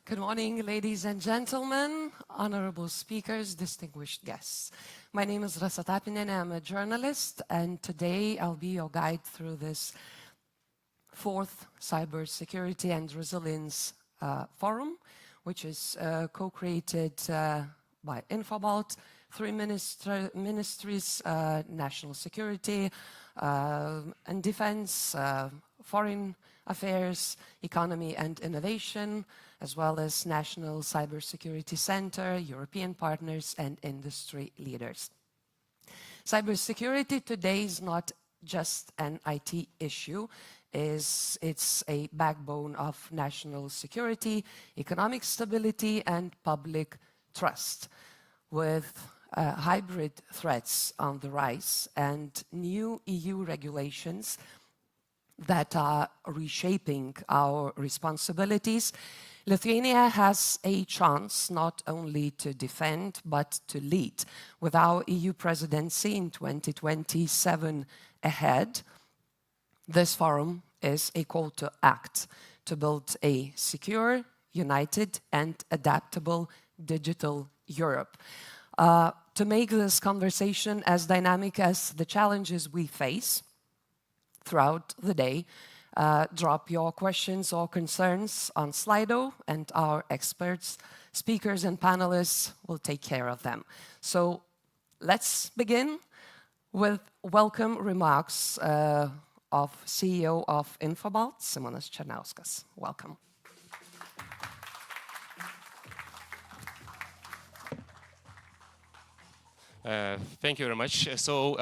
Good morning, ladies and gentlemen, honorable speakers, distinguished guests. My name is Rasa Tapinen, I'm a journalist, and today I'll be your guide through this fourth Cybersecurity and Resilience Forum, which is co-created by INFOBALT, three ministries, national security and defense, foreign affairs, economy and innovation, as well as National Cybersecurity Center, European partners and industry leaders. Cybersecurity today is not just an IT issue, it's a backbone of national security, economic stability and public trust. With hybrid threats on the rise and new EU regulations that are reshaping our responsibilities, Lithuania has a chance not only to defend but to lead. With our EU presidency in 2027 ahead, this forum is a call to act, to build a secure, united and adaptable digital Europe. To make this conversation as dynamic as the challenges we face throughout the day, drop your questions or concerns on Slido, and our experts, speakers and panelists will take care of them. So let's begin with welcome remarks of CEO of INFOBALT, Simonas Černauskas. Welcome. Thank you very much. So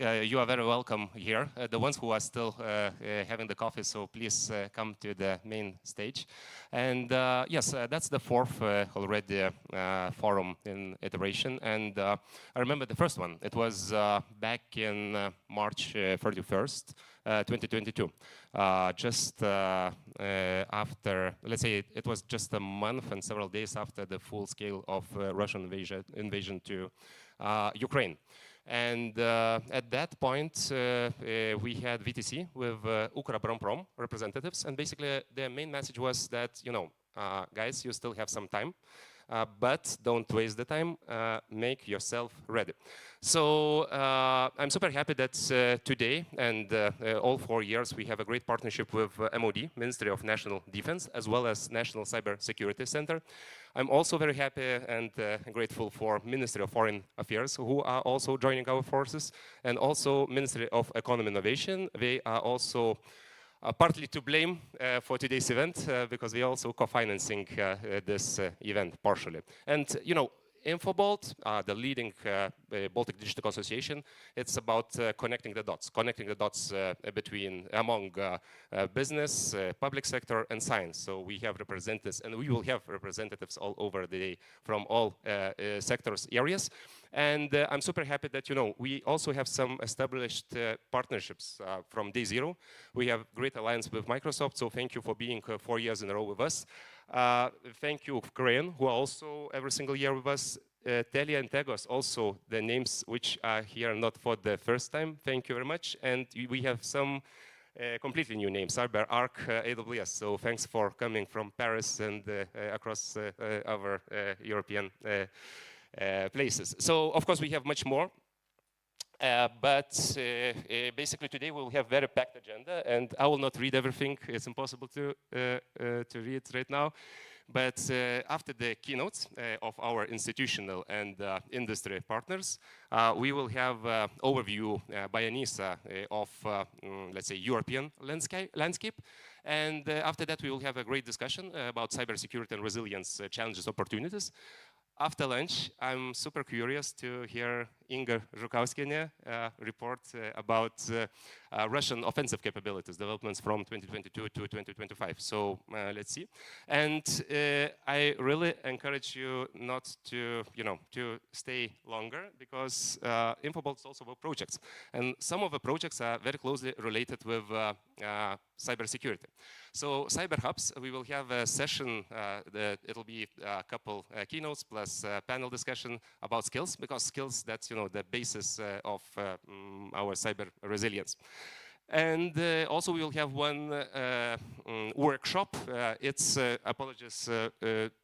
you are very welcome here. The ones who are still having the coffee, so please come to the main stage. And yes, that's the fourth already forum in iteration. And I remember the first one. It was back in March 31st, 2022. Just after, let's say, it was just a month and several days after the full scale of Russian invasion to Ukraine. And at that point, we had VTC with Ukrbromprom representatives. And basically, their main message was that, you know, guys, you still have some time. But don't waste the time, make yourself ready. So I'm super happy that today and all 4 years we have a great partnership with MOD, Ministry of National Defense, as well as National Cybersecurity Center. I'm also very happy and grateful for Ministry of Foreign Affairs, who are also joining our forces, and also Ministry of Economy Innovation. They are also partly to blame for today's event because we are also co-financing this event partially. And, you know, INFOBALT, the leading Baltic Digital Association, it's about connecting the dots among business, public sector and science. So we have representatives and we will have representatives all over the day from all sectors areas. And I'm super happy that, you know, we also have some established partnerships from day zero. We have great alliance with Microsoft, so thank you for being 4 years in a row with us. Thank you, Korean, who are also every single year with us. Telia and Tegos, also the names which are here not for the first time. Thank you very much. And we have some completely new names, CyberArk, AWS. So thanks for coming from Paris and across our European places. So, of course, we have much more. But basically today we'll have very packed agenda, and I will not read everything. It's impossible to read right now. But after the keynotes of our institutional and industry partners, we will have overview by Anissa of, let's say, European landscape. And after that, we will have a great discussion about cybersecurity and resilience challenges, opportunities. After lunch, I'm super curious to hear Inga Zhukauskienė report about Russian offensive capabilities, developments from 2022 to 2025. So let's see. And I really encourage you not to, you know, to stay longer because INFOBALT is also about projects. And some of the projects are very closely related with cybersecurity. So Cyber Hubs, we will have a session, it'll be a couple keynotes plus panel discussion about skills, because skills, that's, you know, the basis of our cyber resilience. And also we will have one workshop. It's apologies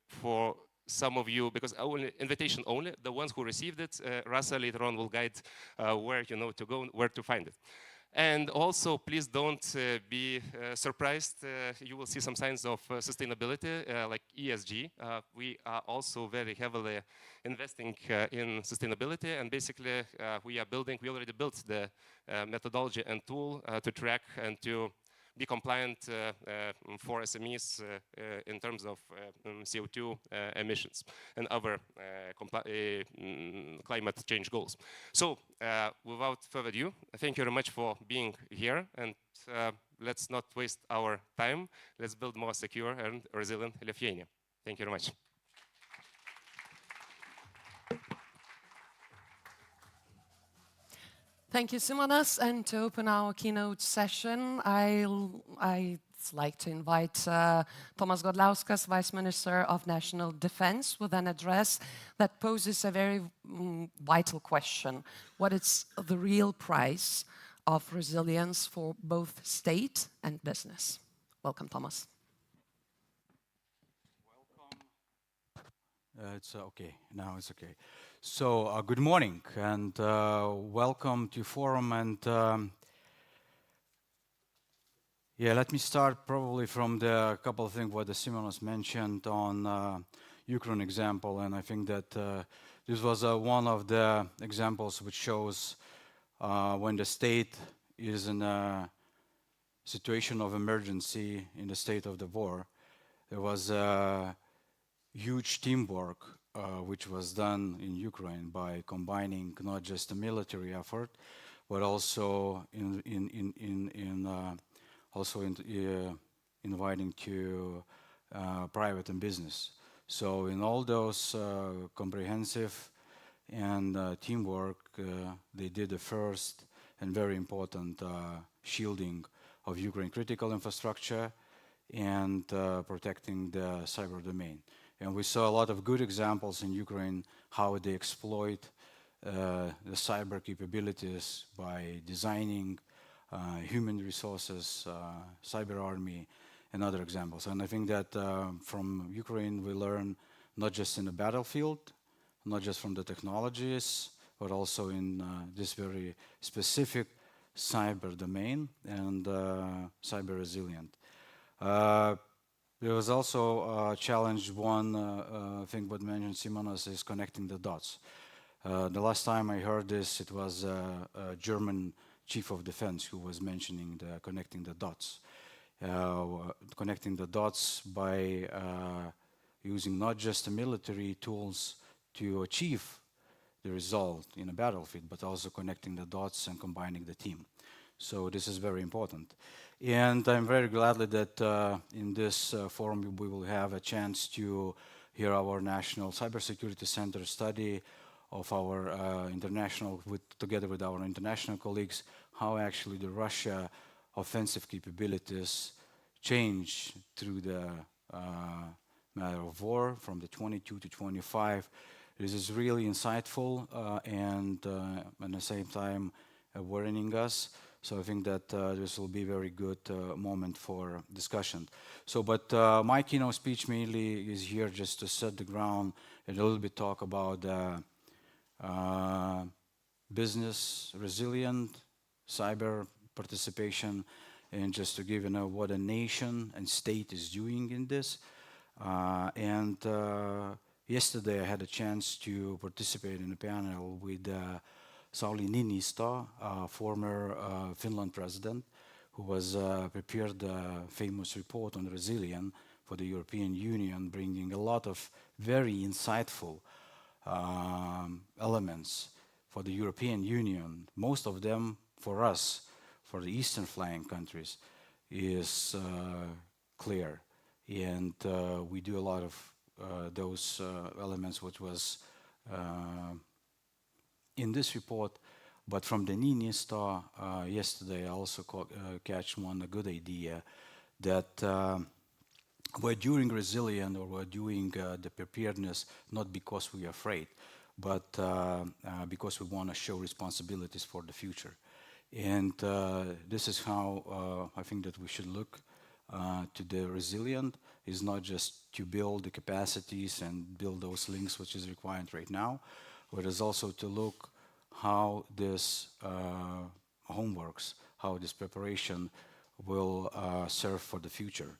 for some of you, because only invitation only. The ones who received it, Rasa later on will guide where to go, where to find it. And also, please don't be surprised. You will see some signs of sustainability, like ESG. We are also very heavily investing in sustainability, and basically we already built the methodology and tool to track and to be compliant for SMEs in terms of CO2 emissions and other climate change goals. So without further ado, thank you very much for being here, and let's not waste our time. Let's build more secure and resilient Lithuania. Thank you very much. Thank you, Simonas. And to open our keynote session, I'd like to invite Tomas Godlauskas, Vice Minister of National Defense, with an address that poses a very vital question. What is the real price of resilience for both state and business? Welcome, Tomas. Welcome. It's okay. Now it's okay. So good morning and welcome to forum. And yeah, let me start probably from the couple of things what the Simonas mentioned on Ukraine example, and I think that this was one of the examples which shows when the state is in a situation of emergency, in the state of the war. There was huge teamwork which was done in Ukraine by combining not just a military effort, but also inviting to private and business. So in all those comprehensive and teamwork, they did the first and very important shielding of Ukraine critical infrastructure and protecting the cyber domain. And we saw a lot of good examples in Ukraine how they exploit the cyber capabilities by designing human resources, cyber army, and other examples. And I think that from Ukraine we learn not just in the battlefield, not just from the technologies, but also in this very specific cyber domain and cyber resilient. There was also a challenge, one thing what mentioned Simonas is connecting the dots. The last time I heard this, it was a German chief of defense who was mentioning the connecting the dots. Connecting the dots by using not just the military tools to achieve the result in a battlefield, but also connecting the dots and combining the team. So this is very important. And I'm very glad that in this forum we will have a chance to hear our National Cybersecurity Center study of our together with our international colleagues, how actually the Russia offensive capabilities change through the matter of war from the 22 to 25. This is really insightful and at the same time warning us. So I think that this will be a very good moment for discussion. So, but my keynote speech mainly is here just to set the ground and a little bit talk about business resilient, cyber participation, and just to give what a nation and state is doing in this. Yesterday I had a chance to participate in a panel with Sauli Niinistö, former Finland president, who was prepared a famous report on resilience for the European Union, bringing a lot of very insightful elements for the European Union. Most of them for us, for the eastern flank countries, is clear. And we do a lot of those elements which was in this report, but from the Niinistö yesterday I also catch a good idea that we're doing resilience or we're doing the preparedness not because we are afraid, but because we want to show responsibilities for the future. And this is how I think that we should look to the resilient. Is not just to build the capacities and build those links which is required right now, but is also to look how this homeworks, how this preparation will serve for the future.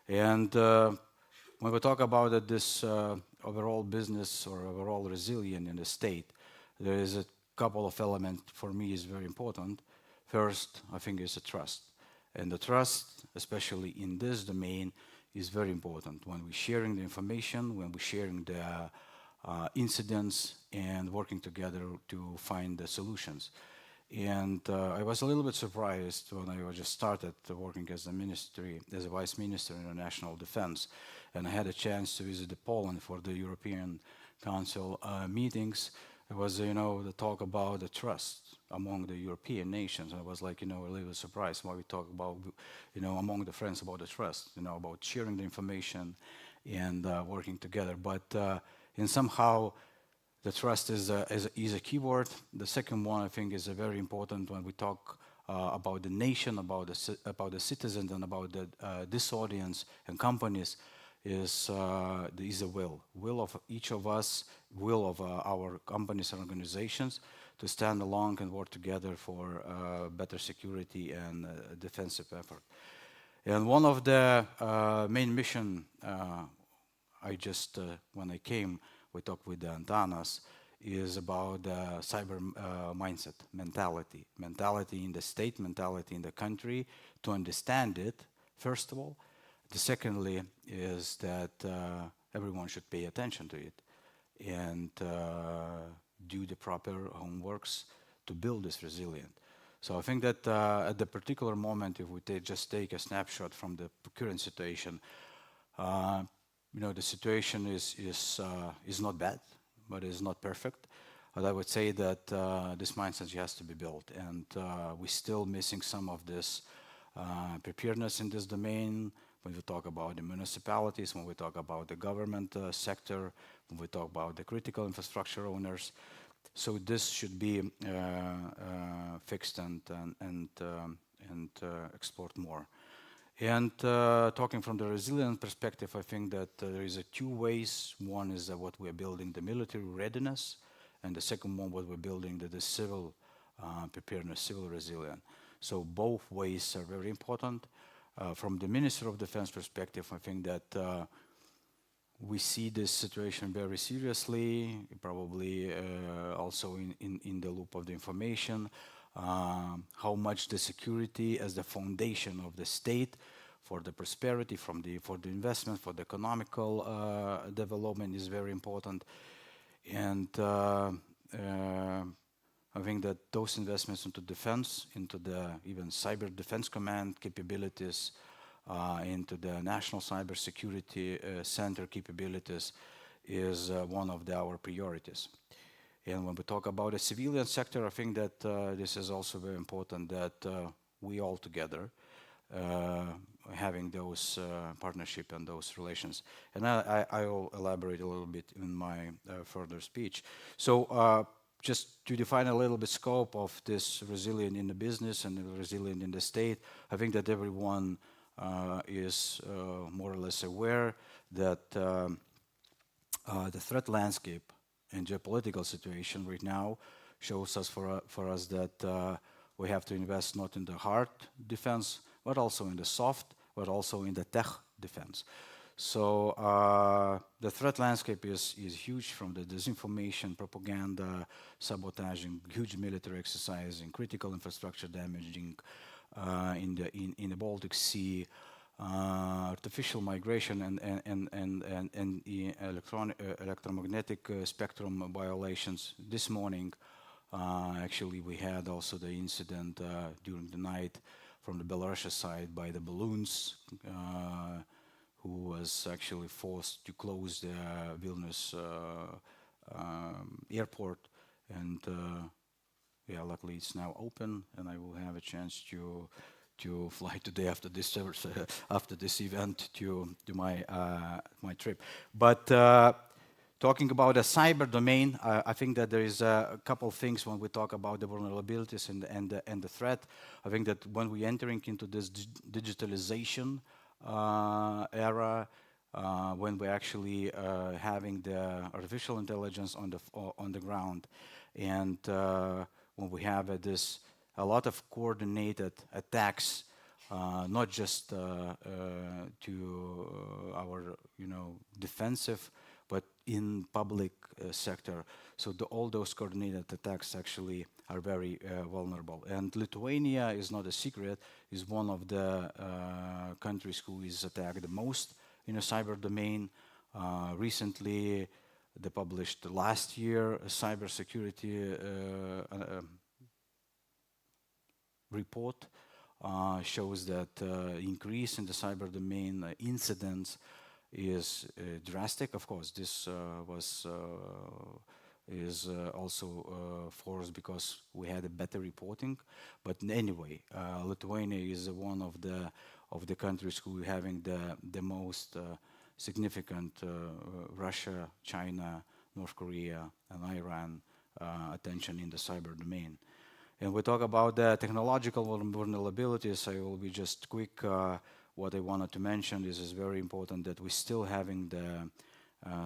And when we talk about this overall business or overall resilience in the state, there is a couple of elements for me is very important. First, I think is a trust. And the trust, especially in this domain, is very important when we're sharing the information, when we're sharing the incidents and working together to find the solutions. And I was a little bit surprised when I just started working as a vice minister in the national defense, and I had a chance to visit Poland for the European Council meetings. It was, the talk about the trust among the European nations. I was like, a little surprised why we talk about, among the friends about the trust, about sharing the information and working together. But in somehow, the trust is a keyword. The second one, I think, is a very important when we talk about the nation, about the citizens, and about this audience and companies. Is a will of each of us, will of our companies and organizations to stand along and work together for better security and defensive effort. And one of the main mission when I came, we talked with the Antanas, is about cyber mindset, mentality in the state, mentality in the country, to understand it, first of all. The secondly is that everyone should pay attention to it and do the proper homeworks to build this resilient. So I think that at the particular moment, if we just take a snapshot from the current situation, the situation is not bad, but is not perfect. But I would say that this mindset has to be built, and we're still missing some of this preparedness in this domain. When we talk about the municipalities, when we talk about the government sector, when we talk about the critical infrastructure owners. So this should be fixed and explored more. And talking from the resilient perspective, I think that there is two ways. One is what we're building, the military readiness, and the second one, what we're building, the civil preparedness, civil resilience. So both ways are very important. From the Minister of Defense perspective, I think that we see this situation very seriously, probably also in the loop of the information, how much the security as the foundation of the state for the prosperity, for the investment, for the economical development is very important. And I think that those investments into defense, into the even cyber defense command capabilities, into the national cybersecurity center capabilities is one of our priorities. And when we talk about the civilian sector, I think that this is also very important that we all together having those partnership and those relations. And I will elaborate a little bit in my further speech. So just to define a little bit scope of this resilient in the business and the resilient in the state, I think that everyone is more or less aware that the threat landscape and geopolitical situation right now shows us for us that we have to invest not in the hard defense, but also in the soft, but also in the tech defense. So the threat landscape is huge, from the disinformation, propaganda, sabotaging, huge military exercising, critical infrastructure damaging in the Baltic Sea, artificial migration and electromagnetic spectrum violations. This morning, actually, we had also the incident during the night from the Belarusian side by the balloons, who was actually forced to close the Vilnius airport, and yeah, luckily it's now open, and I will have a chance to fly today after this event to my my trip. But Talking about the cyber domain, I think that there is a couple things when we talk about the vulnerabilities and the threat. I think that when we're entering into this digitalization era, when we're actually having the artificial intelligence on the ground, and when we have a lot of coordinated attacks, not just to our defensive, but in public sector. So all those coordinated attacks actually are very vulnerable. And Lithuania is not a secret, is one of the countries who is attacked the most in a cyber domain. Recently, they published last year a cybersecurity report shows that increase in the cyber domain incidents is drastic. Of course, this is also forced because we had a better reporting. But anyway, Lithuania is one of the countries who are having the most significant Russia, China, North Korea, and Iran attention in the cyber domain. And we talk about the technological vulnerabilities. I will be just quick. What I wanted to mention is very important that we're still having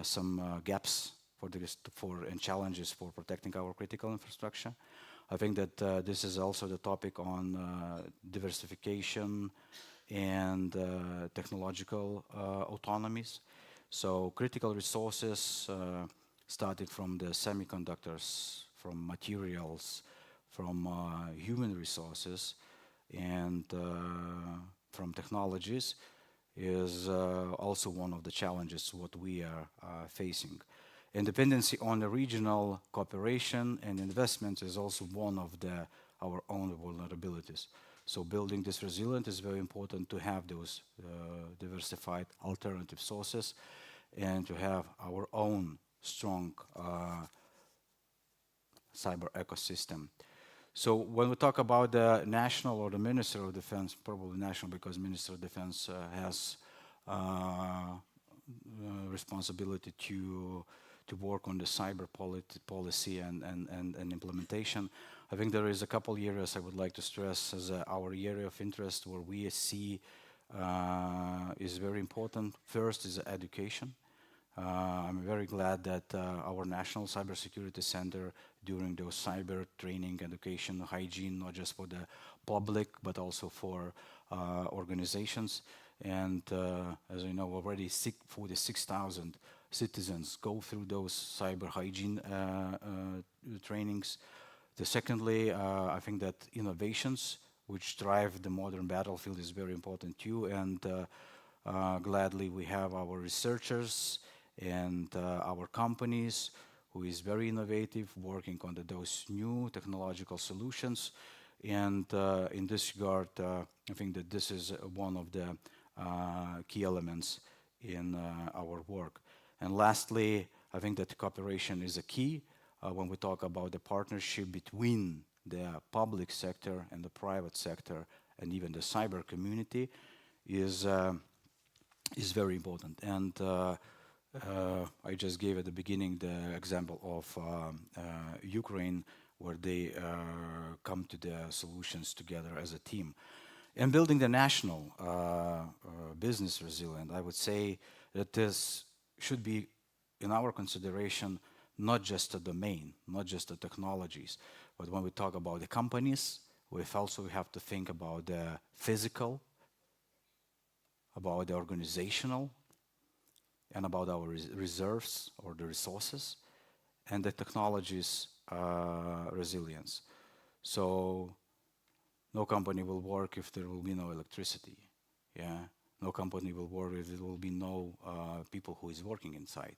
some gaps and challenges for protecting our critical infrastructure. I think that this is also the topic on diversification and technological autonomies. So critical resources, starting from the semiconductors, from materials, from human resources, and from technologies, is also one of the challenges what we are facing. And dependency on the regional cooperation and investment is also one of our own vulnerabilities. So building this resilience is very important to have those diversified alternative sources and to have our own strong cyber ecosystem. So when we talk about the national or the Minister of Defense, probably national because Minister of Defense has responsibility to work on the cyber policy and implementation. I think there is a couple areas I would like to stress as our area of interest where we see is very important. First is education. I'm very glad that our National Cybersecurity Center during those cyber training, education, hygiene, not just for the public, but also for organizations. And as you know, already 46,000 citizens go through those cyber hygiene trainings. Secondly, I think that innovations which drive the modern battlefield is very important too. And gladly we have our researchers and our companies who is very innovative, working on those new technological solutions. And in this regard, I think that this is one of the key elements in our work. And lastly, I think that cooperation is a key when we talk about the partnership between the public sector and the private sector and even the cyber community is very important. And I just gave at the beginning the example of Ukraine, where they come to the solutions together as a team. And building the national business resilience, I would say that this should be, in our consideration, not just a domain, not just the technologies, but when we talk about the companies, we also have to think about the physical, about the organizational, and about our reserves or the resources, and the technologies resilience. So no company will work if there will be no electricity. Yeah, no company will work if there will be no people who is working inside.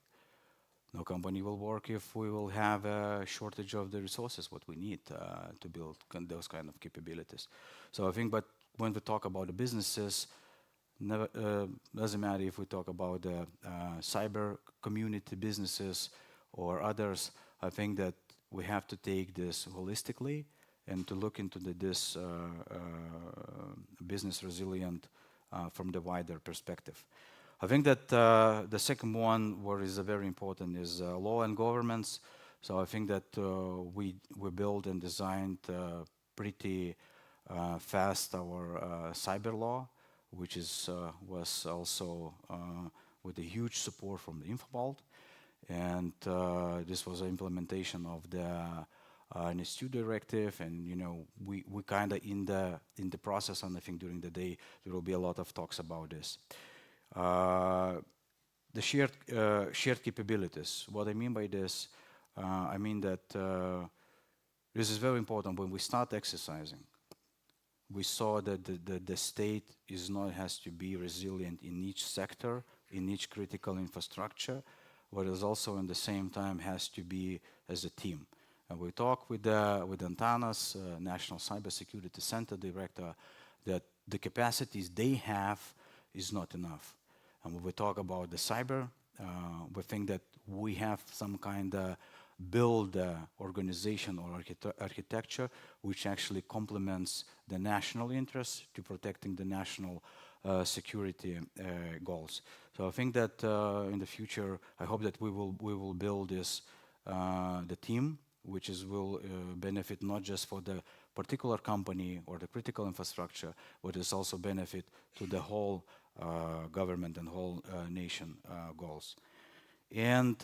No company will work if we will have a shortage of the resources what we need to build those kind of capabilities. So I think, but when we talk about the businesses, doesn't matter if we talk about the cyber community businesses or others. I think that we have to take this holistically and to look into this business resilient from the wider perspective. I think that the second one, what is very important, is law and governments. So I think that we built and designed pretty fast our cyber law, which was also with a huge support from the INFOBALT. And this was an implementation of the NIS2 directive, and we kind of in the process, and I think during the day there will be a lot of talks about this. The shared capabilities. What I mean by this, I mean that this is very important. When we start exercising, we saw that the state has to be resilient in each sector, in each critical infrastructure, but it also at the same time has to be as a team. And we talked with Antanas, National Cybersecurity Center Director, that the capacities they have is not enough. And when we talk about the cyber, we think that we have some kind of build organization or architecture which actually complements the national interests to protecting the national security goals. So I think that in the future, I hope that we will build this the team, which will benefit not just for the particular company or the critical infrastructure, but it's also benefit to the whole government and whole nation goals. And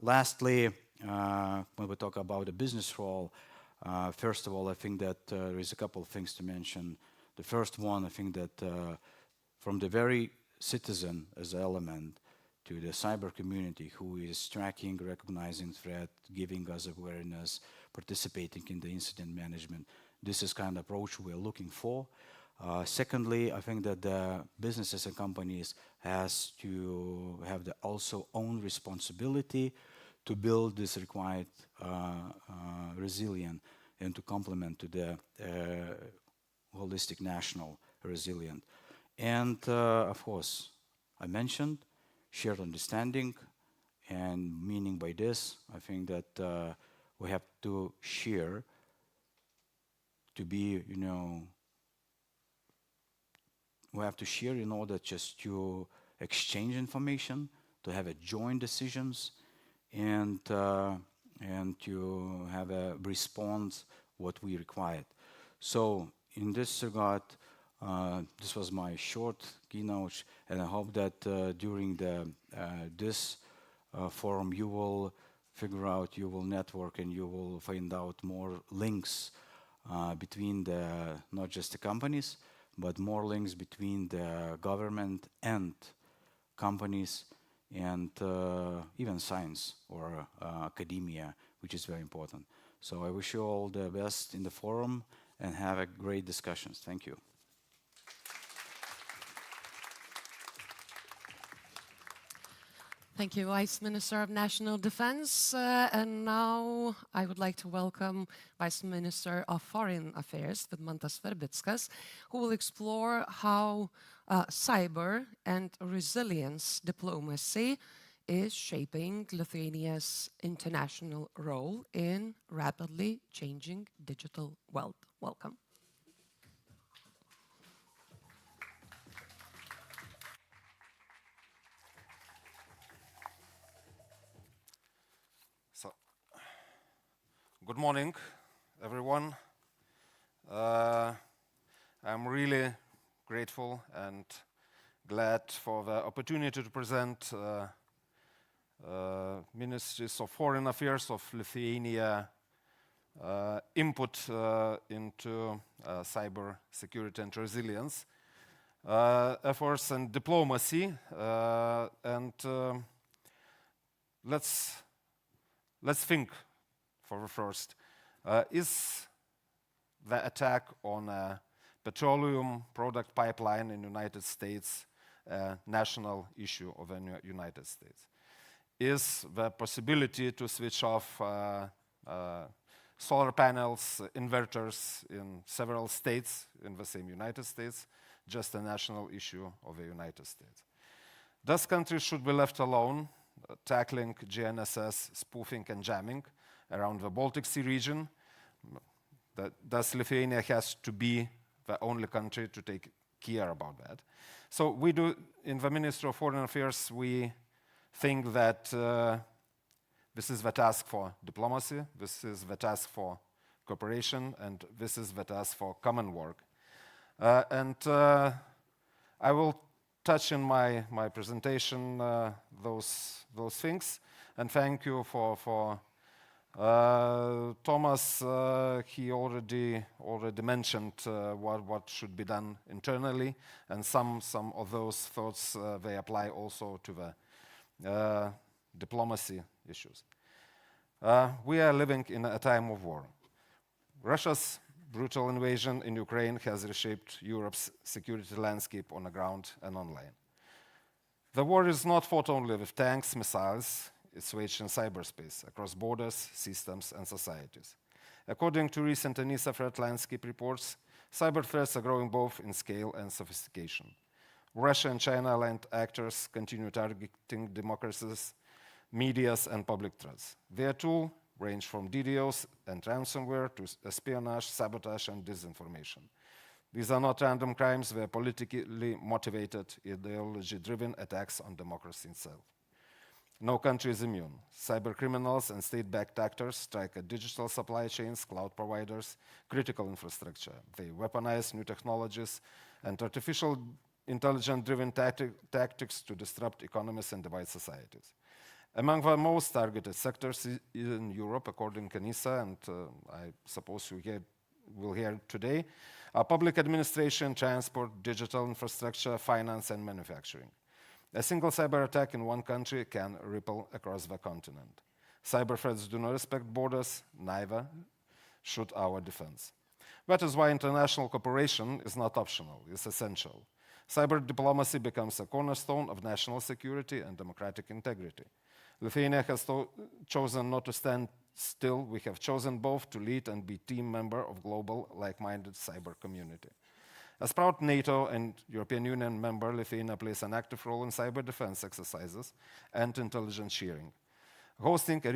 lastly, when we talk about the business role, first of all, I think that there is a couple of things to mention. The first one, I think that from the very citizen as an element to the cyber community who is tracking, recognizing threat, giving us awareness, participating in the incident management, this is kind of approach we're looking for. Secondly, I think that the businesses and companies has to have the also own responsibility to build this required resilience and to complement to the holistic national resilience. And of course, I mentioned shared understanding, and meaning by this, I think that we have to share to be, we have to share in order just to exchange information, to have a joint decisions, and to have a response what we required. So in this regard, this was my short keynote, and I hope that during this forum you will figure out, you will network, and you will find out more links between not just the companies, but more links between the government and companies, and even science or academia, which is very important. So I wish you all the best in the forum and have a great discussions. Thank you. Thank you, Vice Minister of National Defense. And now I would like to welcome Vice Minister of Foreign Affairs, Vidmantas Verbickas, who will explore how cyber and resilience diplomacy is shaping Lithuania's international role in rapidly changing digital world. Welcome. Good morning, everyone. I'm really grateful and glad for the opportunity to present Ministries of Foreign Affairs of Lithuania input into cyber security and resilience efforts and diplomacy. Let's think for the first. Is the attack on a petroleum product pipeline in the United States a national issue of the United States? Is the possibility to switch off solar panels, inverters in several states in the same United States just a national issue of the United States? Thus, countries should be left alone tackling GNSS spoofing and jamming around the Baltic Sea region. Thus, Lithuania has to be the only country to take care about that. So we do, in the Ministry of Foreign Affairs, we think that this is the task for diplomacy, this is the task for cooperation, and this is the task for common work. I will touch in my presentation those things, and thank you for Thomas. He already mentioned what should be done internally, and some of those thoughts they apply also to the diplomacy issues. We are living in a time of war. Russia's brutal invasion in Ukraine has reshaped Europe's security landscape on the ground and online. The war is not fought only with tanks, missiles, it's waged in cyberspace, across borders, systems, and societies. According to recent ENISA threat landscape reports, cyber threats are growing both in scale and sophistication. Russia and China-aligned actors continue targeting democracies, medias, and public threats. Their tools range from DDoS and ransomware to espionage, sabotage, and disinformation. These are not random crimes, they are politically motivated, ideology-driven attacks on democracy itself. No country is immune. Cyber criminals and state-backed actors strike at digital supply chains, cloud providers, critical infrastructure. They weaponize new technologies and artificial intelligence-driven tactics to disrupt economies and divide societies. Among the most targeted sectors in Europe, according to ENISA, and I suppose you will hear today, are public administration, transport, digital infrastructure, finance, and manufacturing. A single cyber attack in one country can ripple across the continent. Cyber threats do not respect borders, neither should our defense. That is why international cooperation is not optional, it's essential. Cyber diplomacy becomes a cornerstone of national security and democratic integrity. Lithuania has chosen not to stand still. We have chosen both to lead and be team member of global, like-minded cyber community. As proud NATO and European Union member, Lithuania plays an active role in cyber defense exercises and intelligence sharing. Hosting a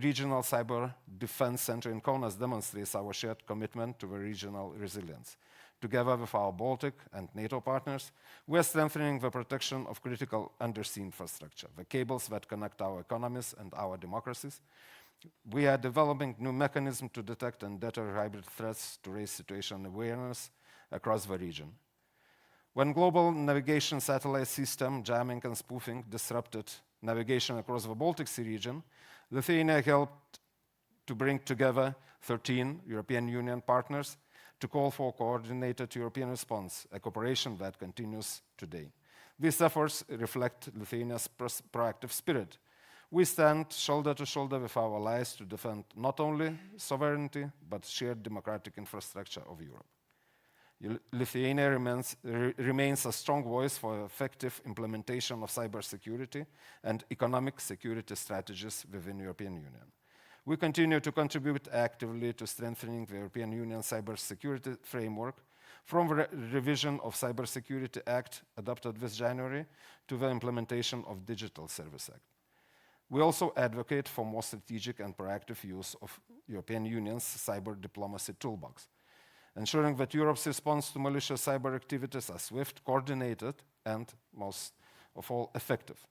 regional cyber defense center in Kaunas demonstrates our shared commitment to the regional resilience. Together with our Baltic and NATO partners, we are strengthening the protection of critical undersea infrastructure, the cables that connect our economies and our democracies. We are developing new mechanisms to detect and deter hybrid threats to raise situational awareness across the region. When global navigation satellite system jamming and spoofing disrupted navigation across the Baltic Sea region, Lithuania helped to bring together 13 European Union partners to call for a coordinated European response, a cooperation that continues today. These efforts reflect Lithuania's proactive spirit. We stand shoulder to shoulder with our allies to defend not only sovereignty, but shared democratic infrastructure of Europe. Lithuania remains a strong voice for effective implementation of cybersecurity and economic security strategies within the European Union. We continue to contribute actively to strengthening the European Union cybersecurity framework, from the revision of Cybersecurity Act adopted this January to the implementation of Digital Service Act. We also advocate for more strategic and proactive use of European Union's cyber diplomacy toolbox, ensuring that Europe's response to malicious cyber activities are swift, coordinated, and most of all, effective.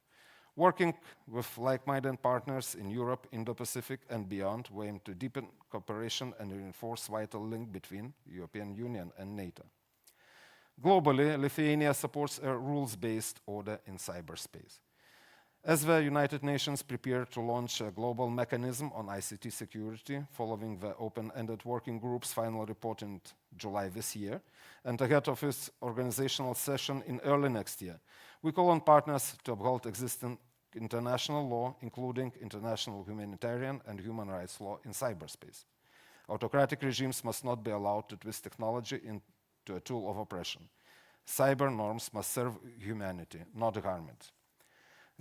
Working with like-minded partners in Europe, Indo-Pacific, and beyond, we aim to deepen cooperation and reinforce vital link between the European Union and NATO. Globally, Lithuania supports a rules-based order in cyberspace. As the United Nations prepare to launch a global mechanism on ICT security, following the open-ended working group's final report in July this year, and ahead of its organizational session in early next year, we call on partners to uphold existing international law, including international humanitarian and human rights law in cyberspace. Autocratic regimes must not be allowed to twist technology into a tool of oppression. Cyber norms must serve humanity, not harm it.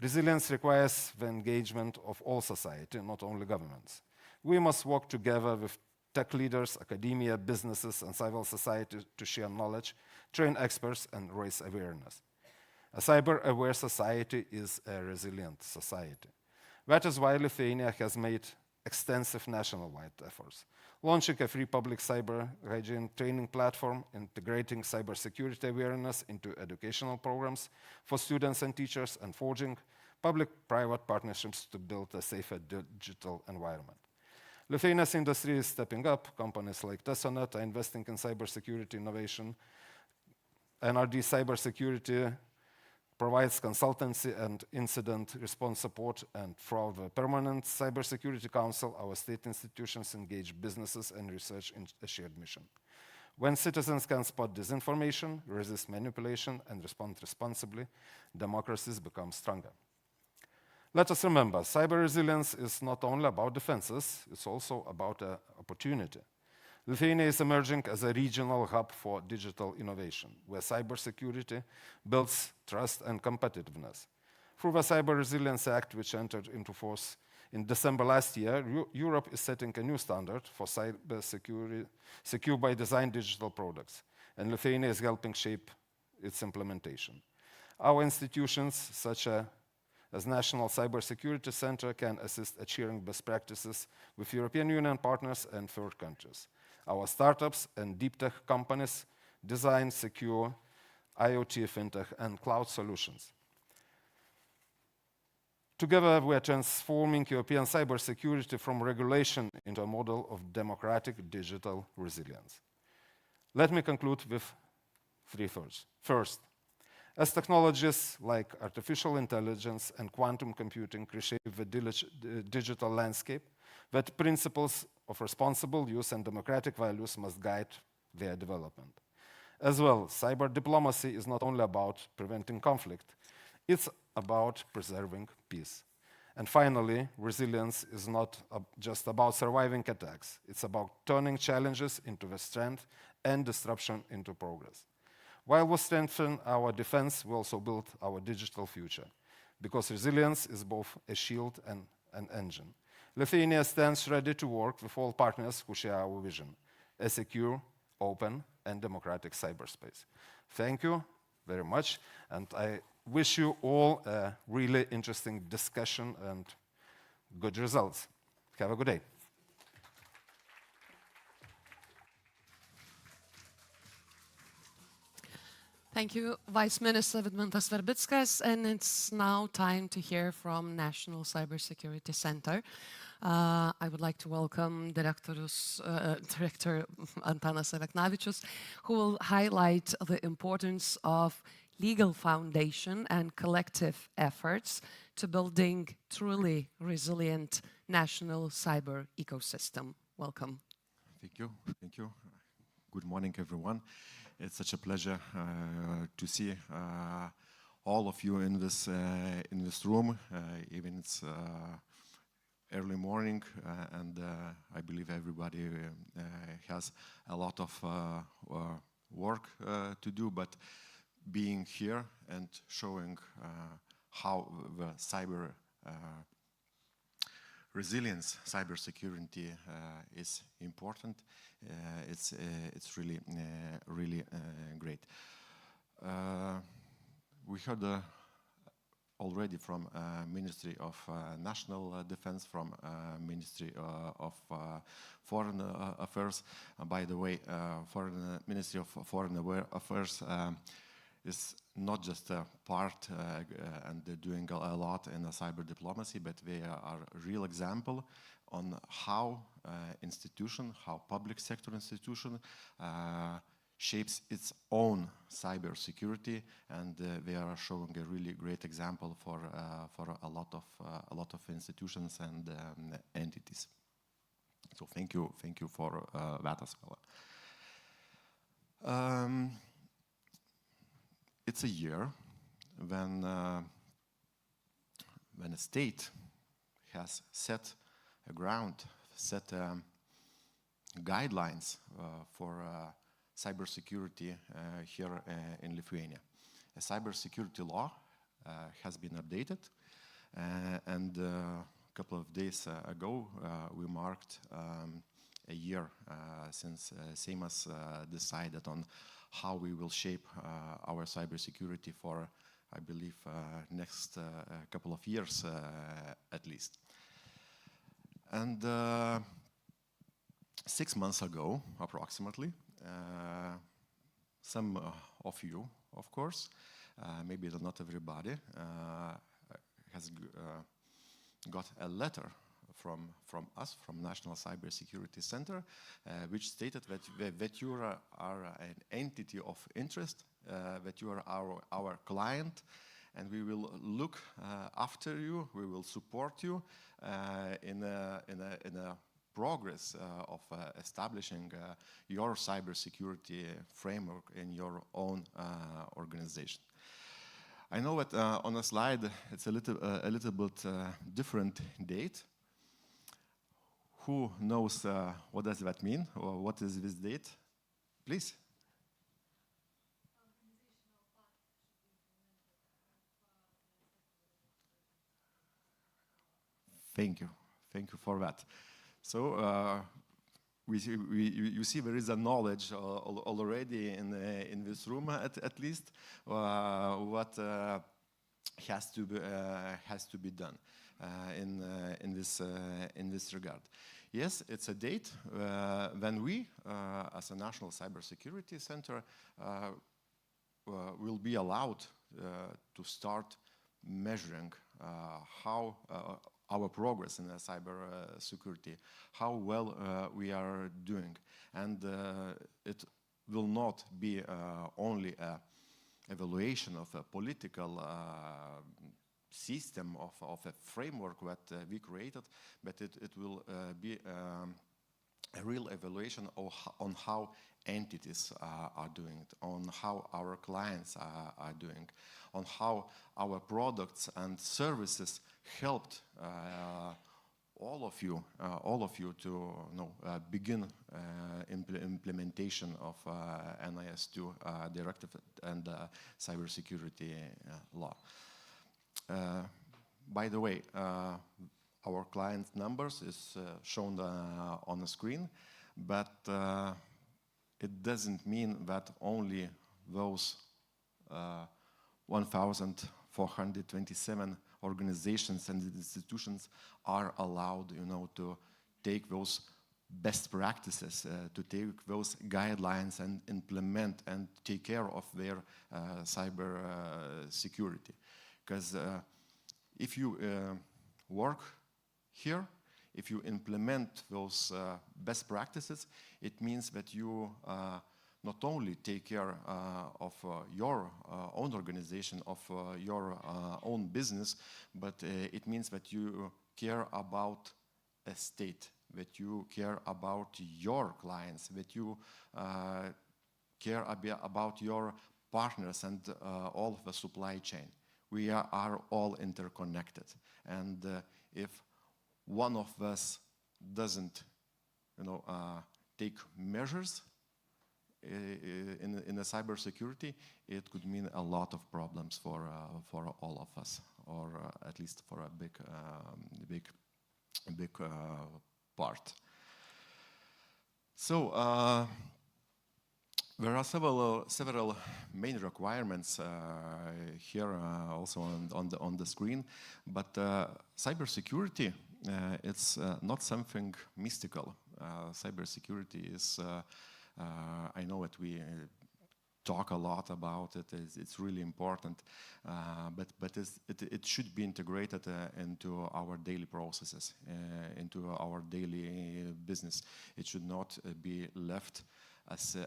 Resilience requires the engagement of all society, not only governments. We must work together with tech leaders, academia, businesses, and civil society to share knowledge, train experts, and raise awareness. A cyber-aware society is a resilient society. That is why Lithuania has made extensive national-wide efforts, launching a free public cyber hygiene training platform, integrating cybersecurity awareness into educational programs for students and teachers, and forging public-private partnerships to build a safer digital environment. Lithuania's industry is stepping up. Companies like Tesonet are investing in cybersecurity innovation. NRD Cybersecurity provides consultancy and incident response support, and through the Permanent Cybersecurity Council, our state institutions engage businesses and research in a shared mission. When citizens can spot disinformation, resist manipulation, and respond responsibly, democracies become stronger. Let us remember, cyber resilience is not only about defenses, it's also about opportunity. Lithuania is emerging as a regional hub for digital innovation, where cybersecurity builds trust and competitiveness. Through the Cyber Resilience Act, which entered into force in December last year, Europe is setting a new standard for cybersecurity, secure by design digital products, and Lithuania is helping shape its implementation. Our institutions, such as National Cybersecurity Center, can assist at sharing best practices with European Union partners and third countries. Our startups and deep tech companies design secure IoT, fintech, and cloud solutions. Together, we are transforming European cybersecurity from regulation into a model of democratic digital resilience. Let me conclude with three thoughts. First, as technologies like artificial intelligence and quantum computing reshape the digital landscape, that principles of responsible use and democratic values must guide their development. As well, cyber diplomacy is not only about preventing conflict, it's about preserving peace. And finally, resilience is not just about surviving attacks. It's about turning challenges into the strength and disruption into progress. While we strengthen our defense, we also build our digital future, because resilience is both a shield and an engine. Lithuania stands ready to work with all partners who share our vision, a secure, open, and democratic cyberspace. Thank you very much, and I wish you all a really interesting discussion and good results. Have a good day. Thank you, Vice Minister Vidmantas Verbickas, and it's now time to hear from National Cybersecurity Center. I would like to welcome Director Antanas Aleknavičius, who will highlight the importance of legal foundation and collective efforts to building truly resilient national cyber ecosystem. Welcome. Thank you. Thank you. Good morning, everyone. It's such a pleasure to see all of you in this room. Even it's early morning, and I believe everybody has a lot of work to do. But being here and showing how the cyber resilience, cybersecurity is important. It's really great. We heard already from Ministry of National Defense, from Ministry of Foreign Affairs. By the way, Ministry of Foreign Affairs is not just a part and they're doing a lot in cyber diplomacy, but they are a real example on how how public sector institution shapes its own cyber security, and they are showing a really great example for a lot of institutions and entities. So thank you for that as well. It's a year when a state has set guidelines for cybersecurity here in Lithuania. A cybersecurity law has been updated, and a couple of days ago we marked a year since Seimas decided on how we will shape our cybersecurity for, I believe, next couple of years at least. And 6 months ago, approximately, some of you, of course, maybe not everybody, has got a letter from us, from National Cybersecurity Center, which stated that you are an entity of interest, that you are our client, and we will look after you, we will support you in a progress of establishing your cybersecurity framework in your own organization. I know that on a slide it's a little bit different date. Who knows what does that mean, or what is this date? Please. Thank you for that. So you see there is a knowledge already in this room at least what has to be done in this regard. Yes, it's a date when we, as a National Cybersecurity Center, will be allowed to start measuring how our progress in cyber security, how well we are doing. And it will not be only an evaluation of a political system, of a framework that we created, but it will be a real evaluation on how entities are doing, on how our clients are doing, on how our products and services helped all of you to begin implementation of NIS2 directive and cybersecurity law. By the way, our client numbers is shown on the screen, but it doesn't mean that only those 1,427 organizations and institutions are allowed, to take those best practices, to take those guidelines and implement and take care of their cyber security. Because if you work here, if you implement those best practices, it means that you not only take care of your own organization, of your own business, but it means that you care about a state, that you care about your clients, that you care about your partners and all of the supply chain. We are all interconnected, and if one of us doesn't, take measures in the cybersecurity, it could mean a lot of problems for all of us, or at least for a big part. So there are several main requirements here also on the screen, but cybersecurity it's not something mystical. Cybersecurity is I know that we talk a lot about it. It's really important, but it should be integrated into our daily processes, into our daily business. It should not be left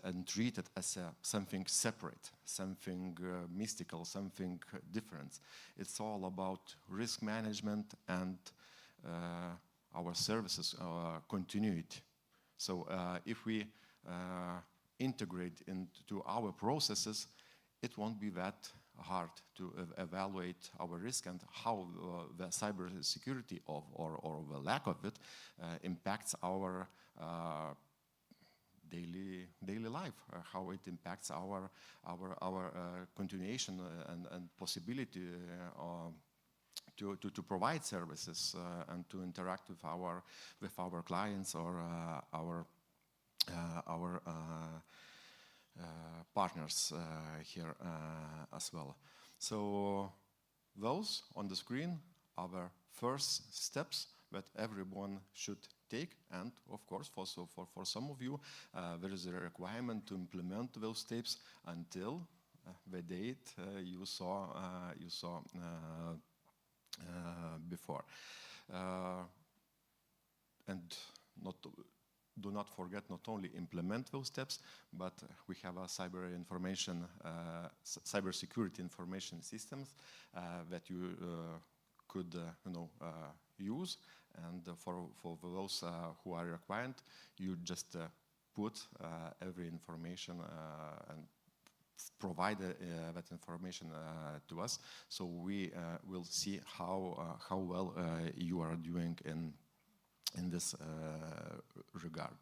and treated as something separate, something mystical, something different. It's all about risk management and our services continuity. So if we integrate into our processes, it won't be that hard to evaluate our risk and how the cybersecurity or the lack of it impacts our daily life, how it impacts our continuation and possibility to provide services and to interact with our clients or our partners here as well. So those on the screen are the first steps that everyone should take. And of course, for some of you, there is a requirement to implement those steps until the date you saw before. And do not forget not only implement those steps, but we have a cybersecurity information systems that you could use. And for those who are required, you just put every information and provide that information to us, so we will see how well you are doing in this regard.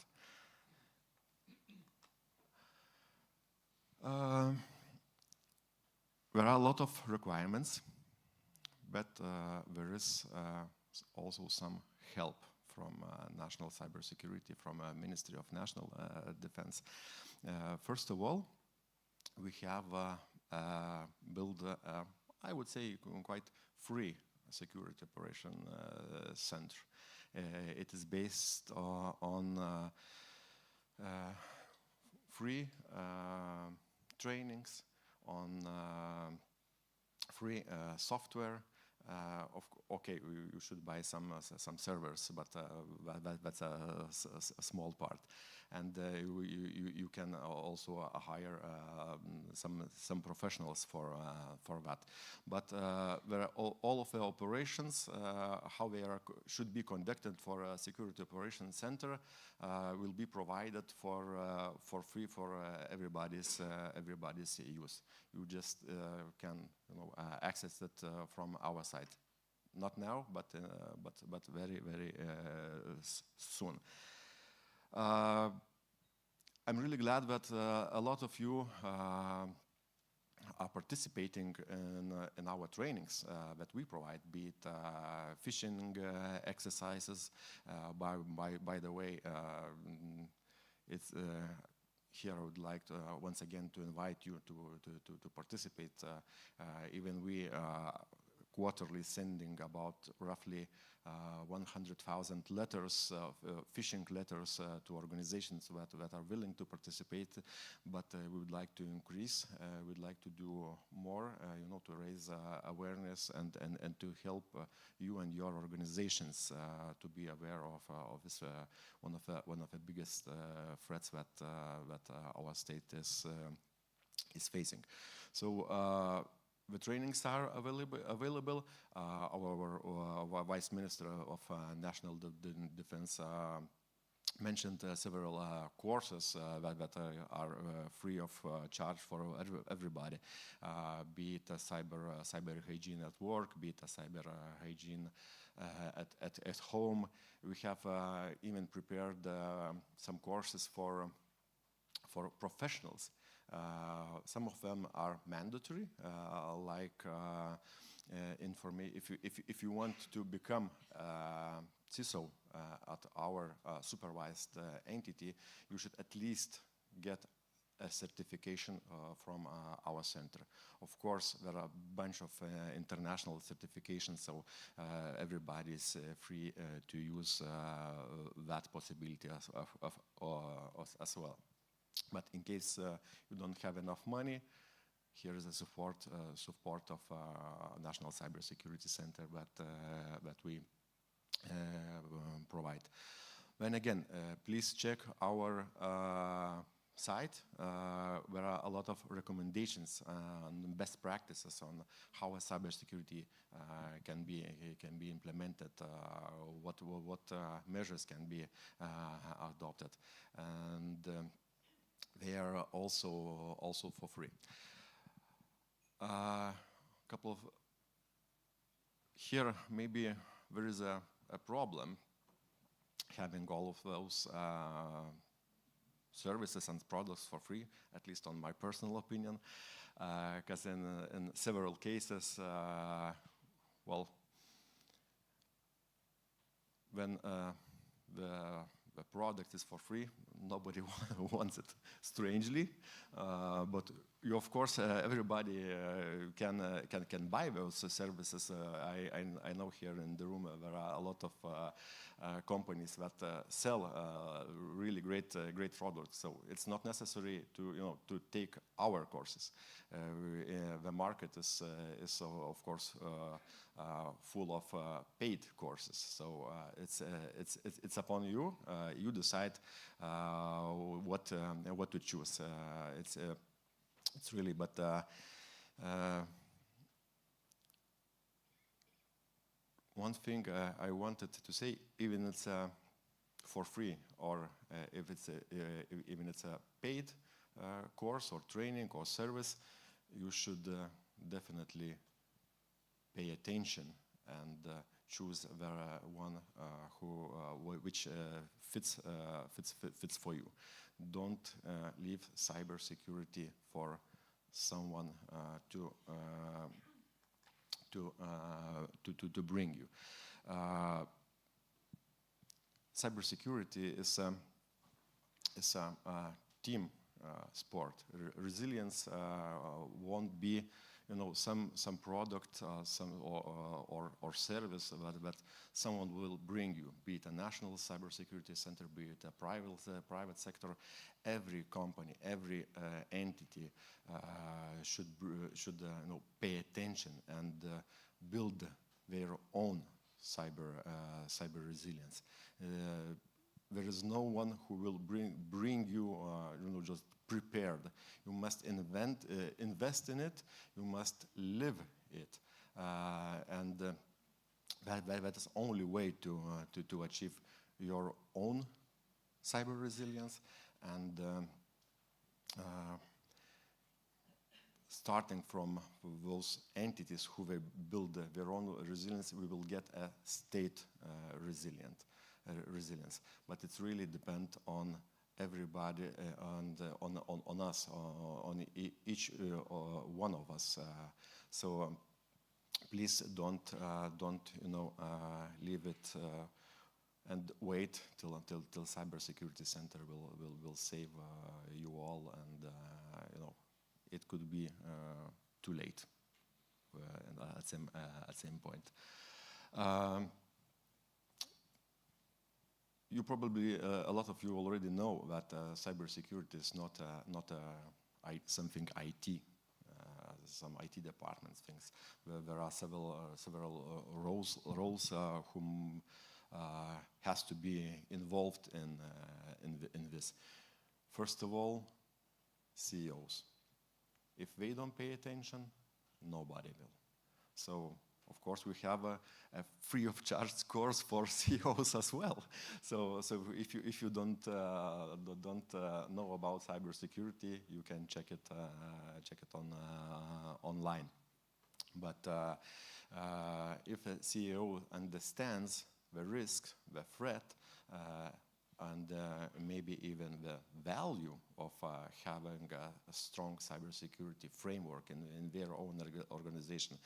There are a lot of requirements, but there is also some help from national cybersecurity, from Ministry of National Defense. First of all, we have built, I would say, quite free security operation center. It is based on free trainings, on free software. Okay, you should buy some servers, but that's a small part. And you can also hire some professionals for that. But all of the operations, how they should be conducted for a security operations center, will be provided for free for everybody's use. You just can access it from our site. Not now, but very soon. I'm really glad that a lot of you are participating in our trainings that we provide, be it phishing exercises. By the way, it's here I would like to, once again to invite you to participate. Even we quarterly sending about roughly 100,000 letters, phishing letters to organizations that are willing to participate, but we would like to increase, we'd like to do more, to raise awareness and to help you and your organizations to be aware of this one of the biggest threats that our state is facing. So. The trainings are available. Our Vice Minister of National Defense mentioned several courses that are free of charge for everybody, be it a cyber hygiene at work, be it a cyber hygiene at home. We have even prepared some courses for professionals. Some of them are mandatory, like if you want to become CISO at our supervised entity, you should at least get a certification from our center. Of course, there are a bunch of international certifications, so everybody is free to use that possibility as well. But in case you don't have enough money, here is the support of National Cybersecurity Center that we provide. Then again, please check our site. There are a lot of recommendations and best practices on how a cybersecurity can be implemented, what measures can be adopted, and they are also for free. Couple of here maybe there is a problem having all of those services and products for free, at least on my personal opinion, because in several cases, well, when the product is for free, nobody wants it, strangely, but you of course, everybody can buy those services. I know here in the room there are a lot of companies that sell really great products. So it's not necessary to take our courses. The market is of course full of paid courses. So it's upon you. You decide what to choose. It's really, but one thing I wanted to say, even it's for free, or if it's even it's a paid course or training or service, you should definitely pay attention and choose the one which fits for you. Don't leave cybersecurity for someone to bring you. Cybersecurity is a team sport. Resilience won't be, some product, or service that someone will bring you, be it a national cybersecurity center, be it a private sector. Every company, every entity should pay attention and build their own cyber resilience. There is no one who will bring you, just prepared. You must invest in it. You must live it, and that is only way to achieve your own cyber resilience. And starting from those entities who will build their own resilience, we will get a state resilience. But it's really depend on everybody and on us, on each one of us. So please don't leave it and wait till cybersecurity center will save you all, and it could be too late at same point. You probably, a lot of you already know that cybersecurity is not something IT, some IT departments things. There are several roles whom has to be involved in this. First of all, CEOs. If they don't pay attention, nobody will. So, of course, we have a free of charge course for CEOs as well. So if you don't know about cybersecurity, you can check it online. But if a CEO understands the risk, the threat, and maybe even the value of having a strong cybersecurity framework in their own organization,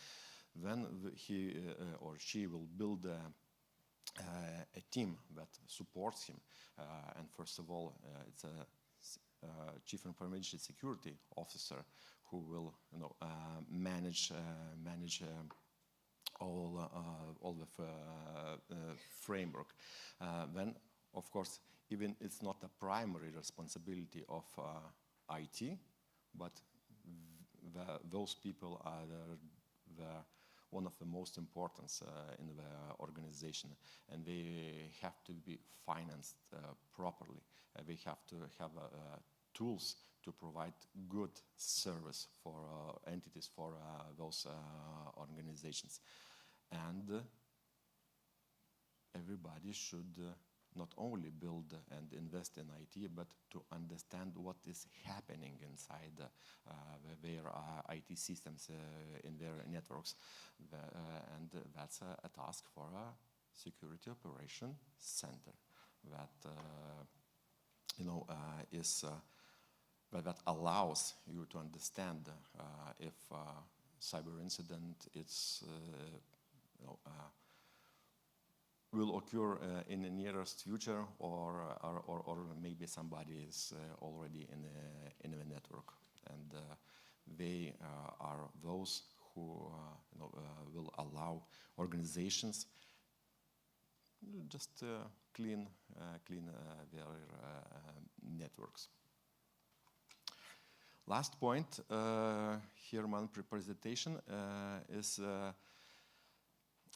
then he or she will build a team that supports him. And first of all, it's a chief information security officer who will manage all the framework. Then, of course, even it's not a primary responsibility of IT, but those people are one of the most important in the organization, and they have to be financed properly. They have to have tools to provide good service for entities, for those organizations. And everybody should not only build and invest in IT, but to understand what is happening inside their IT systems in their networks. And that's a task for a security operation center that that allows you to understand if cyber incident is will occur in the nearest future, or maybe somebody is already in the network. And they are those who will allow organizations just clean their networks. Last point here in my presentation is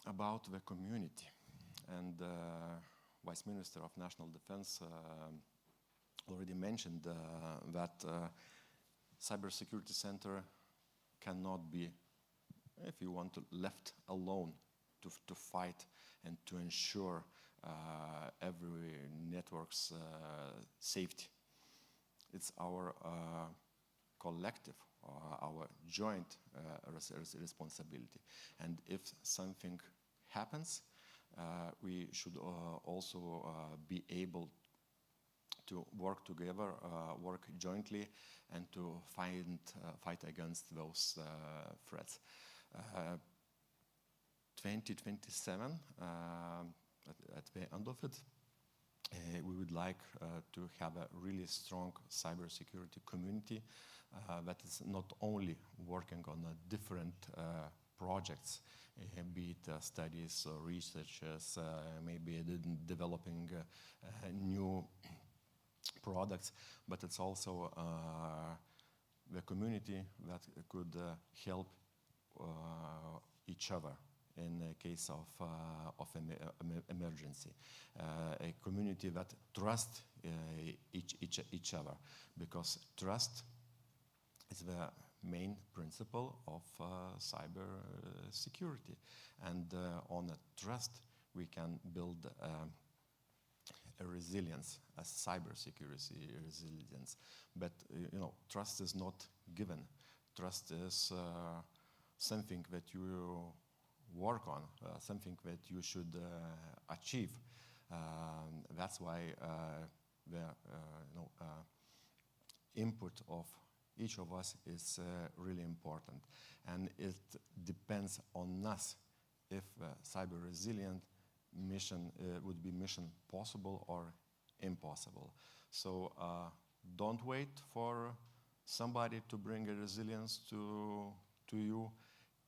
about the community. And Vice Minister of National Defense already mentioned that Cybersecurity Center cannot be, if you want to, left alone to fight and to ensure every network's safety. It's our collective, our joint responsibility. And if something happens, we should also be able to work together, work jointly, and to fight against those threats. 2027, at the end of it, we would like to have a really strong cybersecurity community that is not only working on different projects, be it studies or researches, maybe developing new products, but it's also the community that could help each other in case of emergency. A community that trusts each other, because trust is the main principle of cyber security. And on a trust, we can build a resilience, a cyber security resilience. But trust is not given. Trust is something that you work on, something that you should achieve. That's why the input of each of us is really important. And it depends on us if cyber resilient mission would be mission possible or impossible. So don't wait for somebody to bring a resilience to you.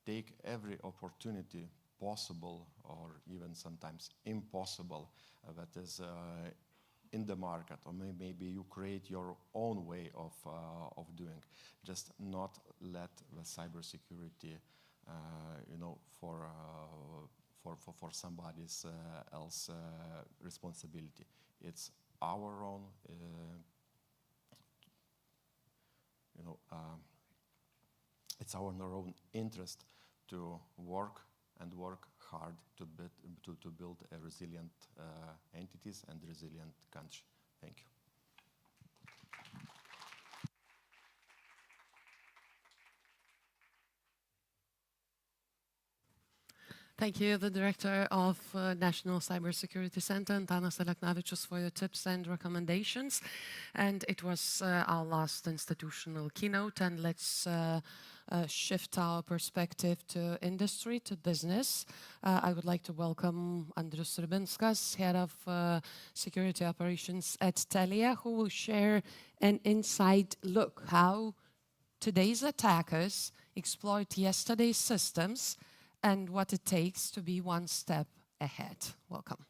Take every opportunity possible or even sometimes impossible that is in the market, or maybe you create your own way of doing. Just not let the cybersecurity, for somebody else responsibility. It's our own, it's our own interest to work and work hard to build a resilient entities and resilient country. Thank you. Thank you, the Director of National Cybersecurity Center, Antanas Aleknavičius, for your tips and recommendations. And it was our last institutional keynote, and let's shift our perspective to industry, to business. I would like to welcome Andrius Rubinskas, Head of Security Operations at Telia, who will share an inside look how today's attackers exploit yesterday's systems and what it takes to be one step ahead. Welcome.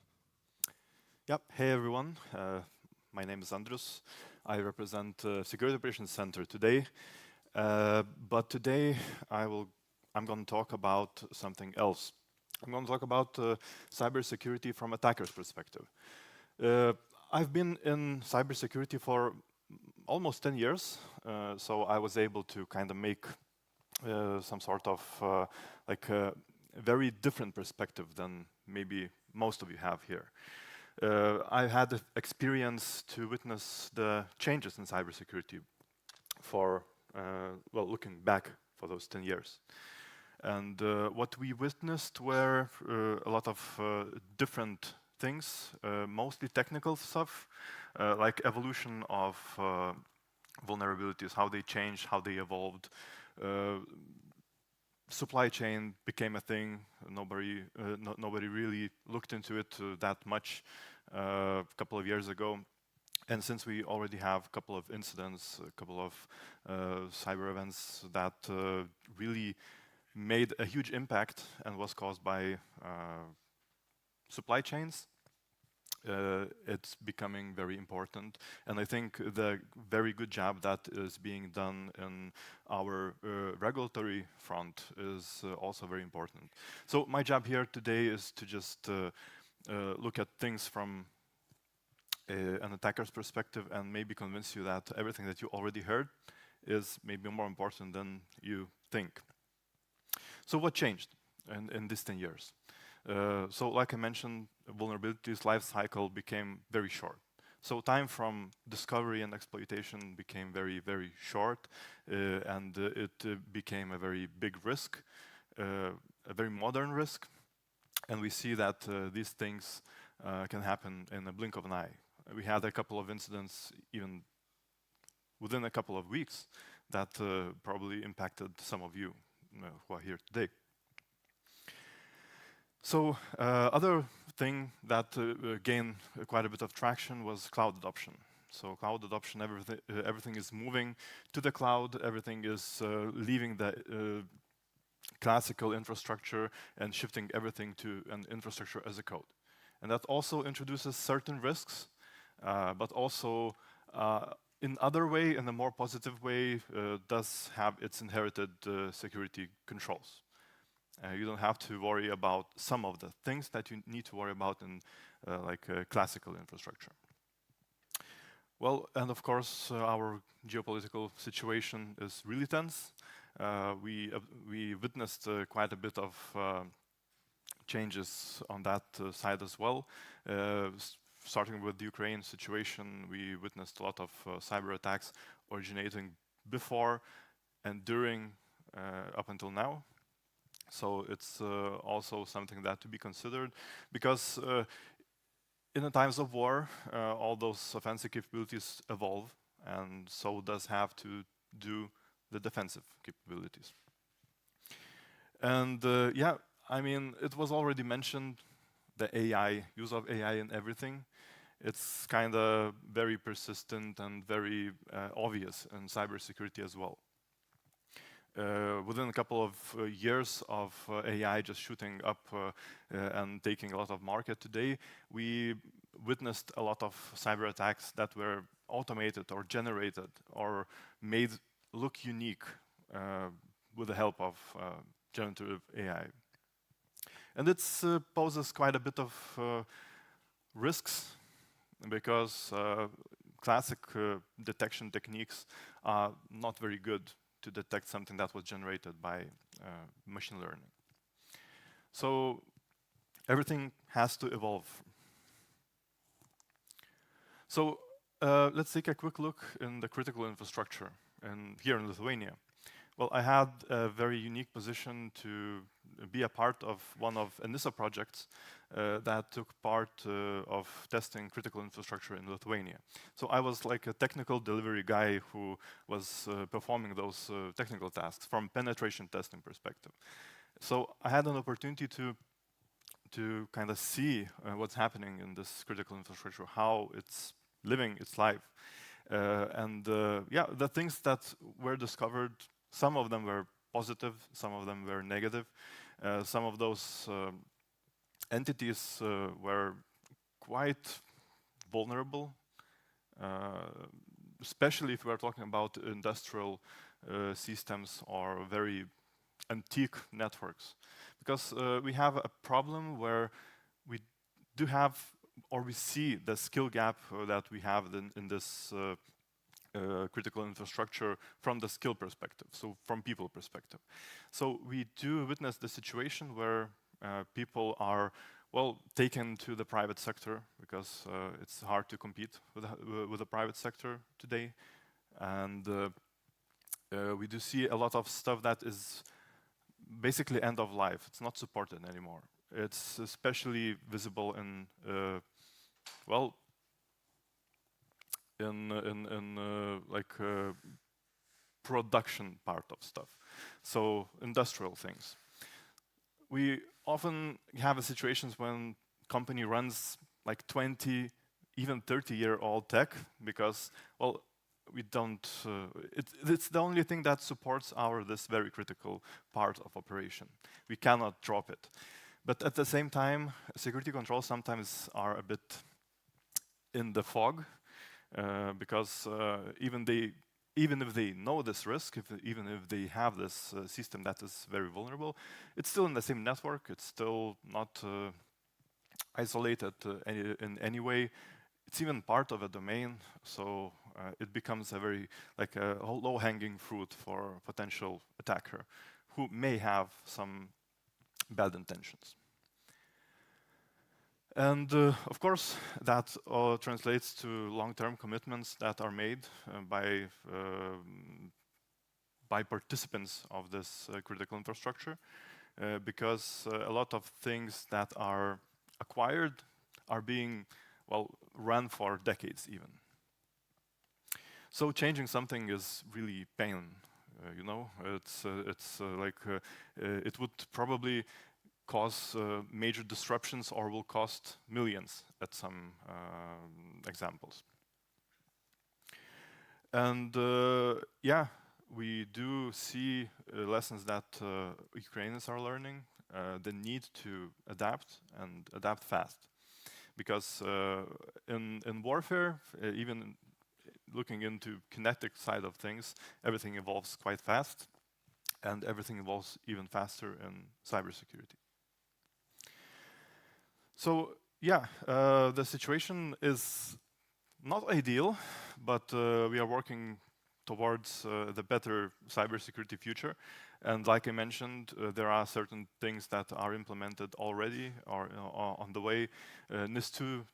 Yep. Hey, everyone. My name is Andrius. I represent Security Operations Center today. But today I'm going to talk about something else. I'm going to talk about cybersecurity from attacker's perspective. I've been in cybersecurity for almost 10 years, so I was able to kind of make some sort of a very different perspective than maybe most of you have here. I had the experience to witness the changes in cybersecurity for, looking back for those 10 years. And what we witnessed were a lot of different things, mostly technical stuff, like evolution of vulnerabilities, how they changed, how they evolved. Supply chain became a thing. Nobody really looked into it that much a couple of years ago. And since we already have a couple of incidents, a couple of cyber events that really made a huge impact and was caused by supply chains, it's becoming very important. And I think the very good job that is being done in our regulatory front is also very important. So my job here today is to just look at things from an attacker's perspective and maybe convince you that everything that you already heard is maybe more important than you think. So what changed in these 10 years? So like I mentioned, vulnerabilities life cycle became very short. So time from discovery and exploitation became very, very short, and it became a very big risk, a very modern risk. And we see that these things can happen in a blink of an eye. We had a couple of incidents even within a couple of weeks that probably impacted some of you who are here today. So other thing that gained quite a bit of traction was cloud adoption. So cloud adoption, everything is moving to the cloud, everything is leaving the classical infrastructure and shifting everything to an infrastructure as a code. And that also introduces certain risks, but also in other way, in a more positive way, does have its inherited security controls. You don't have to worry about some of the things that you need to worry about in classical infrastructure. Well, and of course, our geopolitical situation is really tense. We witnessed quite a bit of changes on that side as well. Starting with the Ukraine situation, we witnessed a lot of cyber attacks originating before and during up until now. So it's also something that to be considered, because in the times of war, all those offensive capabilities evolve, and so does have to do the defensive capabilities. And yeah, I mean, it was already mentioned, the AI, use of AI in everything. It's kind of very persistent and very obvious in cybersecurity as well. Within a couple of years of AI just shooting up and taking a lot of market today, we witnessed a lot of cyber attacks that were automated or generated or made look unique with the help of generative AI. And it poses quite a bit of risks, because classic detection techniques are not very good to detect something that was generated by machine learning. So everything has to evolve. So let's take a quick look in the critical infrastructure here in Lithuania. Well, I had a very unique position to be a part of one of ENISA projects that took part of testing critical infrastructure in Lithuania. So I was like a technical delivery guy who was performing those technical tasks from penetration testing perspective. So I had an opportunity to kind of see what's happening in this critical infrastructure, how it's living its life. Yeah, the things that were discovered, some of them were positive, some of them were negative. Some of those entities were quite vulnerable, especially if we are talking about industrial systems or very antique networks. Because we have a problem where we do have, or we see the skill gap that we have in this critical infrastructure from the skill perspective, so from people perspective. So we do witness the situation where people are, well, taken to the private sector, because it's hard to compete with the private sector today. And we do see a lot of stuff that is basically end of life. It's not supported anymore. It's especially visible in, well, production part of stuff, so industrial things. We often have situations when company runs like 20 even 30-year-old tech, because, well, we don't, it's the only thing that supports this very critical part of operation. We cannot drop it. But at the same time, security controls sometimes are a bit in the fog, because even if they know this risk, even if they have this system that is very vulnerable, it's still in the same network, it's still not isolated in any way. It's even part of a domain, so it becomes a very, like a low-hanging fruit for a potential attacker who may have some bad intentions. And of course, that translates to long-term commitments that are made by participants of this critical infrastructure, because a lot of things that are acquired are being, well, run for decades even. So changing something is really pain, you know. It's like it would probably cause major disruptions or will cost millions at some examples. And yeah, we do see lessons that Ukrainians are learning, the need to adapt and adapt fast. Because in warfare, even looking into kinetic side of things, everything evolves quite fast, and everything evolves even faster in cybersecurity. So yeah, the situation is not ideal, but we are working towards the better cybersecurity future. And like I mentioned, there are certain things that are implemented already or on the way. NIS2,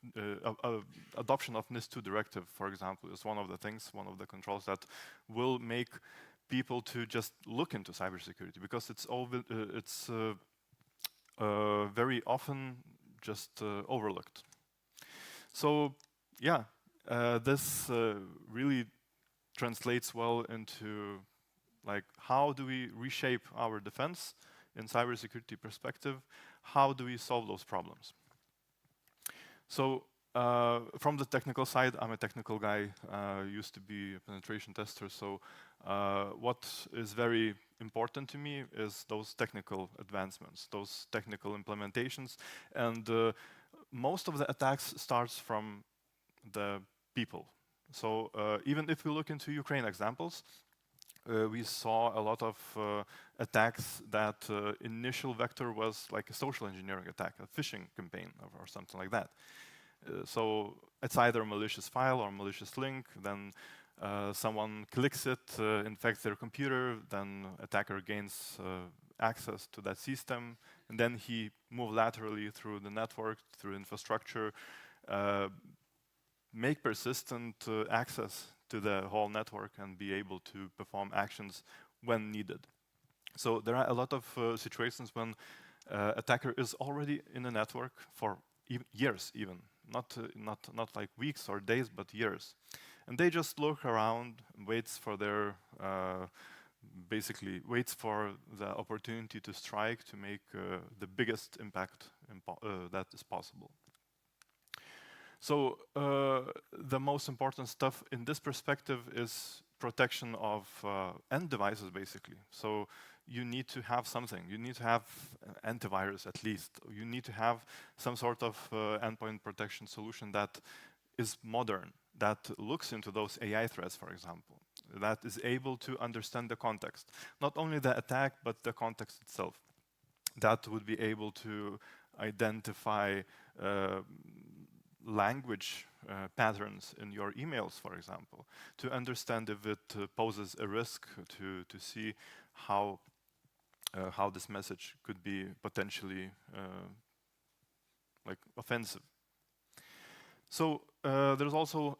adoption of NIS2 directive, for example, is one of the things, one of the controls that will make people to just look into cybersecurity, because it's very often just overlooked. So yeah, this really translates well into, like, how do we reshape our defense in cybersecurity perspective? How do we solve those problems? So from the technical side, I'm a technical guy, used to be a penetration tester. So what is very important to me is those technical advancements, those technical implementations. And most of the attacks starts from the people. So even if we look into Ukraine examples, we saw a lot of attacks that initial vector was like a social engineering attack, a phishing campaign or something like that. So it's either a malicious file or a malicious link, then someone clicks it, infects their computer, then attacker gains access to that system, and then he moves laterally through the network, through infrastructure, make persistent access to the whole network and be able to perform actions when needed. So there are a lot of situations when attacker is already in the network for years even, not like weeks or days, but years. And they just look around, waits for their, basically waits for the opportunity to strike, to make the biggest impact that is possible. So the most important stuff in this perspective is protection of end devices, basically. So you need to have something. You need to have antivirus at least. You need to have some sort of endpoint protection solution that is modern, that looks into those AI threats, for example, that is able to understand the context. Not only the attack, but the context itself. That would be able to identify language patterns in your emails, for example, to understand if it poses a risk, to see how this message could be potentially like offensive. So there's also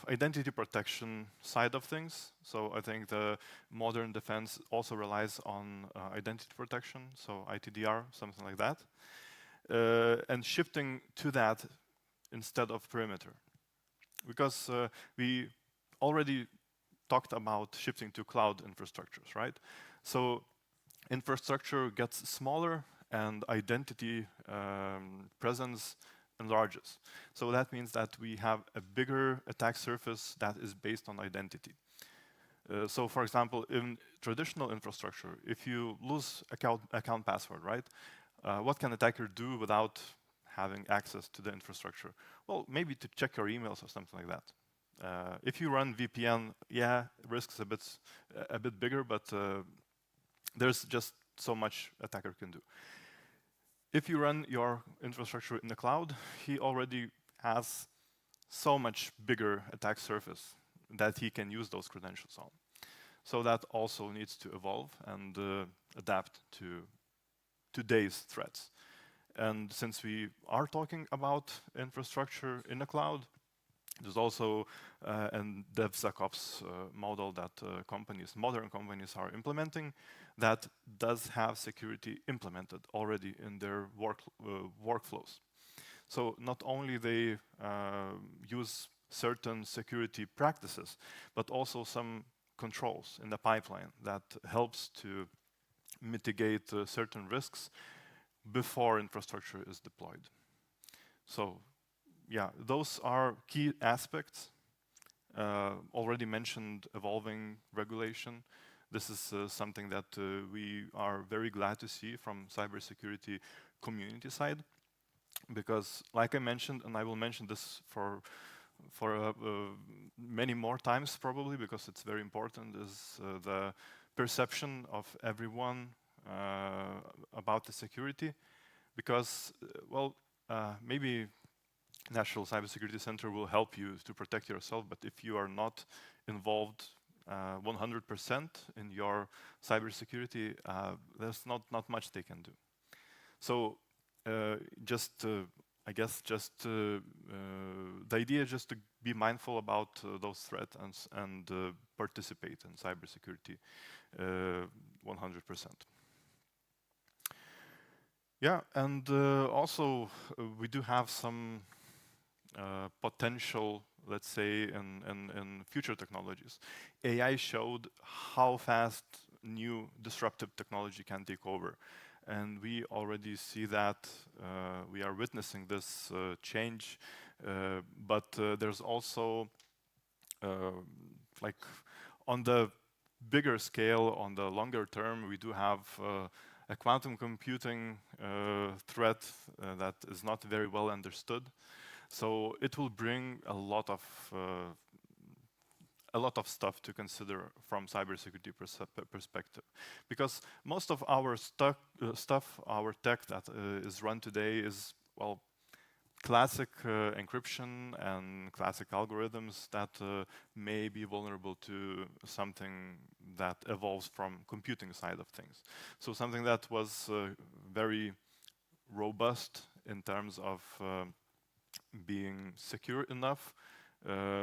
identity protection side of things. So I think the modern defense also relies on identity protection, so ITDR, something like that. And shifting to that instead of perimeter. Because we already talked about shifting to cloud infrastructures, right? So infrastructure gets smaller and identity presence enlarges. So that means that we have a bigger attack surface that is based on identity. So for example, in traditional infrastructure, if you lose account password, right? What can attacker do without having access to the infrastructure? Well, maybe to check your emails or something like that. If you run VPN, yeah, risks a bit bigger, but there's just so much attacker can do. If you run your infrastructure in the cloud, he already has so much bigger attack surface that he can use those credentials on. So that also needs to evolve and adapt to today's threats. And since we are talking about infrastructure in the cloud, there's also a DevSecOps model that modern companies are implementing that does have security implemented already in their workflows. So not only they use certain security practices, but also some controls in the pipeline that helps to mitigate certain risks before infrastructure is deployed. So yeah, those are key aspects. Already mentioned evolving regulation. This is something that we are very glad to see from cybersecurity community side, because like I mentioned, and I will mention this for many more times probably, because it's very important, is the perception of everyone about the security. Because, well, maybe National Cybersecurity Center will help you to protect yourself, but if you are not involved 100% in your cybersecurity, there's not much they can do. So I guess the idea is just to be mindful about those threats and participate in cybersecurity 100%. Yeah, and also we do have some potential, let's say, in future technologies. AI showed how fast new disruptive technology can take over. And we already see that, we are witnessing this change, but there's also, like on the bigger scale, on the longer term, we do have a quantum computing threat that is not very well understood. So it will bring a lot of stuff to consider from cybersecurity perspective, because most of our stuff, our tech that is run today is, well, classic encryption and classic algorithms that may be vulnerable to something that evolves from computing side of things. So something that was very robust in terms of being secure enough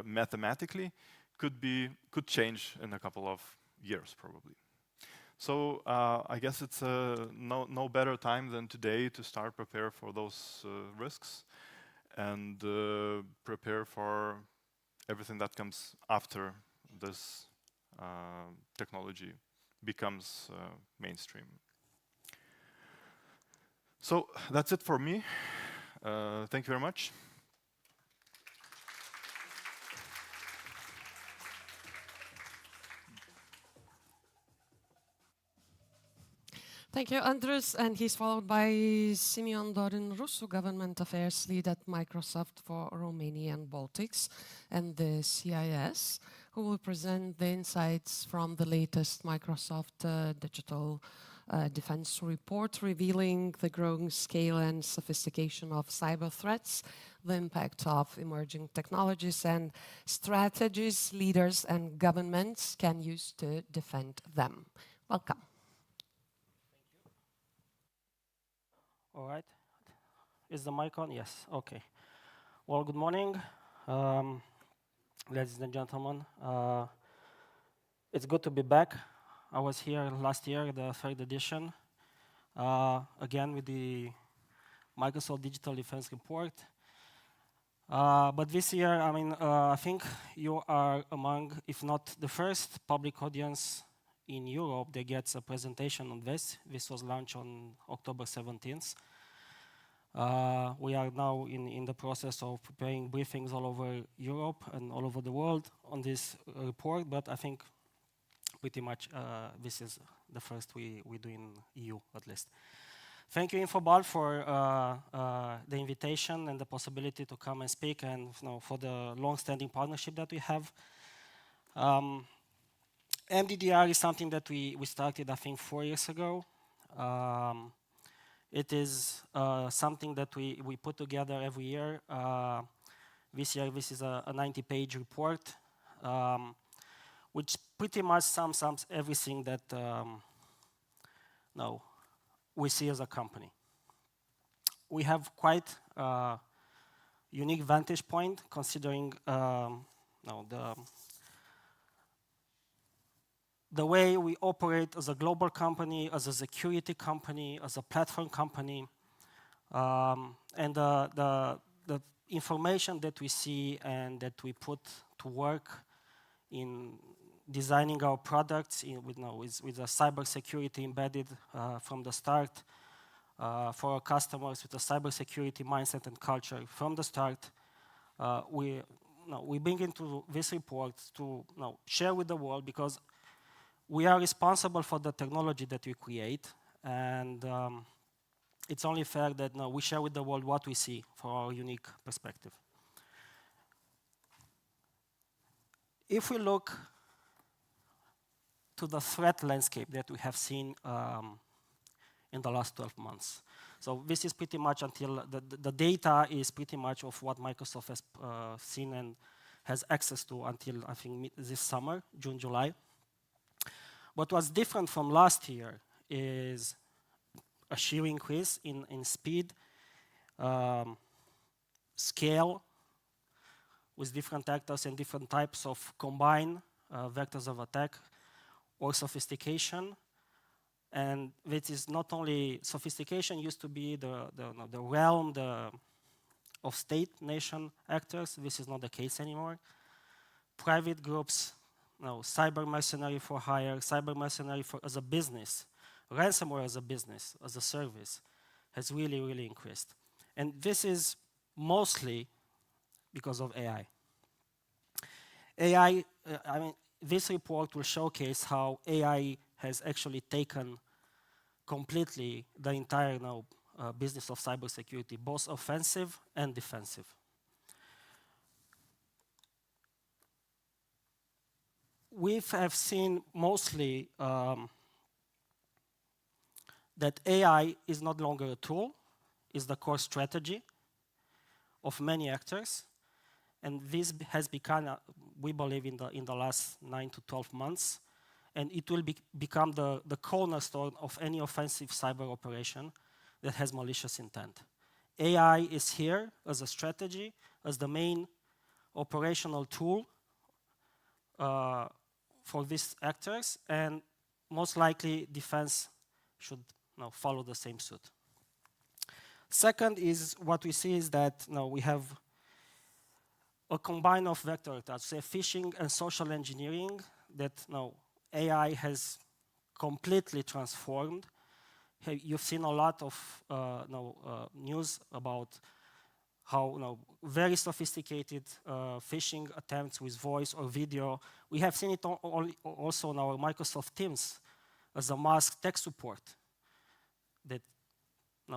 mathematically could change in a couple of years probably. So I guess it's no better time than today to start prepare for those risks and prepare for everything that comes after this technology becomes mainstream. So that's it for me. Thank you very much. Thank you, Andrus. And he's followed by Simeon Dorin Rusu, Government Affairs Lead at Microsoft for Romania and Baltics and the CIS, who will present the insights from the latest Microsoft Digital Defense Report, revealing the growing scale and sophistication of cyber threats, the impact of emerging technologies and strategies leaders and governments can use to defend them. Welcome. All right. Is the mic on? Yes. Okay. Well, good morning, ladies and gentlemen. It's good to be back. I was here last year, the third edition, again with the Microsoft Digital Defense Report. But this year, I mean, I think you are among, if not the first public audience in Europe that gets a presentation on this. This was launched on October 17th. We are now in the process of preparing briefings all over Europe and all over the world on this report, but I think pretty much this is the first we do in EU, at least. Thank you, INFOBALT, for the invitation and the possibility to come and speak, and for the long-standing partnership that we have. MDDR is something that we started, I think, 4 years ago. It is something that we put together every year. This year, this is a 90-page report, which pretty much sums up everything that we see as a company. We have quite a unique vantage point, considering the way we operate as a global company, as a security company, as a platform company, and the information that we see and that we put to work in designing our products with a cybersecurity embedded from the start, for our customers with a cybersecurity mindset and culture from the start. We bring into this report to share with the world, because we are responsible for the technology that we create, and it's only fair that we share with the world what we see from our unique perspective. If we look to the threat landscape that we have seen in the last 12 months. So this is pretty much until the data is pretty much of what Microsoft has seen and has access to until, I think, this summer, June, July. But what's different from last year is a sheer increase in speed, scale, with different actors and different types of combined vectors of attack or sophistication. And it is not only sophistication used to be the realm of state, nation actors. This is not the case anymore. Private groups, cyber mercenary for hire, cyber mercenary as a business, ransomware as a business, as a service, has really, really increased. And this is mostly because of AI. AI, this report will showcase how AI has actually taken completely the entire business of cybersecurity, both offensive and defensive. We have seen mostly that AI is not longer a tool, is the core strategy of many actors. And this has become, we believe, in the last 9 to 12 months. And it will become the cornerstone of any offensive cyber operation that has malicious intent. AI is here as a strategy, as the main operational tool for these actors, and most likely defense should follow the same suit. Second is what we see is that we have a combine of vector attacks, say phishing and social engineering, that AI has completely transformed. You've seen a lot of news about how very sophisticated phishing attempts with voice or video. We have seen it also on our Microsoft Teams as a masked tech support that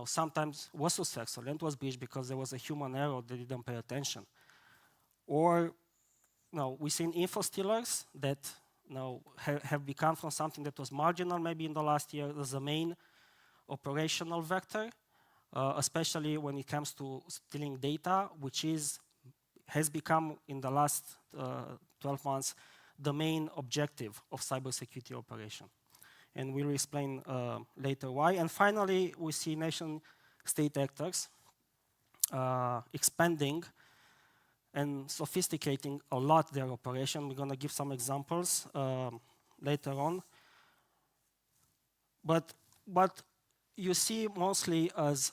sometimes was successful and was breached because there was a human error that didn't pay attention. Or we've seen info stealers that have become from something that was marginal maybe in the last year as the main operational vector, especially when it comes to stealing data, which has become in the last 12 months the main objective of cybersecurity operation. And we'll explain later why. And finally, we see nation-state actors expanding and sophisticating a lot their operation. We're going to give some examples later on. But what you see mostly as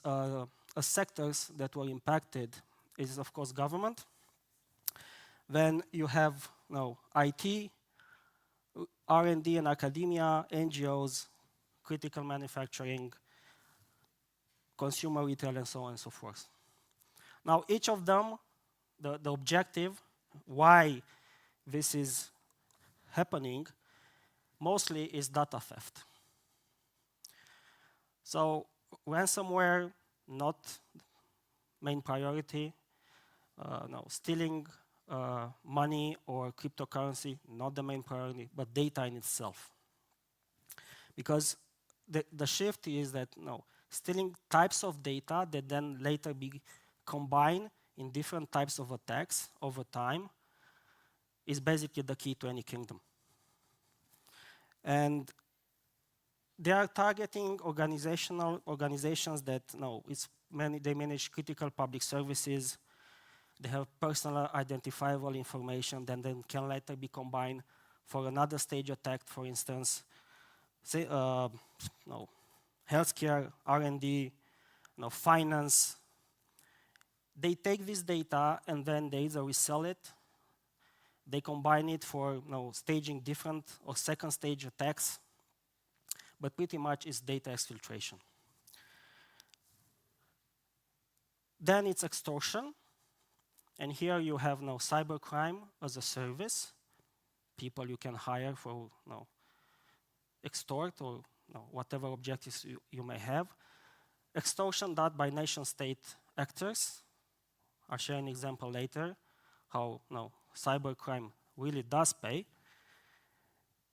sectors that were impacted is, of course, government. Then you have IT, R&D and academia, NGOs, critical manufacturing, consumer retail, and so on and so forth. Now, each of them, the objective, why this is happening, mostly is data theft. So ransomware, not main priority. No, stealing money or cryptocurrency, not the main priority, but data in itself. Because the shift is that, no, stealing types of data that then later be combined in different types of attacks over time is basically the key to any kingdom. And they are targeting organizations that, no, they manage critical public services. They have personal identifiable information that then can later be combined for another stage attack, for instance, say, healthcare, R&D, finance. They take this data and then they either resell it, they combine it for staging different or second stage attacks, but pretty much it's data exfiltration. Then it's extortion. And here you have cybercrime as a service, people you can hire for extort or whatever objectives you may have. Extortion done by nation-state actors. I'll share an example later how cybercrime really does pay.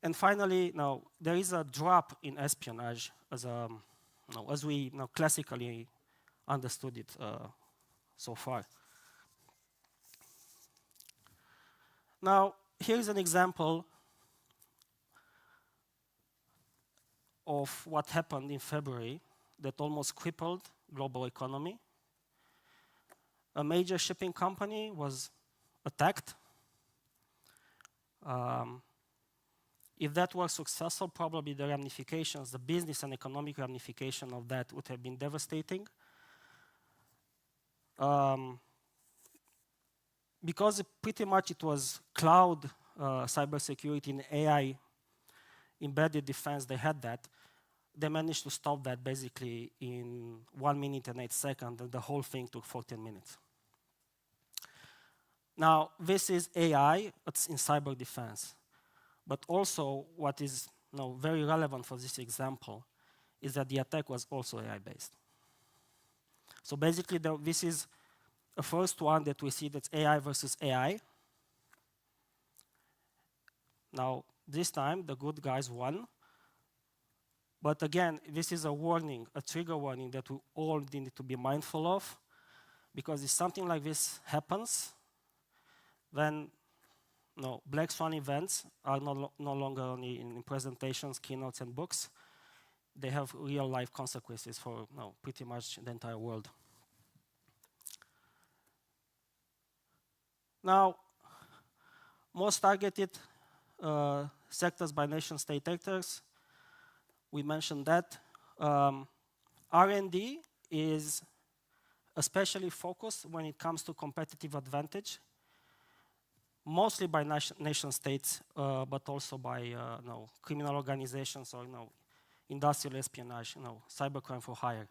And finally, there is a drop in espionage as we classically understood it so far. Now, here's an example of what happened in February that almost crippled global economy. A major shipping company was attacked. If that was successful, probably the ramifications, the business and economic ramification of that would have been devastating. Because pretty much it was cloud cybersecurity and AI embedded defense, they had that. They managed to stop that basically in 1 minute and 8 seconds, and the whole thing took 14 minutes. Now, this is AI, it's in cyber defense. But also, what is very relevant for this example is that the attack was also AI-based. So basically, this is the first one that we see, that's AI versus AI. Now, this time, the good guys won. But again, this is a warning, a trigger warning that we all need to be mindful of, because if something like this happens, then black swan events are no longer only in presentations, keynotes, and books. They have real-life consequences for pretty much the entire world. Now, most targeted sectors by nation-state actors, we mentioned that. R&D is especially focused when it comes to competitive advantage, mostly by nation states, but also by criminal organizations or industrial espionage, cybercrime for hire.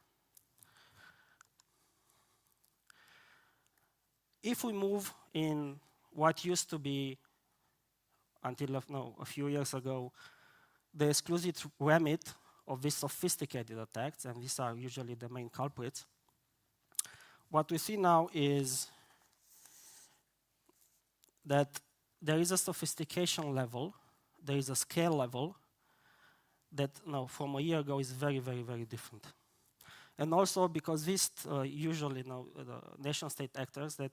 If we move in what used to be, until a few years ago, the exclusive remit of these sophisticated attacks, and these are usually the main culprits, what we see now is that there is a sophistication level, there is a scale level that from a year ago is very, very, very different. And also because these usually the nation-state actors that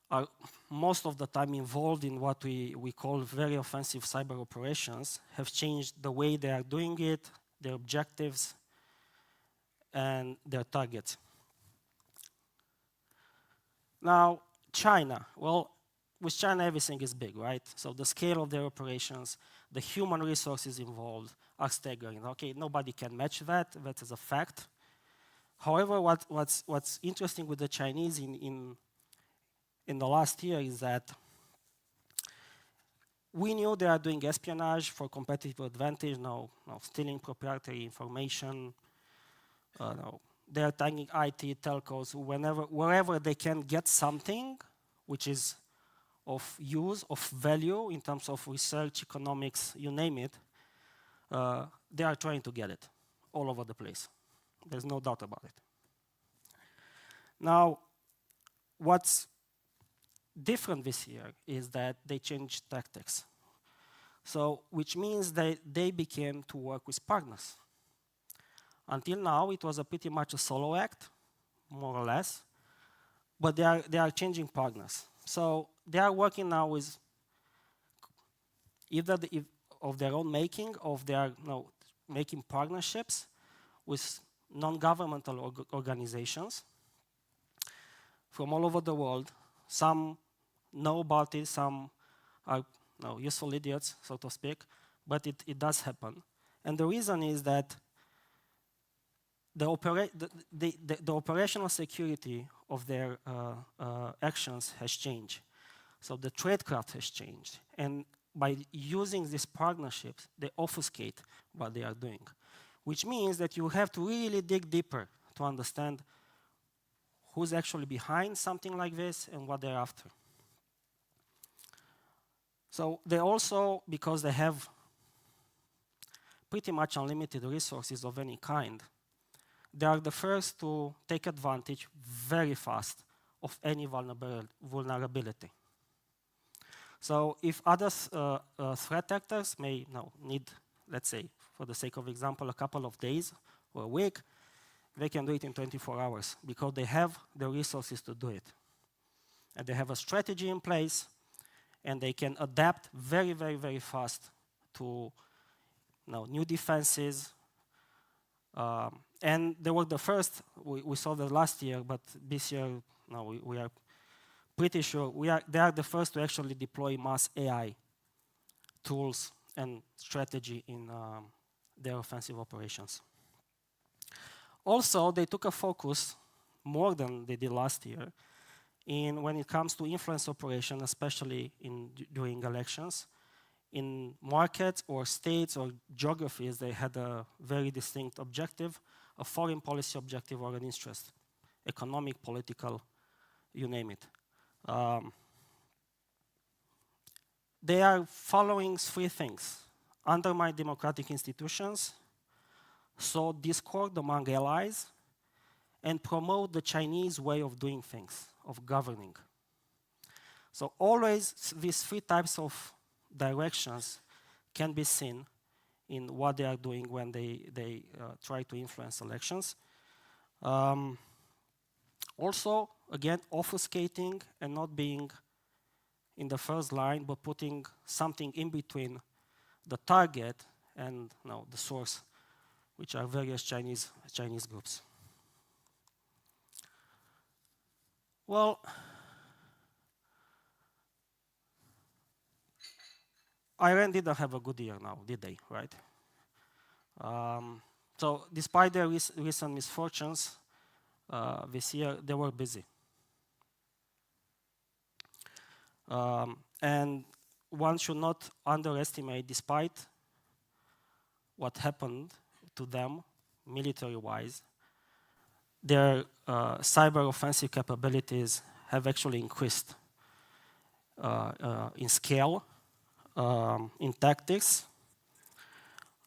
are most of the time involved in what we call very offensive cyber operations have changed the way they are doing it, their objectives, and their targets. Now, China. Well, with China, everything is big, right? So the scale of their operations, the human resources involved are staggering. Okay, nobody can match that. That is a fact. However, what's interesting with the Chinese in the last year is that we knew they are doing espionage for competitive advantage, stealing proprietary information, they are tagging IT, telcos, wherever they can get something which is of use, of value in terms of research, economics, you name it, they are trying to get it all over the place. There's no doubt about it. Now, what's different this year is that they changed tactics. So, which means that they began to work with partners. Until now, it was pretty much a solo act, more or less, but they are changing partners. So they are working now with either of their own making, or they are making partnerships with non-governmental organizations from all over the world. Some know about it, some are useful idiots, so to speak, but it does happen. And the reason is that the operational security of their actions has changed. So the tradecraft has changed. And by using these partnerships, they obfuscate what they are doing, which means that you have to really dig deeper to understand who's actually behind something like this and what they're after. So they also, because they have pretty much unlimited resources of any kind, they are the first to take advantage very fast of any vulnerability. So if other threat actors may need, let's say, for the sake of example, a couple of days or a week, they can do it in 24 hours because they have the resources to do it. And they have a strategy in place, and they can adapt very, very, very fast to new defenses. And they were the first, we saw that last year, but this year, we are pretty sure they are the first to actually deploy mass AI tools and strategy in their offensive operations. Also, they took a focus more than they did last year when it comes to influence operation, especially during elections. In markets or states or geographies, they had a very distinct objective, a foreign policy objective or an interest, economic, political, you name it. They are following three things: undermine democratic institutions, sow discord among allies, and promote the Chinese way of doing things, of governing. So always these three types of directions can be seen in what they are doing when they try to influence elections. Also, again, obfuscating and not being in the first line, but putting something in between the target and the source, which are various Chinese groups. Well, Iran didn't have a good year now, did they, right? So despite their recent misfortunes, this year they were busy. And one should not underestimate, despite what happened to them military-wise, their cyber offensive capabilities have actually increased in scale, in tactics,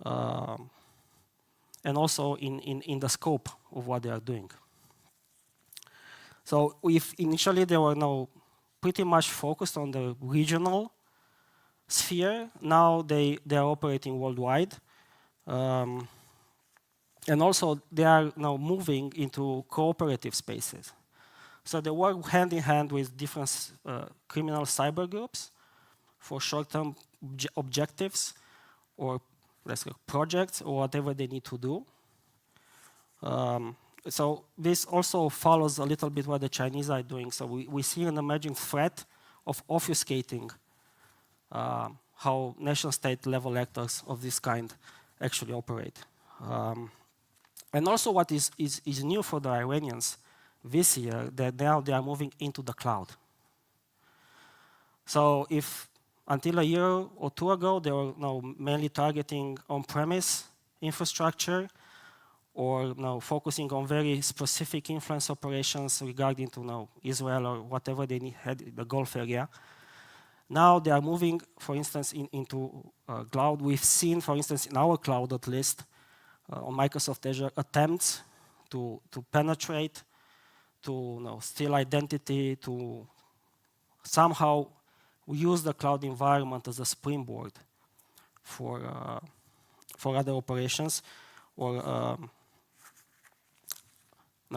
and also in the scope of what they are doing. So if initially they were pretty much focused on the regional sphere, now they are operating worldwide. And also they are now moving into cooperative spaces. So they work hand in hand with different criminal cyber groups for short-term objectives or let's say projects or whatever they need to do. So this also follows a little bit what the Chinese are doing. So we see an emerging threat of obfuscating how nation-state level actors of this kind actually operate. And also what is new for the Iranians this year, that now they are moving into the cloud. So if until a year or two ago, they were mainly targeting on-premise infrastructure or focusing on very specific influence operations regarding to Israel or whatever they had in the Gulf area. Now they are moving, for instance, into cloud. We've seen, for instance, in our cloud at least, on Microsoft Azure, attempts to penetrate, to steal identity, to somehow use the cloud environment as a springboard for other operations or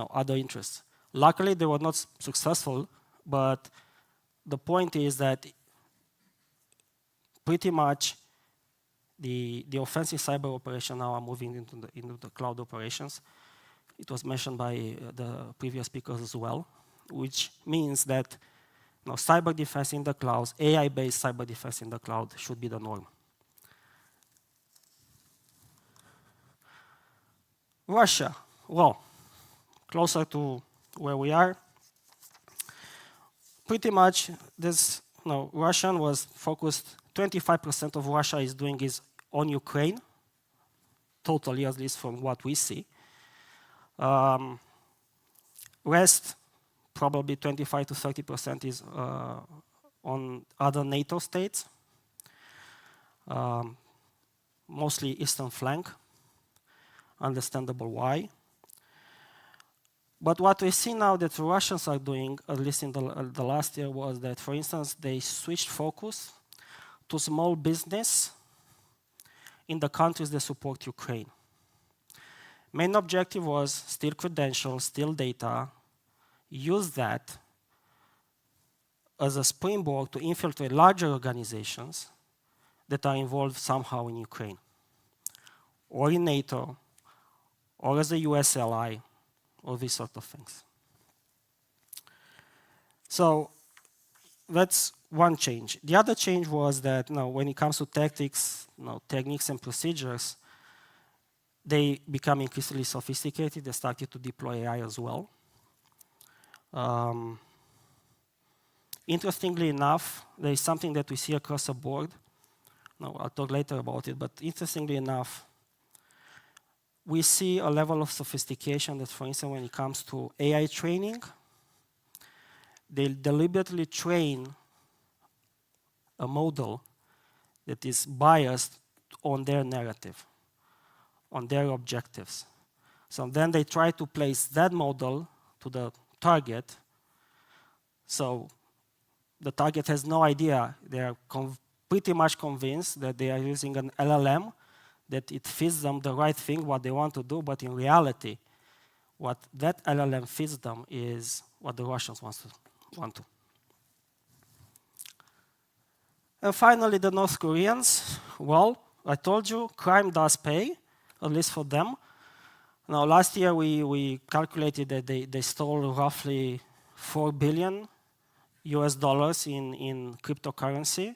other interests. Luckily, they were not successful, but the point is that pretty much the offensive cyber operation now are moving into the cloud operations. It was mentioned by the previous speakers as well, which means that cyber defense in the cloud, AI-based cyber defense in the cloud should be the norm. Russia, well, closer to where we are. Pretty much this, Russian was focused, 25% of Russia is doing is on Ukraine, totally, at least from what we see. Rest, probably 25 to 30% is on other NATO states, mostly eastern flank. Understandable why. But what we see now that the Russians are doing, at least in the last year, was that, for instance, they switched focus to small business in the countries that support Ukraine. Main objective was steal credentials, steal data, use that as a springboard to infiltrate larger organizations that are involved somehow in Ukraine, or in NATO, or as a US ally, or these sort of things. So that's one change. The other change was that when it comes to tactics, techniques and procedures, they become increasingly sophisticated. They started to deploy AI as well. Interestingly enough, there is something that we see across the board. I'll talk later about it, but interestingly enough, we see a level of sophistication that, for instance, when it comes to AI training, they deliberately train a model that is biased on their narrative, on their objectives. So then they try to place that model to the target. So the target has no idea. They are pretty much convinced that they are using an LLM, that it feeds them the right thing, what they want to do, but in reality, what that LLM feeds them is what the Russians want to. And finally, the North Koreans. Well, I told you, crime does pay, at least for them. Now, last year, we calculated that they stole roughly $4 billion in cryptocurrency.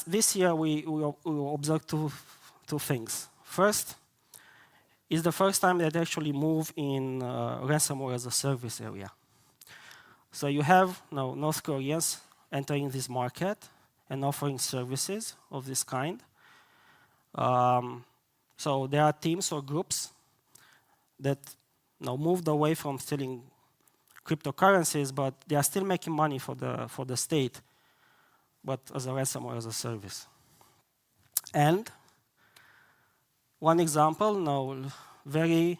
This year, we observed two things. First, it's the first time that they actually move in ransomware as a service area. So you have North Koreans entering this market and offering services of this kind. So there are teams or groups that moved away from stealing cryptocurrencies, but they are still making money for the state, but as a ransomware as a service. And one example, very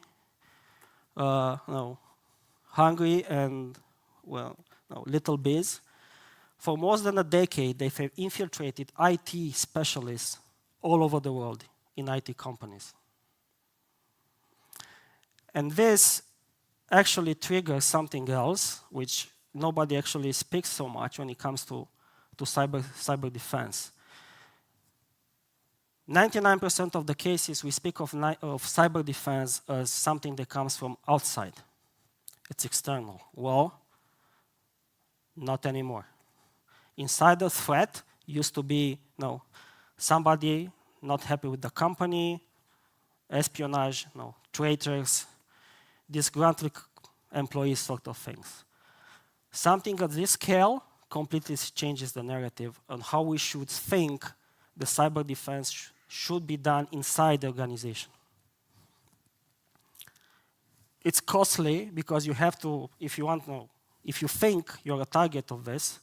hungry and little biz. For more than a decade, they've infiltrated IT specialists all over the world in IT companies. And this actually triggers something else, which nobody actually speaks so much when it comes to cyber defense. 99% of the cases we speak of cyber defense as something that comes from outside. It's external. Well, not anymore. Insider threat used to be somebody not happy with the company, espionage, traitors, disgruntled employees sort of things. Something at this scale completely changes the narrative on how we should think the cyber defense should be done inside the organization. It's costly because you have to, if you think you're a target of this,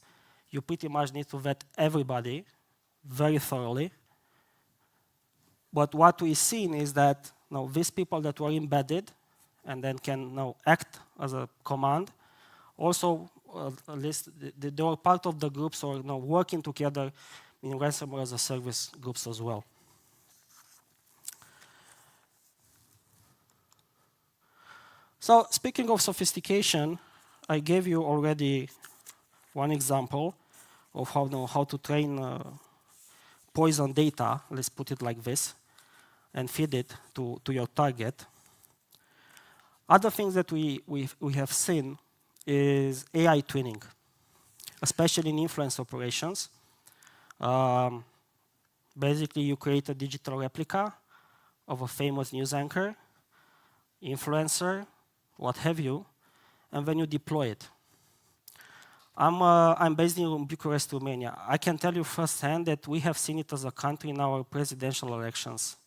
you pretty much need to vet everybody very thoroughly. But what we've seen is that these people that were embedded and then can now act as a command, also at least they were part of the groups or working together in ransomware as a service groups as well. So speaking of sophistication, I gave you already one example of how to train poison data, let's put it like this, and feed it to your target. Other things that we have seen is AI twinning, especially in influence operations. Basically, you create a digital replica of a famous news anchor, influencer, what have you, and then you deploy it. I'm based in Bucharest, Romania. I can tell you firsthand that we have seen it as a country in our presidential elections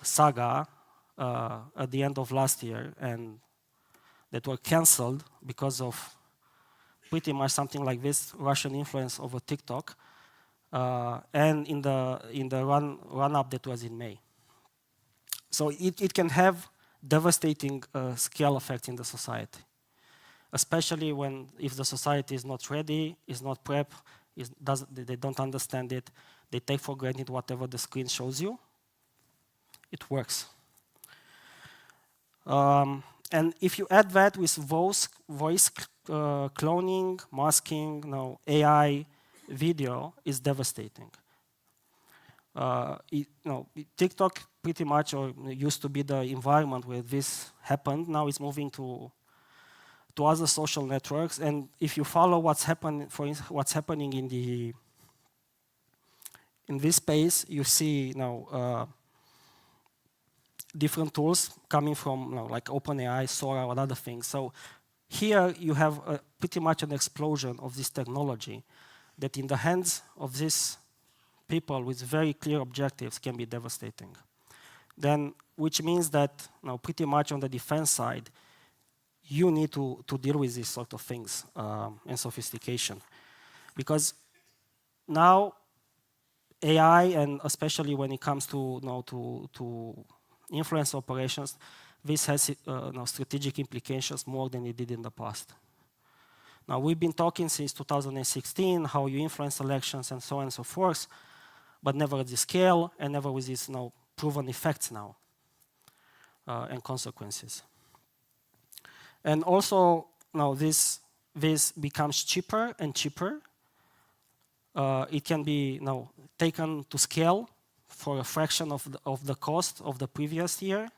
saga at the end of last year, and that were cancelled because of pretty much something like this, Russian influence over TikTok, and in the run-up that was in May. So it can have devastating scale effects in the society, especially if the society is not ready, is not prepped, they don't understand it, they take for granted whatever the screen shows you. It works. And if you add that with voice cloning, masking, AI, video, is devastating. TikTok pretty much used to be the environment where this happened. Now it's moving to other social networks. And if you follow what's happening, for instance, what's happening in this space, you see different tools coming from like OpenAI, Sora, or other things. So here you have pretty much an explosion of this technology that in the hands of these people with very clear objectives can be devastating. Then, which means that pretty much on the defense side, you need to deal with these sort of things and sophistication. Because now AI, and especially when it comes to influence operations, this has strategic implications more than it did in the past. Now, we've been talking since 2016 how you influence elections and so on and so forth, but never at this scale and never with these proven effects now and consequences. And also, now this becomes cheaper and cheaper. It can be taken to scale for a fraction of the cost of the previous year.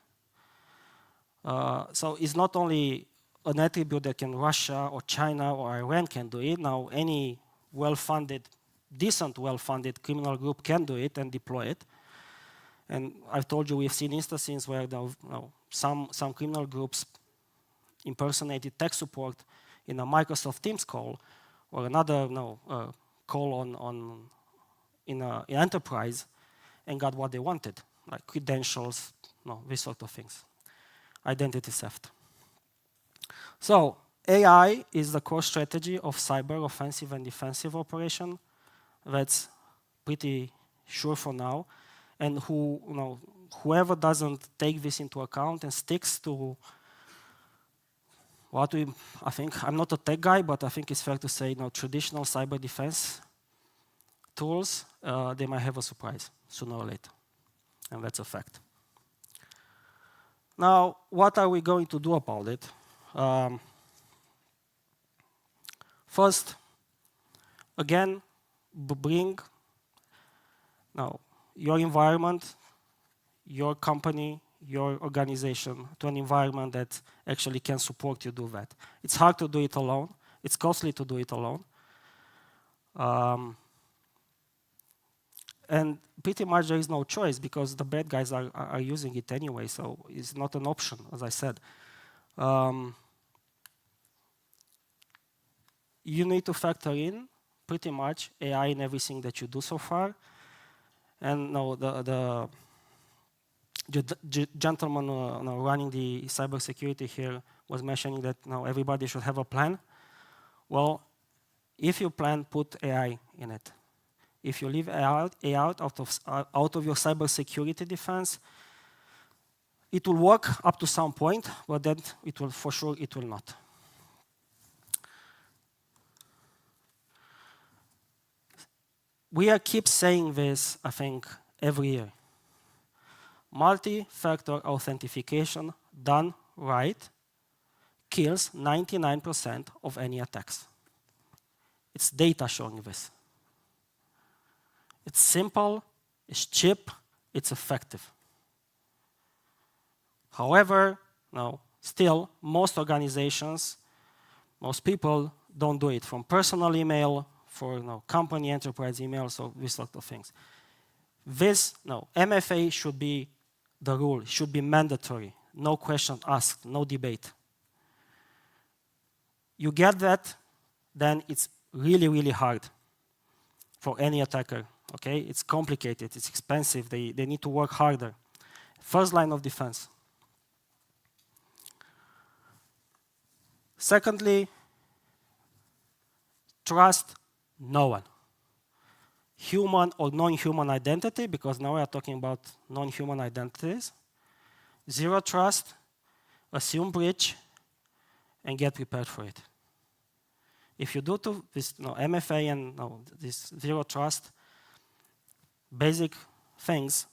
So it's not only an attribute that Russia or China or Iran can do it. Now any well-funded, decent well-funded criminal group can do it and deploy it. And I've told you we've seen instances where some criminal groups impersonated tech support in a Microsoft Teams call or another call in an enterprise and got what they wanted, like credentials, these sort of things. Identity theft. So AI is the core strategy of cyber offensive and defensive operation. That's pretty sure for now. And whoever doesn't take this into account and sticks to I think, I'm not a tech guy, but I think it's fair to say traditional cyber defense tools, they might have a surprise sooner or later. And that's a fact. Now, what are we going to do about it? First, again, bring your environment, your company, your organization to an environment that actually can support you do that. It's hard to do it alone. It's costly to do it alone. And pretty much there is no choice because the bad guys are using it anyway, so it's not an option, as I said. You need to factor in pretty much AI in everything that you do so far. And no, the gentleman running the cybersecurity here was mentioning that everybody should have a plan. Well, if you plan, put AI in it. If you leave AI out of your cybersecurity defense, it will work up to some point, but then it will, for sure, it will not. We keep saying this, I think, every year. Multi-factor authentication done right kills 99% of any attacks. It's data showing this. It's simple, it's cheap, it's effective. However, still, most organizations, most people don't do it, from personal email, for company enterprise email, so this sort of things. This, MFA should be the rule, should be mandatory, no question asked, no debate. You get that, then it's really, really hard for any attacker, okay? It's complicated, it's expensive, they need to work harder. First line of defense. Secondly, trust no one. Human or non-human identity, because now we are talking about non-human identities. Zero trust, assume breach, and get prepared for it. If you do this MFA and this zero trust, basic things,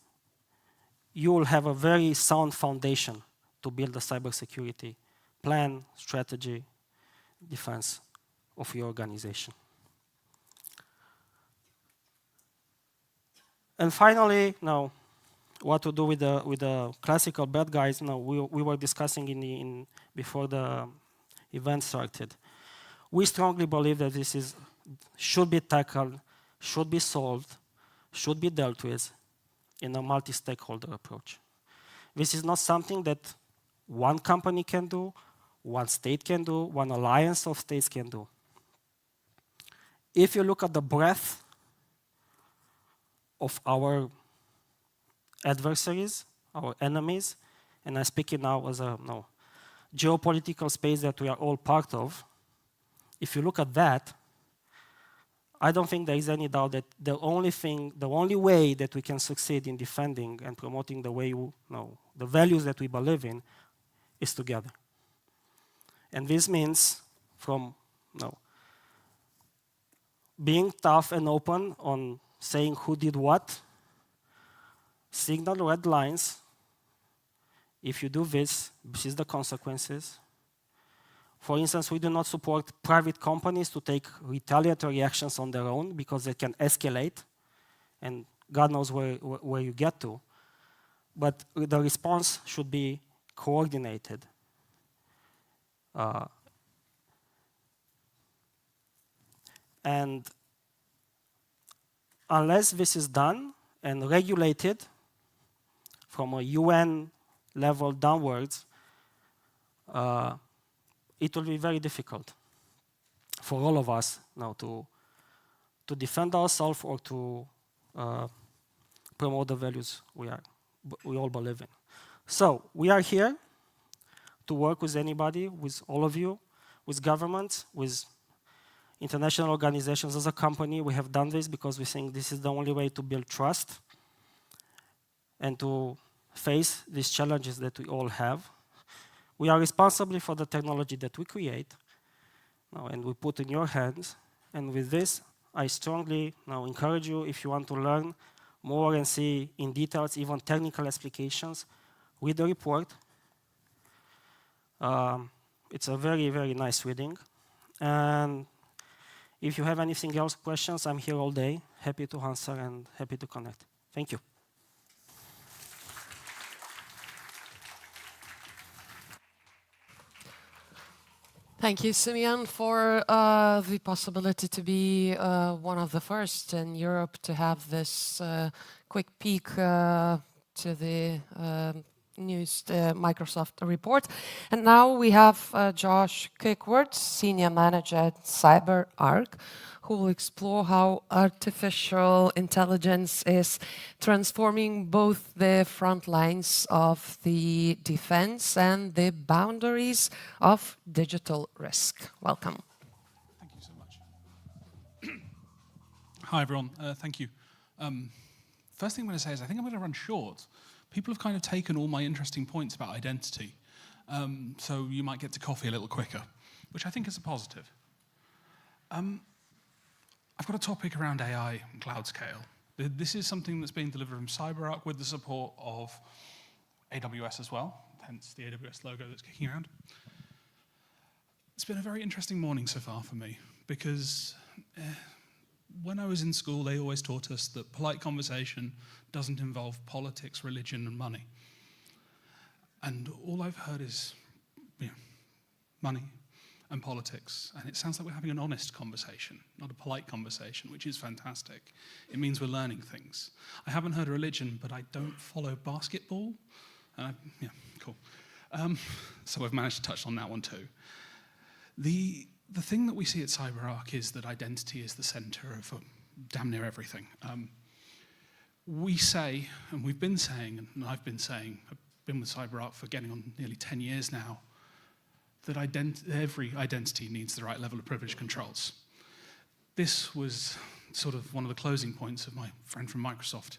you will have a very sound foundation to build a cybersecurity plan, strategy, defense of your organization. And finally, what to do with the classical bad guys? We were discussing before the event started. We strongly believe that this should be tackled, should be solved, should be dealt with in a multi-stakeholder approach. This is not something that one company can do, one state can do, one alliance of states can do. If you look at the breadth of our adversaries, our enemies, and I'm speaking now as a geopolitical space that we are all part of, if you look at that, I don't think there is any doubt that the only way that we can succeed in defending and promoting the values that we believe in is together. And this means from being tough and open on saying who did what, signal red lines. If you do this, this is the consequences. For instance, we do not support private companies to take retaliatory actions on their own because they can escalate, and God knows where you get to. But the response should be coordinated. And unless this is done and regulated from a UN level downwards, it will be very difficult for all of us now to defend ourselves or to promote the values we all believe in. So we are here to work with anybody, with all of you, with governments, with international organizations. As a company, we have done this because we think this is the only way to build trust and to face these challenges that we all have. We are responsible for the technology that we create and we put in your hands. And with this, I strongly encourage you, if you want to learn more and see in details, even technical explications, read the report. It's a very, very nice reading. And if you have anything else, questions, I'm here all day, happy to answer and happy to connect. Thank you. Thank you, Simeon, for the possibility to be one of the first in Europe to have this quick peek to the newest Microsoft report. And now we have Josh Kickworth, Senior Manager at CyberArk, who will explore how artificial intelligence is transforming both the front lines of the defense and the boundaries of digital risk. Welcome. Thank you so much. Hi, everyone. Thank you. First thing I'm going to say is I think I'm going to run short. People have kind of taken all my interesting points about identity, so you might get to coffee a little quicker, which I think is a positive. I've got a topic around AI and cloud scale. This is something that's being delivered from CyberArk with the support of AWS as well, hence the AWS logo that's kicking around. It's been a very interesting morning so far for me, because when I was in school, they always taught us that polite conversation doesn't involve politics, religion, and money. And all I've heard is money and politics. And it sounds like we're having an honest conversation, not a polite conversation, which is fantastic. It means we're learning things. I haven't heard religion, but I don't follow basketball. Yeah, cool. So I've managed to touch on that one too. The thing that we see at CyberArk is that identity is the center of damn near everything. We say, and we've been saying, and I've been saying, I've been with CyberArk for getting on nearly 10 years now, that every identity needs the right level of privilege controls. This was sort of one of the closing points of my friend from Microsoft.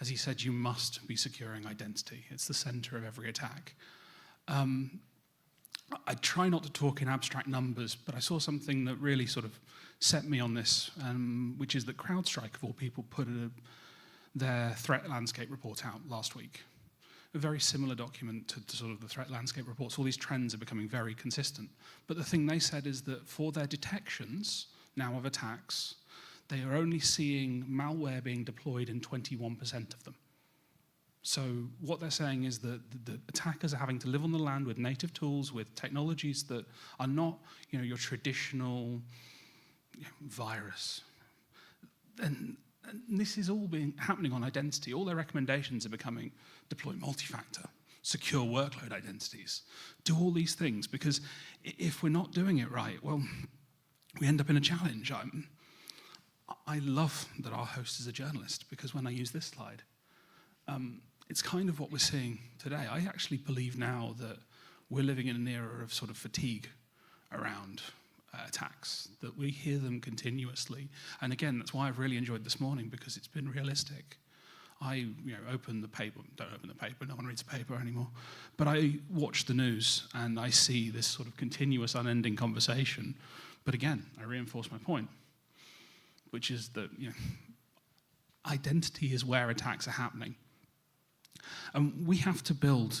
As he said, you must be securing identity. It's the center of every attack. I try not to talk in abstract numbers, but I saw something that really sort of set me on this, which is that CrowdStrike, of all people, put their threat landscape report out last week. A very similar document to sort of the threat landscape reports. All these trends are becoming very consistent. But the thing they said is that for their detections now of attacks, they are only seeing malware being deployed in 21% of them. So what they're saying is that the attackers are having to live on the land with native tools, with technologies that are not, your traditional virus. And this is all happening on identity. All their recommendations are becoming deploy multi-factor, secure workload identities, do all these things, because if we're not doing it right, well, we end up in a challenge. I love that our host is a journalist, because when I use this slide, it's kind of what we're seeing today. I actually believe now that we're living in an era of sort of fatigue around attacks, that we hear them continuously. And again, that's why I've really enjoyed this morning, because it's been realistic. I open the paper, don't open the paper, no one reads the paper anymore, but I watch the news and I see this sort of continuous, unending conversation. But again, I reinforce my point, which is that identity is where attacks are happening. And we have to build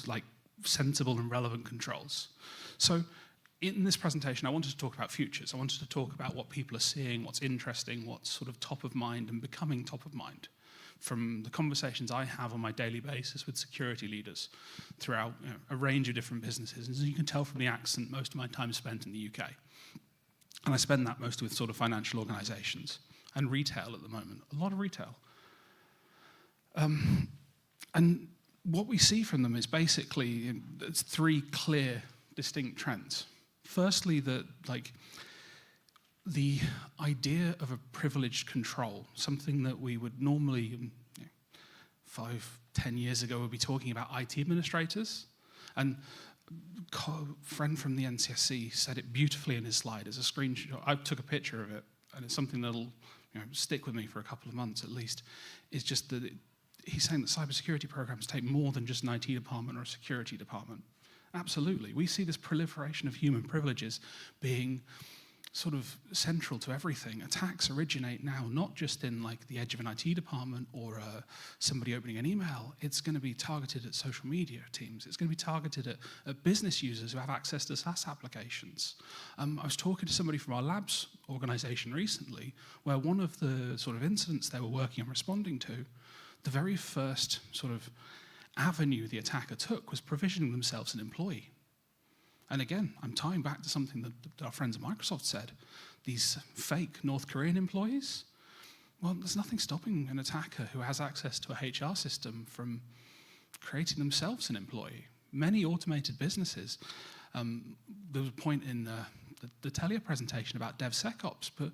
sensible and relevant controls. So in this presentation, I wanted to talk about futures. I wanted to talk about what people are seeing, what's interesting, what's sort of top of mind and becoming top of mind from the conversations I have on my daily basis with security leaders throughout a range of different businesses. As you can tell from the accent, most of my time is spent in the UK. And I spend that mostly with sort of financial organizations and retail at the moment, a lot of retail. And what we see from them is basically it's three clear, distinct trends. Firstly, that the idea of a privileged control, something that we would normally, 5-10 years ago, would be talking about IT administrators. And a friend from the NCSC said it beautifully in his slide as a screenshot. I took a picture of it, and it's something that'll stick with me for a couple of months at least. It's just that he's saying that cybersecurity programs take more than just an IT department or a security department. Absolutely. We see this proliferation of human privileges being sort of central to everything. Attacks originate now not just in the edge of an IT department or somebody opening an email. It's going to be targeted at social media teams. It's going to be targeted at business users who have access to SaaS applications. I was talking to somebody from our labs organization recently where one of the sort of incidents they were working on responding to, the very first sort of avenue the attacker took was provisioning themselves an employee. And again, I'm tying back to something that our friends at Microsoft said. These fake North Korean employees, well, there's nothing stopping an attacker who has access to a HR system from creating themselves an employee. Many automated businesses, there was a point in the Telia presentation about DevSecOps, but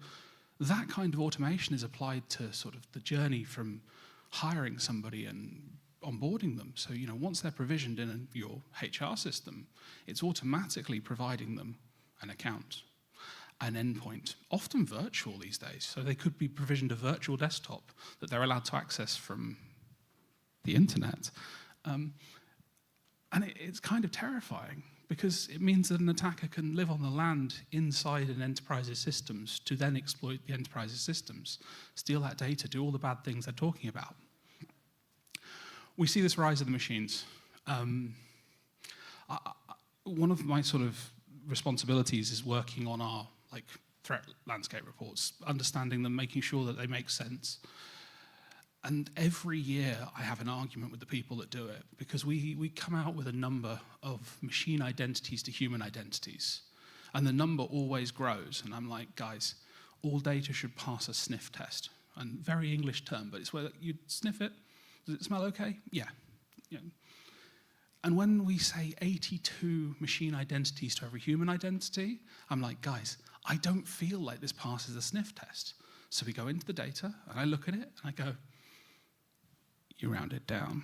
that kind of automation is applied to sort of the journey from hiring somebody and onboarding them. So, you know, once they're provisioned in your HR system, it's automatically providing them an account, an endpoint, often virtual these days. So they could be provisioned a virtual desktop that they're allowed to access from the internet. And it's kind of terrifying, because it means that an attacker can live on the land inside an enterprise's systems to then exploit the enterprise's systems, steal that data, do all the bad things they're talking about. We see this rise of the machines. One of my sort of responsibilities is working on our threat landscape reports, understanding them, making sure that they make sense. And every year I have an argument with the people that do it, because we come out with a number of machine identities to human identities. And the number always grows. And I'm like, guys, all data should pass a sniff test. And very English term, but it's where you sniff it. Does it smell okay? Yeah. And when we say 82 machine identities to every human identity, I'm like, guys, I don't feel like this passes a sniff test. So we go into the data, and I look at it, and I go, you round it down.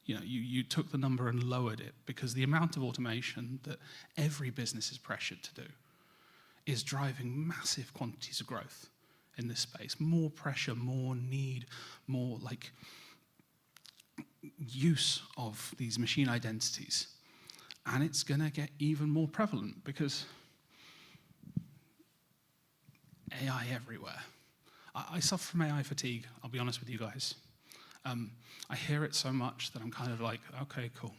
You know, you took the number and lowered it, because the amount of automation that every business is pressured to do is driving massive quantities of growth in this space. More pressure, more need, more use of these machine identities. And it's going to get even more prevalent, because AI everywhere. I suffer from AI fatigue, I'll be honest with you guys. I hear it so much that I'm kind of like, okay, cool.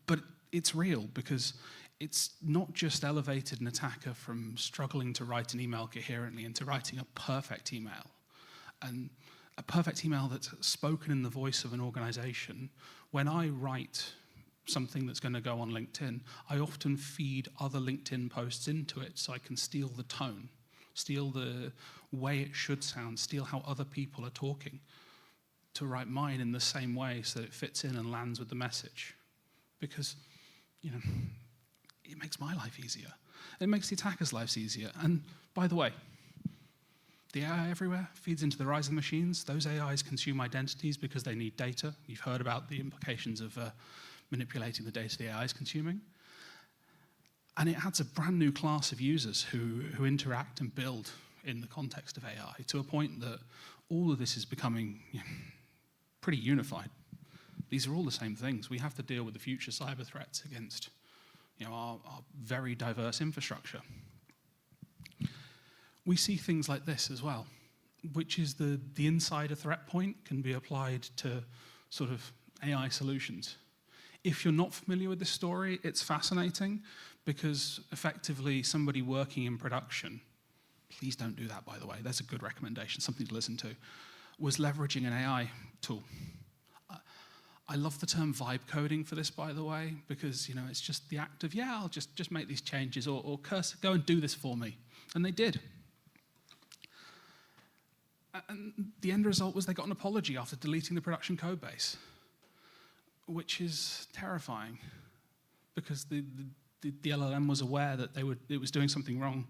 But it's real, because it's not just elevated an attacker from struggling to write an email coherently into writing a perfect email. And a perfect email that's spoken in the voice of an organization. When I write something that's going to go on LinkedIn, I often feed other LinkedIn posts into it so I can steal the tone, steal the way it should sound, steal how other people are talking, to write mine in the same way so that it fits in and lands with the message. Because, you know, it makes my life easier. It makes the attackers' lives easier. And by the way, the AI everywhere feeds into the rise of the machines. Those AIs consume identities because they need data. You've heard about the implications of manipulating the data the AI is consuming. And it adds a brand new class of users who interact and build in the context of AI, to a point that all of this is becoming pretty unified. These are all the same things. We have to deal with the future cyber threats against our very diverse infrastructure. We see things like this as well, which is the insider threat point can be applied to sort of AI solutions. If you're not familiar with this story, it's fascinating, because effectively somebody working in production, please don't do that, by the way, that's a good recommendation, something to listen to, was leveraging an AI tool. I love the term vibe coding for this, by the way, because it's just the act of, I'll just make these changes, or cursor, go and do this for me. And they did. And the end result was they got an apology after deleting the production code base, which is terrifying, because the LLM was aware that it was doing something wrong.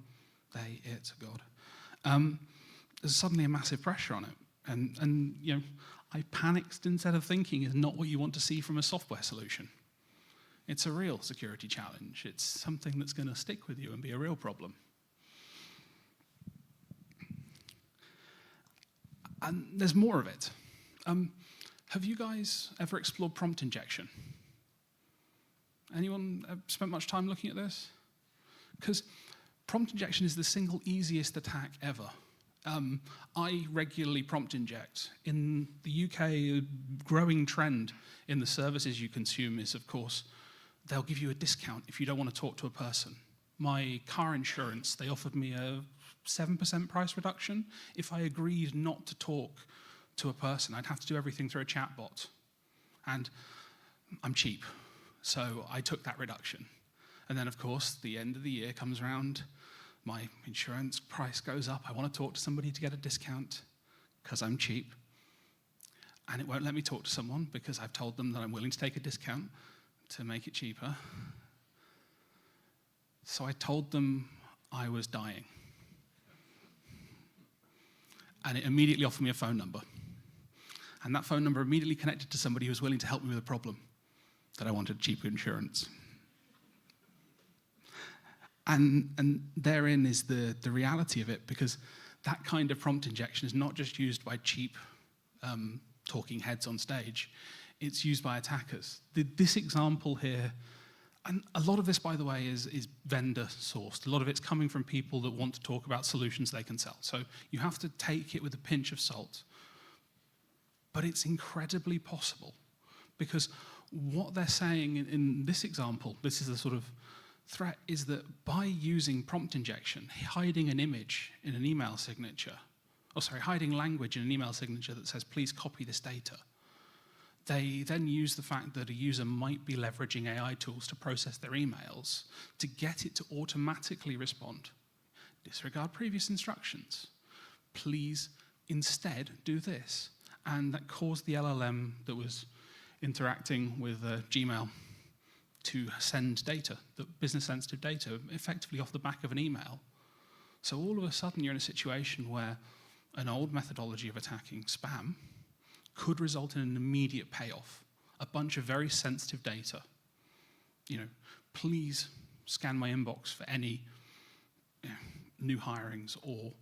There's suddenly a massive pressure on it. And I panicked instead of thinking is not what you want to see from a software solution. It's a real security challenge. It's something that's going to stick with you and be a real problem. And there's more of it. Have you guys ever explored prompt injection? Anyone spent much time looking at this? Because prompt injection is the single easiest attack ever. I regularly prompt inject. In the UK, a growing trend in the services you consume is, of course, they'll give you a discount if you don't want to talk to a person. My car insurance, they offered me a 7% price reduction. If I agreed not to talk to a person, I'd have to do everything through a chatbot. And I'm cheap, so I took that reduction. And then, of course, the end of the year comes around, my insurance price goes up, I want to talk to somebody to get a discount, because I'm cheap. And it won't let me talk to someone, because I've told them that I'm willing to take a discount to make it cheaper. So I told them I was dying. and it immediately offered me a phone number. And that phone number immediately connected to somebody who was willing to help me with a problem, that I wanted cheaper insurance. And therein is the reality of it, because that kind of prompt injection is not just used by cheap talking heads on stage, it's used by attackers. This example here, and a lot of this, by the way, is vendor sourced. A lot of it's coming from people that want to talk about solutions they can sell. So you have to take it with a pinch of salt. But it's incredibly possible, because what they're saying in this example, this is the sort of threat, is that by using prompt injection, hiding an image in an email signature, hiding language in an email signature that says, please copy this data, they then use the fact that a user might be leveraging AI tools to process their emails to get it to automatically respond. Disregard previous instructions. Please instead do this. And that caused the LLM that was interacting with Gmail to send data, the business-sensitive data, effectively off the back of an email. So all of a sudden you're in a situation where an old methodology of attacking spam could result in an immediate payoff, a bunch of very sensitive data. You know, please scan my inbox for any new hirings or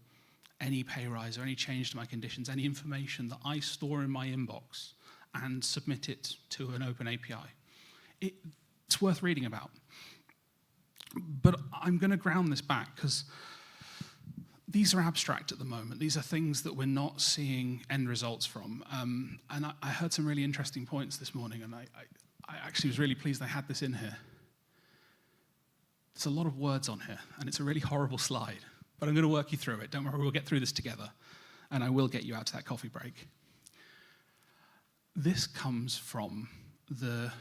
any pay rise or any change to my conditions, any information that I store in my inbox and submit it to an open API. It's worth reading about. But I'm going to ground this back, because these are abstract at the moment. These are things that we're not seeing end results from. And I heard some really interesting points this morning, and I actually was really pleased I had this in here. There's a lot of words on here, and it's a really horrible slide. But I'm going to work you through it. Don't worry, we'll get through this together. And I will get you out to that coffee break. This comes from a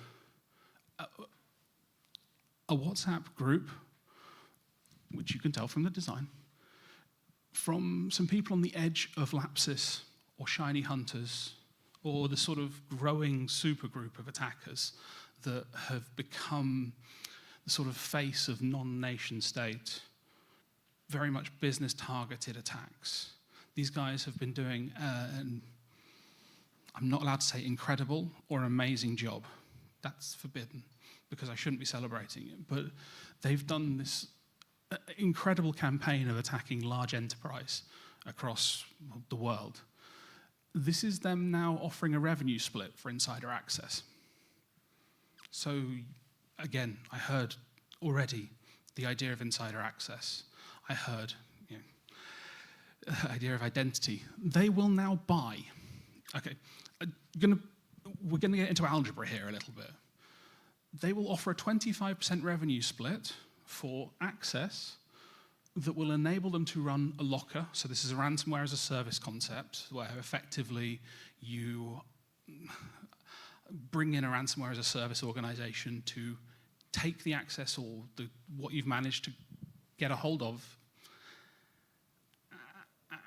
WhatsApp group, which you can tell from the design, from some people on the edge of Lapsus or Shiny Hunters, or the sort of growing supergroup of attackers that have become the sort of face of non-nation state, very much business-targeted attacks. These guys have been doing I'm not allowed to say incredible or amazing job. That's forbidden, because I shouldn't be celebrating it. But they've done this incredible campaign of attacking large enterprise across the world. This is them now offering a revenue split for insider access. So again, I heard already the idea of insider access. I heard the idea of identity. They will now buy. Okay, we're going to get into algebra here a little bit. They will offer a 25% revenue split for access that will enable them to run a locker. So this is a ransomware as a service concept, where effectively you bring in a ransomware as a service organization to take the access or what you've managed to get a hold of,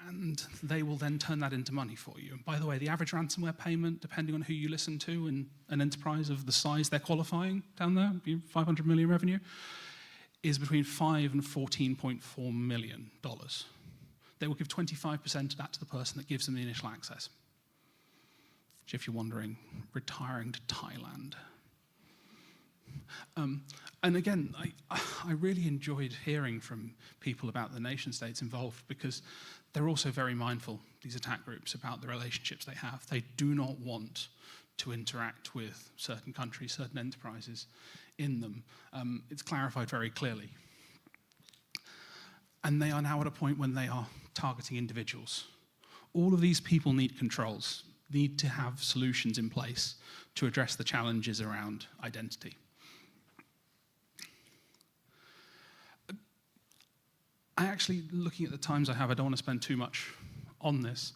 and they will then turn that into money for you. And by the way, the average ransomware payment, depending on who you listen to in an enterprise of the size they're qualifying down there, 500 million revenue, is between $5 and $14.4 million. They will give 25% of that to the person that gives them the initial access. Which, if you're wondering, retiring to Thailand. And again, I really enjoyed hearing from people about the nation states involved, because they're also very mindful, these attack groups, about the relationships they have. They do not want to interact with certain countries, certain enterprises in them. It's clarified very clearly. And they are now at a point when they are targeting individuals. All of these people need controls, need to have solutions in place to address the challenges around identity. I actually, looking at the times I have, I don't want to spend too much on this,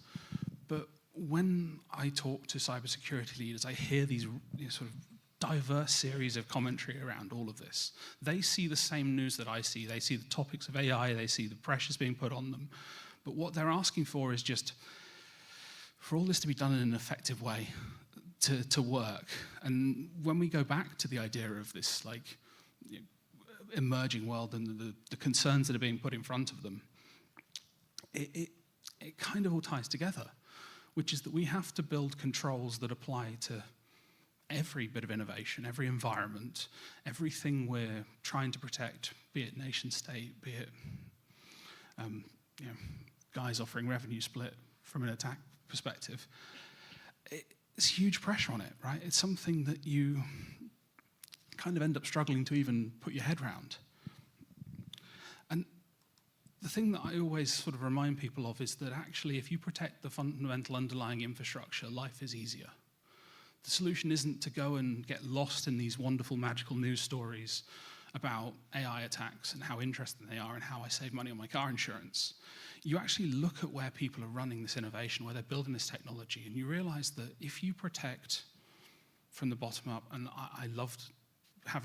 but when I talk to cybersecurity leaders, I hear these sort of diverse series of commentary around all of this. They see the same news that I see. They see the topics of AI, they see the pressures being put on them. But what they're asking for is just for all this to be done in an effective way, to work. And when we go back to the idea of this emerging world and the concerns that are being put in front of them, it kind of all ties together, which is that we have to build controls that apply to every bit of innovation, every environment, everything we're trying to protect, be it nation state, be it guys offering revenue split from an attack perspective. It's huge pressure on it, right? It's something that you kind of end up struggling to even put your head around. And the thing that I always sort of remind people of is that actually if you protect the fundamental underlying infrastructure, life is easier. The solution isn't to go and get lost in these wonderful magical news stories about AI attacks and how interesting they are and how I save money on my car insurance. You actually look at where people are running this innovation, where they're building this technology, and you realize that if you protect from the bottom up, and I loved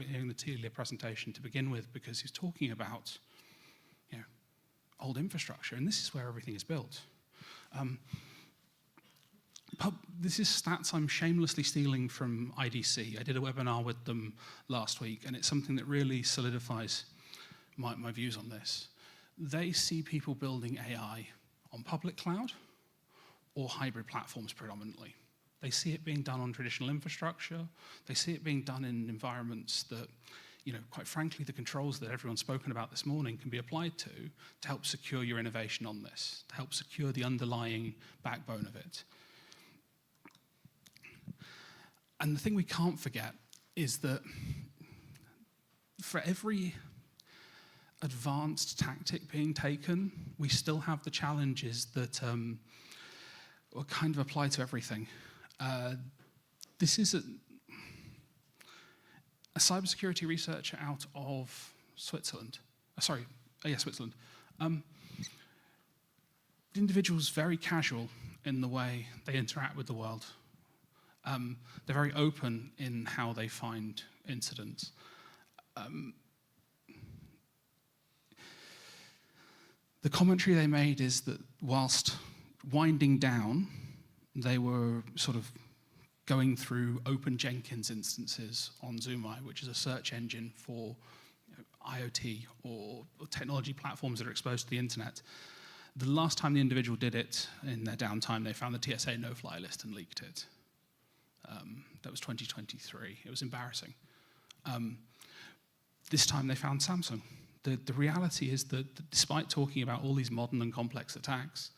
hearing the Telia presentation to begin with because he's talking about old infrastructure, and this is where everything is built. This is stats I'm shamelessly stealing from IDC. I did a webinar with them last week, and it's something that really solidifies my views on this. They see people building AI on public cloud or hybrid platforms predominantly. They see it being done on traditional infrastructure. They see it being done in environments that, quite frankly, the controls that everyone's spoken about this morning can be applied to help secure your innovation on this, to help secure the underlying backbone of it. And the thing we can't forget is that for every advanced tactic being taken, we still have the challenges that will kind of apply to everything. This is a cybersecurity researcher out of Switzerland. Switzerland. The individual's very casual in the way they interact with the world. They're very open in how they find incidents. The commentary they made is that whilst winding down, they were sort of going through Open Jenkins instances on Zoomai, which is a search engine for IoT or technology platforms that are exposed to the internet. The last time the individual did it in their downtime, they found the TSA no-fly list and leaked it. That was 2023. It was embarrassing. This time they found Samsung. The reality is that despite talking about all these modern and complex attacks,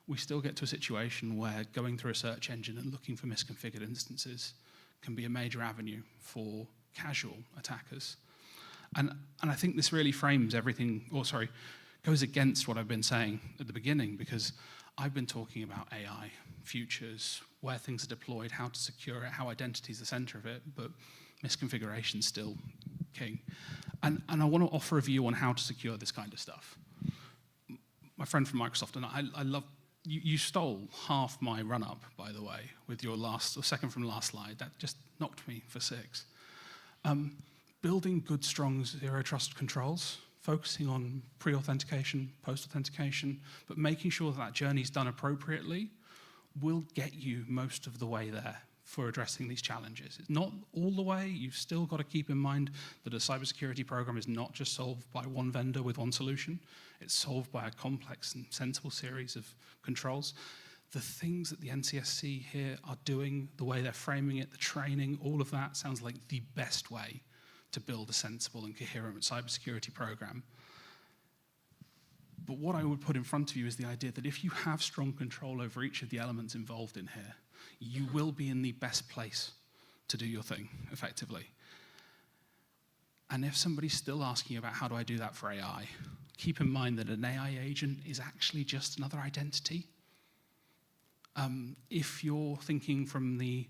we still get to a situation where going through a search engine and looking for misconfigured instances can be a major avenue for casual attackers. And I think this really frames everything, goes against what I've been saying at the beginning, because I've been talking about AI, futures, where things are deployed, how to secure it, how identity is the center of it, but misconfiguration's still king. And I want to offer a view on how to secure this kind of stuff. My friend from Microsoft, and I love, you stole half my run-up, by the way, with your second from last slide. That just knocked me for 6. Building good, strong zero trust controls, focusing on pre-authentication, post-authentication, but making sure that journey's done appropriately will get you most of the way there for addressing these challenges. It's not all the way. You've still got to keep in mind that a cybersecurity program is not just solved by one vendor with one solution. It's solved by a complex and sensible series of controls. The things that the NCSC here are doing, the way they're framing it, the training, all of that sounds like the best way to build a sensible and coherent cybersecurity program. But what I would put in front of you is the idea that if you have strong control over each of the elements involved in here, you will be in the best place to do your thing effectively. And if somebody's still asking about how do I do that for AI, keep in mind that an AI agent is actually just another identity. If you're thinking from the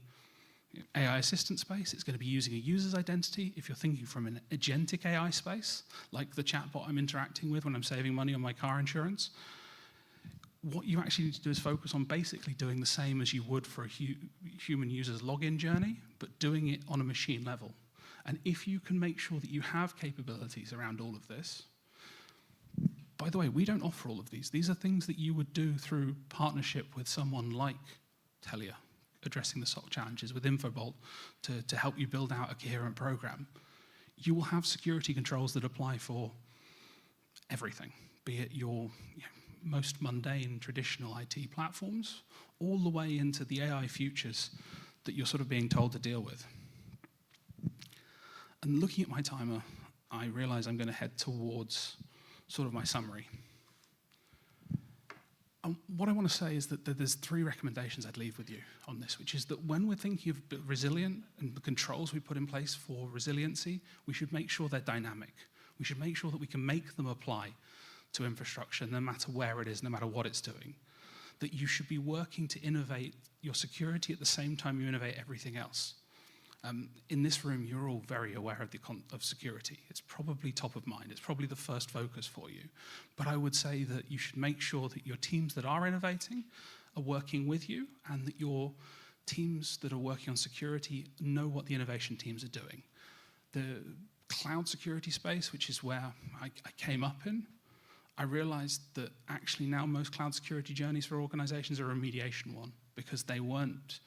AI assistant space, it's going to be using a user's identity. If you're thinking from an agentic AI space, like the chatbot I'm interacting with when I'm saving money on my car insurance, what you actually need to do is focus on basically doing the same as you would for a human user's login journey, but doing it on a machine level. And if you can make sure that you have capabilities around all of this, by the way, we don't offer all of these. These are things that you would do through partnership with someone like Telia, addressing the SOC challenges, with INFOBALT to help you build out a coherent program. You will have security controls that apply for everything, be it your most mundane, traditional IT platforms, all the way into the AI futures that you're sort of being told to deal with. And looking at my timer, I realize I'm going to head towards sort of my summary. And what I want to say is that there's 3 recommendations I'd leave with you on this, which is that when we're thinking of resilient and the controls we put in place for resiliency, we should make sure they're dynamic. We should make sure that we can make them apply to infrastructure no matter where it is, no matter what it's doing. That you should be working to innovate your security at the same time you innovate everything else. In this room, you're all very aware of security. It's probably top of mind. It's probably the first focus for you. But I would say that you should make sure that your teams that are innovating are working with you, and that your teams that are working on security know what the innovation teams are doing. The cloud security space, which is where I came up in, I realized that actually now most cloud security journeys for organizations are a remediation one, because they weren't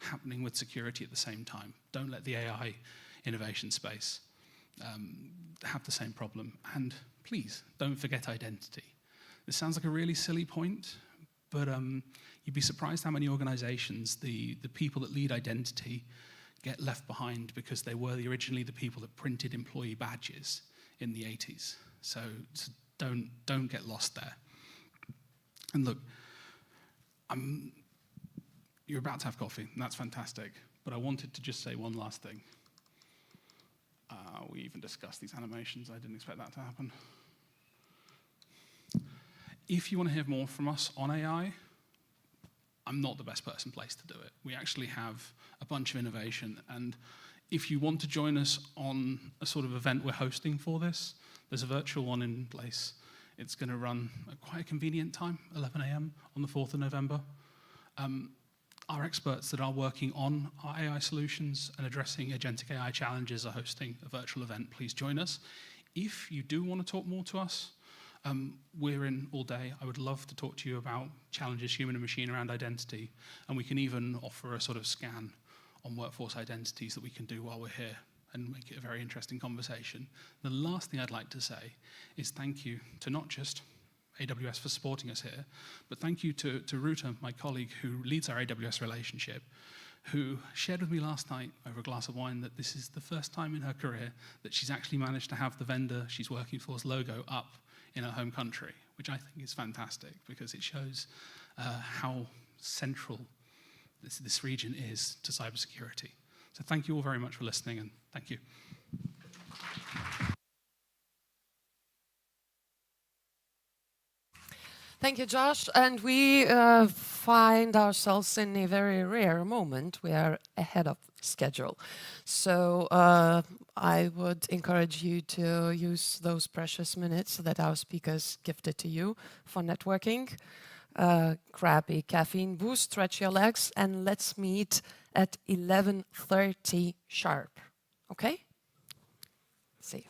happening with security at the same time. Don't let the AI innovation space have the same problem. And please, don't forget identity. This sounds like a really silly point, but you'd be surprised how many organizations, the people that lead identity get left behind because they were originally the people that printed employee badges in the 80s. So don't get lost there. And look, you're about to have coffee, and that's fantastic. But I wanted to just say one last thing. We even discussed these animations. I didn't expect that to happen. If you want to hear more from us on AI, I'm not the best person placed to do it. We actually have a bunch of innovation, and if you want to join us on a sort of event we're hosting for this, there's a virtual one in place. It's going to run at quite a convenient time, 11 a.m. on the 4th of November. Our experts that are working on our AI solutions and addressing agentic AI challenges are hosting a virtual event. Please join us. If you do want to talk more to us, we're in all day. I would love to talk to you about challenges human and machine around identity, and we can even offer a sort of scan on workforce identities that we can do while we're here and make it a very interesting conversation. The last thing I'd like to say is thank you to not just AWS for supporting us here, but thank you to Ruta, my colleague who leads our AWS relationship, who shared with me last night over a glass of wine that this is the first time in her career that she's actually managed to have the vendor she's working for's logo up in her home country, which I think is fantastic because it shows how central this region is to cybersecurity. So thank you all very much for listening, and thank you. Thank you, Josh. And we find ourselves in a very rare moment. We are ahead of schedule. So I would encourage you to use those precious minutes that our speakers gifted to you for networking. Grab a caffeine boost, stretch your legs, and let's meet at 11:30 sharp. Okay? See you.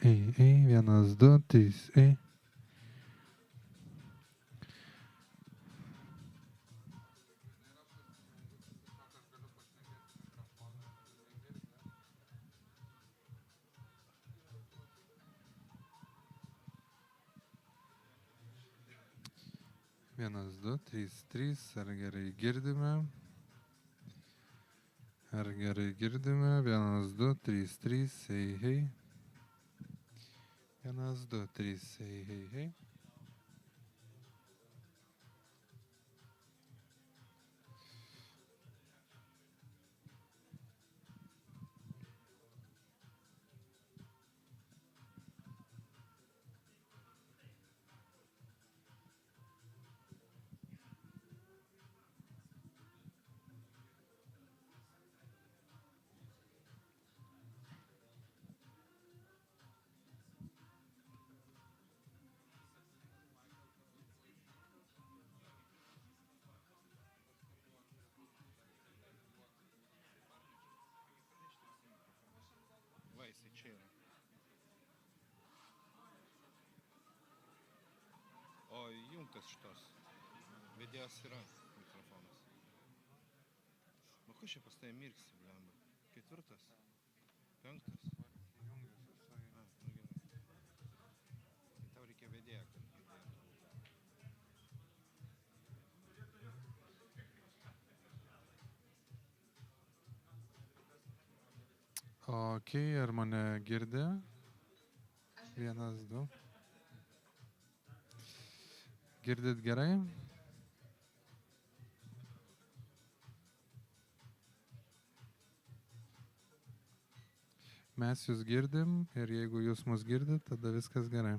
Ei, ei, 1, 2, 3, ei. Vienas, du, trys, ar gerai girdime? Ar gerai girdime? 1, 2, 3, ei, hei. 1, 2, 3, ei, hei, hei. O įjungtas šitos. Vedėjas yra mikrofonas. Nu, kas čia pas tai mirksi, blemba? 4? 5? Nu gerai. Tai tau reikia vedėją, kad girdėtų. Ok, ar mane girdi? 1, 2. Girdit gerai? Mes jūs girdim ir jeigu jūs mus girdit, tada viskas gerai.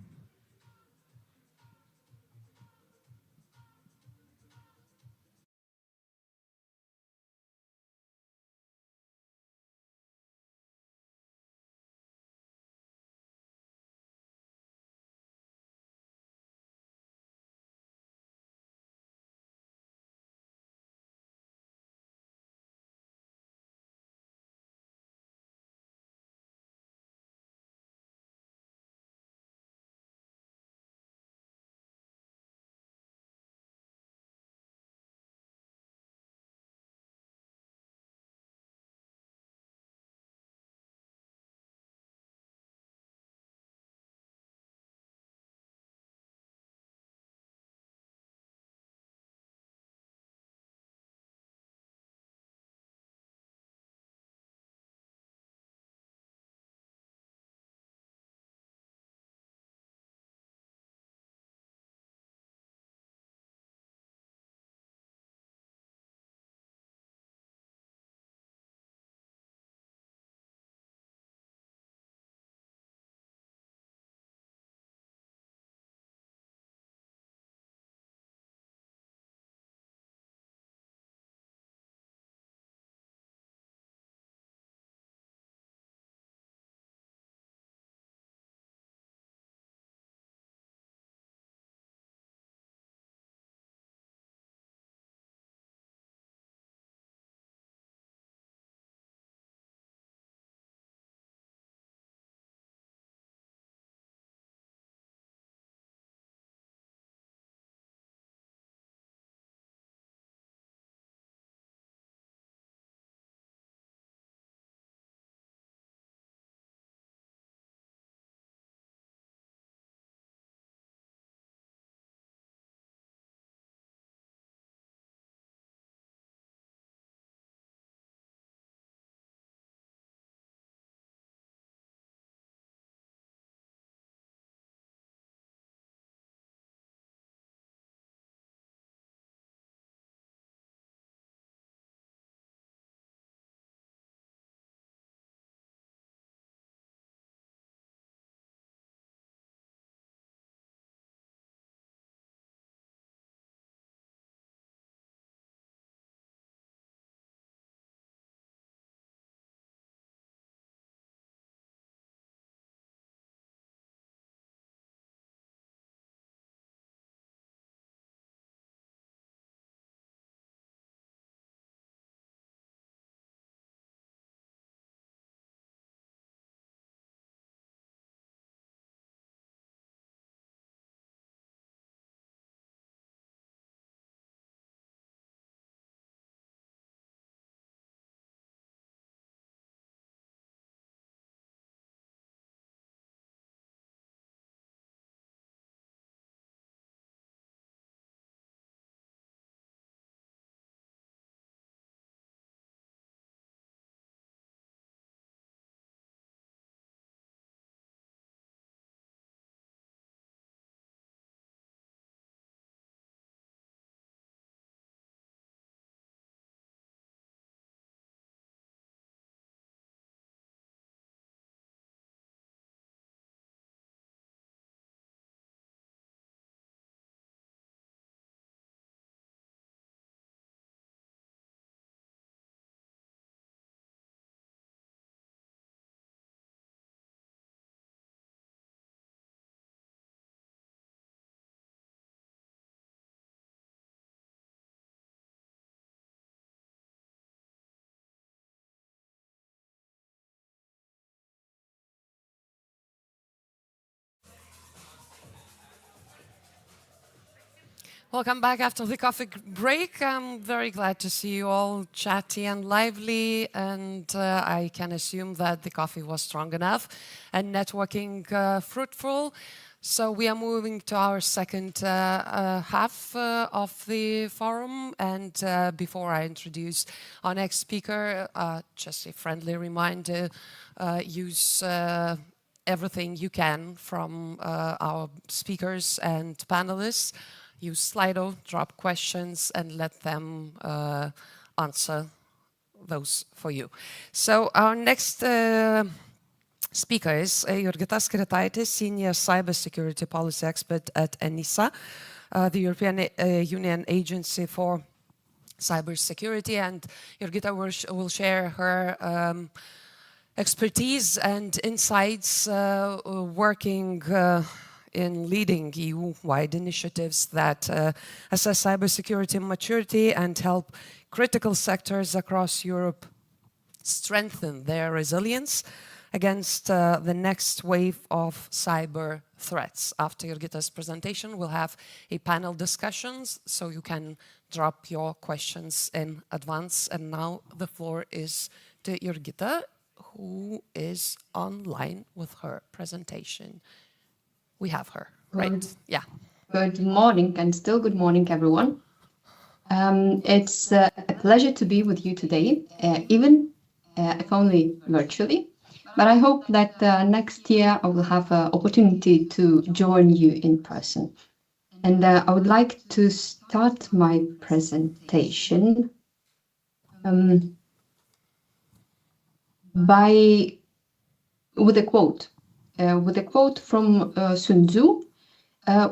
Welcome back after the coffee break. I'm very glad to see you all chatty and lively, and I can assume that the coffee was strong enough and networking fruitful. So we are moving to our second half of the forum, and before I introduce our next speaker, just a friendly reminder, use everything you can from our speakers and panelists. Use Slido, drop questions, and let them answer those for you. So our next speaker is Jurgita Skritaitė, Senior Cybersecurity Policy Expert at ENISA, the European Union Agency for Cybersecurity. And Jurgita will share her expertise and insights working in leading EU-wide initiatives that assess cybersecurity maturity and help critical sectors across Europe strengthen their resilience against the next wave of cyber threats. After Jurgita's presentation, we'll have a panel discussions, so you can drop your questions in advance. And now the floor is to Jurgita, who is online with her presentation. We have her, right? Yeah. Good morning, and still good morning, everyone. It's a pleasure to be with you today, even if only virtually. But I hope that next year I will have an opportunity to join you in person. And I would like to start my presentation with a quote. With a quote from Sun Tzu,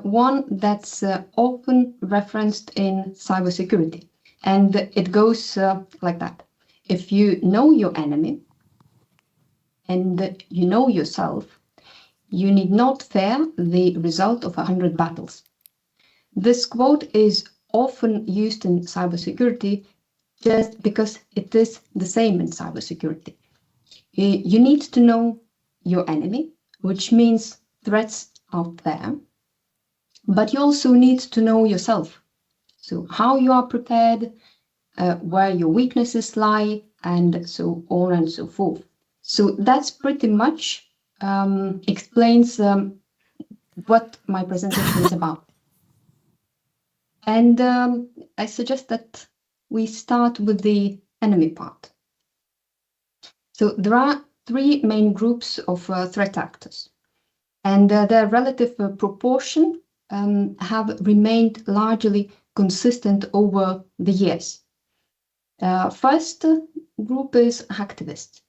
one that's often referenced in cybersecurity. And it goes like that. If you know your enemy and you know yourself, you need not fear the result of 100 battles. This quote is often used in cybersecurity just because it is the same in cybersecurity. You need to know your enemy, which means threats out there, but you also need to know yourself. So how you are prepared, where your weaknesses lie, and so on and so forth. So that's pretty much explains what my presentation is about. And I suggest that we start with the enemy part. So there are three main groups of threat actors, and their relative proportion have remained largely consistent over the years. First group is hacktivists.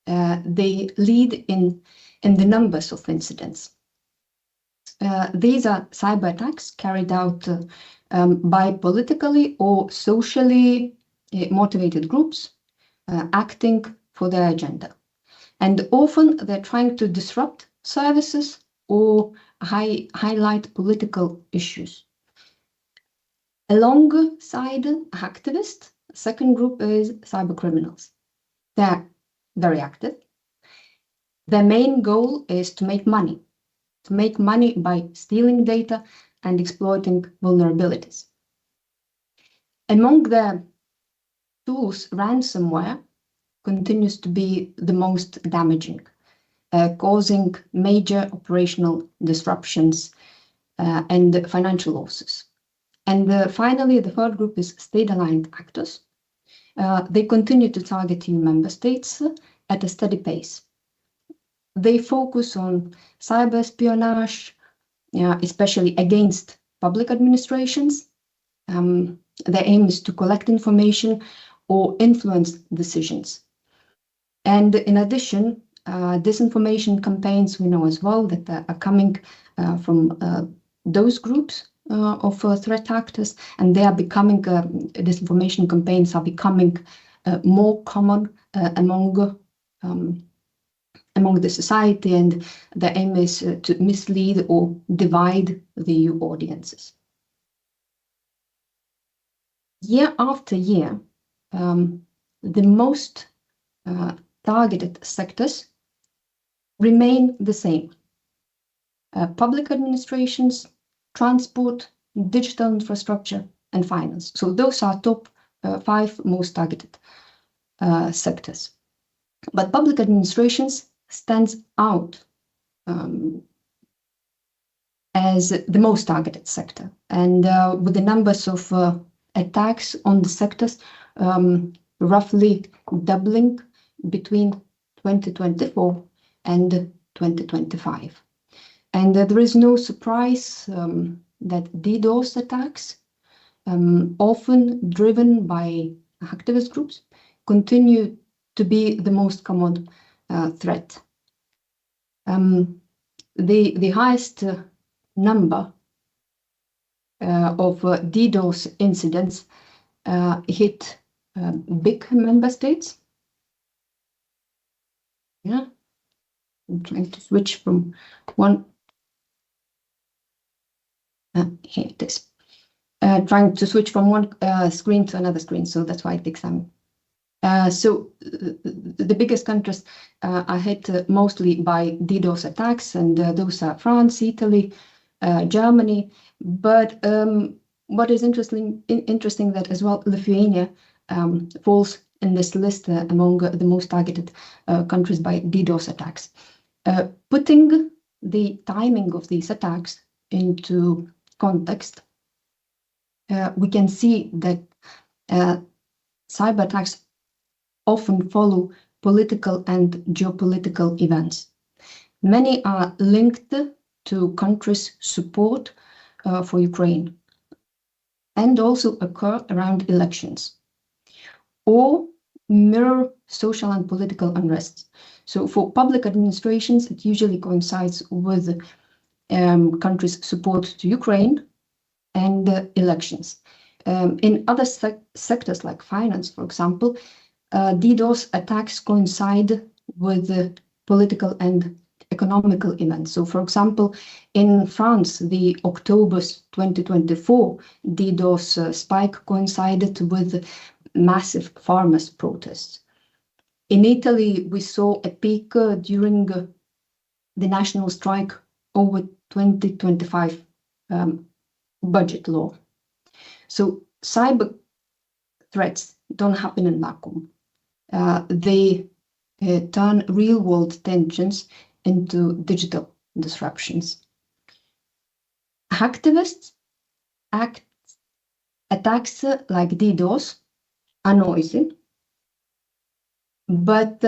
They lead in the numbers of incidents. These are cyber attacks carried out by politically or socially motivated groups acting for their agenda. And often they're trying to disrupt services or highlight political issues. Alongside hacktivists, second group is cybercriminals. They're very active. Their main goal is to make money by stealing data and exploiting vulnerabilities. Among their tools, ransomware continues to be the most damaging, causing major operational disruptions and financial losses. And finally, the third group is state-aligned actors. They continue to target EU member states at a steady pace. They focus on cyber espionage, especially against public administrations. Their aim is to collect information or influence decisions. And in addition, disinformation campaigns, we know as well that are coming from those groups of threat actors, and they are becoming, disinformation campaigns are becoming more common among the society, and the aim is to mislead or divide the EU audiences. Year after year, the most targeted sectors remain the same. Public administrations, transport, digital infrastructure, and finance. So those are top 5 most targeted sectors. But public administrations stands out as the most targeted sector. And with the numbers of attacks on the sectors roughly doubling between 2024 and 2025. And there is no surprise that DDoS attacks, often driven by activist groups, continue to be the most common threat. The highest number of DDoS incidents hit big member states. Yeah, I'm trying to switch from one. Here it is. Trying to switch from one screen to another screen, so that's why it takes time. So the biggest countries are hit mostly by DDoS attacks, and those are France, Italy, Germany. But what is interesting that as well Lithuania falls in this list among the most targeted countries by DDoS attacks. Putting the timing of these attacks into context, we can see that cyber attacks often follow political and geopolitical events. Many are linked to countries' support for Ukraine and also occur around elections or mirror social and political unrest. So for public administrations, it usually coincides with countries' support to Ukraine and elections. In other sectors like finance, for example, DDoS attacks coincide with political and economical events. So, for example, in France, the October 2024 DDoS spike coincided with massive farmers' protests. In Italy, we saw a peak during the national strike over 2025 budget law. So cyber threats don't happen in vacuum. They turn real-world tensions into digital disruptions. Activists attacks like DDoS are noisy, but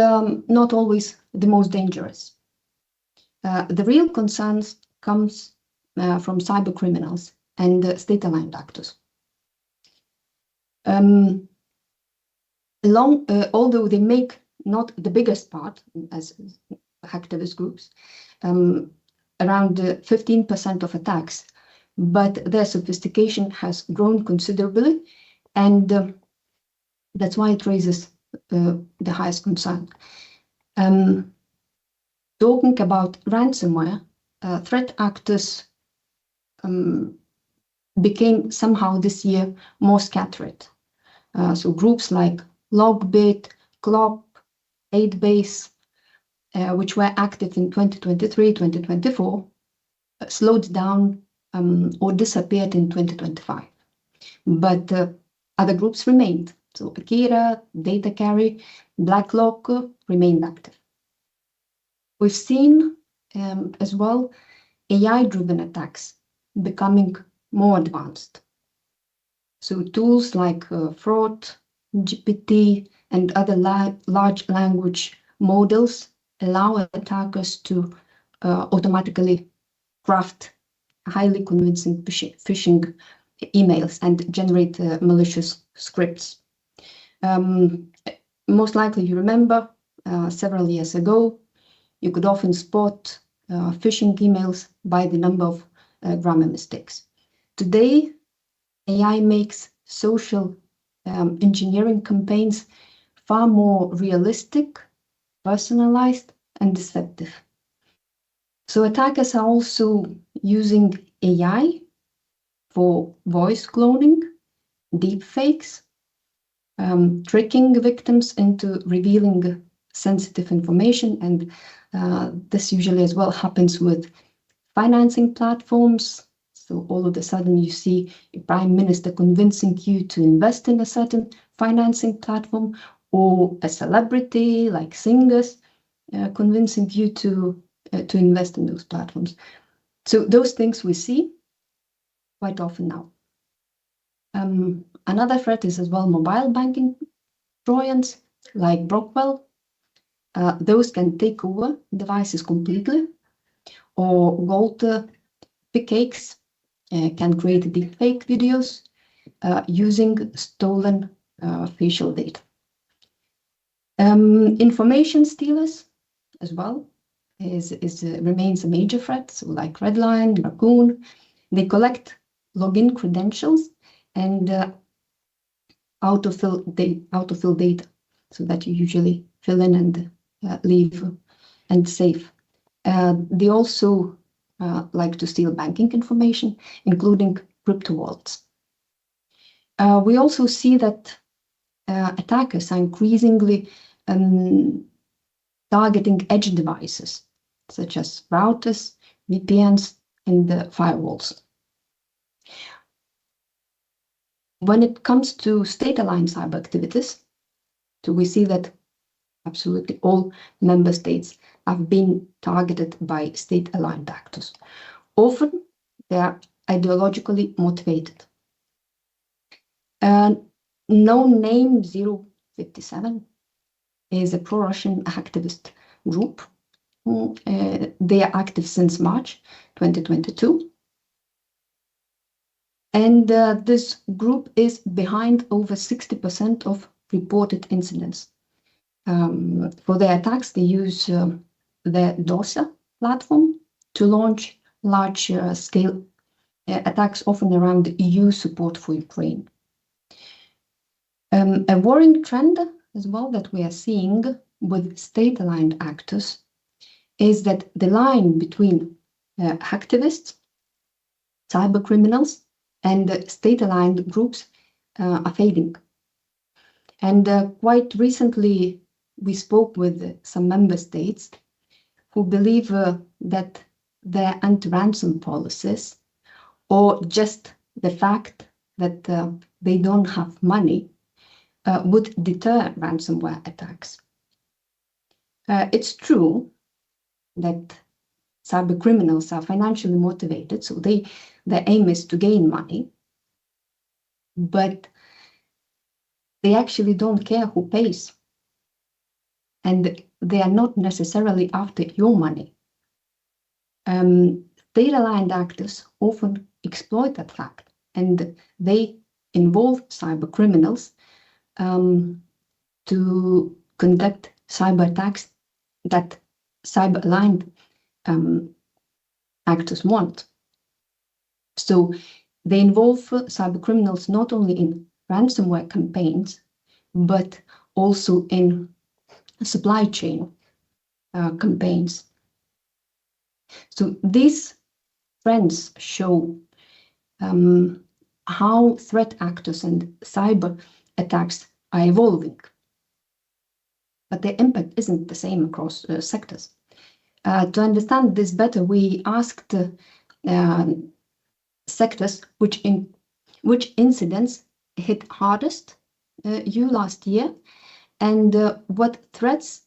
not always the most dangerous. The real concerns comes from cyber criminals and state-aligned actors. Although they make not the biggest part as activist groups, around 15% of attacks, but their sophistication has grown considerably, and that's why it raises the highest concern. Talking about ransomware, threat actors became somehow this year more scattered. So groups like Logbit, Clop, 8base, which were active in 2023, 2024, slowed down or disappeared in 2025. But other groups remained. So Akira, Data Carry, Blacklock remained active. We've seen as well AI-driven attacks becoming more advanced. So tools like Fraud, GPT, and other large language models allow attackers to automatically craft highly convincing phishing emails and generate malicious scripts. Most likely you remember several years ago, you could often spot phishing emails by the number of grammar mistakes. Today, AI makes social engineering campaigns far more realistic, personalized, and deceptive. So attackers are also using AI for voice cloning, deepfakes, tricking victims into revealing sensitive information, and this usually as well happens with financing platforms So all of a sudden you see a prime minister convincing you to invest in a certain financing platform, or a celebrity like singers convincing you to invest in those platforms. So those things we see quite often now. Another threat is as well mobile banking Trojans like Brockwell. Those can take over devices completely, or gold pickcakes can create deepfake videos using stolen facial data. Information stealers as well remains a major threat. So like Redline, Raccoon, they collect login credentials and autofill data, so that you usually fill in and leave and save. They also like to steal banking information, including crypto wallets. We also see that attackers are increasingly targeting edge devices, such as routers, VPNs, and firewalls. When it comes to state-aligned cyber activities, so we see that absolutely all member states have been targeted by state-aligned actors. Often they are ideologically motivated. No Name 057 is a pro-Russian activist group. They are active since March 2022. And this group is behind over 60% of reported incidents. For their attacks, they use the DOSA platform to launch large-scale attacks, often around EU support for Ukraine. A worrying trend as well that we are seeing with state-aligned actors is that the line between hacktivists, cyber criminals, and state-aligned groups are fading. And quite recently, we spoke with some member states who believe that their anti-ransom policies, or just the fact that they don't have money, would deter ransomware attacks. It's true that cyber criminals are financially motivated, so their aim is to gain money, but they actually don't care who pays. And they are not necessarily after your money. State-aligned actors often exploit that fact, and they involve cyber criminals to conduct cyber attacks that cyber-aligned actors want. So they involve cyber criminals not only in ransomware campaigns, but also in supply chain campaigns. So these trends show how threat actors and cyber attacks are evolving. But the impact isn't the same across sectors. To understand this better, we asked sectors which incidents hit hardest you last year, and what threats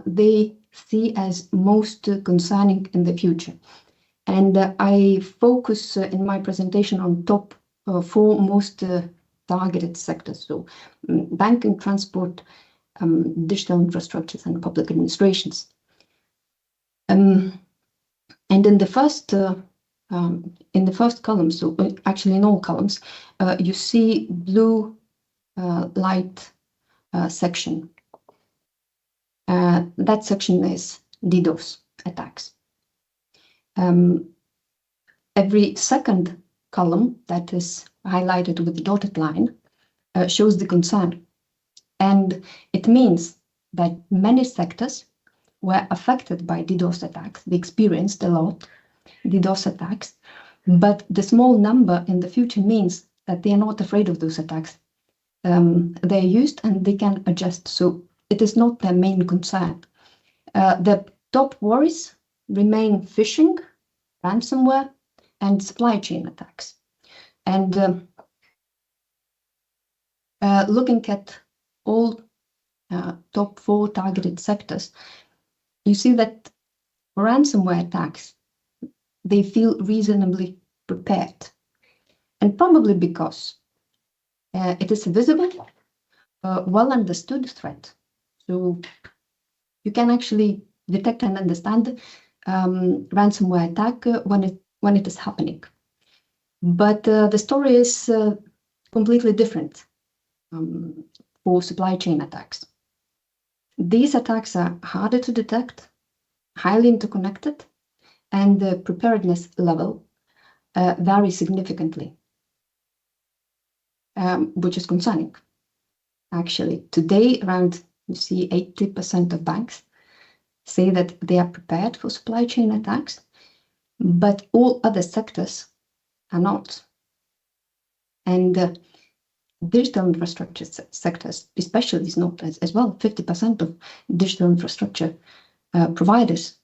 they see as most concerning in the future. And I focus in my presentation on top 4 most targeted sectors, so banking, transport, digital infrastructures, and public administrations. And in the first column, so actually in all columns, you see blue light section. That section is DDoS attacks. Every second column that is highlighted with the dotted line shows the concern. And it means that many sectors were affected by DDoS attacks. They experienced a lot DDoS attacks, but the small number in the future means that they are not afraid of those attacks. They're used and they can adjust, so it is not their main concern. The top worries remain phishing, ransomware, and supply chain attacks. And looking at all top 4 targeted sectors, you see that ransomware attacks, they feel reasonably prepared. And probably because it is a visible, well understood threat. So you can actually detect and understand ransomware attack when it is happening. But the story is completely different for supply chain attacks. These attacks are harder to detect, highly interconnected, and the preparedness level varies significantly, which is concerning. Actually, today, around, you see, 80% of banks say that they are prepared for supply chain attacks, but all other sectors are not. And digital infrastructure sectors, especially, is not as well. 50% of digital infrastructure providers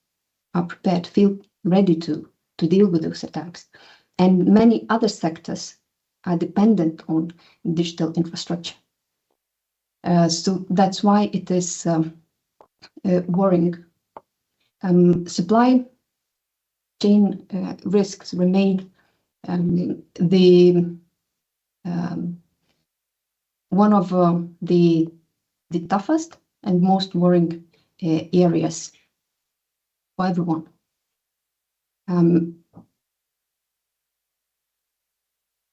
are prepared, feel ready to deal with those attacks. And many other sectors are dependent on digital infrastructure. So that's why it is worrying. Supply chain risks remain one of the toughest and most worrying areas for everyone.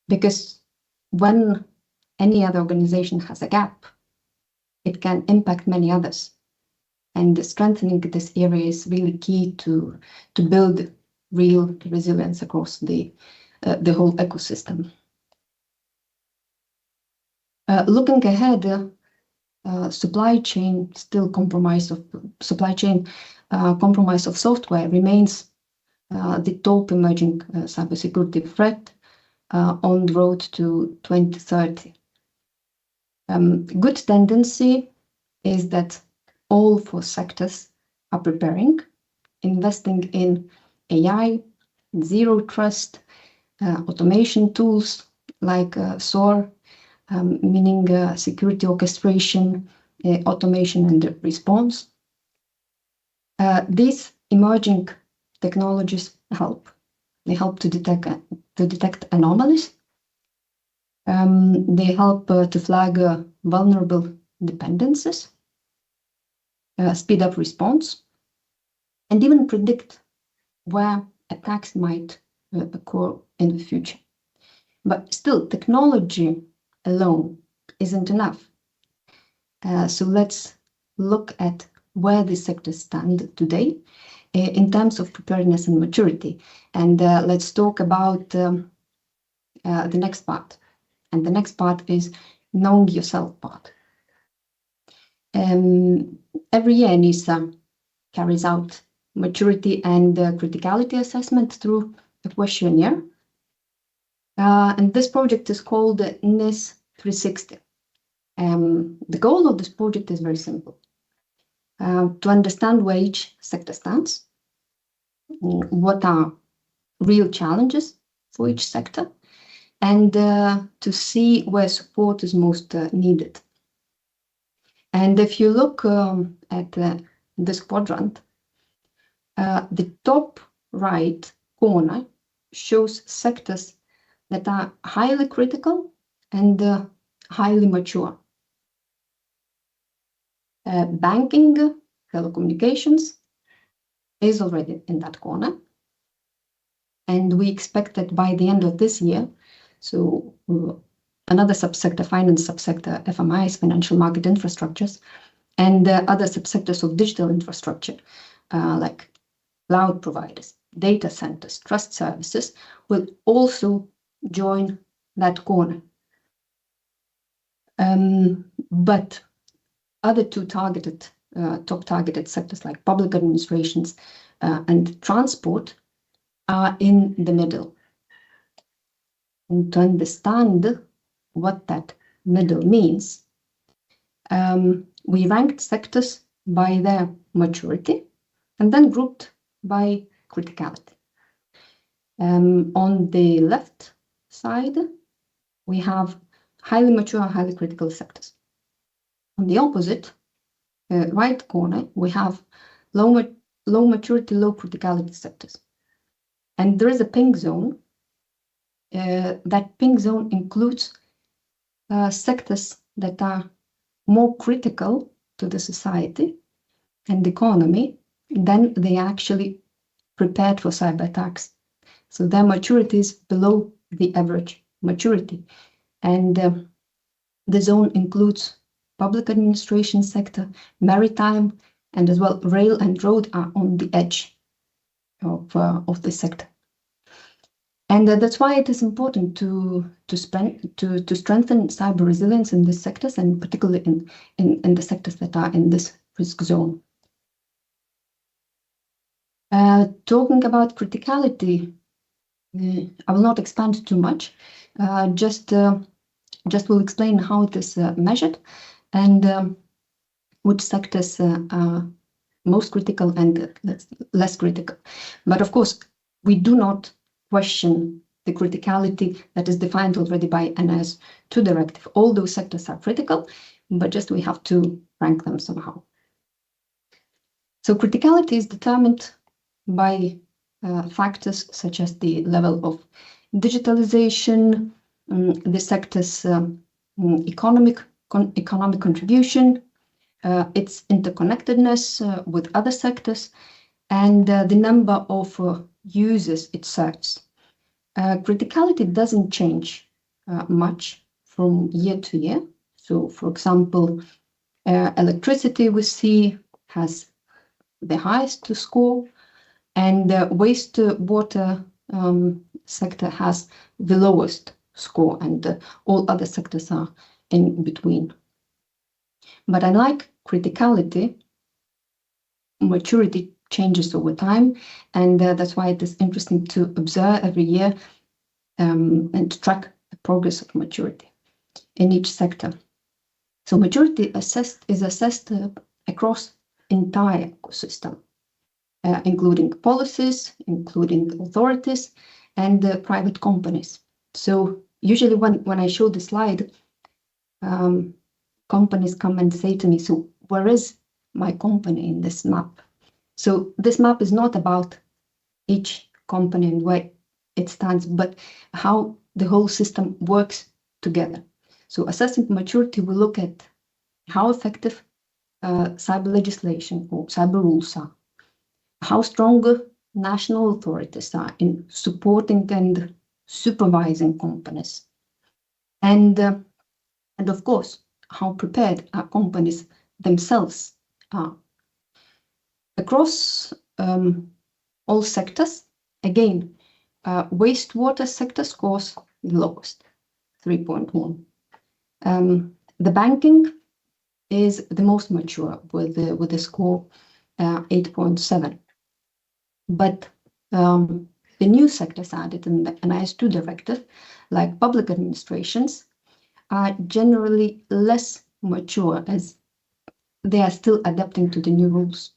Because when any other organization has a gap, it can impact many others. And strengthening this area is really key to build real resilience across the whole ecosystem. Looking ahead, supply chain compromise of software remains the top emerging cybersecurity threat on the road to 2030. Good tendency is that all 4 sectors are preparing, investing in AI, zero trust, automation tools like SOAR, meaning security orchestration, automation and response. These emerging technologies help. They help to detect anomalies. They help to flag vulnerable dependencies, speed up response, and even predict where attacks might occur in the future. But still, technology alone isn't enough. So let's look at where these sectors stand today in terms of preparedness and maturity. And let's talk about the next part. And the next part is knowing yourself part. Every year, NISA carries out maturity and criticality assessment through a questionnaire. And this project is called NIS 360. The goal of this project is very simple. To understand where each sector stands, what are real challenges for each sector, and to see where support is most needed. And if you look at this quadrant, the top right corner shows sectors that are highly critical and highly mature. Banking, telecommunications is already in that corner. And we expect that by the end of this year, so another subsector, finance subsector, FMIs, financial market infrastructures, and other subsectors of digital infrastructure, like cloud providers, data centers, trust services, will also join that corner. But other 2 top targeted sectors like public administrations and transport are in the middle. And to understand what that middle means, we ranked sectors by their maturity and then grouped by criticality. On the left side, we have highly mature, highly critical sectors. On the opposite, right corner, we have low maturity, low criticality sectors. And there is a pink zone. That pink zone includes sectors that are more critical to the society and the economy than they actually prepared for cyber attacks. So their maturity is below the average maturity. And the zone includes public administration sector, maritime, and as well rail and road are on the edge of the sector. And that's why it is important to strengthen cyber resilience in these sectors, and particularly in the sectors that are in this risk zone. Talking about criticality, I will not expand too much. Just will explain how it is measured and which sectors are most critical and less critical. But of course, we do not question the criticality that is defined already by NIS2 directive. All those sectors are critical, but just we have to rank them somehow. So criticality is determined by factors such as the level of digitalization, the sector's economic contribution, its interconnectedness with other sectors, and the number of users it serves. Criticality doesn't change much from year to year. So, for example, electricity we see has the highest score, and wastewater sector has the lowest score, and all other sectors are in between. But unlike criticality, maturity changes over time, and that's why it is interesting to observe every year and to track the progress of maturity in each sector. So maturity is assessed across entire ecosystem, including policies, including authorities, and private companies. So usually when I show the slide, companies come and say to me, so where is my company in this map? So this map is not about each company and where it stands, but how the whole system works together. So assessing maturity, we look at how effective cyber legislation or cyber rules are, how strong national authorities are in supporting and supervising companies, and of course, how prepared our companies themselves are. Across all sectors, again, wastewater sector scores the lowest, 3.1. The banking is the most mature with a score 8.7. But the new sectors added in the NIS2 directive, like public administrations, are generally less mature as they are still adapting to the new rules.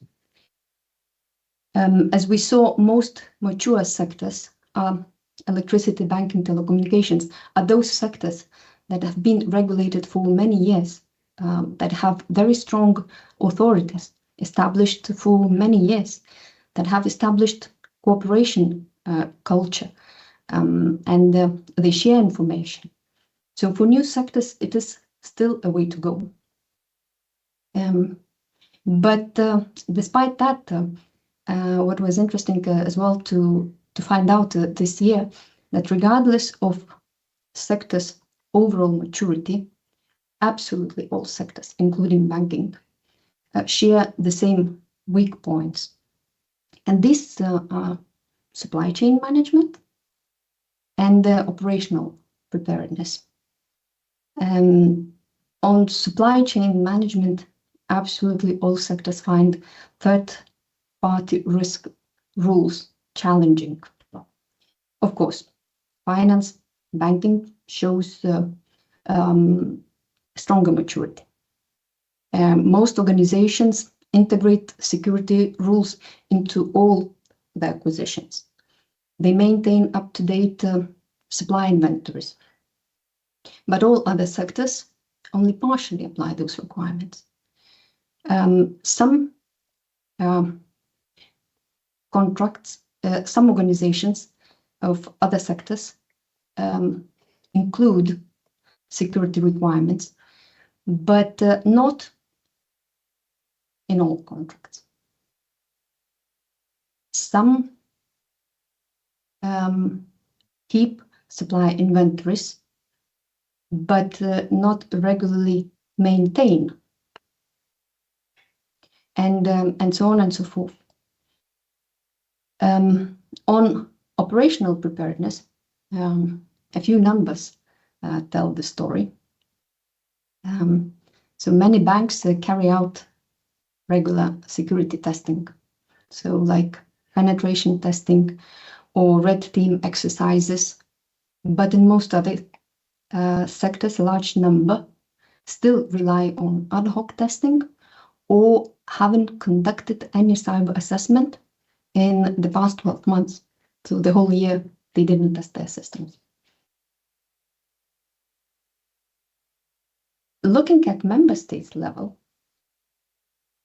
As we saw, most mature sectors, electricity, banking, telecommunications, are those sectors that have been regulated for many years, that have very strong authorities established for many years, that have established cooperation culture, and they share information. So for new sectors, it is still a way to go. But despite that, what was interesting as well to find out this year, that regardless of sectors' overall maturity, absolutely all sectors, including banking, share the same weak points. And these are supply chain management and operational preparedness. On supply chain management, absolutely all sectors find third-party risk rules challenging. Of course, finance, banking shows stronger maturity. Most organizations integrate security rules into all the acquisitions. They maintain up-to-date supply inventories. But all other sectors only partially apply those requirements. Some contracts, some organizations of other sectors include security requirements, but not in all contracts. Some keep supply inventories, but not regularly maintain, and so on and so forth. On operational preparedness, a few numbers tell the story. So many banks carry out regular security testing, so like penetration testing or red team exercises, but in most other sectors, a large number still rely on ad hoc testing or haven't conducted any cyber assessment in the past 12 months. So the whole year they didn't test their systems. Looking at member states level,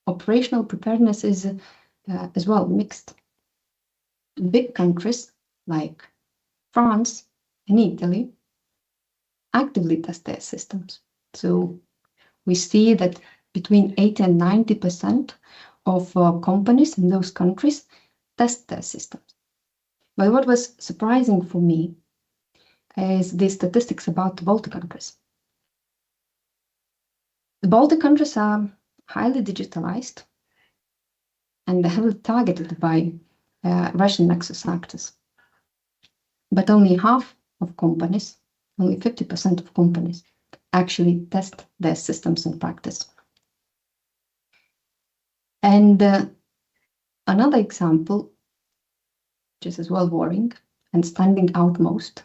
operational preparedness is as well mixed. Big countries like France and Italy actively test their systems. So we see that between 80 and 90% of companies in those countries test their systems. But what was surprising for me is the statistics about the Baltic countries. The Baltic countries are highly digitalized and heavily targeted by Russian Nexus actors. But only half of companies, only 50% of companies, actually test their systems in practice. And another example, which is as well worrying and standing out most,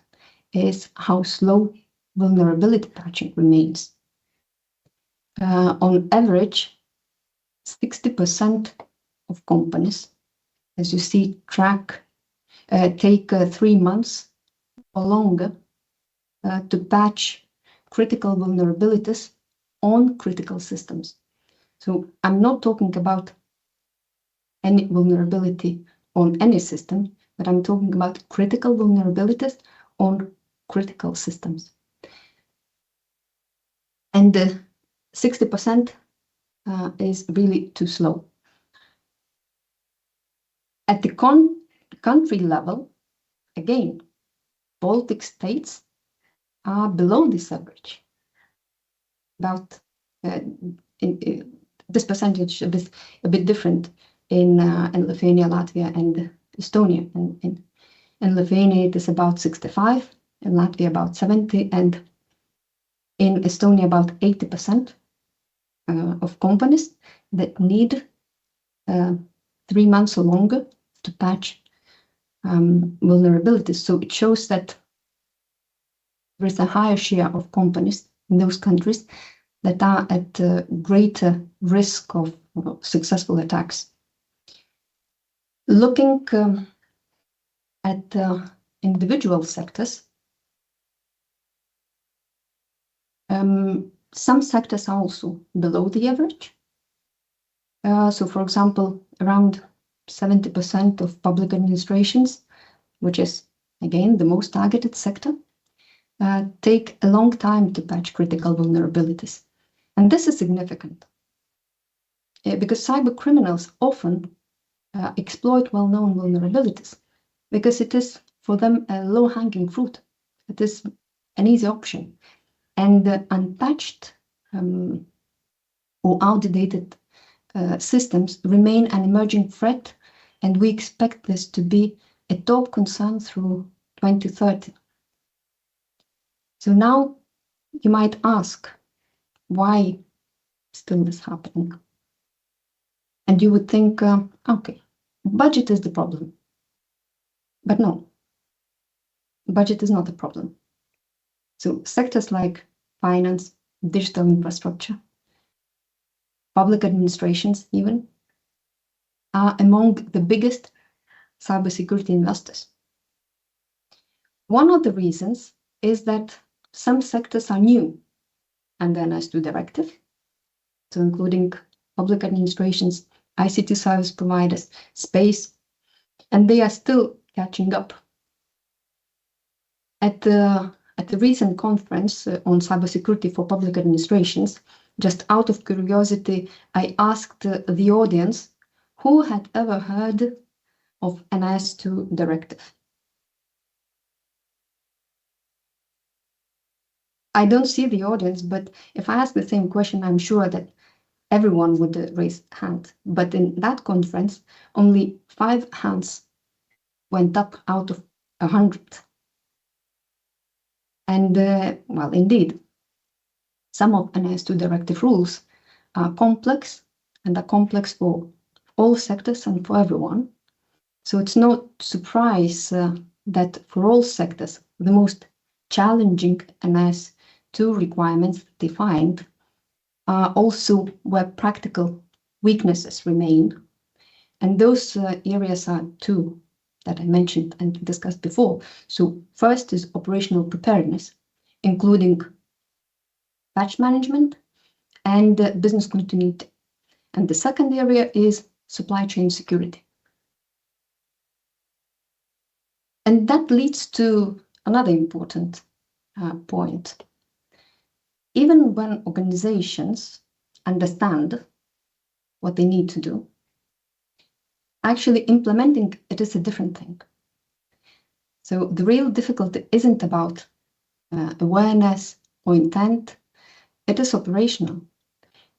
is how slow vulnerability patching remains. On average, 60% of companies, as you see, take 3 months or longer to patch critical vulnerabilities on critical systems. So I'm not talking about any vulnerability on any system, but I'm talking about critical vulnerabilities on critical systems. And 60% is really too slow. At the country level, again, Baltic states are below this average. About this percentage is a bit different in Lithuania, Latvia, and Estonia. In Lithuania, it is about 65, in Latvia about 70, and in Estonia about 80% of companies that need 3 months or longer to patch vulnerabilities. So it shows that there is a higher share of companies in those countries that are at greater risk of successful attacks. Looking at individual sectors, some sectors are also below the average. So, for example, around 70% of public administrations, which is, again, the most targeted sector, take a long time to patch critical vulnerabilities. And this is significant because cyber criminals often exploit well-known vulnerabilities because it is for them a low-hanging fruit. It is an easy option. And unpatched or outdated systems remain an emerging threat, and we expect this to be a top concern through 2030. So now you might ask, why still this happening? And you would think, okay, budget is the problem. But no, budget is not the problem. So sectors like finance, digital infrastructure, public administrations even, are among the biggest cybersecurity investors. One of the reasons is that some sectors are new and then NIS2 directive, so including public administrations, ICT service providers, space, and they are still catching up. At the recent conference on cybersecurity for public administrations, just out of curiosity, I asked the audience who had ever heard of NIS2 directive. I don't see the audience, but if I ask the same question, I'm sure that everyone would raise hand. But in that conference, only 5 hands went up out of 100. And well, indeed, some of NIS2 directive rules are complex and are complex for all sectors and for everyone. So it's no surprise that for all sectors, the most challenging NIS2 requirements defined are also where practical weaknesses remain. And those areas are 2 that I mentioned and discussed before. So first is operational preparedness, including patch management and business continuity. And the second area is supply chain security. And that leads to another important point. Even when organizations understand what they need to do, actually implementing it is a different thing. So the real difficulty isn't about awareness or intent, it is operational.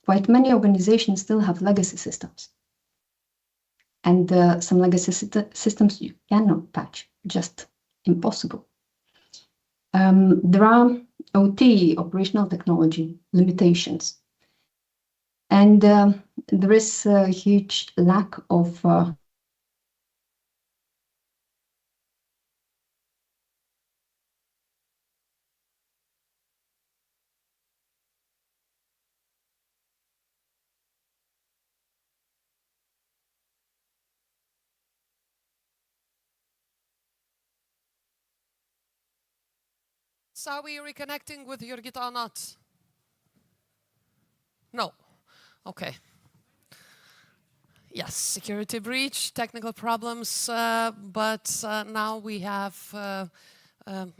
Quite many organizations still have legacy systems. And some legacy systems you cannot patch, just impossible. There are OT, operational technology, limitations. And there is a huge lack of So are we reconnecting with Jurgita or not? No. Okay. Yes, security breach, technical problems, but now we have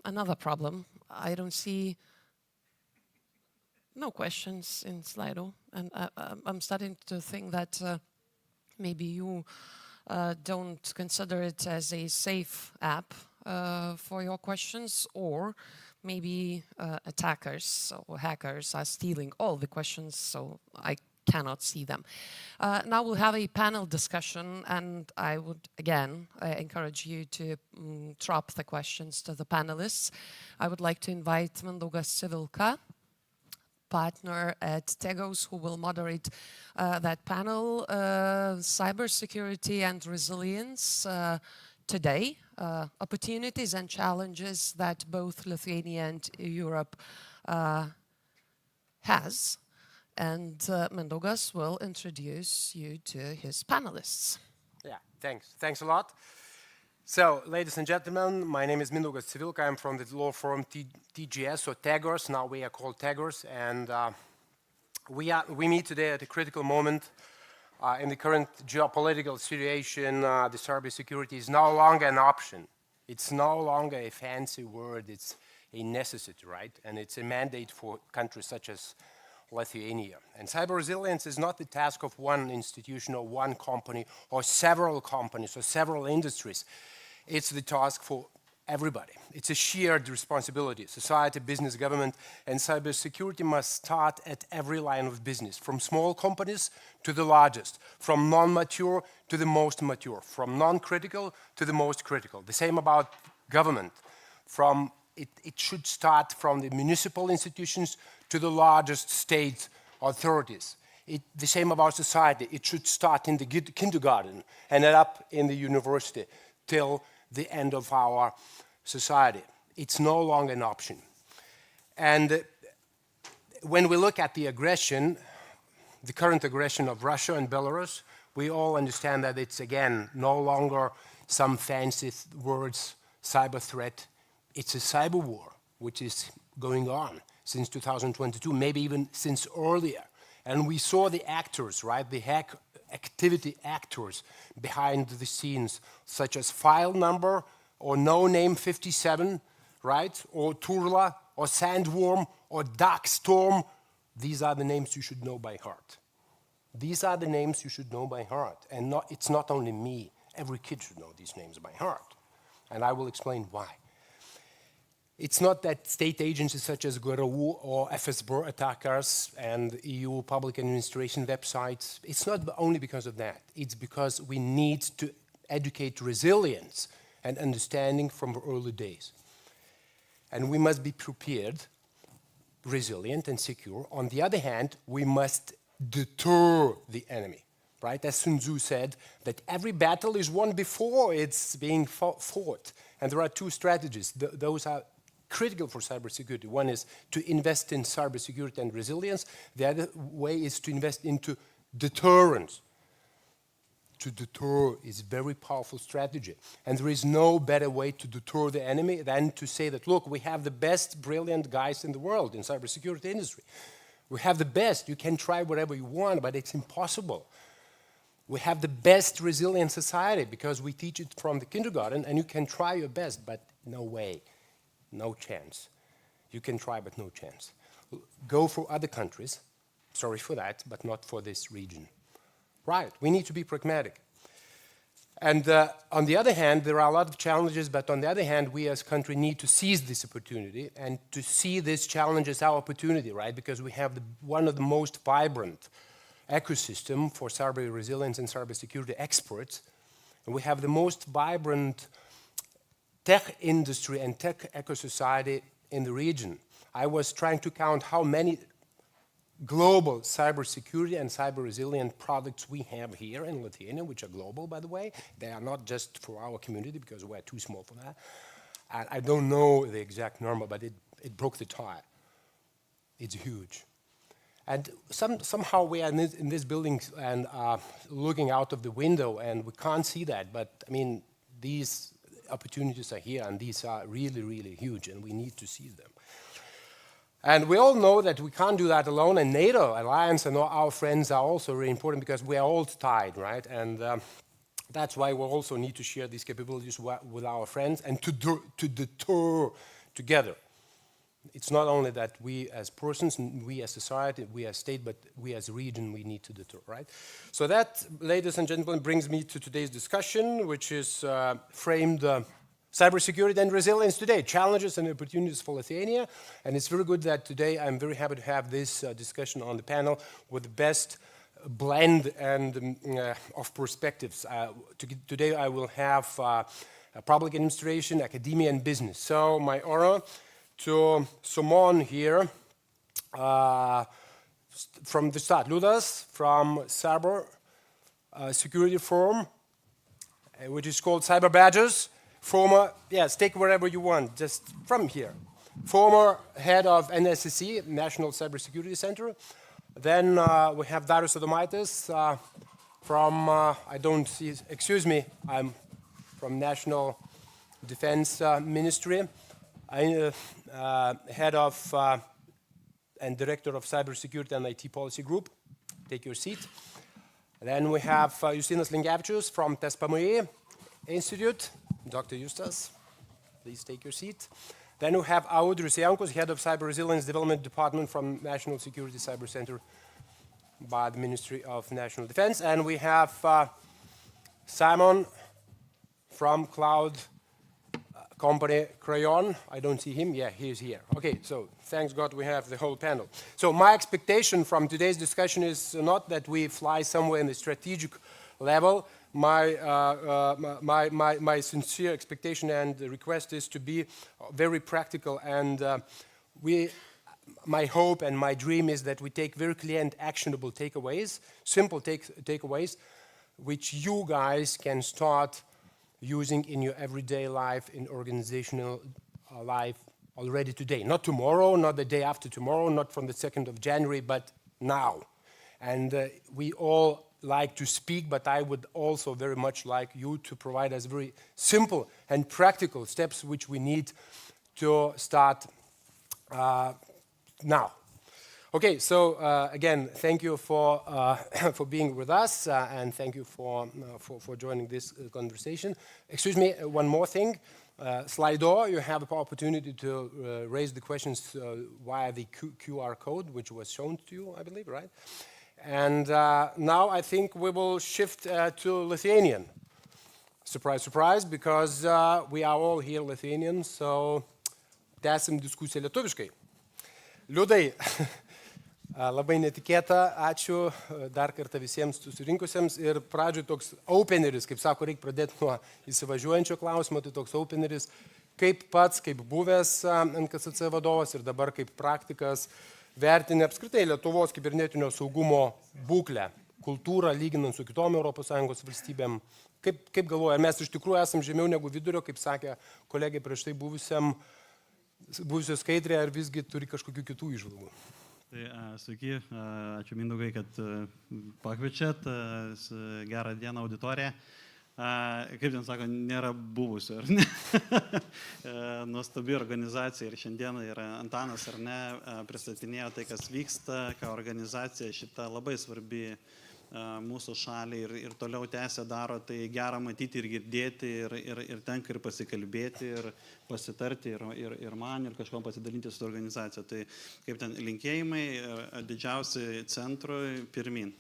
another problem. I don't see no questions in Slido, and I'm starting to think that maybe you don't consider it as a safe app for your questions, or maybe attackers or hackers are stealing all the questions, so I cannot see them. Now we'll have a panel discussion, and I would again encourage you to drop the questions to the panelists. I would like to invite Mindaugas Civilka, partner at Tegos, who will moderate that panel, Cybersecurity and Resilience Today, Opportunities and Challenges that both Lithuania and Europe has. And Mindaugas will introduce you to his panelists. Yeah, thanks. Thanks a lot. So, ladies and gentlemen, my name is Mindaugas Civilka. I'm from the law firm TGS, or Tegos. Now we are called Tegos. And we meet today at a critical moment in the current geopolitical situation. The cybersecurity is no longer an option. It's no longer a fancy word. It's a necessity, right? And it's a mandate for countries such as Lithuania. And cyber resilience is not the task of one institution or one company or several companies or several industries. It's the task for everybody. It's a shared responsibility. Society, business, government, and cybersecurity must start at every line of business, from small companies to the largest, from non-mature to the most mature, from non-critical to the most critical. The same about government. It should start from the municipal institutions to the largest state authorities. The same about society. It should start in the kindergarten and end up in the university till the end of our society. It's no longer an option. And when we look at the aggression, the current aggression of Russia and Belarus, we all understand that it's, again, no longer some fancy words, cyber threat. It's a cyber war, which is going on since 2022, maybe even since earlier. And we saw the actors, right, the hack activity actors behind the scenes, such as file number or no name 57, right, or Turla, or Sandworm, or Darkstorm. These are the names you should know by heart. These are the names you should know by heart. And it's not only me. Every kid should know these names by heart. And I will explain why. It's not that state agencies such as GRU or FSB attackers and EU public administration websites, it's not only because of that. It's because we need to educate resilience and understanding from early days. And we must be prepared, resilient and secure. On the other hand, we must deter the enemy, right? As Sun Tzu said, that every battle is won before it's being fought. And there are two strategies. Those are critical for cybersecurity. One is to invest in cybersecurity and resilience. The other way is to invest into deterrence. To deter is a very powerful strategy. And there is no better way to deter the enemy than to say that, look, we have the best brilliant guys in the world in cybersecurity industry. We have the best. You can try whatever you want, but it's impossible. We have the best resilient society because we teach it from the kindergarten, and you can try your best, but no way. No chance. You can try, but no chance. Go for other countries. Sorry for that, but not for this region. Right, we need to be pragmatic. And on the other hand, there are a lot of challenges, but on the other hand, we as a country need to seize this opportunity and to see this challenge as our opportunity, right? Because we have one of the most vibrant ecosystem for cyber resilience and cybersecurity experts. And we have the most vibrant tech industry and tech eco-society in the region. I was trying to count how many global cybersecurity and cyber resilient products we have here in Lithuania, which are global, by the way. They are not just for our community because we're too small for that. And I don't know the exact number, but it broke the tie. It's huge. And somehow we are in this building and looking out of the window, and we can't see that. But I mean, these opportunities are here, and these are really, really huge, and we need to seize them. And we all know that we can't do that alone, and NATO alliance and our friends are also very important because we are all tied, right? And that's why we also need to share these capabilities with our friends and to deter together. It's not only that we as persons, we as society, we as state, but we as a region, we need to deter, right? So that, ladies and gentlemen, brings me to today's discussion, which is framed cybersecurity and resilience today, challenges and opportunities for Lithuania. And it's very good that today I'm very happy to have this discussion on the panel with the best blend and of perspectives. Today I will have public administration, academia, and business. So my honor to summon here from the start, Ludas from Cyber Security Forum, which is called Cyber Badges. Former, yes, take wherever you want, just from here. Former head of NSCC, National Cybersecurity Center. Then we have Darius Adomaitis from, I don't see, excuse me, I'm from National Defense Ministry. I'm head of and director of Cybersecurity and IT Policy Group. Take your seat. Then we have Justinas Linkevičius from TSPMI Institute. Dr. Justas, please take your seat. Then we have Audrius Jankus, head of Cyber Resilience Development Department from National Security Cyber Center by the Ministry of National Defense. And we have Simon from cloud company Crayon. I don't see him. Yeah, he's here. Okay, so thanks God we have the whole panel. So my expectation from today's discussion is not that we fly somewhere in the strategic level. My sincere expectation and request is to be very practical, and my hope and my dream is that we take very clear and actionable takeaways, simple takeaways, which you guys can start using in your everyday life, in organizational life already today. Not tomorrow, not the day after tomorrow, not from the 2nd of January, but now. And we all like to speak, but I would also very much like you to provide us very simple and practical steps which we need to start now. Okay, so again, thank you for being with us and thank you for joining this conversation. Excuse me, one more thing. Slido, you have the opportunity to raise the questions via the QR code, which was shown to you, I believe, right? And now I think we will shift to Lithuanian. Surprise, surprise, because we are all here Lithuanians, so tęsim diskusiją lietuviškai. Liudai, labai netikėta, ačiū dar kartą visiems susirinkusiems ir pradžioj toks openeris, kaip sako, reikia pradėti nuo įsivažiuojančio klausimo, tai toks openeris, kaip pats, kaip buvęs NKSC vadovas ir dabar kaip praktikas vertinė apskritai Lietuvos kibernetinio saugumo būklę, kultūrą lyginant su kitom Europos Sąjungos valstybėm. Kaip galvoja, mes iš tikrųjų esam žemiau negu vidurio, kaip sakė kolegė prieš tai buvusio skaidrė, ar visgi turi kažkokių kitų įžvalgų? Tai sveiki, ačiū Mindaugai, kad pakviečiat, gerą dieną auditoriją. Kaip ten sako, nėra buvusio, ar ne? Nuostabi organizacija ir šiandieną yra Antanas, ar ne, pristatinėjo tai, kas vyksta, ką organizacija šita labai svarbi mūsų šaliai ir toliau tęsia daro, tai gera matyti ir girdėti ir tenka ir pasikalbėti ir pasitarti ir man ir kažkom pasidalinti su organizacija. Tai kaip ten linkėjimai didžiausiai centrui pirmin.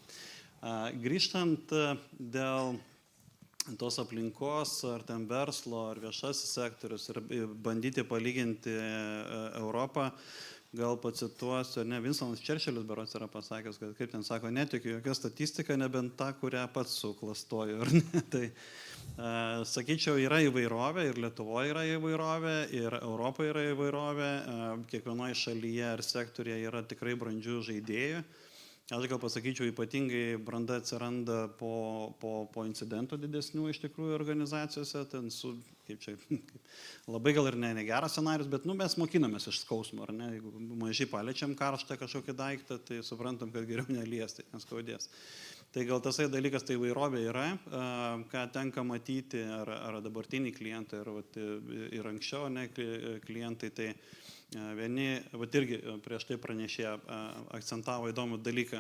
Grįžtant dėl tos aplinkos, ar ten verslo, ar viešasis sektorius ir bandyti palyginti Europą, gal pacituosiu, ne, Vinstonas Čerčilis berods yra pasakęs, kad kaip ten sako, netikiu jokia statistika, nebent ta, kurią pats suklastoju, ar ne? Tai sakyčiau, yra įvairovė ir Lietuvoje yra įvairovė ir Europoje yra įvairovė, kiekvienoje šalyje ar sektorėje yra tikrai brandžių žaidėjų. Aš gal pasakyčiau, ypatingai branda atsiranda po incidentų didesnių iš tikrųjų organizacijose, ten su, labai gal ir negeras scenarius, bet mes mokinamės iš skausmo, ar ne, jeigu mažai paliečiam karštą kažkokį daiktą, tai suprantam, kad geriau neliesti, neskaudės. Tai gal tasai dalykas, tai įvairovė yra, ką tenka matyti, ar dabartiniai klientai, ir anksčiau klientai, tai vieni, irgi prieš tai pranešė, akcentavo įdomų dalyką.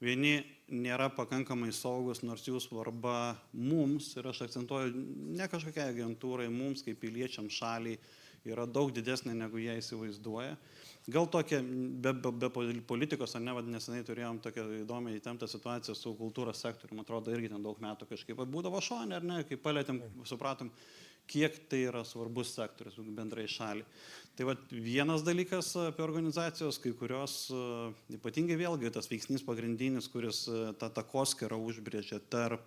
Vieni nėra pakankamai saugus, nors jų svarba mums, ir aš akcentuoju, ne kažkokiai agentūrai, mums kaip piliečiam šaliai, yra daug didesnė, negu jie įsivaizduoja. Gal tokia, be politikos, ar ne, nesenai turėjom tokią įdomią įtemptą situaciją su kultūros sektoriu, man atrodo, irgi ten daug metų kažkaip būdavo šonė, ar ne, kai palėtėm, supratom, kiek tai yra svarbus sektorius bendrai šaliai. Tai vienas dalykas apie organizacijos, kai kurios, ypatingai vėlgi tas veiksnys pagrindinis, kuris tą takoskyrą užbrėžia tarp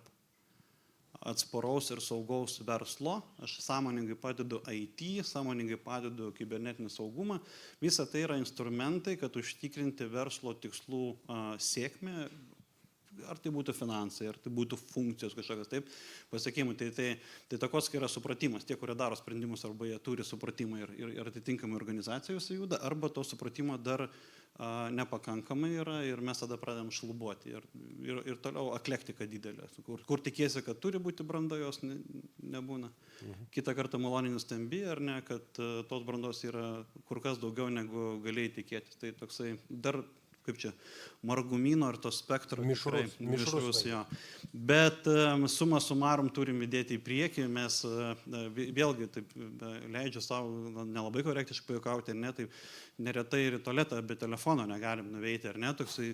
atsparaus ir saugaus verslo, aš sąmoningai padedu IT, sąmoningai padedu kibernetinį saugumą, visa tai yra instrumentai, kad užtikrinti verslo tikslų sėkmę, ar tai būtų finansai, ar tai būtų funkcijos kažkokios, taip, pasakymai, tai takoskyrą yra supratimas, tie, kurie daro sprendimus, arba jie turi supratimą ir atitinkamai organizacijose juda, arba to supratimo dar nepakankamai yra ir mes tada pradedam šlubuoti ir toliau eklektika didelė, kur tikėsi, kad turi būti branda, jos nebūna. Kitą kartą maloniai nustembi, ar ne, kad tos brandos yra kur kas daugiau, negu galėjai tikėtis. Tai toksai dar kaip čia, margumino ir to spektro mišrus jo. Bet summa summarum turim įdėti į priekį, mes vėlgi taip leidžiu savo nelabai korektiškai pajuokauti, ar ne, taip neretai ir į tualetą be telefono negalim nuveiti, ar ne, toksai,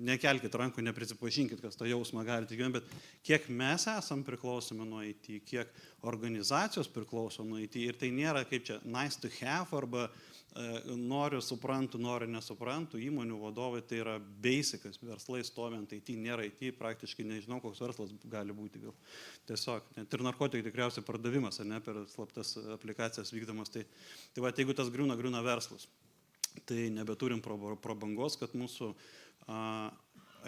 nekelkit rankų, neprisipažinkit, kas to jausmą galite gyventi, bet kiek mes esam priklausomi nuo IT, kiek organizacijos priklauso nuo IT ir tai nėra kaip čia nice to have arba noriu, suprantu, noriu, nesuprantu, įmonių vadovai tai yra basicas, verslai stovint IT, nėra IT, praktiškai nežinau, koks verslas gali būti gal. Tiesiog, net ir narkotikų tikriausiai pardavimas, ar ne, per slaptas aplikacijas vykdomas, tai jeigu tas griūna verslas, tai nebeturim prabangos, kad mūsų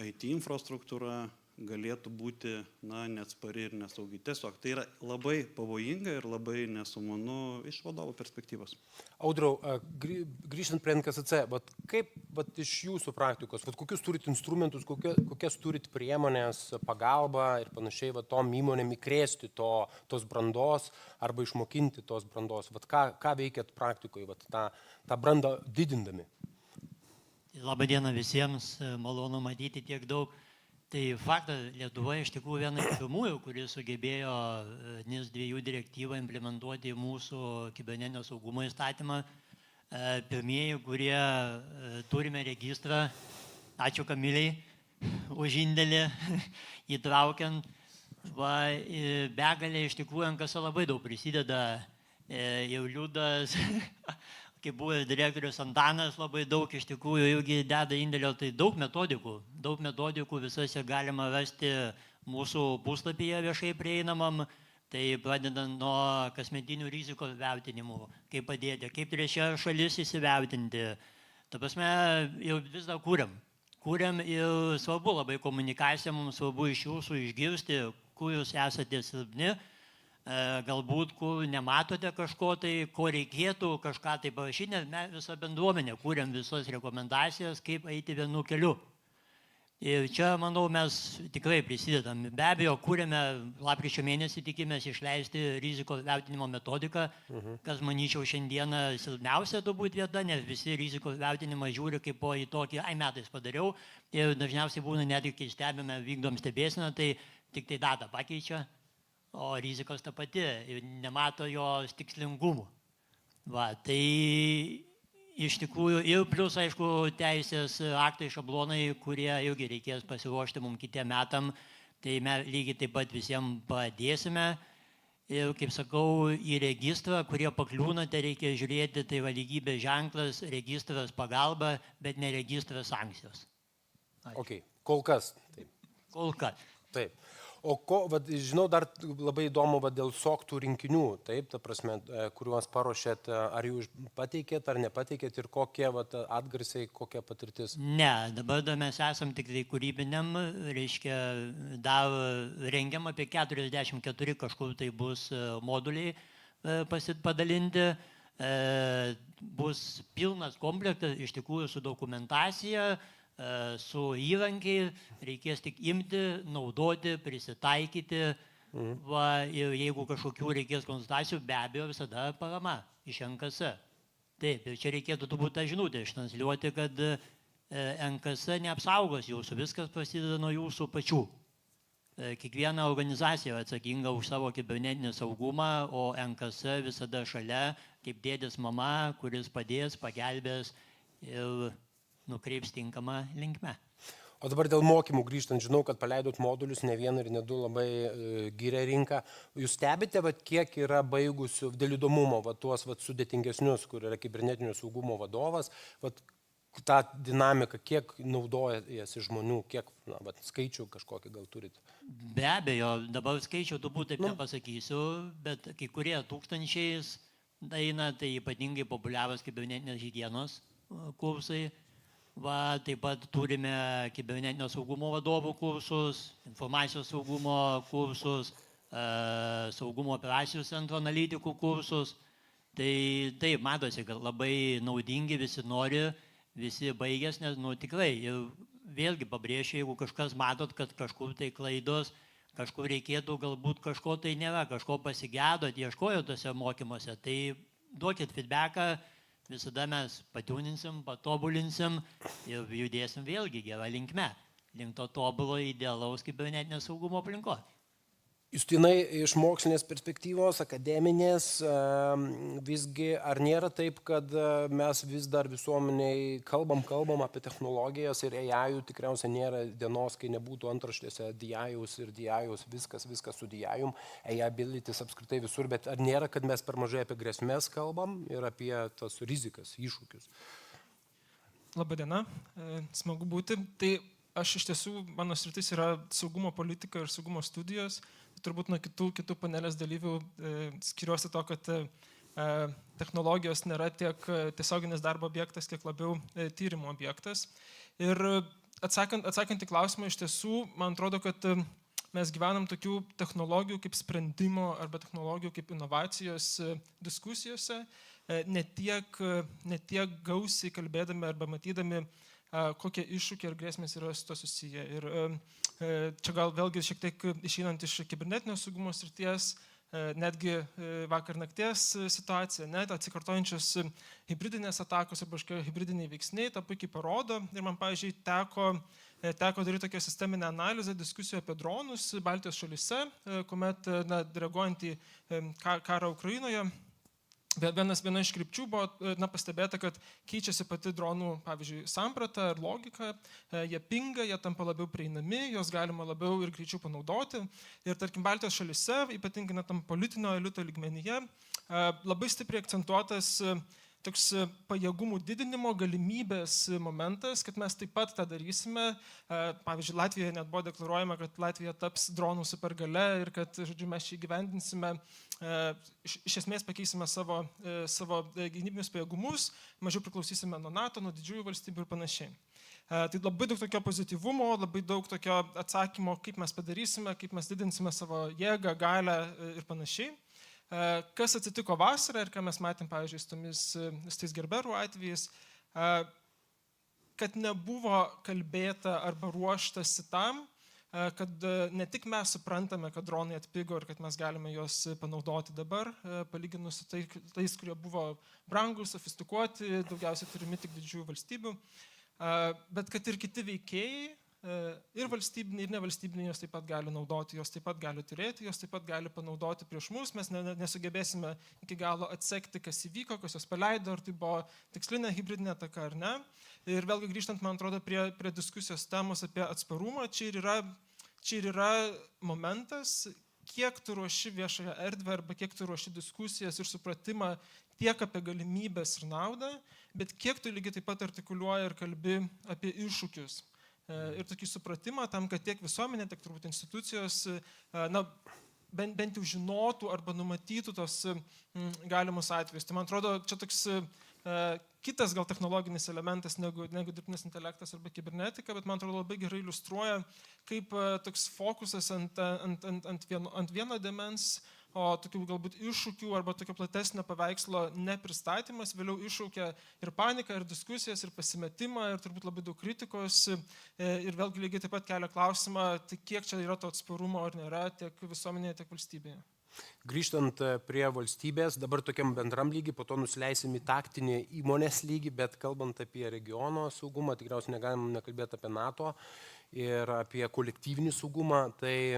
IT infrastruktūra galėtų būti neatspari ir nesaugi. Tiesiog tai yra labai pavojinga ir labai nesumanu iš vadovo perspektyvos. Audriau, grįžtant prie NKSC, kaip iš jūsų praktikos, kokius turit instrumentus, kokias turit priemonės, pagalbą ir panašiai tom įmonėm įkrėsti tos brandos arba išmokinti tos brandos? Ką veikiat praktikoje, tą brandą didindami? Labą dieną visiems, malonu matyti tiek daug. Tai faktas, Lietuvoje iš tikrųjų viena iš pirmųjų, kuris sugebėjo NIS 2 direktyvą implementuoti į mūsų kibernetinio saugumo įstatymą. Pirmieji, kurie turime registrą, ačiū Kamiliai už indėlį įtraukiant. Begalė iš tikrųjų NKS labai daug prisideda, jau Liudas, kaip buvęs direktorius Antanas, labai daug iš tikrųjų irgi deda indėlio, tai daug metodikų visose galima rasti mūsų puslapyje viešai prieinamam, tai pradedant nuo kasmetinių rizikos vertinimų, kaip padėti, kaip trečia šalis įsivertinti. Ta prasme, jau vis dar kūriam ir svarbu labai komunikacija, mums svarbu iš jūsų išgirsti, kur jūs esate silpni, galbūt, kur nematote kažko, tai ko reikėtų kažką tai parašyti, nes mes visą bendruomenę kūrėm visas rekomendacijas, kaip eiti vienu keliu. Ir čia, manau, mes tikrai prisidedam. Be abejo, kūrėme lapkričio mėnesį, tikimės išleisti rizikos vertinimo metodiką, kas, manyčiau, šiandieną silpniausia turbūt vieta, nes visi rizikos vertinimą žiūri kaip po į tokį, metais padariau, ir dažniausiai būna net kai stebime, vykdom stebėseną, tai tik tai datą pakeičia. O rizikos ta pati ir nemato jos tikslingumų. Tai iš tikrųjų ir plus, aišku, teisės aktai šablonai, kurie irgi reikės pasiruošti mums kitiem metam, tai mes lygiai taip pat visiems padėsime. Ir, kaip sakau, į registrą, kurie pakliūnate, reikia žiūrėti, tai lygybės ženklas, registras pagalba, bet ne registras sankcijos. Ok, kol kas. Kol kas. Taip. O žinau, dar labai įdomu dėl soktų rinkinių, taip, ta prasme, kuriuos paruošėt, ar jūs pateikėt, ar nepateikėt ir kokie atgarsiai, kokia patirtis? Ne, dabar mes esam tik tai kūrybiniam, reiškia, dar rengiam apie 44 kažkur tai bus moduliai padalinti, bus pilnas komplektas iš tikrųjų su dokumentacija, su įrankiai, reikės tik imti, naudoti, prisitaikyti, ir jeigu kažkokių reikės konsultacijų, be abejo visada parama iš NKS. Taip, ir čia reikėtų turbūt tą žinutę ištransliuoti, kad NKS neapsaugos jūsų, viskas prasideda nuo jūsų pačių. Kiekviena organizacija atsakinga už savo kibernetinį saugumą, o NKS visada šalia, kaip dėdės mama, kuris padės, pagelbės ir nukreips tinkamą linkme. O dabar dėl mokymų grįžtant, žinau, kad paleidot modulius, ne vieną ir ne du, labai gyrė rinką. Jūs stebite, kiek yra baigusių, dėl įdomumo, tuos sudėtingesnius, kur yra kibernetinio saugumo vadovas, tą dinamiką, kiek naudojasi žmonių, kiek skaičių kažkokį gal turit? Be abejo, dabar skaičių turbūt taip nepasakysiu, bet kai kurie tūkstančiais eina, tai ypatingai populiarūs kibernetinės higienos kursai. Taip pat turime kibernetinio saugumo vadovų kursus, informacijos saugumo kursus, saugumo operacijų centro analitikų kursus. Tai taip, matosi, kad labai naudingi, visi nori, visi baigęs, nes tikrai, ir vėlgi pabrėšiu, jeigu kažkas matot, kad kažkur tai klaidos, kažkur reikėtų, galbūt kažko tai nėra, kažko pasigėdot, ieškojo tose mokymuose, tai duokit feedbacką. Visada mes patiuninsim, patobulinsim ir judėsim vėlgi gerą linkme, link to tobulo idealaus kibernetinio saugumo aplinkos. Justinai, iš mokslinės perspektyvos, akademinės, visgi ar nėra taip, kad mes vis dar visuomeniai kalbam apie technologijas ir AI tikriausiai nėra dienos, kai nebūtų antraštėse DIAus ir DIAus, viskas su DIAum, AI abilities apskritai visur, bet ar nėra, kad mes per mažai apie grėsmės kalbam ir apie tas rizikas, iššūkius? Labadiena, smagu būti. Tai aš iš tiesų, mano sritis yra saugumo politika ir saugumo studijos. Turbūt nuo kitų panelės dalyvių skiriuosi to, kad technologijos nėra tiek tiesioginis darbo objektas, kiek labiau tyrimo objektas. Ir atsakant į klausimą, iš tiesų, man atrodo, kad mes gyvenam tokių technologijų kaip sprendimo arba technologijų kaip inovacijos diskusijose, ne tiek gausiai kalbėdami arba matydami, kokie iššūkiai ir grėsmės yra su to susiję. Ir čia gal vėlgi šiek tiek išeinant iš kibernetinio saugumo srities, netgi vakar nakties situacija, net atsikartojančios hibridinės atakos arba kažkokie hibridiniai veiksniai, tą puikiai parodo. Ir man, pavyzdžiui, teko daryti tokią sisteminę analizę, diskusijų apie dronus Baltijos šalyse, kuomet reaguojant į karą Ukrainoje, viena iš krypčių buvo pastebėta, kad keičiasi pati dronų, pavyzdžiui, samprata ir logika, jie pinga, jie tampa labiau prieinami, juos galima labiau ir greičiau panaudoti. Ir tarkim, Baltijos šalyse, ypatingai tam politinio elito lygmenyje, labai stipriai akcentuotas toks pajėgumų didinimo galimybės momentas, kad mes taip pat tą darysime. Pavyzdžiui, Latvijoje net buvo deklaruojama, kad Latvija taps dronų supergale ir kad, žodžiu, mes šį gyvendinsime, iš esmės pakeisime savo gynybinius pajėgumus, mažiau priklausysime nuo NATO, nuo didžiųjų valstybių ir panašiai. Tai labai daug tokio pozityvumo, labai daug tokio atsakymo, kaip mes padarysime, kaip mes didinsime savo jėgą, galią ir panašiai. Kas atsitiko vasarą ir ką mes matėm, pavyzdžiui, su tais gerberų atvejais, kad nebuvo kalbėta arba ruoštasi tam, kad ne tik mes suprantame, kad dronai atpigo ir kad mes galime juos panaudoti dabar, palyginus su tais, kurie buvo brangūs, sofistikuoti, daugiausiai turimi tik didžiųjų valstybių, bet kad ir kiti veikėjai, ir valstybiniai, ir nevalstybiniai jos taip pat gali naudoti, jos taip pat gali turėti, jos taip pat gali panaudoti prieš mus, mes nesugebėsime iki galo atsekti, kas įvyko, kas jos paleido, ar tai buvo tikslinė hibridinė ataka ar ne. Ir vėlgi grįžtant, man atrodo, prie diskusijos temos apie atsparumą, čia ir yra momentas, kiek tu ruoši viešąją erdvę arba kiek tu ruoši diskusijas ir supratimą tiek apie galimybės ir naudą, bet kiek tu lygiai taip pat artikuliuoji ir kalbi apie iššūkius. Ir tokį supratimą tam, kad tiek visuomenė, tiek turbūt institucijos bent jau žinotų arba numatytų tos galimus atvejus. Tai man atrodo, čia toks kitas gal technologinis elementas negu dirbtinis intelektas arba kibernetika, bet man atrodo labai gerai iliustruoja, kaip toks fokusas ant vieno dėmens, o tokių galbūt iššūkių arba tokio platesnio paveikslo nepristatymas vėliau iššaukia ir paniką, ir diskusijas, ir pasimetimą, ir turbūt labai daug kritikos. Ir vėlgi lygiai taip pat kelia klausimą, tai kiek čia yra to atsparumo ar nėra tiek visuomenėje, tiek valstybėje. Grįžtant prie valstybės, dabar tokiam bendram lygiai, po to nusileisim į taktinį įmonės lygį, bet kalbant apie regiono saugumą, tikriausiai negalim nekalbėti apie NATO ir apie kolektyvinį saugumą, tai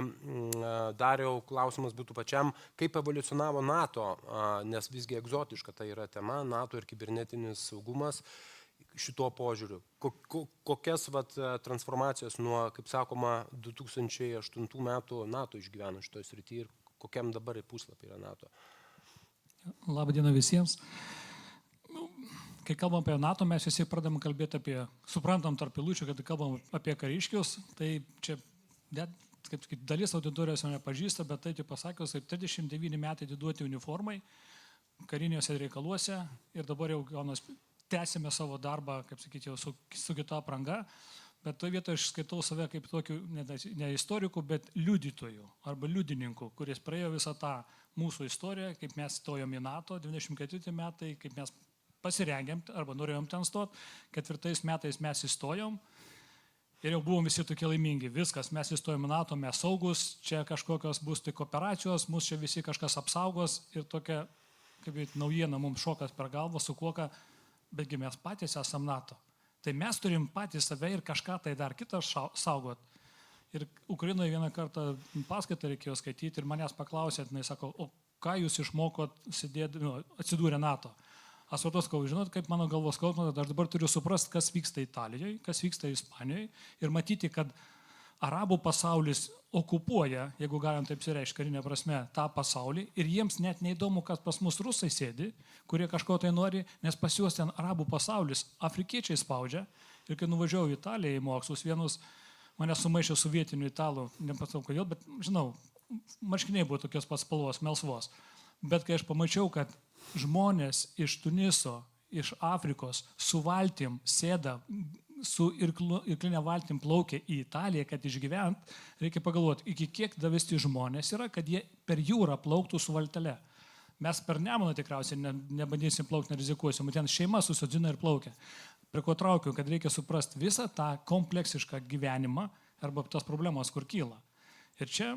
Dariau klausimas būtų pačiam, kaip evoliucionavo NATO, nes visgi egzotiška tai yra tema, NATO ir kibernetinis saugumas šituo požiūriu. Kokias transformacijos nuo, kaip sakoma, 2008 metų NATO išgyveno šitoje srityje ir kokiam dabar puslapį yra NATO? Labą dieną visiems. Kai kalbam apie NATO, mes visi pradedam kalbėti apie, suprantam tarp eilučių, kad kalbam apie kariškius, tai čia kaip dalis auditorijos jau nepažįsta, bet tai pasakius, 39 metai atiduoti uniformai kariniuose reikaluose ir dabar jau tęsime savo darbą, kaip sakyti, jau su kita apranga, bet toje vietoje aš skaitau save kaip tokiu, ne istoriku, bet liudytoju arba liudininku, kuris praėjo visą tą mūsų istoriją, kaip mes stojom į NATO, 24 metai, kaip mes pasirengėm arba norėjom ten stot, 4 metais mes įstojom ir jau buvom visi tokie laimingi. Viskas, mes įstojom į NATO, mes saugus, čia kažkokios bus tik operacijos, mus čia visi kažkas apsaugos ir tokia, kaip naujiena, mums šokas per galvą, sukoka, betgi mes patys esam NATO. Tai mes turim patys save ir kažką tai dar kitą saugot. Ir Ukrainoje vieną kartą paskaitą reikėjo skaityti ir manęs paklausė, jinai sako, o ką jūs išmokot atsidūrę NATO? Aš sakau, žinot, kaip mano galvos skausmas, aš dabar turiu suprasti, kas vyksta Italijoje, kas vyksta Ispanijoje ir matyti, kad arabų pasaulis okupuoja, jeigu galim taip sireikšti karinė prasme, tą pasaulį ir jiems net neįdomu, kad pas mus rusai sėdi, kurie kažko tai nori, nes pas juos ten arabų pasaulis, afrikiečiai spaudžia ir kai nuvažiavau į Italiją į mokslus, vienus mane sumaišė su vietiniu italų, nepasau kodėl, bet žinau, marškiniai buvo tokios pats spalvos, melsvos, bet kai aš pamačiau, kad žmonės iš Tuniso, iš Afrikos su valtim sėda su irklinė valtim plaukia į Italiją, kad išgyvent, reikia pagalvoti, iki kiek davesti žmonės yra, kad jie per jūrą plauktų su valtele. Mes per Nemuną tikriausiai nebandysim plaukti, nerizikuosim, ten šeima susodina ir plaukia. Prie ko traukiu, kad reikia suprasti visą tą kompleksišką gyvenimą arba tas problemas, kur kyla. Ir čia,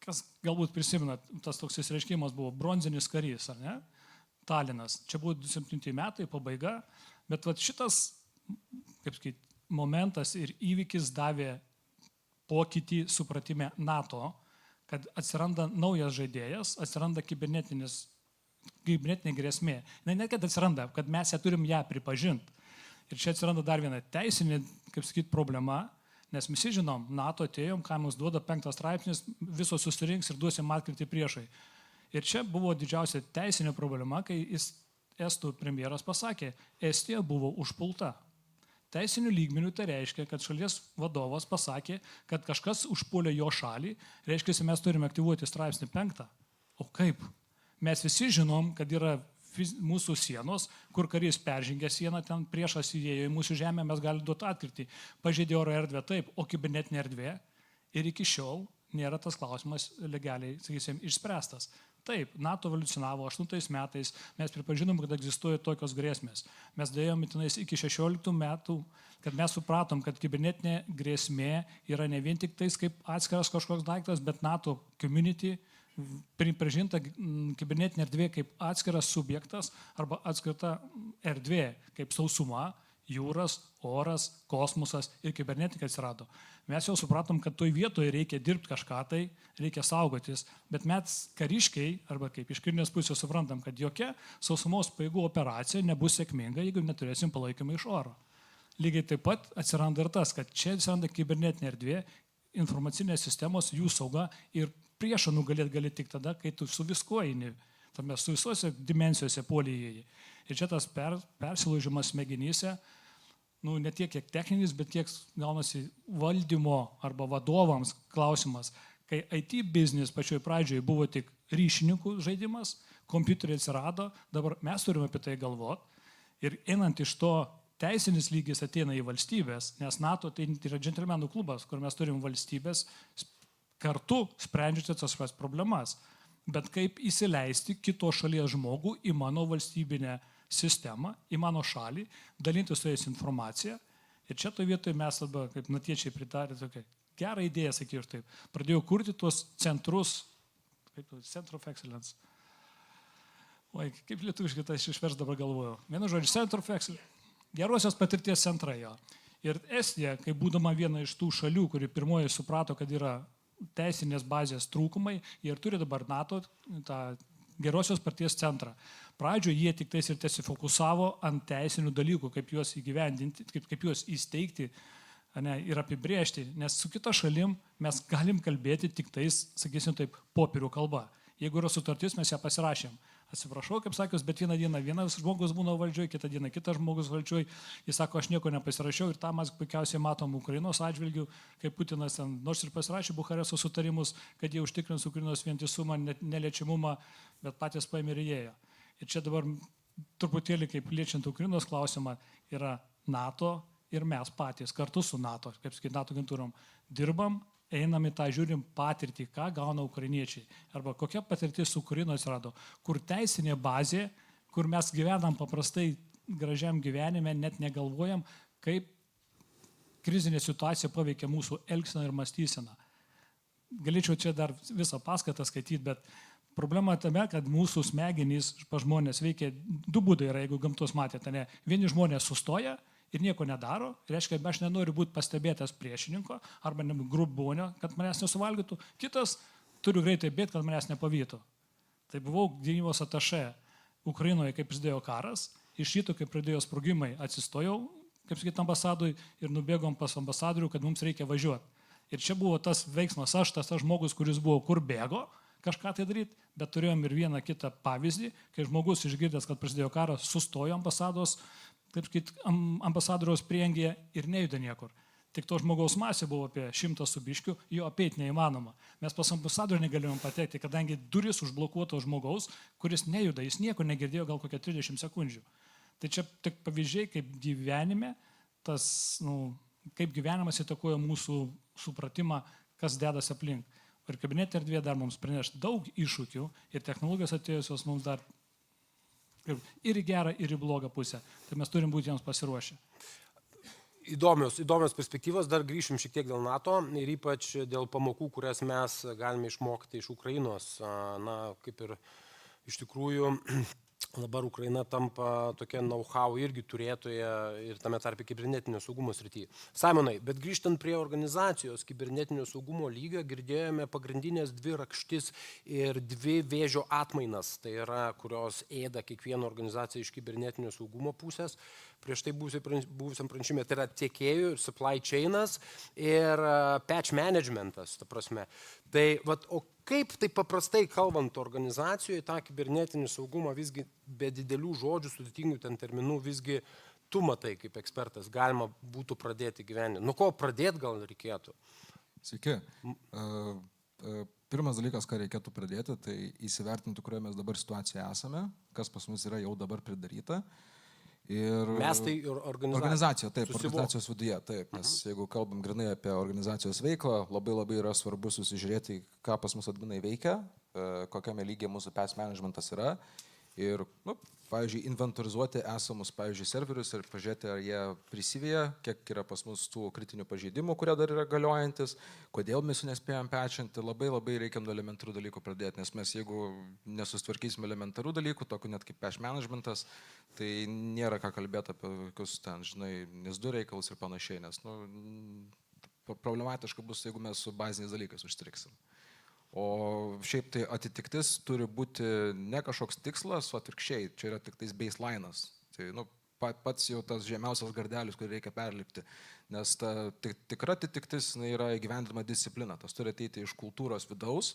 kas galbūt prisimena, tas toks įsireiškimas buvo bronzinis karys, ar ne? Talinas. Čia buvo 27 metai, pabaiga, bet vat šitas, kaip sakyti, momentas ir įvykis davė pokytį supratime NATO, kad atsiranda naujas žaidėjas, atsiranda kibernetinė grėsmė. Ne kad atsiranda, kad mes turim ją pripažinti. Ir čia atsiranda dar viena teisinė, kaip sakyti, problema, nes visi žinom, NATO atėjom, ką mums duoda 5 straipsnis, visos susirinks ir duosim atkirtį priešai. Ir čia buvo didžiausia teisinė problema, kai estų premjeras pasakė, Estija buvo užpulta. Teisinių lygmenių tai reiškia, kad šalies vadovas pasakė, kad kažkas užpuolė jo šalį, reiškia, mes turime aktyvuoti straipsnį 5. O kaip? Mes visi žinom, kad yra mūsų sienos, kur karys peržengė sieną, ten priešas įėjo į mūsų žemę, mes galime duoti atkirtį. Pažeidė oro erdvę taip, o kibernetinė erdvė ir iki šiol nėra tas klausimas legaliai, sakysim, išspręstas. Taip, NATO evoliucionavo 8 metais, mes pripažinom, kad egzistuoja tokios grėsmės. Mes dėjom įtinais iki 16 metų, kad mes supratom, kad kibernetinė grėsmė yra ne vien tik tais kaip atskiras kažkoks daiktas, bet NATO community pripažinta kibernetinė erdvė kaip atskiras subjektas arba atskirta erdvė kaip sausuma, jūras, oras, kosmosas ir kibernetika atsirado. Mes jau supratom, kad toj vietoje reikia dirbti kažką tai, reikia saugotis, bet mes kariškiai, arba kaip iš karinės pusės suprantam, kad jokia sausumos pajėgų operacija nebus sėkminga, jeigu neturėsim palaikymą iš oro. Lygiai taip pat atsiranda ir tas, kad čia atsiranda kibernetinė erdvė, informacinės sistemos, jų sauga ir priešą nugalėti gali tik tada, kai tu su viskuo eini, tame su visose dimensijose polyje. Ir čia tas persilaužimas smegenyse, ne tiek kiek techninis, bet kiek gaunasi valdymo arba vadovams klausimas. Kai IT biznis pačioj pradžioje buvo tik ryšininkų žaidimas, kompiuteriai atsirado, dabar mes turime apie tai galvoti. Ir einant iš to, teisinis lygis ateina į valstybės, nes NATO tai yra džentelmenų klubas, kur mes turim valstybės kartu sprendžiate tas problemas. Bet kaip įsileisti kito šalies žmogų į mano valstybinę sistemą, į mano šalį, dalintis su jais informaciją. Ir čia toje vietoje mes, kaip natiečiai pritarė, tokia gerą idėją, sakyčiau ir taip. Pradėjau kurti tuos centrus, Center of Excellence. Oi, kaip lietuviškai tai išvers dabar galvoju. Vienu žodžiu, Center of Excellence. Gerosios patirties centrai jo. Ir Estija, kaip būdama viena iš tų šalių, kuri pirmoji suprato, kad yra teisinės bazės trūkumai, jie ir turi dabar NATO tą gerosios patirties centrą. Pradžioje jie tik tais ir tesifokusavo ant teisinių dalykų, kaip juos įgyvendinti, kaip juos įsteigti ir apibrėžti, nes su kita šalim mes galim kalbėti tik tais, sakysim taip, popierių kalba. Jeigu yra sutartis, mes ją pasirašėm. Atsiprašau, kaip sakius, bet vieną dieną vienas žmogus būna valdžioj, kitą dieną kitas žmogus valdžioj. Jis sako, aš nieko nepasirašiau ir tą mes puikiausiai matom Ukrainos atžvilgių, kaip Putinas ten nors ir pasirašė Bukaresto sutarimus, kad jie užtikrins Ukrainos vientisumą, neliečiamumą, bet patys paėmė ir įėjo. Ir čia dabar truputėlį kaip liečiant Ukrainos klausimą yra NATO ir mes patys kartu su NATO, kaip sakyti, NATO agentūrom dirbam. Einam į tą, žiūrim patirtį, ką gauna ukrainiečiai. Arba kokia patirtis su Ukrainoje atsirado. Kur teisinė bazė, kur mes gyvenam paprastai gražiam gyvenime, net negalvojam, kaip krizinė situacija paveikia mūsų elgseną ir mąstyseną. Galėčiau čia dar visą paskaitą skaityti, bet problema tame, kad mūsų smegenys žmonės veikia du būdai yra, jeigu gamtos matėte. Ne? Vieni žmonės sustoja ir nieko nedaro, reiškia, aš nenoriu būti pastebėtas priešininko arba grubonio, kad manęs nesuvalgytų. Kitas, turiu greitai bėgti, kad manęs nepavytų. Tai buvau gynybos atašė Ukrainoje, kai prasidėjo karas, iš ryto, kai pradėjo sprogimai, atsistojau, kaip sakyti, ambasadui ir nubėgom pas ambasadorių, kad mums reikia važiuoti. Ir čia buvo tas veiksmas, aš tas žmogus, kuris buvo kur bėgo, kažką tai daryti, bet turėjom ir vieną kitą pavyzdį, kai žmogus išgirdęs, kad prasidėjo karas, sustojo ambasados, kaip sakyti, ambasadoriaus priengėje ir nejuda niekur. Tik to žmogaus masė buvo apie 100 subiškių, jo apeiti neįmanoma. Mes pas ambasadorių negalėjom patekti, kadangi duris užblokuoto žmogaus, kuris nejuda, jis nieko negirdėjo gal kokią 30 sekundžių. Tai čia tik pavyzdžiai, kaip gyvenime tas, kaip gyvenimas įtakoja mūsų supratimą, kas dedasi aplink. Ir kabinetinė erdvė dar mums praneš daug iššūkių ir technologijos atėjusios mums dar ir į gerą, ir į blogą pusę. Tai mes turim būti jiems pasiruošę. Įdomios perspektyvos, dar grįšim šiek tiek dėl NATO ir ypač dėl pamokų, kurias mes galime išmokti iš Ukrainos. Na, kaip ir iš tikrųjų dabar Ukraina tampa tokia know-how irgi turėtoja ir tame tarpe kibernetinio saugumo srityje. Simonai, bet grįžtant prie organizacijos kibernetinio saugumo lygio, girdėjome pagrindinės 2 rakštis ir 2 vėžio atmainas, tai yra, kurios ėda kiekvieną organizaciją iš kibernetinio saugumo pusės. Prieš tai buvusiam pranešime, tai yra tiekėjų ir supply chainas ir patch managementas, ta prasme. Tai, o kaip tai paprastai kalbant organizacijoje, tą kibernetinį saugumą visgi be didelių žodžių, sudėtingų ten terminų, visgi tu matai kaip ekspertas, galima būtų pradėti gyvenimą. Nuo ko pradėti gal reikėtų? Sveiki. Pirmas dalykas, ką reikėtų pradėti, tai įsivertinti, kurioje mes dabar situacijoje esame, kas pas mus yra jau dabar pridaryta. Ir mes tai organizacija, taip, organizacijos viduje, taip, nes jeigu kalbam grinai apie organizacijos veiklą, labai yra svarbu susižiūrėti, ką pas mus adminai veikia, kokiame lygyje mūsų patch managementas yra ir, pavyzdžiui, inventorizuoti esamus, pavyzdžiui, serverius ir pažiūrėti, ar jie prisivėja, kiek yra pas mus tų kritinių pažeidimų, kurie dar yra galiojantis, kodėl mes jų nespėjom patchinti, labai reikiam nuo elementarų dalykų pradėti, nes mes jeigu nesustvarkysime elementarų dalykų, tokių net kaip patch managementas, tai nėra ką kalbėti apie kokius ten, nesdu reikalus ir panašiai, nes problematiška bus, jeigu mes su baziniais dalykais užstriksim. O šiaip tai atitiktis turi būti ne kažkoks tikslas, o atvirkščiai, čia yra tik tais baseline'as. Tai pats jau tas žemiausias gardelis, kurį reikia perlipti, nes ta tikra atitiktis yra įgyvendinama disciplina, tas turi ateiti iš kultūros vidaus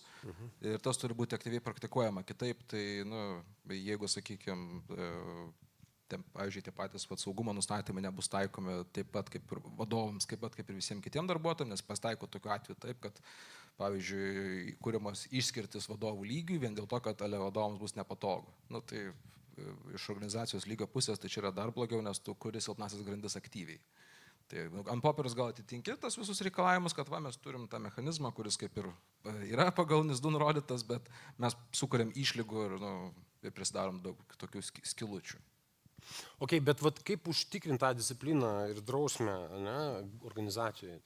ir tas turi būti aktyviai praktikuojama. Kitaip, tai jeigu, sakykime, pavyzdžiui, tie patys saugumo nustatymai nebus taikomi taip pat kaip ir vadovams, taip pat kaip ir visiems kitiems darbuotojams, nes pasitaiko tokiu atveju taip, kad, pavyzdžiui, kuriamas išskirtis vadovų lygių vien dėl to, kad vadovams bus nepatogu. Tai iš organizacijos lygio pusės tai čia yra dar blogiau, nes tu kuri silpnasis grandis aktyviai. Tai ant popieriaus gal atitinki tas visus reikalavimus, kad mes turim tą mechanizmą, kuris kaip ir yra pagal NIS2 nurodytas, bet mes sukuriam išlygų ir prisidarom daug tokių skilučių. Ok, bet kaip užtikrinti tą discipliną ir drausmę organizacijoje,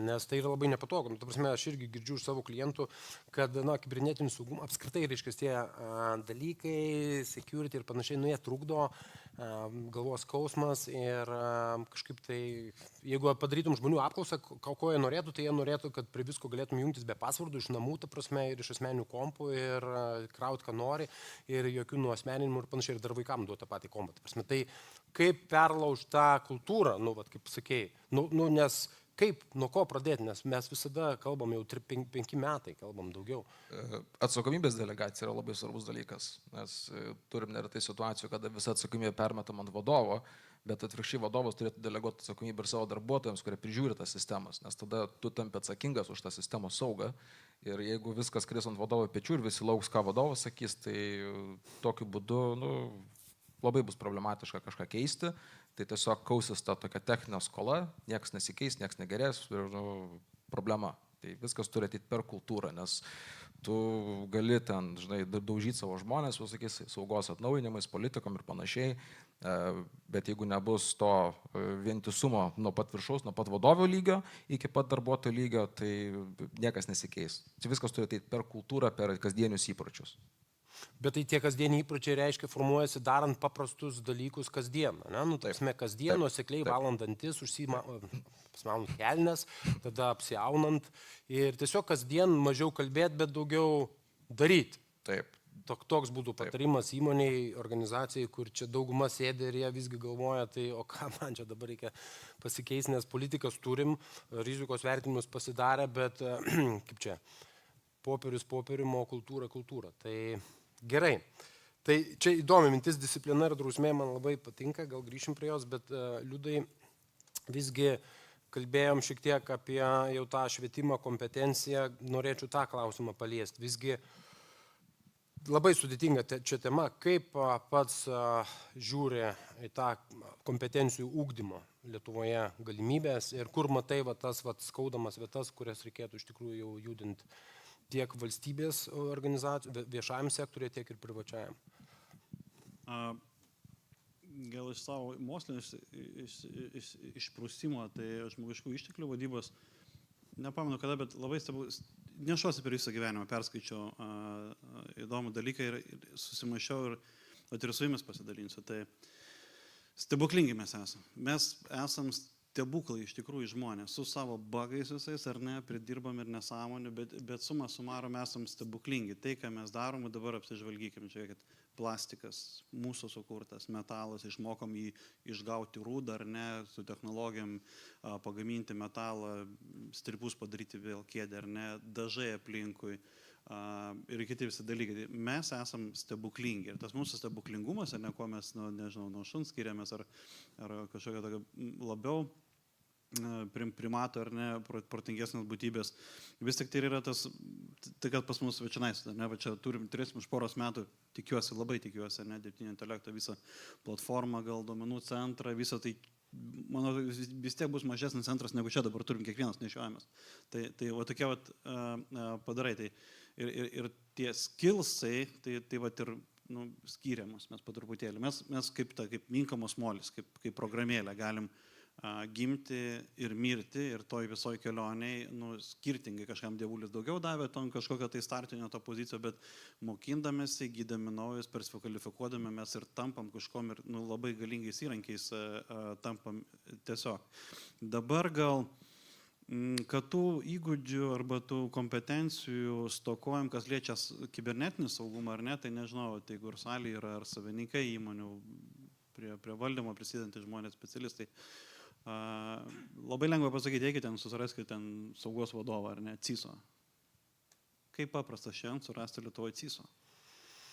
nes tai yra labai nepatogu. Aš irgi girdžiu iš savo klientų, kad kibernetinis saugumas, apskritai reiškia tie dalykai, security ir panašiai, jie trukdo, galvos skausmas ir kažkaip tai, jeigu padarytum žmonių apklausą, ko jie norėtų, tai jie norėtų, kad prie visko galėtum jungtis be pasvardų iš namų, ta prasme, ir iš asmeninių kompų ir krauti, ką nori, ir jokių nuosmeninimų ir panašiai, ir dar vaikam duoti tą patį kompą. Tai kaip perlaužti tą kultūrą, kaip sakėjai, nes kaip, nuo ko pradėti, nes mes visada kalbam jau 5 metai, kalbam daugiau. Atsakomybės delegacija yra labai svarbus dalykas, nes turim neretai situacijų, kada visa atsakomybė permetam ant vadovo, bet atvirkščiai vadovas turėtų deleguoti atsakomybę ir savo darbuotojams, kurie prižiūri tas sistemas, nes tada tu tampi atsakingas už tą sistemos saugą ir jeigu viskas kris ant vadovo pečių ir visi lauks, ką vadovas sakys, tai tokiu būdu labai bus problematiška kažką keisti, tai tiesiog kausis ta tokia techninė skola, niekas nesikeis, niekas negerės ir problema. Tai viskas turi ateiti per kultūrą, nes tu gali ten, daužyti savo žmonės, visokiais saugos atnaujinimais, politikom ir panašiai, bet jeigu nebus to vientisumo nuo pat viršaus, nuo pat vadovio lygio iki pat darbuotojų lygio, tai niekas nesikeis. Čia viskas turi ateiti per kultūrą, per kasdienius įpročius. Bet tai tie kasdieniai įpročiai reiškia formuojasi darant paprastus dalykus kasdien. Kasdien nuosekliai valant dantis, užsimaunant kelnes, tada apsiaunant ir tiesiog kasdien mažiau kalbėti, bet daugiau daryti. Taip. Toks būtų patarimas įmoniai, organizacijai, kur čia dauguma sėdė ir jie visgi galvoja, tai o ką man čia dabar reikia pasikeisti, nes politikas turim, rizikos vertinimus pasidarę, bet kaip čia, popierius popierium, o kultūra. Tai gerai. Tai čia įdomi mintis, disciplina ir drausmė man labai patinka, gal grįšim prie jos, bet Liudai, visgi kalbėjom šiek tiek apie jau tą švietimą, kompetenciją, norėčiau tą klausimą paliesti. Visgi labai sudėtinga čia tema. Kaip pats žiūri į tą kompetencijų ūkdymo Lietuvoje galimybės ir kur matai tas skaudamas vietas, kurias reikėtų iš tikrųjų jau judinti tiek valstybės organizacijų, viešajam sektoriuje, tiek ir privačiajam? Gal iš savo mokslinio išprūsimo, tai žmogiškų išteklių vadybos, nepamenu kada, bet labai nešuosi per visą gyvenimą, perskaičiau įdomų dalyką ir susimašiau ir su jumis pasidalinsiu. Tai stebuklingi mes esame. Mes esam stebuklai iš tikrųjų žmonės, su savo bagais visais, ar ne, pridirbam ir nesąmonių, bet suma sumarom esam stebuklingi. Tai, ką mes darom, dabar apsižvalgykim, žiūrėkit, plastikas, mūsų sukurtas, metalas, išmokom jį išgauti rūdą, ar ne, su technologijom pagaminti metalą, strypus padaryti vėl kėdę, ar ne, dažai aplinkui ir kiti visi dalykai. Mes esam stebuklingi ir tas mūsų stebuklingumas, ar ne, ko mes, nežinau, nuo šuns skiriamės, ar kažkokia tokia labiau primato, ar ne, protingesnės būtybės. Vis tik tai yra tas, tai kad pas mus večianais, ne, va čia turėsim už poros metų, tikiuosi, labai tikiuosi, ne, dirbtinio intelekto visą platformą, gal duomenų centrą, visą tai, manau, vis tiek bus mažesnis centras, negu čia dabar turim kiekvienas nešiojamės. Tai va tokie padarai. Tai, ir tie skillsai, tai va ir skiriamas mes po truputėlį. Mes kaip minkamos molis, kaip programėlė galim gimti ir mirti ir toj visoj kelioniai, skirtingai kažkam dievulis daugiau davė ton kažkokią tai startinio to poziciją, bet mokindamėsi, gydami naujus, persikvalifikuodami mes ir tampam kažkom ir labai galingais įrankiais tampam tiesiog. Dabar gal, kad tų įgūdžių arba tų kompetencijų stokojam, kas liečia kibernetinį saugumą ar ne, tai nežinau, tai kur salėje yra ar savininkai įmonių, prie valdymo prisidantys žmonės, specialistai. Labai lengva pasakyti, eikite ten, susiraskite ten saugos vadovą, ar ne, CISO. Kaip paprasta šiandien surasti Lietuvoje CISO?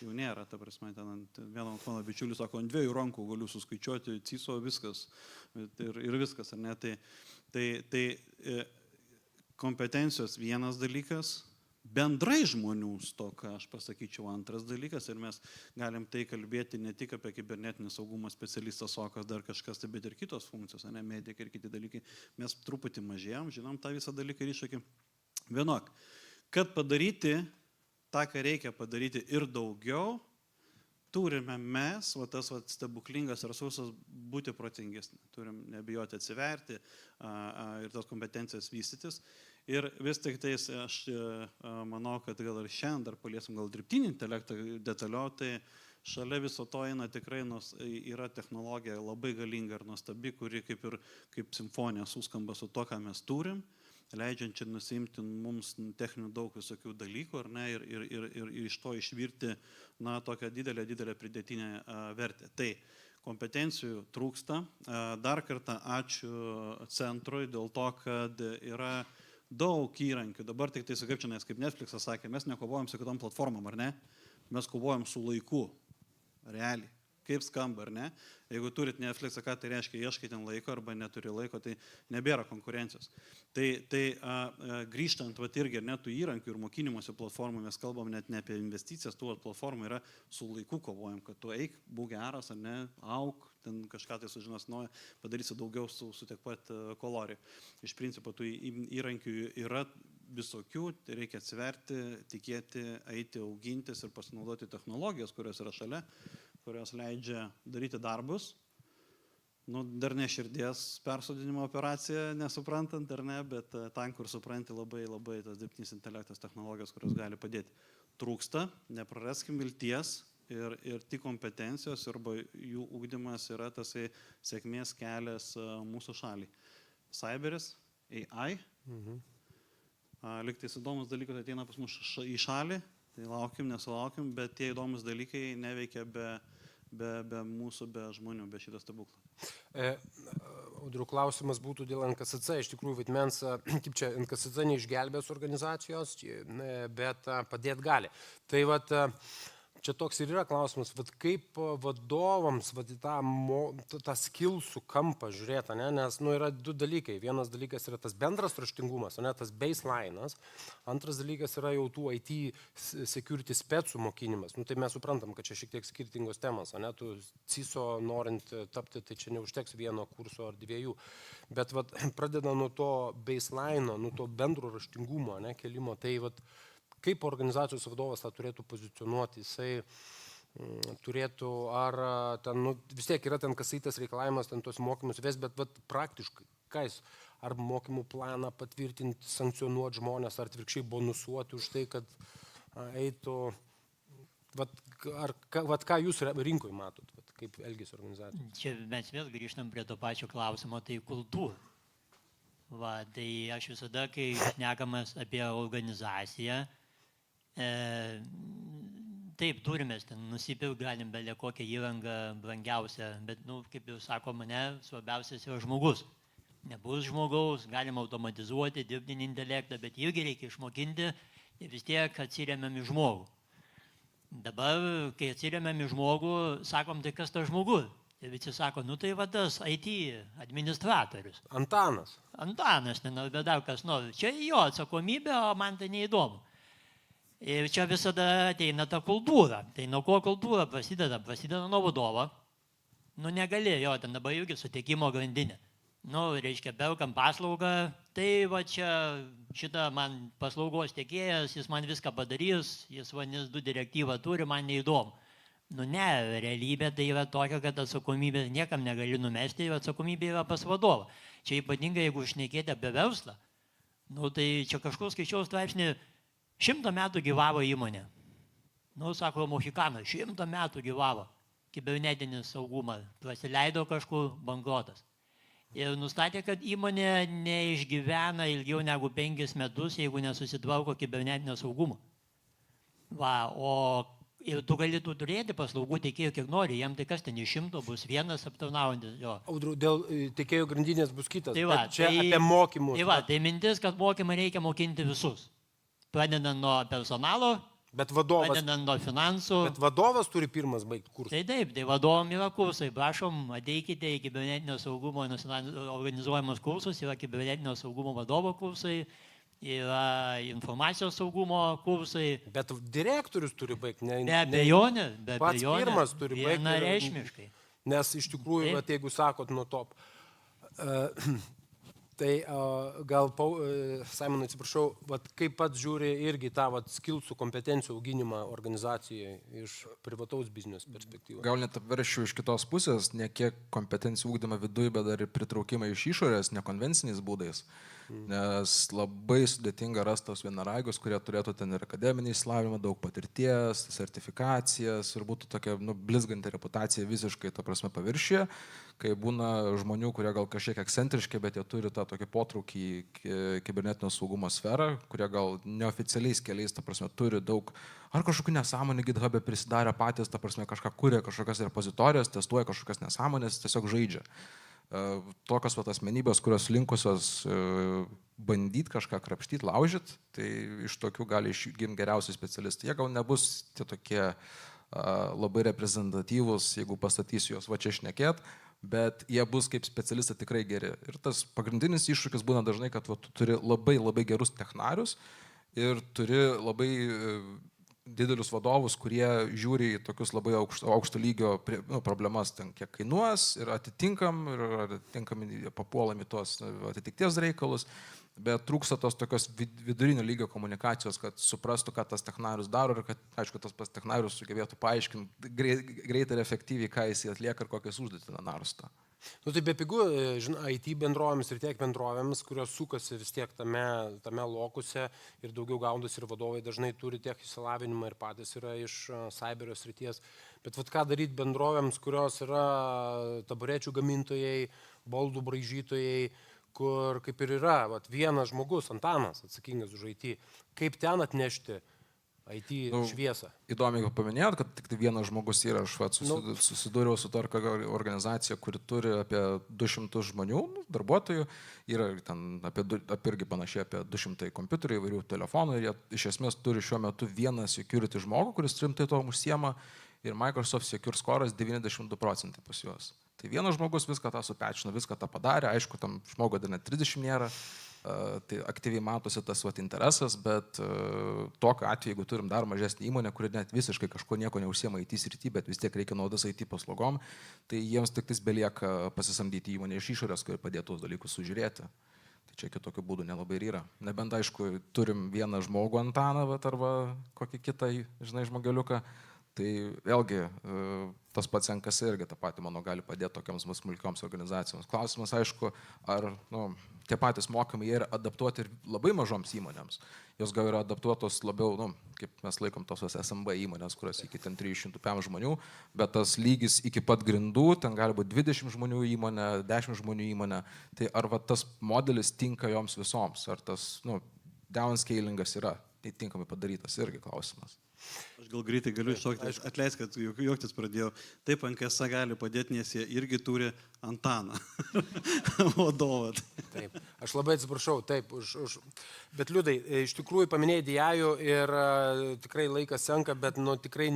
Jau nėra, ta prasme, ten vieno mano bičiulis sako, ant 2 rankų galiu suskaičiuoti CISO, viskas. Ir viskas, ar ne? Tai kompetencijos vienas dalykas, bendrai žmonių stoka, aš pasakyčiau, antras dalykas, ir mes galim tai kalbėti ne tik apie kibernetinį saugumą specialistas, sokas, dar kažkas, bet ir kitos funkcijos, ne, medikai ir kiti dalykai. Mes truputį mažėjom, žinom tą visą dalyką ir iššūkį. Vienok, kad padaryti tą, ką reikia padaryti ir daugiau, turime mes, tas stebuklingas resursas, būti protingesni. Turim nebijoti atsiverti ir tas kompetencijas vystytis. Ir vis tik tais aš manau, kad gal ir šiandien dar paliesim gal dirbtinį intelektą detaliau, tai šalia viso to eina tikrai yra technologija labai galinga ir nuostabi, kuri kaip simfonija suskamba su to, ką mes turim, leidžiančiai nusiimti mums techninių daug visokių dalykų, ar ne, ir iš to išvirti tokią didelę pridėtinę vertę. Tai kompetencijų trūksta. Dar kartą ačiū centrui dėl to, kad yra daug įrankių. Dabar tik tai, kaip Netflixas sakė, mes nekovojam su kitom platformom, ar ne? Mes kovojam su laiku. Realiai. Kaip skamba, ar ne? Jeigu turit Netflixą, ką tai reiškia, ieškai ten laiko arba neturi laiko, tai nebėra konkurencijos. Tai grįžtant irgi ir net tų įrankių ir mokymosi platformų, mes kalbam net ne apie investicijas, tų platformų yra su laiku kovojam, kad tu eik, būk geras, ar ne, auk, ten kažką tai sužinos naujo, padarysi daugiau su tiek pat kalorijų. Iš principo, tų įrankių yra visokių, tai reikia atsiverti, tikėti, eiti, augintis ir pasinaudoti technologijas, kurios yra šalia, kurios leidžia daryti darbus. Dar ne širdies persodinimo operacija, nesuprantant, ar ne, bet ten, kur supranti labai tas dirbtinis intelektas, technologijos, kurios gali padėti. Trūksta, nepraraskim vilties ir tik kompetencijos arba jų ugdymas yra tas sėkmės kelias mūsų šaliai. Cyberis, AI, liktais įdomus dalykas ateina pas mus į šalį, tai laukim, nesulaukim, bet tie įdomus dalykai neveikia be mūsų, be žmonių, be šito stebuklo. Audrių, klausimas būtų dėl NKSC. Iš tikrųjų, vaidmens, kaip čia, NKSC neišgelbės organizacijos, bet padėt gali. Tai čia toks ir yra klausimas, vat kaip vadovams vat į tą skillsų kampą žiūrėti, nes yra du dalykai. Vienas dalykas yra tas bendras raštingumas, tas baseline'as. Antras dalykas yra jau tų IT security specų mokinimas. Tai mes suprantam, kad čia šiek tiek skirtingos temos. Tu CISO norint tapti, tai čia neužteks vieno kurso ar dviejų. Bet vat, pradeda nuo to baseline'o, nuo to bendro raštingumo kelimo, tai vat, kaip organizacijos vadovas tą turėtų pozicionuoti, jisai turėtų, ar ten, vis tiek yra ten kasytas reikalavimas, ten tos mokymus ves, bet praktiškai, ar mokymų planą patvirtinti, sankcionuoti žmonės, ar atvirkščiai bonusuoti už tai, kad eitų, ką jūs rinkoje matot, kaip elgėsi organizacija? Čia mes vėl grįžtam prie to pačio klausimo, tai kultūra. Tai aš visada, kai šnekamas apie organizaciją, taip, turime, nusipirkti galim belė kokią įrangą brangiausią, bet, kaip jau sako mane, svarbiausias yra žmogus. Nebus žmogaus, galima automatizuoti, dirbtinį intelektą, bet irgi reikia išmokinti ir vis tiek atsiremiam į žmogų. Dabar, kai atsiremiam į žmogų, sakom, tai kas tas žmogus? Ir visi sako, tai tas IT administratorius. Antanas. Antanas, bet dar kas nori. Čia jo atsakomybė, o man tai neįdomu. Ir čia visada ateina ta kultūra. Tai nuo ko kultūra prasideda? Prasideda nuo vadovo. Negali, ten dabar irgi sutikimo grandinė. Reiškia, perkam paslaugą, tai čia šitą man paslaugos tiekėjas, jis man viską padarys, jis NIS 2 direktyvą turi, man neįdomu. Ne, realybė tai yra tokia, kad atsakomybė niekam negali numesti ir atsakomybė yra pas vadovą. Čia ypatingai, jeigu šnekėti apie verslą, tai čia kažkur skaičiau straipsnį, 100 metų gyvavo įmonė. Sako, Mohikanas, 100 metų gyvavo. Kibernetinis saugumas. Prasileido kažkur bankrotas. Ir nustatė, kad įmonė neišgyvena ilgiau negu 5 metus, jeigu nesusitvarko kibernetinio saugumo. Ir tu galėtų turėti paslaugų teikėjų kiek nori, jam tai kas ten iš 100 bus vienas aptarnaujantis. Audriau, dėl teikėjų grandinės bus kitas, bet čia apie mokymus. Tai mintis, kad mokymą reikia mokinti visus. Pradedant nuo personalo, pradedant nuo finansų. Bet vadovas turi pirmas baigti kursą. Taip, tai vadovam yra kursai. Prašom, ateikite į kibernetinio saugumo organizuojamus kursus, yra kibernetinio saugumo vadovo kursai, yra informacijos saugumo kursai. Bet direktorius turi baigti. Be abejonės. Pats pirmas turi baigti. Vienareikšmiškai. Nes iš tikrųjų, jeigu sakot nuo top, tai gal, Simonai, atsiprašau, kaip pats žiūri irgi tą skillsų kompetencijų auginimą organizacijoje iš privataus biznės perspektyvos? Gal net apveršiu iš kitos pusės, ne kiek kompetencijų ugdymą viduje, bet dar ir pritraukimą iš išorės, nekonvenciniais būdais. Nes labai sudėtinga rasti tos vienaragius, kurie turėtų ten ir akademinį išsilavinimą, daug patirties, sertifikacijas ir būtų tokia blizganti reputacija visiškai, ta prasme, paviršyje, kai būna žmonių, kurie gal kažkiek ekscentriški, bet jie turi tą tokį potraukį į kibernetinio saugumo sferą, kurie gal neoficialiais keliais, ta prasme, turi daug ar kažkokių nesąmonį GitHub'e prisidarę patys, ta prasme, kažką kuria, kažkokias repozitorijas, testuoja kažkokias nesąmonės, tiesiog žaidžia. Tokios asmenybės, kurios linkusios bandyti kažką krapštyti, laužyti, tai iš tokių gali išgimti geriausi specialistai. Jie gal nebus tie tokie labai reprezentatyvūs, jeigu pastatysiu juos va čia šnekėt, bet jie bus kaip specialistai tikrai geri. Ir tas pagrindinis iššūkis būna dažnai, kad tu turi labai gerus technarius ir turi labai didelius vadovus, kurie žiūri į tokius labai aukšto lygio problemas, ten kiek kainuos ir atitinkami papuolami tos atitikties reikalus, bet trūksta tos tokios vidurinio lygio komunikacijos, kad suprastų, ką tas technarius daro ir kad, aišku, tas pas technarius sugebėtų paaiškinti greitai ir efektyviai, ką jis atlieka ir kokias užduotis narsto. Tai bepigu, IT bendrovėms ir tiek bendrovėms, kurios sukasi vis tiek tame lokuse ir daugiau gaunasi ir vadovai dažnai turi tiek išsilavinimą ir patys yra iš cyberio srities. Bet ką daryti bendrovėms, kurios yra taburečių gamintojai, baldų braižytojai, kur kaip ir yra vienas žmogus, Antanas, atsakingas už IT, kaip ten atnešti IT šviesą. Įdomiai paminėjot, kad tik tai vienas žmogus yra, aš susidūriau su tokia organizacija, kuri turi apie 200 žmonių, darbuotojų, yra ten apie irgi panašiai apie 200 kompiuterių, įvairių telefonų ir jie iš esmės turi šiuo metu vieną security žmogų, kuris rimtai to užsiema ir Microsoft Secure Score'as 92% pas juos. Tai vienas žmogus viską tą supečino, viską tą padarė, aišku, tam žmogo dar net 30 nėra, tai aktyviai matosi tas interesas, bet tokiu atveju, jeigu turim dar mažesnį įmonę, kuri net visiškai kažko nieko neužsiema IT srity, bet vis tiek reikia naudos IT paslaugom, tai jiems tik tais belieka pasisamdyti įmonę iš išorės, kuri padėtų tuos dalykus sužiūrėti. Tai čia kitokiu būdu nelabai ir yra. Nebent, aišku, turim vieną žmogų Antaną arba kokį kitą, žinai, žmogeliuką. Tai vėlgi tas pats NKS irgi tą patį, manau, gali padėti tokiams smulkioms organizacijoms. Klausimas, aišku, ar tie patys mokymai jie yra adaptuoti ir labai mažoms įmonėms. Jos gal yra adaptuotos labiau, kaip mes laikom tos SMB įmonės, kurios iki 300 žmonių, bet tas lygis iki pat grindų, ten gali būti 20 žmonių įmonė, 10 žmonių įmonė. Tai ar tas modelis tinka joms visoms, ar tas downscalingas yra tinkamai padarytas, irgi klausimas. Aš gal greitai galiu iššokti, atleisk, kad juoktis pradėjau. Taip, NKS gali padėti, nes jie irgi turi Antaną, vadovą. Taip, aš labai atsiprašau, taip, bet Liudai, iš tikrųjų paminėjai DI ir tikrai laikas senka, bet tikrai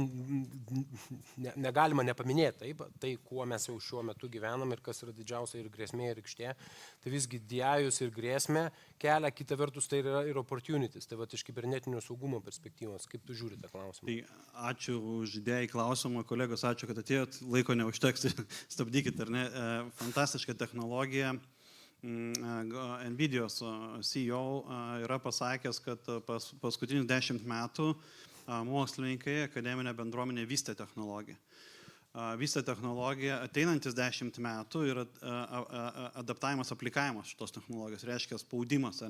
negalima nepaminėti, taip, tai kuo mes jau šiuo metu gyvenam ir kas yra didžiausia ir grėsmė ir rykštė, tai visgi DI ir grėsmė kelia, kita vertus tai yra ir opportunities, tai va iš kibernetinio saugumo perspektyvos, kaip tu žiūri tą klausimą? Tai ačiū už idėją į klausimą, kolegos, ačiū, kad atėjot, laiko neužteks, stabdykit, ar ne? Fantastiška technologija. NVIDIA's CEO yra pasakęs, kad paskutinius 10 metų mokslininkai, akademinė bendruomenė vystė technologiją. Vystė technologiją, ateinantis 10 metų yra adaptavimas, aplikavimas šitos technologijos, reiškia spaudimas,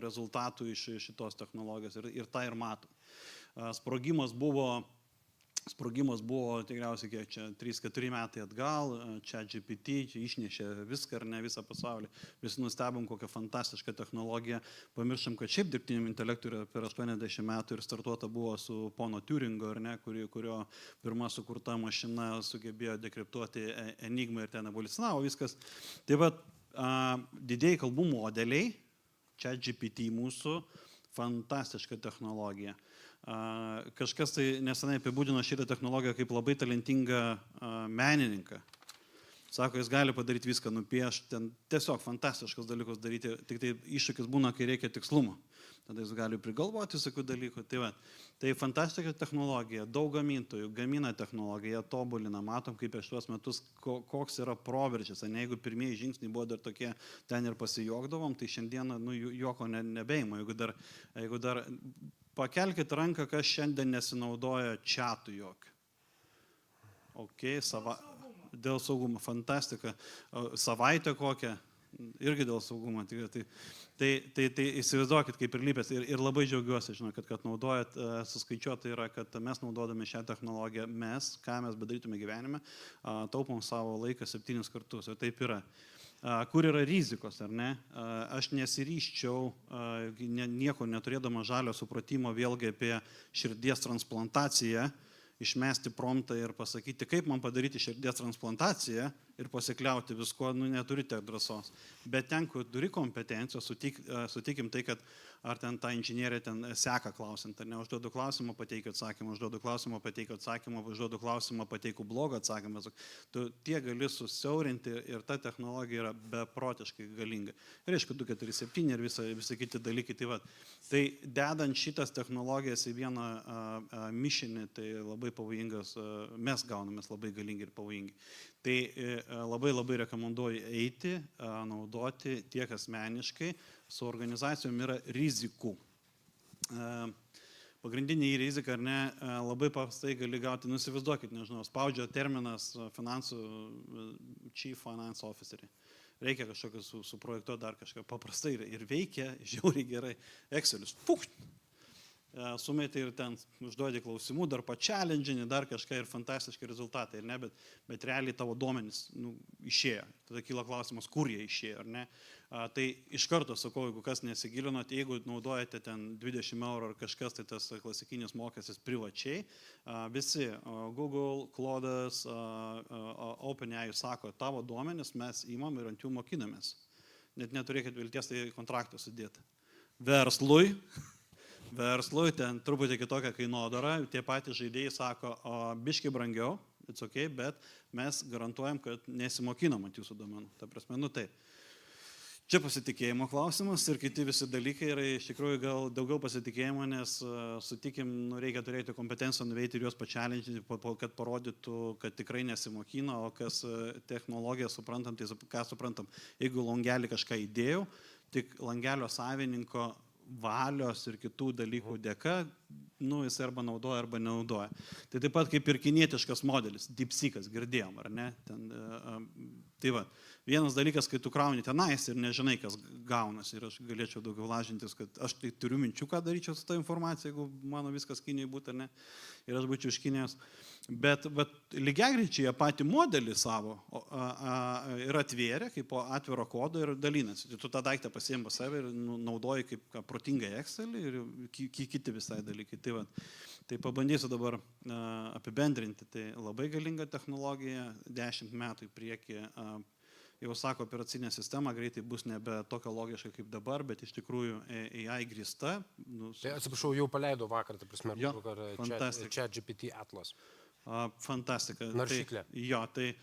rezultatų iš šitos technologijos ir tą ir matom. Sprogimas buvo tikriausiai kiek čia 3-4 metai atgal, čia GPT, čia išnešė viską ar ne visą pasaulį. Visi nustebom, kokią fantastišką technologiją. Pamiršom, kad šiaip dirbtiniam intelektui yra per 80 metų ir startuota buvo su pono Turingo, ar ne, kurio pirma sukurta mašina sugebėjo dekriptuoti enigmą ir ten evoliucionavo viskas. Tai va, didieji kalbų modeliai, čia GPT mūsų, fantastiška technologija. Kažkas tai nesenai apibūdino šitą technologiją kaip labai talentingą menininką. Sako, jis gali padaryti viską, nupiešti, ten tiesiog fantastiškus dalykus daryti, tik tai iššūkis būna, kai reikia tikslumo. Tada jis gali prigalvoti visokių dalykų. Tai fantastiška technologija, daug gamintojų gamina technologiją, tobulina, matom, kaip per šiuos metus, koks yra proveržis. Jeigu pirmieji žingsniai buvo dar tokie, ten ir pasijokdavom, tai šiandieną joko nebeima. Jeigu dar pakelkit ranką, kas šiandien nesinaudoja čiatų jokio. Dėl saugumo, fantastika. Savaitę kokią, irgi dėl saugumo. Tai įsivaizduokit, kaip ir lypės. Ir labai džiaugiuosi, kad naudojat, suskaičiuota yra, kad mes naudodami šią technologiją, ką mes bedarytume gyvenime, taupom savo laiką 7 kartus. Ir taip yra. Kur yra rizikos, ar ne? Aš nesiryščiau, nieko neturėdama žalio supratimo vėlgi apie širdies transplantaciją, išmesti promptą ir pasakyti, kaip man padaryti širdies transplantaciją ir pasikliauti visko, neturite drąsos. Bet ten, kur turi kompetencijos, sutikim tai, kad ar ten ta inžinierė ten seka klausint, ar ne, užduodu klausimą, pateikiu atsakymą, užduodu klausimą, pateikiu atsakymą, užduodu klausimą, pateikiu blogą atsakymą. Tu tie gali susiaurinti ir ta technologija yra beprotiškai galinga. Ir aišku, 247 ir visi kiti dalykai. Tai dedant šitas technologijas į vieną mišinį, tai labai pavojingas, mes gaunamės labai galingi ir pavojingi. Tai labai rekomenduoju eiti, naudoti tiek asmeniškai, su organizacijom yra rizikų. Pagrindinė rizika, ar ne, labai paprastai gali gauti, įsivaizduokit, nežinau, spaudžia terminas chief finance officerį. Reikia kažkokio suprojektuoti dar kažką paprastai ir veikia, žiauriai gerai. Excelis, sumeti ir ten užduodi klausimų, dar pačelendžini, dar kažką ir fantastiški rezultatai, ar ne, bet realiai tavo duomenys išėjo. Tada kyla klausimas, kur jie išėjo, ar ne. Tai iš karto sakau, jeigu kas nesigilinot, jeigu naudojate ten 20 eurų ar kažkas, tai tas klasikinis mokestis privačiai, visi Google, Clodas, OpenAI sako, tavo duomenys mes įmam ir ant jų mokinamės. Net neturėkit vilties tai kontraktą sudėti. Verslui ten truputį kitokia kainodara, tie patys žaidėjai sako, biškai brangiau, it's okay, bet mes garantuojam, kad nesimokinam ant jūsų domenų. Ta prasme, tai. Čia pasitikėjimo klausimas ir kiti visi dalykai yra iš tikrųjų gal daugiau pasitikėjimo, nes sutikim, reikia turėti kompetenciją nuveikti ir juos pačelendžinti, kad parodytų, kad tikrai nesimokina, o kas technologiją suprantam, tai ką suprantam. Jeigu langelį kažką įdėjau, tik langelio savininko valios ir kitų dalykų dėka, jis arba naudoja, arba nenaudoja. Tai taip pat kaip ir kinietiškas modelis, DeepSeekas, girdėjom, ar ne? Tai va, vienas dalykas, kai tu krauni tenais ir nežinai, kas gaunasi, ir aš galėčiau daugiau lažintis, kad aš tai turiu minčių, ką daryčiau su tą informaciją, jeigu mano viskas Kinijai būtų, ar ne, ir aš būčiau iš Kinijos. Bet lygiagrečiai patį modelį savo ir atvėrė kaip po atviro kodo ir dalinasi. Tu tą daiktą pasiėmė save ir naudoji kaip protingą Excelį ir kiti visai dalykai. Tai pabandysiu dabar apibendrinti. Tai labai galinga technologija, 10 metų į priekį. Jau sako, operacinė sistema greitai bus nebe tokia logiška kaip dabar, bet iš tikrųjų AI grįsta. Atsiprašau, jau paleido vakar, tai prasme, ChatGPT Atlas. Fantastika. Naršyklė. Jo, tai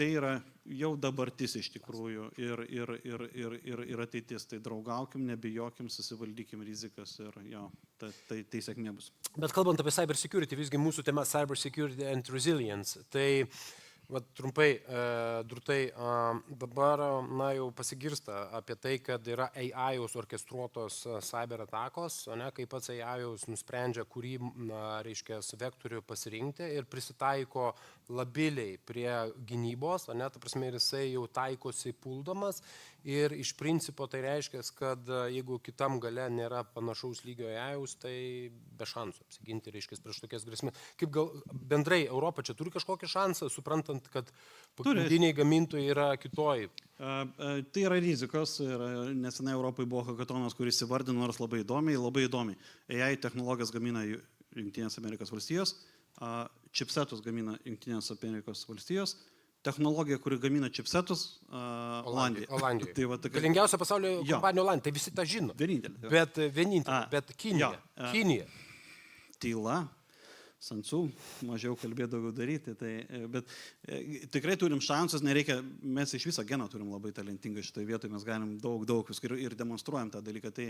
yra jau dabartis iš tikrųjų ir ateitis. Tai draugaukim, nebijokim, susivaldykim rizikas ir jo, tai sėkmė bus. Bet kalbant apie cyber security, visgi mūsų tema cyber security and resilience. Tai trumpai, Drutai, dabar jau pasigirsta apie tai, kad yra AI-aus orkestruotos cyber atakos, kai pats AI-aus nusprendžia, kurį, reiškia, vektorių pasirinkti ir prisitaiko labiliai prie gynybos, ta prasme, ir jisai jau taikosi puldamas ir iš principo tai reiškia, kad jeigu kitam gale nėra panašaus lygio AI-aus, tai be šansų apsiginti, reiškia, prieš tokias grėsmės. Kaip gal bendrai Europa čia turi kažkokį šansą, suprantant, kad pagrindiniai gamintojai yra kitoj? Tai yra rizikos ir nesenai Europai buvo hackathonas, kuris įvardino nors labai įdomiai. AI technologijas gamina Jungtinės Amerikos valstijos, čipsetus gamina Jungtinės Amerikos valstijos, technologija, kuri gamina čipsetus, Olandijoje. Galingiausia pasaulio kompanija Olandija, tai visi tą žino. Vienintelė. Bet Kinija. Tyla. Sansų, mažiau kalbėti, daugiau daryti. Bet tikrai turim šansus, nereikia, mes iš viso geną turim labai talentingą šitoje vietoje, mes galim daug viskų ir demonstruojam tą dalyką. Tai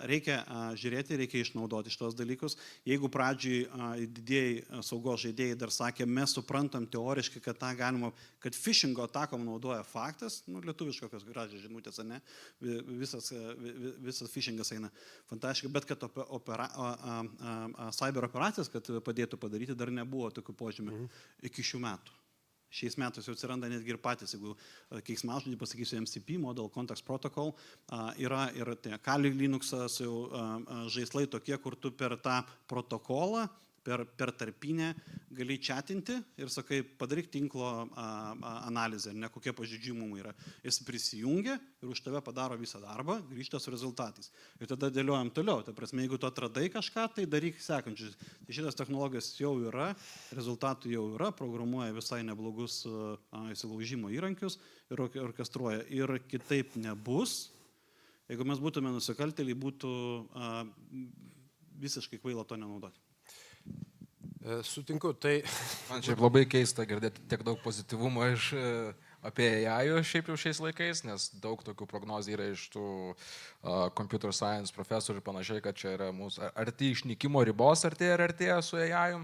reikia žiūrėti, reikia išnaudoti šitos dalykus. Jeigu pradžiai didėjai saugos žaidėjai dar sakė, mes suprantam teoriškai, kad tą galima, kad phishingo atakom naudoja faktas, lietuviško kokios gražios žinutės, ne? Visas phishingas eina fantastiškai, bet kad cyber operacijas, kad padėtų padaryti, dar nebuvo tokių požymių iki šių metų. Šiais metais jau atsiranda netgi ir patys, jeigu keiksmažodį pasakysiu MCP, Model Context Protocol, yra ir Kali Linuxas, jau žaislai tokie, kur tu per tą protokolą, per tarpinę gali chatinti ir sakai, padaryk tinklo analizę, ne kokie pažeidžiamumai yra. Jis prisijungia ir už tave padaro visą darbą, grįžta su rezultatais. Ir tada dėliojam toliau. Ta prasme, jeigu tu atradai kažką, tai daryk sekančius. Tai šitas technologijas jau yra, rezultatų jau yra, programuoja visai neblogus įsilaužimo įrankius ir orkestruoja. Ir kitaip nebus. Jeigu mes būtume nusikaltėliai, būtų visiškai kvaila to nenaudoti. Sutinku, tai... Man šiaip labai keista girdėti tiek daug pozityvumo apie AI šiaip jau šiais laikais, nes daug tokių prognozijų yra iš tų computer science profesorių ir panašiai, kad čia yra mūsų arti išnykimo ribos artėja su AI.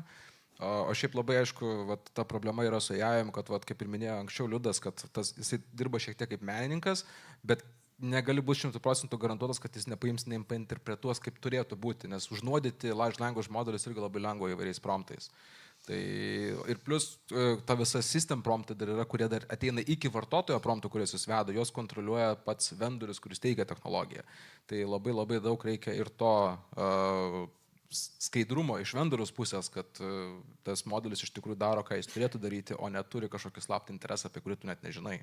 O šiaip labai aišku, ta problema yra su AI, kad kaip ir minėjo anksčiau Liudas, kad jisai dirba šiek tiek kaip menininkas, bet negali būti 100% garantuotas, kad jis nepaims, nepainterpretuos, kaip turėtų būti, nes užnuodyti large language modelius irgi labai lengva įvairiais promptais. Tai ir plus ta visa system promptai dar yra, kurie dar ateina iki vartotojo promptų, kurias jūs veda, jos kontroliuoja pats vendorius, kuris teikia technologiją. Tai labai daug reikia ir to skaidrumo iš vendoriaus pusės, kad tas modelis iš tikrųjų daro, ką jis turėtų daryti, o neturi kažkokį slaptą interesą, apie kurį tu net nežinai.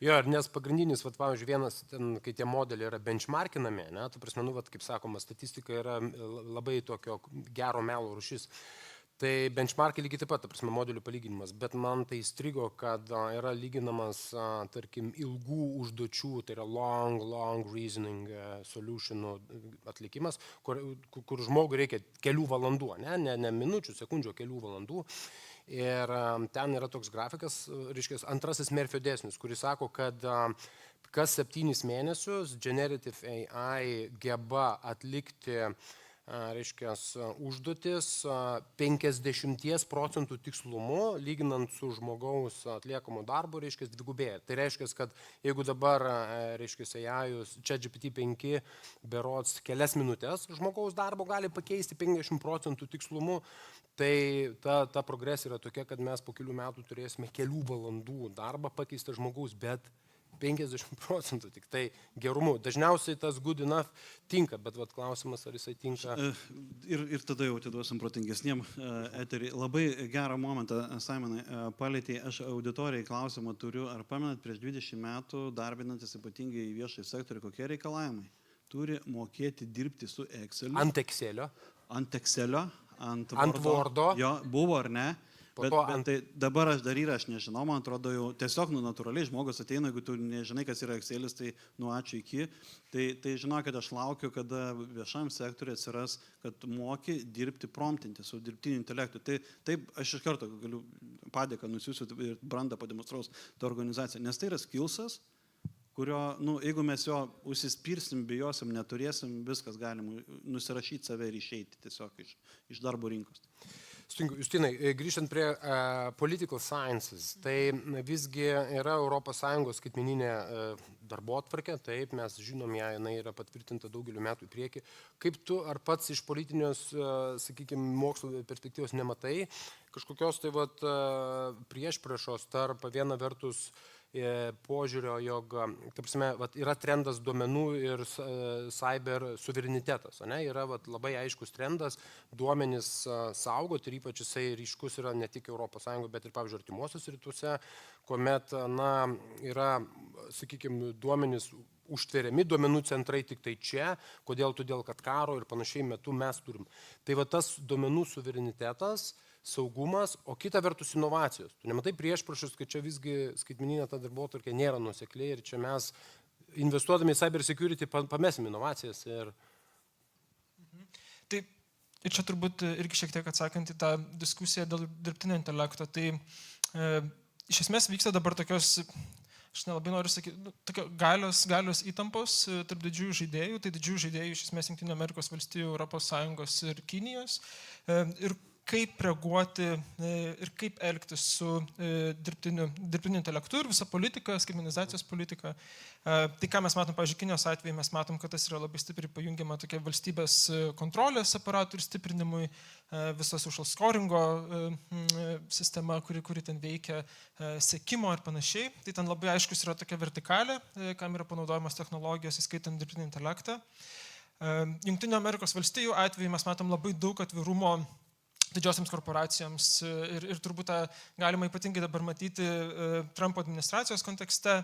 Jo, nes pagrindinis, pavyzdžiui, vienas, kai tie modeliai yra benchmarkinami, tu prasme, kaip sakoma, statistika yra labai tokio gero melo rūšis. Tai benchmarkai lygiai taip pat, prasme, modelių palyginimas, bet man tai įstrigo, kad yra lyginamas, tarkim, ilgų užduočių, tai yra long reasoning solutionų atlikimas, kur žmogui reikia kelių valandų, ne minučių, sekundžių, kelių valandų. Ir ten yra toks grafikas, reiškia, antrasis Murphy dėsnis, kuris sako, kad kas 7 mėnesius Generative AI geba atlikti reiškia, užduotis 50% tikslumu, lyginant su žmogaus atliekamu darbu, reiškia, dvigubėja. Tai reiškia, kad jeigu dabar, reiškia, ChatGPT 5 berods kelias minutės žmogaus darbo gali pakeisti 50% tikslumu, tai ta progresija yra tokia, kad mes po kelių metų turėsime kelių valandų darbą pakeistą žmogaus, bet 50% tik tai gerumu. Dažniausiai tas good enough tinka, bet klausimas, ar jisai tinka. Ir tada jau atiduosim protingesniem eterį. Labai gerą momentą, Simonai, palėtė, aš auditorijai klausimą turiu, ar pamenat prieš 20 metų darbinantis ypatingai į viešąjį sektorių, kokie reikalavimai? Turi mokėti dirbti su Exceliu. Ant Excelio. Ant Excelio, ant Wordo. Jo, buvo ar ne? Bet tai dabar aš nežinau, man atrodo jau tiesiog natūraliai žmogus ateina, jeigu tu nežinai, kas yra Excelis, tai ačiū iki. Tai žinau, kad aš laukiu, kada viešam sektoriui atsiras, kad moki dirbti promptinti su dirbtiniu intelektu. Taip, aš iš karto galiu padėką nusiųsiu ir brandą pademonstraus tą organizaciją, nes tai yra skillsas, kurio, jeigu mes jo užsispirsim, bijosim, neturėsim, viskas galima nusirašyti save ir išeiti tiesiog iš darbo rinkos. Justinai, grįžtant prie political sciences, tai visgi yra Europos Sąjungos skaitmeninė darbotvarkė, taip, mes žinom ją, jinai yra patvirtinta daugeliu metų į priekį. Kaip tu ar pats iš politinės, sakykime, mokslo perspektyvos nematai kažkokios tai priešpriešos tarp viena vertus požiūrio, jog yra trendas duomenų ir cyber suverenitetas. Yra labai aiškus trendas duomenis saugoti ir ypač jisai ryškus yra ne tik Europos Sąjungoje, bet ir, pavyzdžiui, artimuosiuose rytuose, kuomet yra, sakykime, duomenis užtveriami, duomenų centrai tik tai čia, kodėl, todėl, kad karo ir panašiai metu mes turim. Tai tas duomenų suverenitetas, saugumas, o kita vertus inovacijos. Tu nematai priešpriešus, kad čia visgi skaitmeninė ta darbotvarkė nėra nuosekliai ir čia mes investuodami į cyber security pamesim inovacijas. Tai ir čia turbūt irgi šiek tiek atsakant į tą diskusiją dėl dirbtinio intelekto, tai iš esmės vyksta dabar tokios, aš nelabai noriu sakyti, tokio galios įtampos tarp didžiųjų žaidėjų, tai didžiųjų žaidėjų iš esmės Jungtinių Amerikos valstijų, Europos Sąjungos ir Kinijos. Ir kaip reaguoti ir kaip elgtis su dirbtiniu intelektu ir visa politika, skaitmenizacijos politika. Tai ką mes matom, pavyzdžiui, Kinijos atveju, mes matom, kad tas yra labai stipriai pajungiama tokia valstybės kontrolės aparatų ir stiprinimui, visas social scoringo sistema, kuri ten veikia, sekimo ir panašiai. Tai ten labai aiškus yra tokia vertikalė, kam yra panaudojamas technologijos, įskaitant dirbtinį intelektą. Jungtinių Amerikos valstijų atveju mes matom labai daug atvirumo didžiosiams korporacijoms ir turbūt tą galima ypatingai dabar matyti Trumpo administracijos kontekste.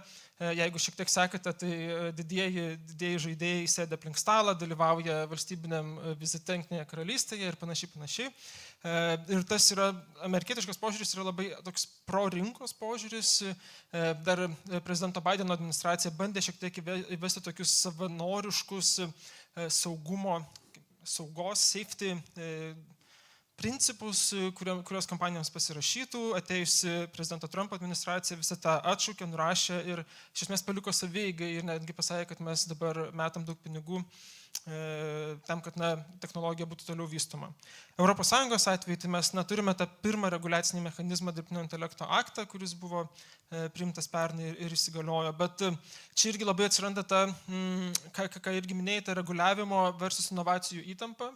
Jeigu šiek tiek sekate, tai didieji žaidėjai sėdi aplink stalą, dalyvauja valstybiniam vizite Jungtinėje karalystėje ir panašiai. Ir tas yra, amerikietiškas požiūris yra labai toks pro-rinkos požiūris. Dar prezidento Bideno administracija bandė šiek tiek įvesti tokius savanoriškus saugos, safety principus, kurios kompanijoms pasirašytų. Atėjusi prezidento Trumpo administracija visą tą atšaukė, nurašė ir iš esmės paliko savieigai ir netgi pasakė, kad mes dabar metam daug pinigų tam, kad technologija būtų toliau vystoma. Europos Sąjungos atveju tai mes turime tą pirmą reguliacinį mechanizmą dirbtinio intelekto aktą, kuris buvo priimtas pernai ir įsigaliojo. Bet čia irgi labai atsiranda ta, ką irgi minėjai, ta reguliavimo versus inovacijų įtampa.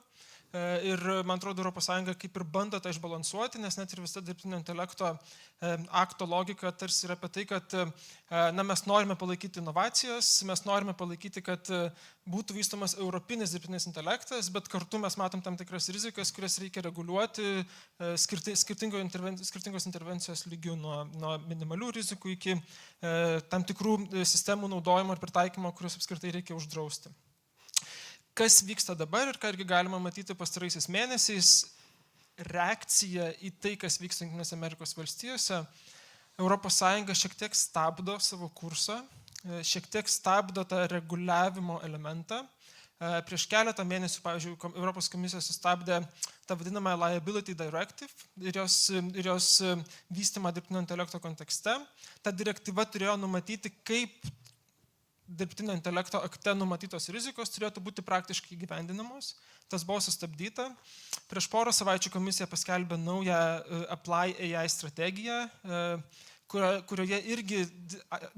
Ir man atrodo, Europos Sąjunga kaip ir bando tą išbalansuoti, nes net ir visa dirbtinio intelekto akto logika tarsi yra apie tai, kad mes norime palaikyti inovacijas, mes norime palaikyti, kad būtų vystomas europinis dirbtinis intelektas, bet kartu mes matom tam tikras rizikas, kurias reikia reguliuoti skirtingos intervencijos lygių, nuo minimalių rizikų iki tam tikrų sistemų naudojimo ir pritaikymo, kuriuos apskritai reikia uždrausti. Kas vyksta dabar ir ką irgi galima matyti pastaraisiais mėnesiais, reakcija į tai, kas vyksta Jungtinėse Amerikos valstijose, Europos Sąjunga šiek tiek stabdo savo kursą, šiek tiek stabdo tą reguliavimo elementą. Prieš keletą mėnesių, pavyzdžiui, Europos komisija sustabdė tą vadinamą Liability Directive ir jos vystymą dirbtinio intelekto kontekste. Ta direktyva turėjo numatyti, kaip dirbtinio intelekto akte numatytos rizikos turėtų būti praktiškai įgyvendinamos. Tas buvo sustabdyta. Prieš porą savaičių komisija paskelbė naują Apply AI strategiją, kurioje irgi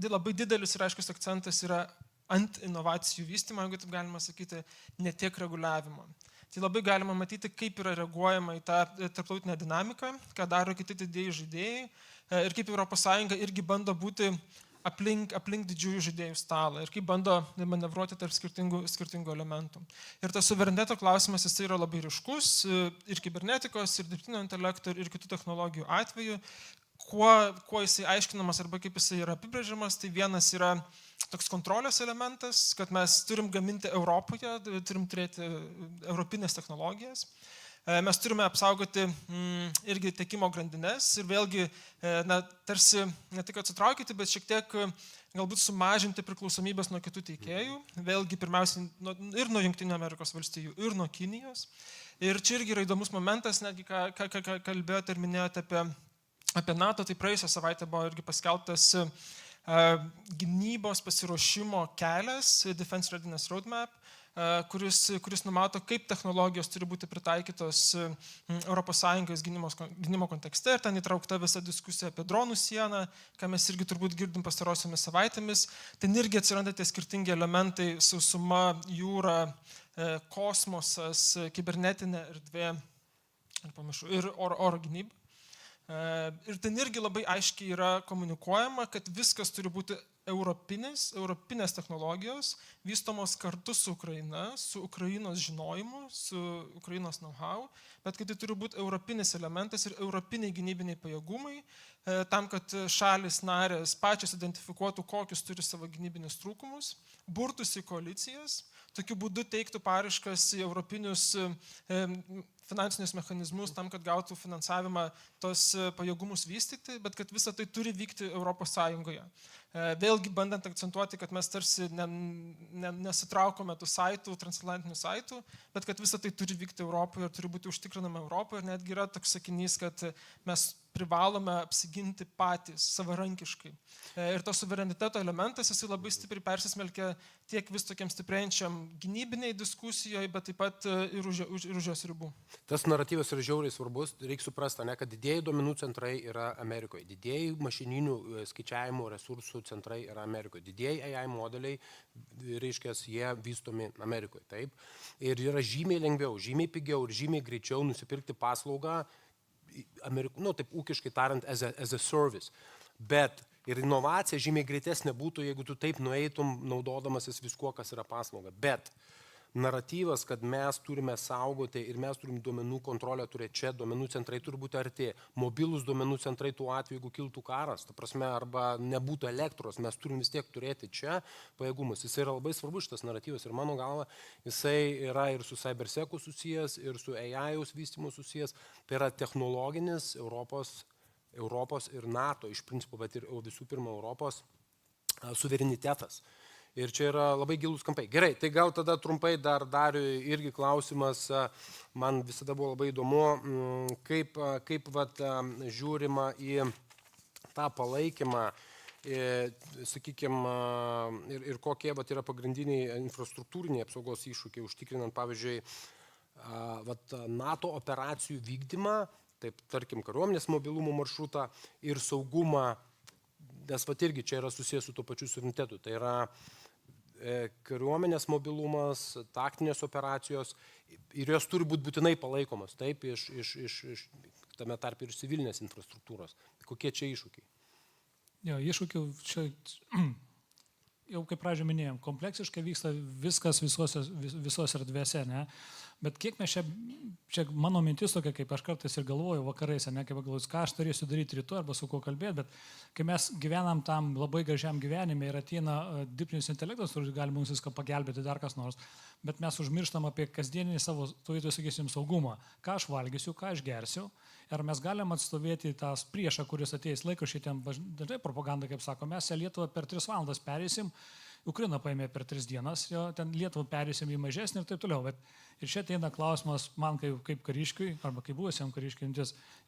labai didelis ir aiškus akcentas yra ant inovacijų vystymo, jeigu taip galima sakyti, ne tiek reguliavimo. Tai labai galima matyti, kaip yra reaguojama į tą tarptautinę dinamiką, ką daro kiti didieji žaidėjai ir kaip Europos Sąjunga irgi bando būti aplink didžiųjų žaidėjų stalą ir kaip bando manevruoti tarp skirtingų elementų. Ir tas suvereniteto klausimas jis yra labai ryškus ir kibernetikos, ir dirbtinio intelekto, ir kitų technologijų atveju. Kuo jisai aiškinamas arba kaip jisai yra apibrėžiamas, tai vienas yra toks kontrolės elementas, kad mes turim gaminti Europoje, turim turėti europinės technologijas. Mes turime apsaugoti irgi tiekimo grandines ir vėlgi tarsi ne tik atsitraukyti, bet šiek tiek galbūt sumažinti priklausomybės nuo kitų teikėjų. Vėlgi pirmiausiai ir nuo Jungtinių Amerikos valstijų, ir nuo Kinijos. Ir čia irgi yra įdomus momentas, netgi ką kalbėjote ir minėjote apie NATO, tai praėjusią savaitę buvo irgi paskelbtas gynybos pasiruošimo kelias, Defense Readiness Roadmap, kuris numato, kaip technologijos turi būti pritaikytos Europos Sąjungos gynimo kontekste ir ten įtraukta visa diskusija apie dronų sieną, ką mes irgi turbūt girdim pastarosiomis savaitėmis. Ten irgi atsiranda tie skirtingi elementai - sausuma, jūra, kosmosas, kibernetinė erdvė ir oro gynyba. Ir ten irgi labai aiškiai yra komunikuojama, kad viskas turi būti europinės technologijos, vystomos kartu su Ukraina, su Ukrainos žinojimu, su Ukrainos know-how, bet kad tai turi būti europinis elementas ir europiniai gynybiniai pajėgumai, tam, kad šalis narės pačios identifikuotų, kokius turi savo gynybinius trūkumus, burtųsi į koalicijas, tokiu būdu teiktų paraiškas į europinius finansinius mechanizmus tam, kad gautų finansavimą tos pajėgumus vystyti, bet kad visa tai turi vykti Europos Sąjungoje. Vėlgi bandant akcentuoti, kad mes tarsi nesitraukome tų saitų, transatlantinių saitų, bet kad visa tai turi vykti Europoje ir turi būti užtikrinama Europoje. Ir netgi yra toks sakinys, kad mes privalome apsiginti patys, savarankiškai. Ir to suvereniteto elementas, jisai labai stipriai persismelkia tiek vis tokiam stiprėjančiam gynybiniai diskusijoje, bet taip pat ir už jos ribų. Tas naratyvas yra žiauriai svarbus, reikia suprasti, kad didieji duomenų centrai yra Amerikoje, didieji mašininių skaičiavimo resursų centrai yra Amerikoje, didieji AI modeliai, reiškia, jie vystomi Amerikoje, taip. Ir yra žymiai lengviau, žymiai pigiau ir žymiai greičiau nusipirkti paslaugą, taip ūkiškai tariant, as a service. Bet ir inovacija žymiai greitesnė būtų, jeigu tu taip nueitum naudodamasis viskuo, kas yra paslauga. Bet naratyvas, kad mes turime saugoti ir mes turim duomenų kontrolę turėti čia, duomenų centrai turi būti arti, mobilūs duomenų centrai tuo atveju, jeigu kiltų karas, ta prasme, arba nebūtų elektros, mes turim vis tiek turėti čia pajėgumus. Jis yra labai svarbus šitas naratyvas ir mano galva, jisai yra ir su cyberseku susijęs, ir su AI-aus vystymu susijęs. Tai yra technologinis Europos ir NATO iš principo, bet ir visų pirma Europos suverenitetas. Ir čia yra labai gilūs kampai. Gerai, tai gal tada trumpai dar Dariui irgi klausimas. Man visada buvo labai įdomu, kaip žiūrima į tą palaikymą, sakykime, ir kokie yra pagrindiniai infrastruktūriniai apsaugos iššūkiai, užtikrinant, pavyzdžiui, NATO operacijų vykdymą, taip, tarkim, kariuomenės mobilumo maršrutą ir saugumą, nes irgi čia yra susijęs su tuo pačiu suverenitetu. Tai yra kariuomenės mobilumas, taktinės operacijos ir jos turi būti būtinai palaikomas, taip, iš tame tarp ir civilinės infrastruktūros. Kokie čia iššūkiai? Jo, iššūkių čia, jau kaip pradžio minėjom, kompleksiškai vyksta viskas visos erdvėse, ne? Bet kiek mes čia mano mintis tokia, kaip aš kartais ir galvoju vakarais, ne, kaip galvoju, ką aš turėsiu daryti rytoj arba su kuo kalbėti, bet kai mes gyvenam tam labai gražiam gyvenime ir ateina dirbtinis intelektas, kuris gali mums viską pagelbėti, dar kas nors, bet mes užmirštam apie kasdieninį savo, sakysim, saugumą, ką aš valgysiu, ką aš gersiu, ir mes galim atstovėti tą priešą, kuris ateis laiko šitiem, dažnai propaganda, kaip sako, mes Lietuvą per 3 valandas perėsim, Ukrainą paėmė per 3 dienas, jo, ten Lietuvą perėsim į mažesnį ir taip toliau. Bet ir čia ateina klausimas man kaip kariškiui, arba kaip buvusiam kariškiui,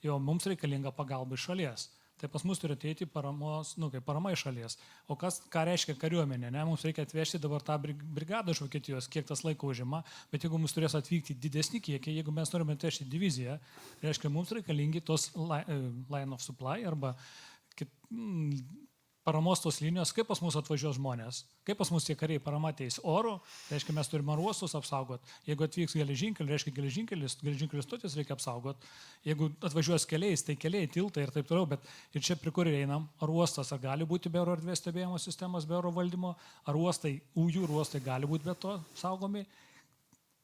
jo, mums reikalinga pagalba iš šalies. Tai pas mus turi ateiti paramos, kaip parama iš šalies. O ką reiškia kariuomenė? Ne? Mums reikia atvežti dabar tą brigadą iš Vokietijos, kiek tas laiko užima, bet jeigu mums turės atvykti didesnį kiekį, jeigu mes norime atvežti diviziją, reiškia mums reikalingi tos line of supply arba paramos tos linijos, kaip pas mus atvažiuos žmonės, kaip pas mus tie kariai parama ateis oro, reiškia mes turime uostus apsaugoti, jeigu atvyks geležinkelį, reiškia geležinkelis stotis reikia apsaugoti, jeigu atvažiuos keliais, tai keliai, tiltai ir taip toliau, bet ir čia prie kur einam, ar uostas, ar gali būti be oro erdvės stebėjimo sistemos, be oro valdymo, ar uostai, jūrų uostai gali būti be to saugomi,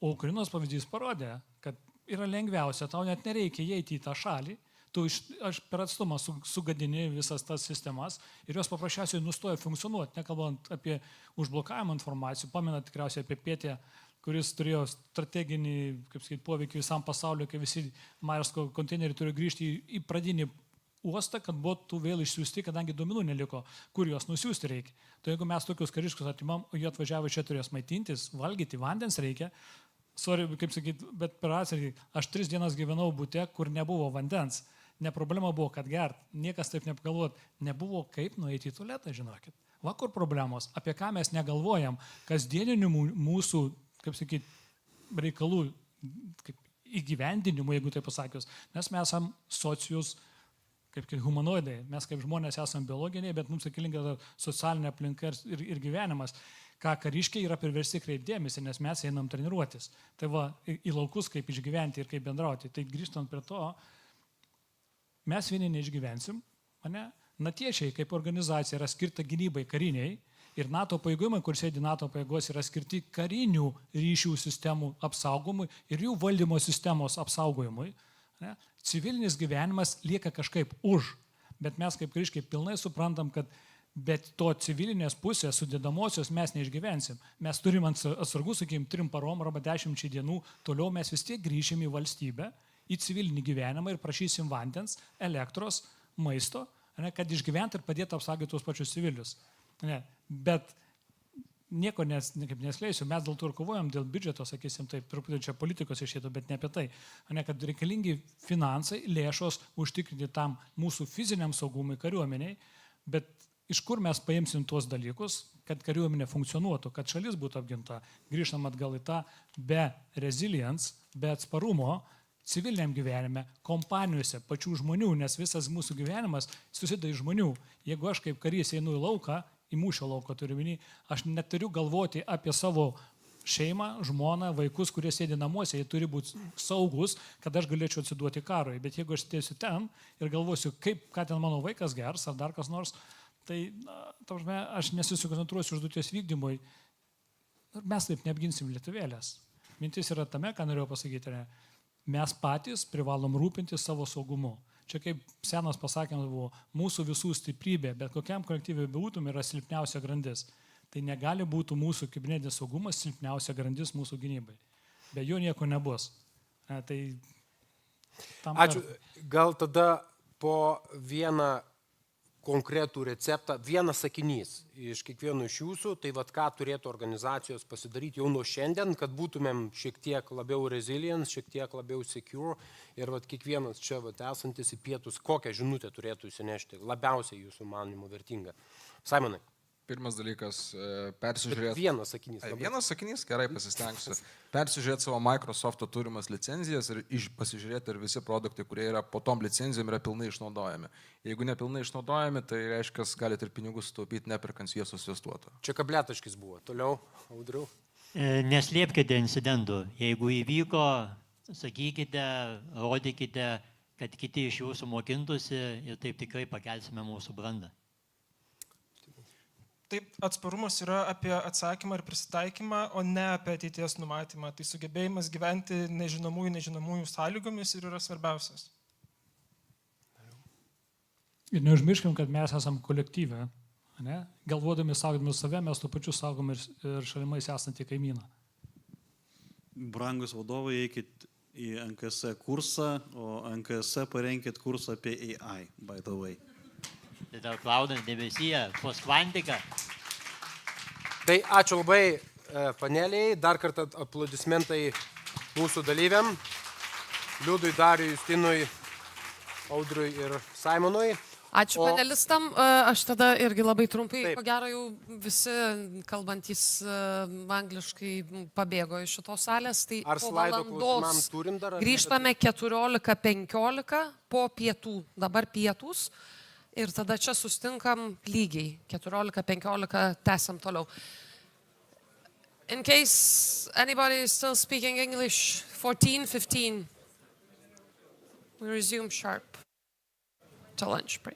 o Ukrainos pavyzdys parodė, kad yra lengviausia, tau net nereikia įeiti į tą šalį, aš per atstumą sugadini visas tas sistemas ir jos paprasčiausiai nustoja funkcionuoti, nekalbant apie užblokavimo informacijų. Pamenat tikriausiai apie Pietę, kuris turėjo strateginį, kaip sakyti, poveikį visam pasauliu, kai visi Majersko konteineriai turi grįžti į pradinį uostą, kad būtų vėl išsiųsti, kadangi duomenų neliko, kur juos nusiųsti reikia. Tai jeigu mes tokius kariškus atimam, o jie atvažiavo čia turės maitintis, valgyti, vandens reikia, kaip sakyti, bet per atsargį, aš 3 dienas gyvenau bute, kur nebuvo vandens. Ne problema buvo, kad gert, niekas taip nepagalvot, nebuvo kaip nueiti į tualetą, žinokit. Va kur problemos, apie ką mes negalvojam, kasdieninių mūsų, kaip sakyti, reikalų įgyvendinimų, jeigu taip pasakius, nes mes esam socius, kaip humanoidai, mes kaip žmonės esam biologiniai, bet mums reikalinga socialinė aplinka ir gyvenimas. Ką kariškiai yra priversti kreipdėmėsi, nes mes einam treniruotis. Tai va, į laukus kaip išgyventi ir kaip bendrauti. Tai grįžtant prie to, mes vieni neišgyvensim, ne? Natiečiai kaip organizacija yra skirta gynybai kariniai ir NATO pajėgumai, kur sėdi NATO pajėgos, yra skirti karinių ryšių sistemų apsaugomui ir jų valdymo sistemos apsaugojimui. Ne? Civilinis gyvenimas lieka kažkaip už, bet mes kaip kariškiai pilnai suprantam, kad bet to civilinės pusės sudėdamosios mes neišgyvensim. Mes turim atsargų, sakykim, 3 parom arba 10 dienų, toliau mes vis tiek grįšim į valstybę, į civilinį gyvenimą ir prašysim vandens, elektros, maisto, ne, kad išgyventi ir padėti apsaugoti tuos pačius civilius. Ne, bet nieko neskleisiu, mes dėl to ir kovojam, dėl biudžeto, sakysim, taip, truputį čia politikos išėtų, bet ne apie tai. Ne, kad reikalingi finansai, lėšos užtikrinti tam mūsų fiziniam saugumui kariuomeniai, bet iš kur mes paimsim tuos dalykus, kad kariuomenė funkcionuotų, kad šalis būtų apginta. Grįžtam atgal į tą be resilience, be atsparumo, civiliniam gyvenime, kompanijose, pačių žmonių, nes visas mūsų gyvenimas susideda iš žmonių. Jeigu aš kaip karys einu į lauką, į mūšio lauką turiu minį, aš neturiu galvoti apie savo šeimą, žmoną, vaikus, kurie sėdi namuose, jie turi būti saugus, kad aš galėčiau atsiduoti karui. Bet jeigu aš sėdėsiu ten ir galvosiu, ką ten mano vaikas gers ar dar kas nors, tai aš nesisukoncentruosiu užduoties vykdymui. Mes taip neapginsim lietuvėlės. Mintis yra tame, ką norėjau pasakyti, ne? Mes patys privalom rūpinti savo saugumu. Čia kaip senas pasakymas buvo, mūsų visų stiprybė, bet kokiam kolektyviui būtum yra silpniausia grandis. Tai negali būti mūsų kibernetinis saugumas silpniausia grandis mūsų gynybai. Be jo nieko nebus. Ačiū. Gal tada po vieną konkretų receptą, vienas sakinys iš kiekvieno iš jūsų, tai vat ką turėtų organizacijos pasidaryti jau nuo šiandien, kad būtumėm šiek tiek labiau resilience, šiek tiek labiau secure ir vat kiekvienas čia vat esantis į pietus, kokią žinutę turėtų įsinešti labiausiai jūsų manymu vertinga. Simonai. Pirmas dalykas - persižiūrėti. Vienas sakinys. Vienas sakinys, gerai pasistengsiu. Persižiūrėti savo Microsoft'o turimas licenzijas ir pasižiūrėti, ar visi produktai, kurie yra po tom licenzijom, yra pilnai išnaudojami. Jeigu nepilnai išnaudojami, tai reiškia, galite ir pinigus sutaupyti, neperkant sviesos sviestuoto. Čia kabletaškis buvo. Toliau, Audriau. Neslėpkite incidentų. Jeigu įvyko, sakykite, rodykite, kad kiti iš jūsų mokintųsi ir taip tikrai pakelsime mūsų brandą. Taip, atsparumas yra apie atsakymą ir prisitaikymą, o ne apie ateities numatymą. Tai sugebėjimas gyventi nežinomųjų sąlygomis ir yra svarbiausias. Ir neužmirškim, kad mes esam kolektyve. Ne? Galvodami saugodami save, mes tuo pačiu saugom ir šalimais esantį kaimyną. Brangus vadovai, eikit į NKS kursą, o NKS parenkit kursą apie AI, by the way. Tai tau klaudant debesyje, postkvantika. Tai ačiū labai paneliai, dar kartą aplodismentai mūsų dalyviam, Liudui, Dariui, Justinui, Audriui ir Simonui. Ačiū panelistam, aš tada irgi labai trumpai, ko gero jau visi kalbantys angliškai pabėgo iš šitos salės, tai po valandos grįžtame 14:15 po pietų, dabar pietus. Ir tada čia sustinkam lygiai, 14:15 tęsiam toliau. In case anybody is still speaking English, 14:15, we resume sharp to lunch break.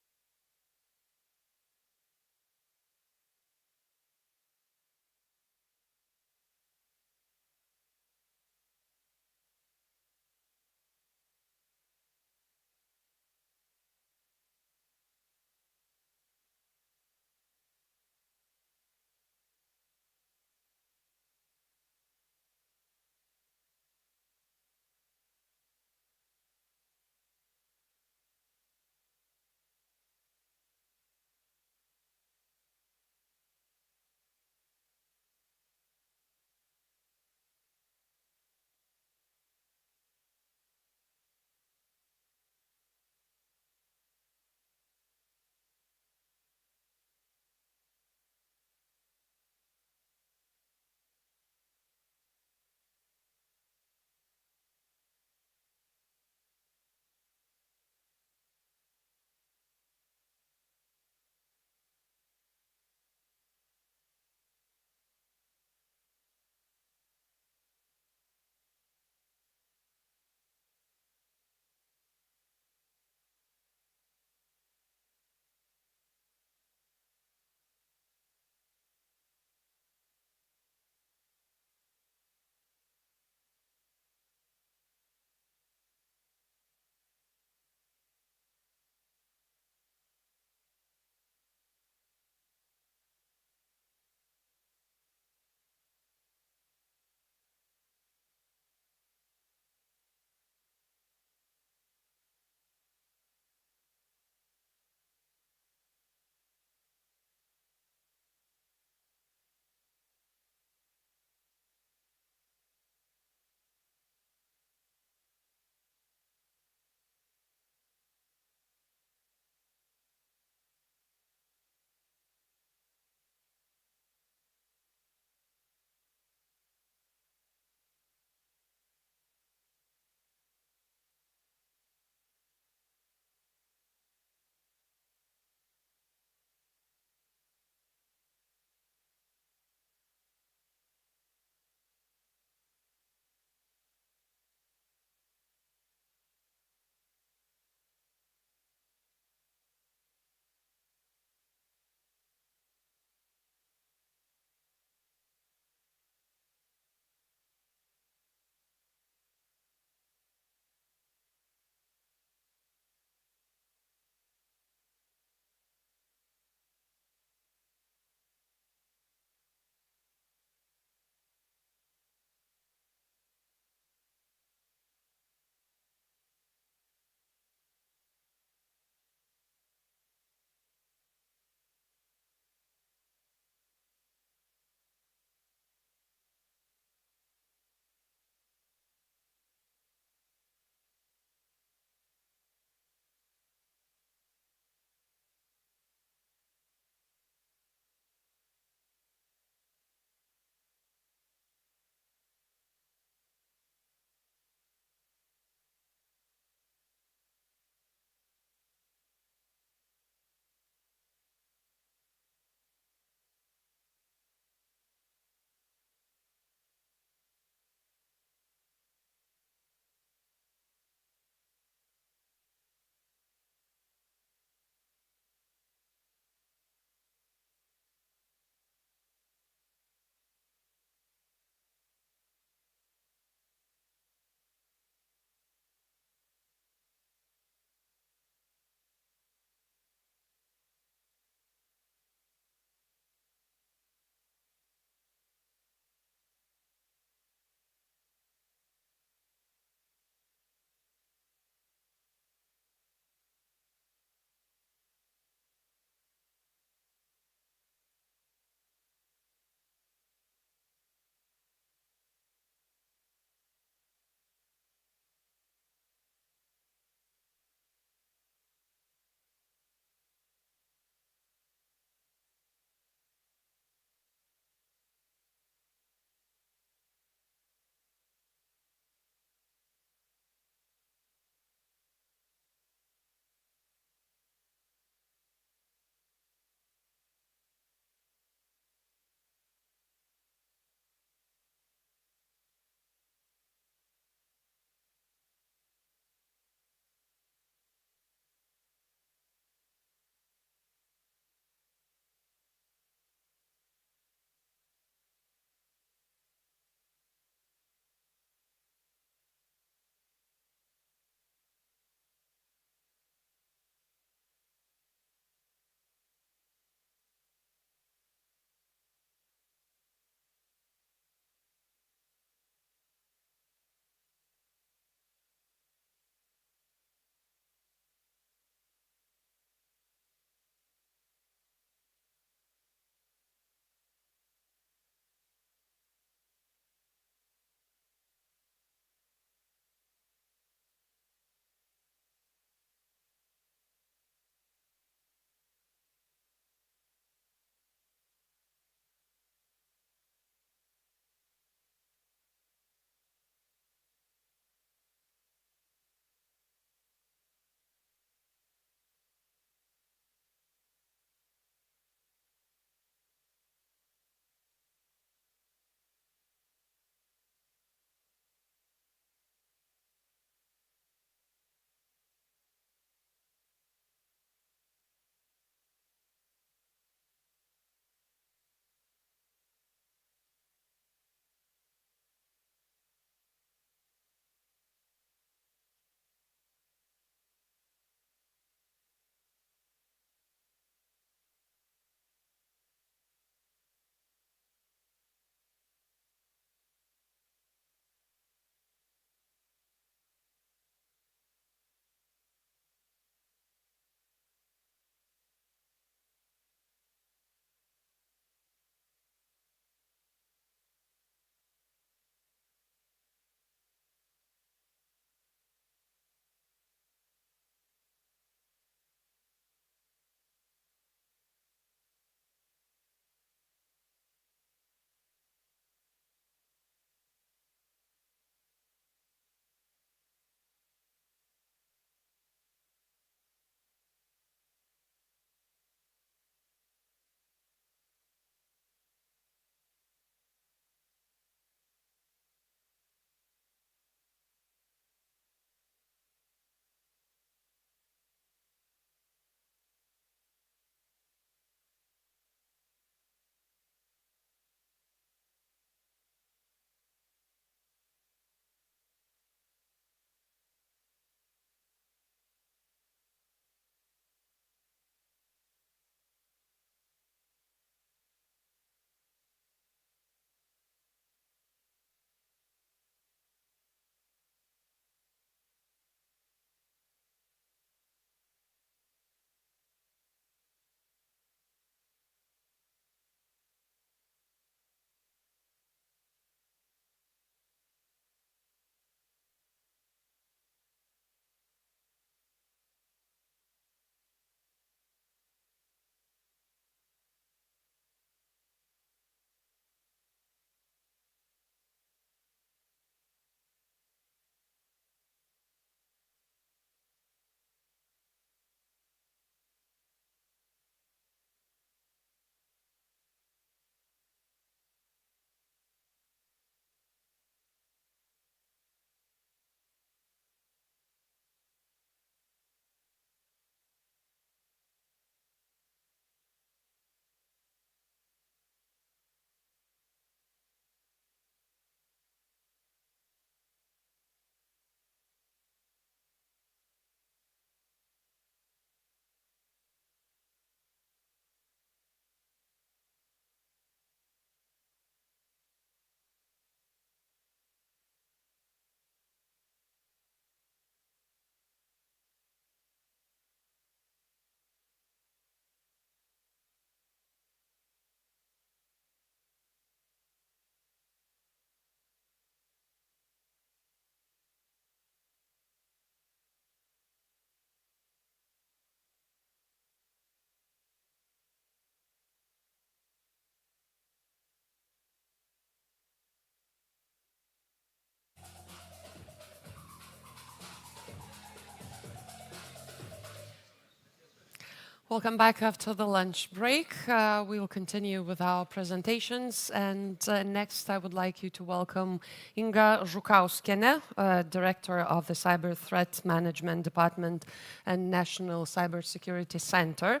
Welcome back after the lunch break. We will continue with our presentations, and next I would like you to welcome Inga Žukauskienė, Director of the Cyber Threat Management Department and National Cybersecurity Center.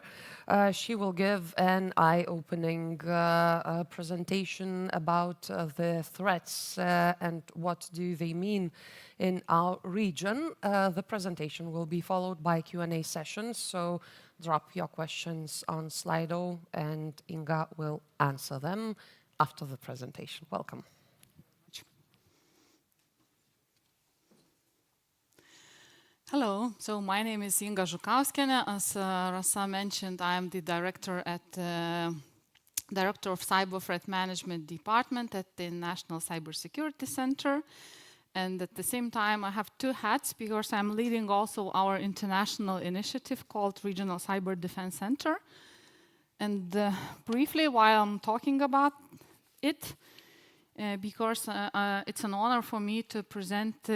She will give an eye-opening presentation about the threats and what do they mean in our region. The presentation will be followed by Q&A sessions, so drop your questions on Slido and Inga will answer them after the presentation. Welcome. Hello, so my name is Inga Žukauskienė. As Rasa mentioned, I am the Director of Cyber Threat Management Department at the National Cybersecurity Center. And at the same time, I have two hats because I'm leading also our international initiative called Regional Cyber Defense Center. And briefly, while I'm talking about it, because it's an honor for me to present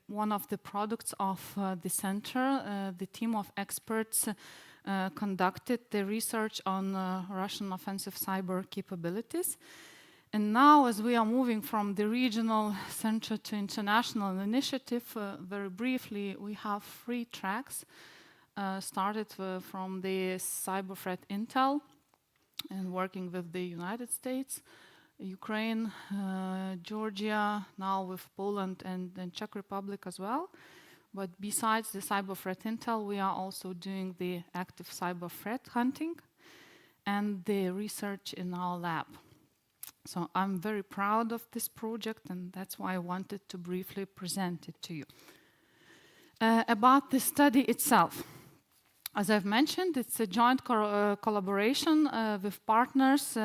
one of the products of the center. The team of experts conducted the research on Russian offensive cyber capabilities. And now, as we are moving from the regional center to international initiative, very briefly, we have 3 tracks. Started from the cyber threat intel and working with the United States, Ukraine, Georgia, now with Poland and Czech Republic as well. But besides the cyber threat intel, we are also doing the active cyber threat hunting and the research in our lab. So I'm very proud of this project, and that's why I wanted to briefly present it to you. About the study itself. As I've mentioned, it's a joint collaboration with partners.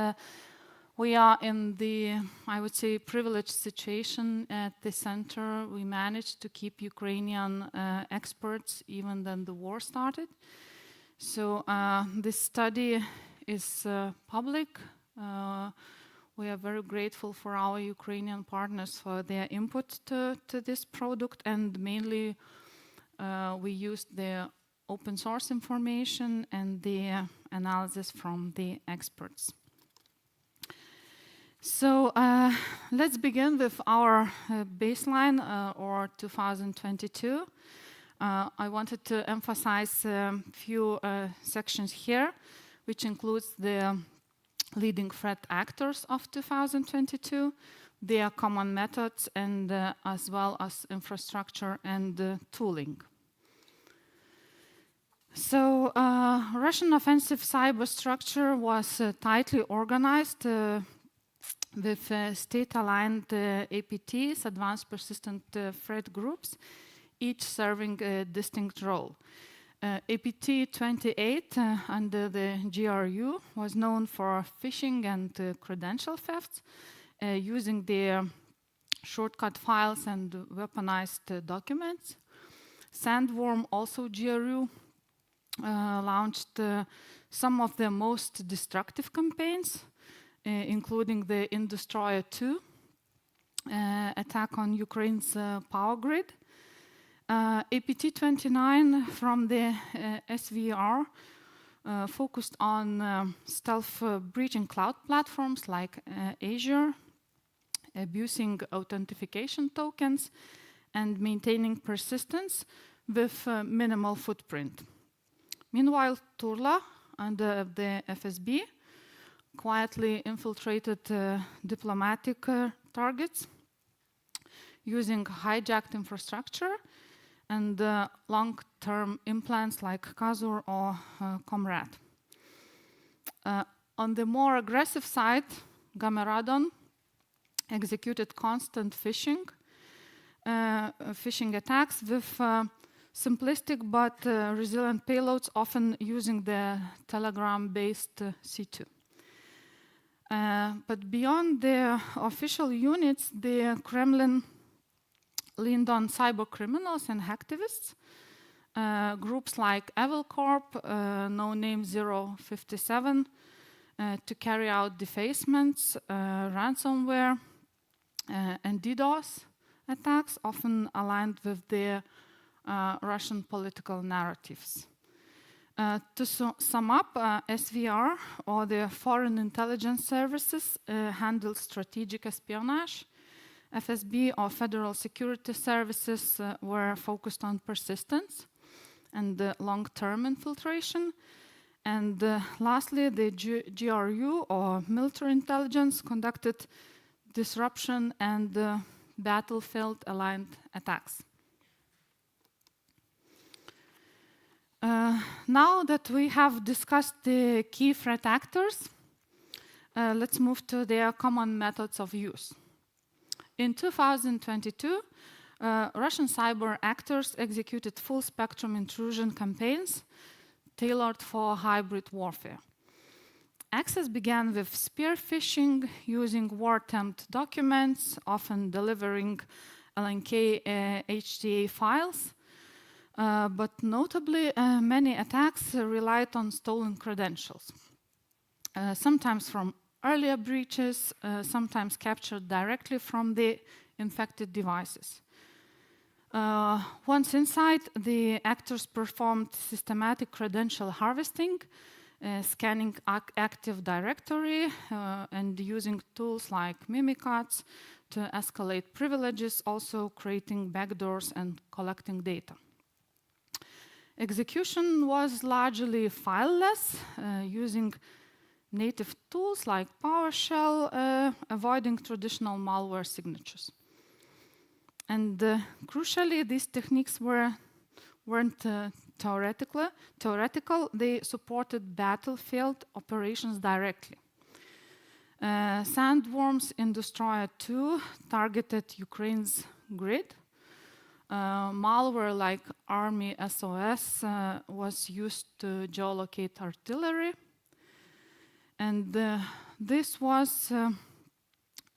We are in the, I would say, privileged situation at the center. We managed to keep Ukrainian experts even when the war started. So this study is public. We are very grateful for our Ukrainian partners for their input to this product, and mainly we used the open source information and the analysis from the experts. So let's begin with our baseline, or 2022. I wanted to emphasize a few sections here, which includes the leading threat actors of 2022, their common methods, and as well as infrastructure and tooling. So Russian offensive cyber structure was tightly organized with state-aligned APTs, advanced persistent threat groups, each serving a distinct role. APT 28 under the GRU was known for phishing and credential thefts, using their shortcut files and weaponized documents. Sandworm, also GRU, launched some of the most destructive campaigns, including the Indestroyer 2 attack on Ukraine's power grid. APT-29 from the SVR focused on stealth breaching cloud platforms like Azure, abusing authentication tokens, and maintaining persistence with minimal footprint. Meanwhile, Turla, under the FSB, quietly infiltrated diplomatic targets using hijacked infrastructure and long-term implants like Kazur or Comrade. On the more aggressive side, Gameradon executed constant phishing attacks with simplistic but resilient payloads, often using the Telegram-based C2. But beyond the official units, the Kremlin leaned on cyber criminals and hacktivists. Groups like Evil Corp, no name 057, to carry out defacements, ransomware, and DDoS attacks, often aligned with the Russian political narratives. To sum up, SVR, or the Foreign Intelligence Services, handles strategic espionage. FSB, or Federal Security Services, were focused on persistence and long-term infiltration. And lastly, the GRU, or military intelligence, conducted disruption and battlefield-aligned attacks. Now that we have discussed the key threat actors, let's move to their common methods of use. In 2022, Russian cyber actors executed full-spectrum intrusion campaigns tailored for hybrid warfare. Access began with spear phishing, using war-tempt documents, often delivering LNK HTA files. But notably, many attacks relied on stolen credentials, sometimes from earlier breaches, sometimes captured directly from the infected devices. Once inside, the actors performed systematic credential harvesting, scanning Active Directory and using tools like Mimikatz to escalate privileges, also creating backdoors and collecting data. Execution was largely fileless, using native tools like PowerShell, avoiding traditional malware signatures. And crucially, these techniques weren't theoretical, they supported battlefield operations directly. Sandworms in Destroyer 2 targeted Ukraine's grid. Malware like Army SOS was used to geolocate artillery. And this was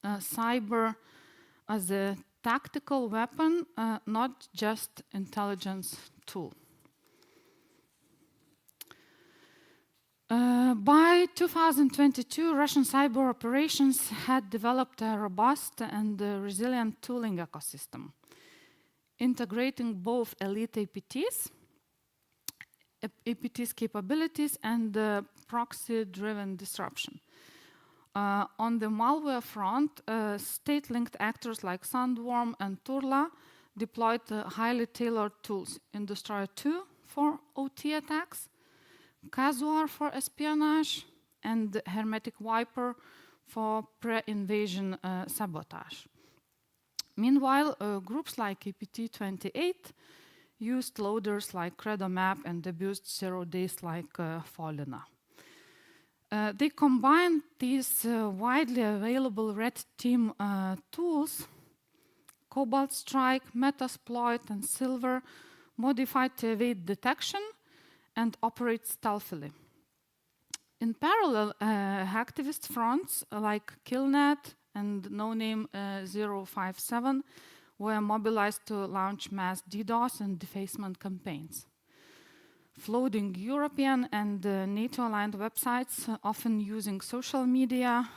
cyber as a tactical weapon, not just intelligence tool. By 2022, Russian cyber operations had developed a robust and resilient tooling ecosystem, integrating both elite APT's capabilities and proxy-driven disruption. On the malware front, state-linked actors like Sandworm and Turla deployed highly tailored tools in Destroyer 2 for OT attacks, Kazuar for espionage, and Hermetic Viper for pre-invasion sabotage. Meanwhile, groups like APT28 used loaders like CredoMap and abused zero days like Folina. They combined these widely available red team tools, Cobalt Strike, Metasploit, and Silver, modified to evade detection and operate stealthily. In parallel, hacktivist fronts like Killnet and no-name 057 were mobilized to launch mass DDoS and defacement campaigns. Floating European and NATO-aligned websites, often using social media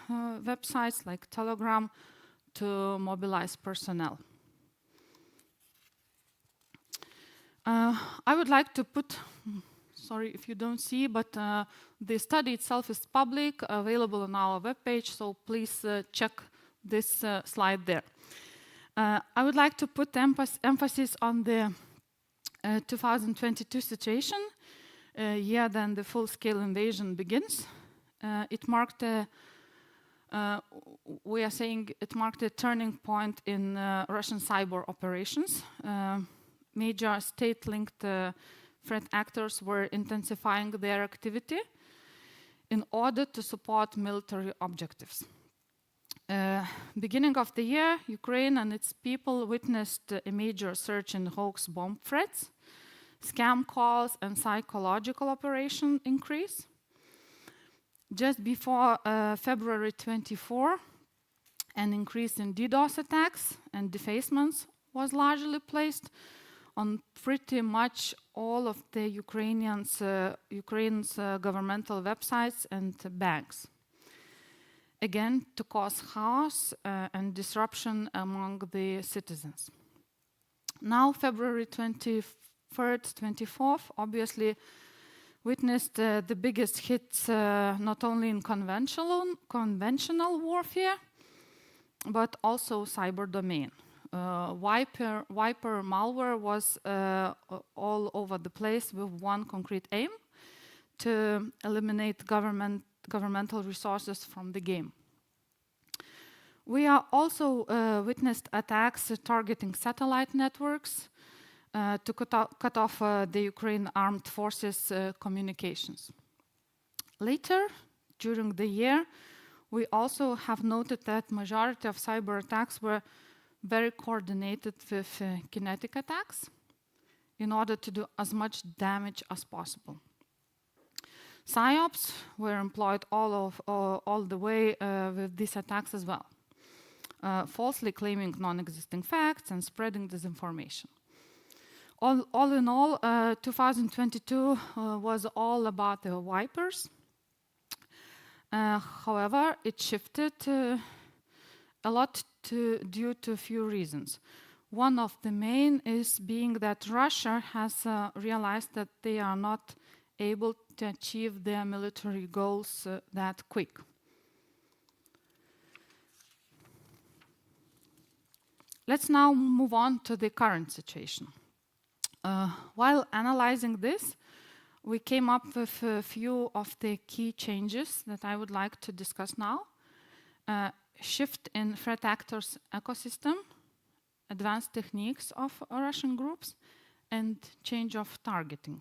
websites like Telegram to mobilize personnel. I would like to put, sorry if you don't see, but the study itself is public, available on our webpage, so please check this slide there. I would like to put emphasis on the 2022 situation, year then the full-scale invasion begins. It marked a turning point in Russian cyber operations. Major state-linked threat actors were intensifying their activity in order to support military objectives. Beginning of the year, Ukraine and its people witnessed a major surge in hoax bomb threats, scam calls, and psychological operation increase. Just before February 24, an increase in DDoS attacks and defacements was largely placed on pretty much all of the Ukraine's governmental websites and banks. Again, to cause chaos and disruption among the citizens. Now, February 23rd, 24th, obviously, witnessed the biggest hits not only in conventional warfare, but also cyber domain. Viper malware was all over the place with one concrete aim: to eliminate governmental resources from the game. We are also witnessed attacks targeting satellite networks to cut off the Ukraine armed forces communications. Later, during the year, we also have noted that majority of cyber attacks were very coordinated with kinetic attacks in order to do as much damage as possible. PSYOPs were employed all the way with these attacks as well, falsely claiming non-existing facts and spreading disinformation. All in all, 2022 was all about the Vipers. However, it shifted a lot due to a few reasons. One of the main is being that Russia has realized that they are not able to achieve their military goals that quick. Let's now move on to the current situation. While analyzing this, we came up with a few of the key changes that I would like to discuss now. Shift in threat actors' ecosystem, advanced techniques of Russian groups, and change of targeting.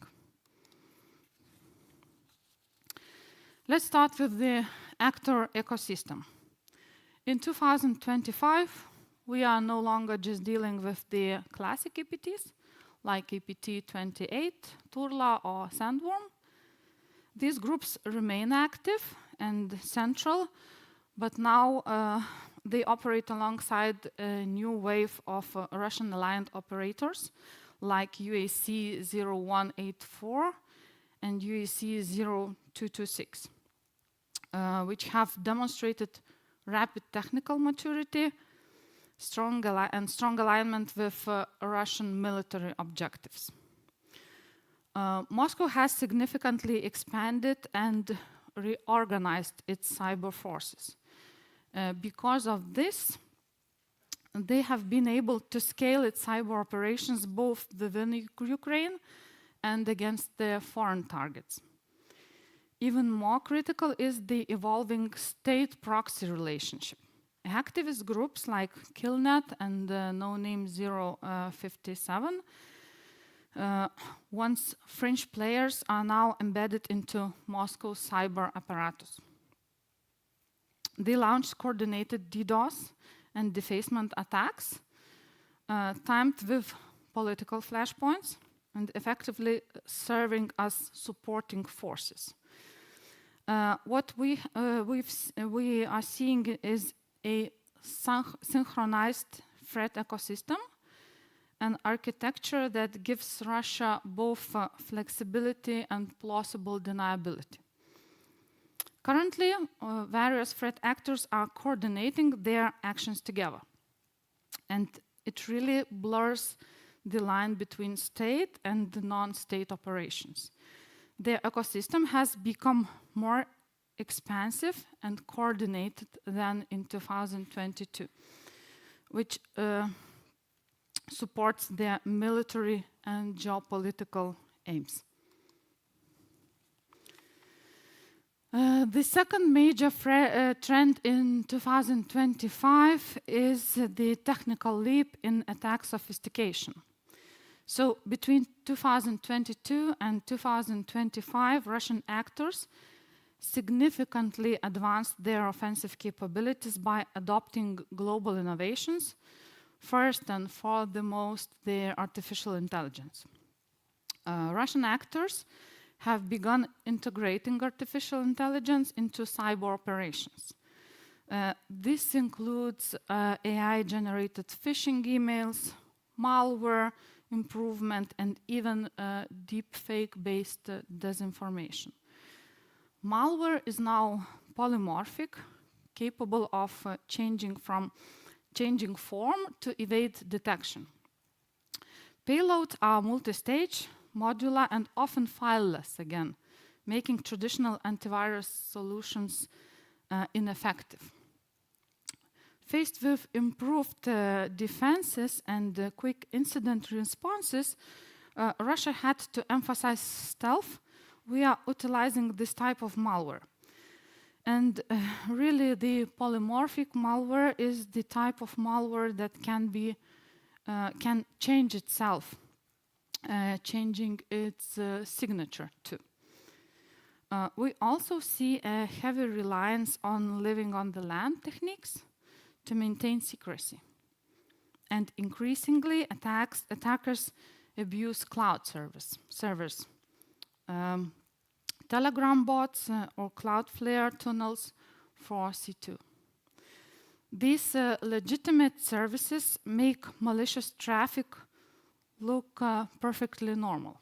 Let's start with the actor ecosystem. In 2025, we are no longer just dealing with the classic APTs, like APT 28, Turla, or Sandworm. These groups remain active and central, but now they operate alongside a new wave of Russian-aligned operators, like UAC 0184 and UAC 0226, which have demonstrated rapid technical maturity, strong alignment with Russian military objectives. Moscow has significantly expanded and reorganized its cyber forces. Because of this, they have been able to scale its cyber operations both within Ukraine and against their foreign targets. Even more critical is the evolving state proxy relationship. Activist groups like Killnet and No-Name 057, once French players, are now embedded into Moscow's cyber apparatus. They launched coordinated DDoS and defacement attacks, timed with political flashpoints and effectively serving as supporting forces. What we are seeing is a synchronized threat ecosystem, an architecture that gives Russia both flexibility and plausible deniability. Currently, various threat actors are coordinating their actions together, and it really blurs the line between state and non-state operations. Their ecosystem has become more expansive and coordinated than in 2022, which supports their military and geopolitical aims. The second major trend in 2025 is the technical leap in attack sophistication. So between 2022 and 2025, Russian actors significantly advanced their offensive capabilities by adopting global innovations, first and foremost, the artificial intelligence. Russian actors have begun integrating artificial intelligence into cyber operations. This includes AI-generated phishing emails, malware improvement, and even deepfake-based disinformation. Malware is now polymorphic, capable of changing form to evade detection. Payloads are multi-stage, modular, and often fileless again, making traditional antivirus solutions ineffective. Faced with improved defenses and quick incident responses, Russia had to emphasize stealth. We are utilizing this type of malware. And really, the polymorphic malware is the type of malware that can change itself, changing its signature too. We also see a heavy reliance on living on the land techniques to maintain secrecy. And increasingly, attackers abuse cloud servers. Telegram bots or Cloudflare tunnels for C2. These legitimate services make malicious traffic look perfectly normal.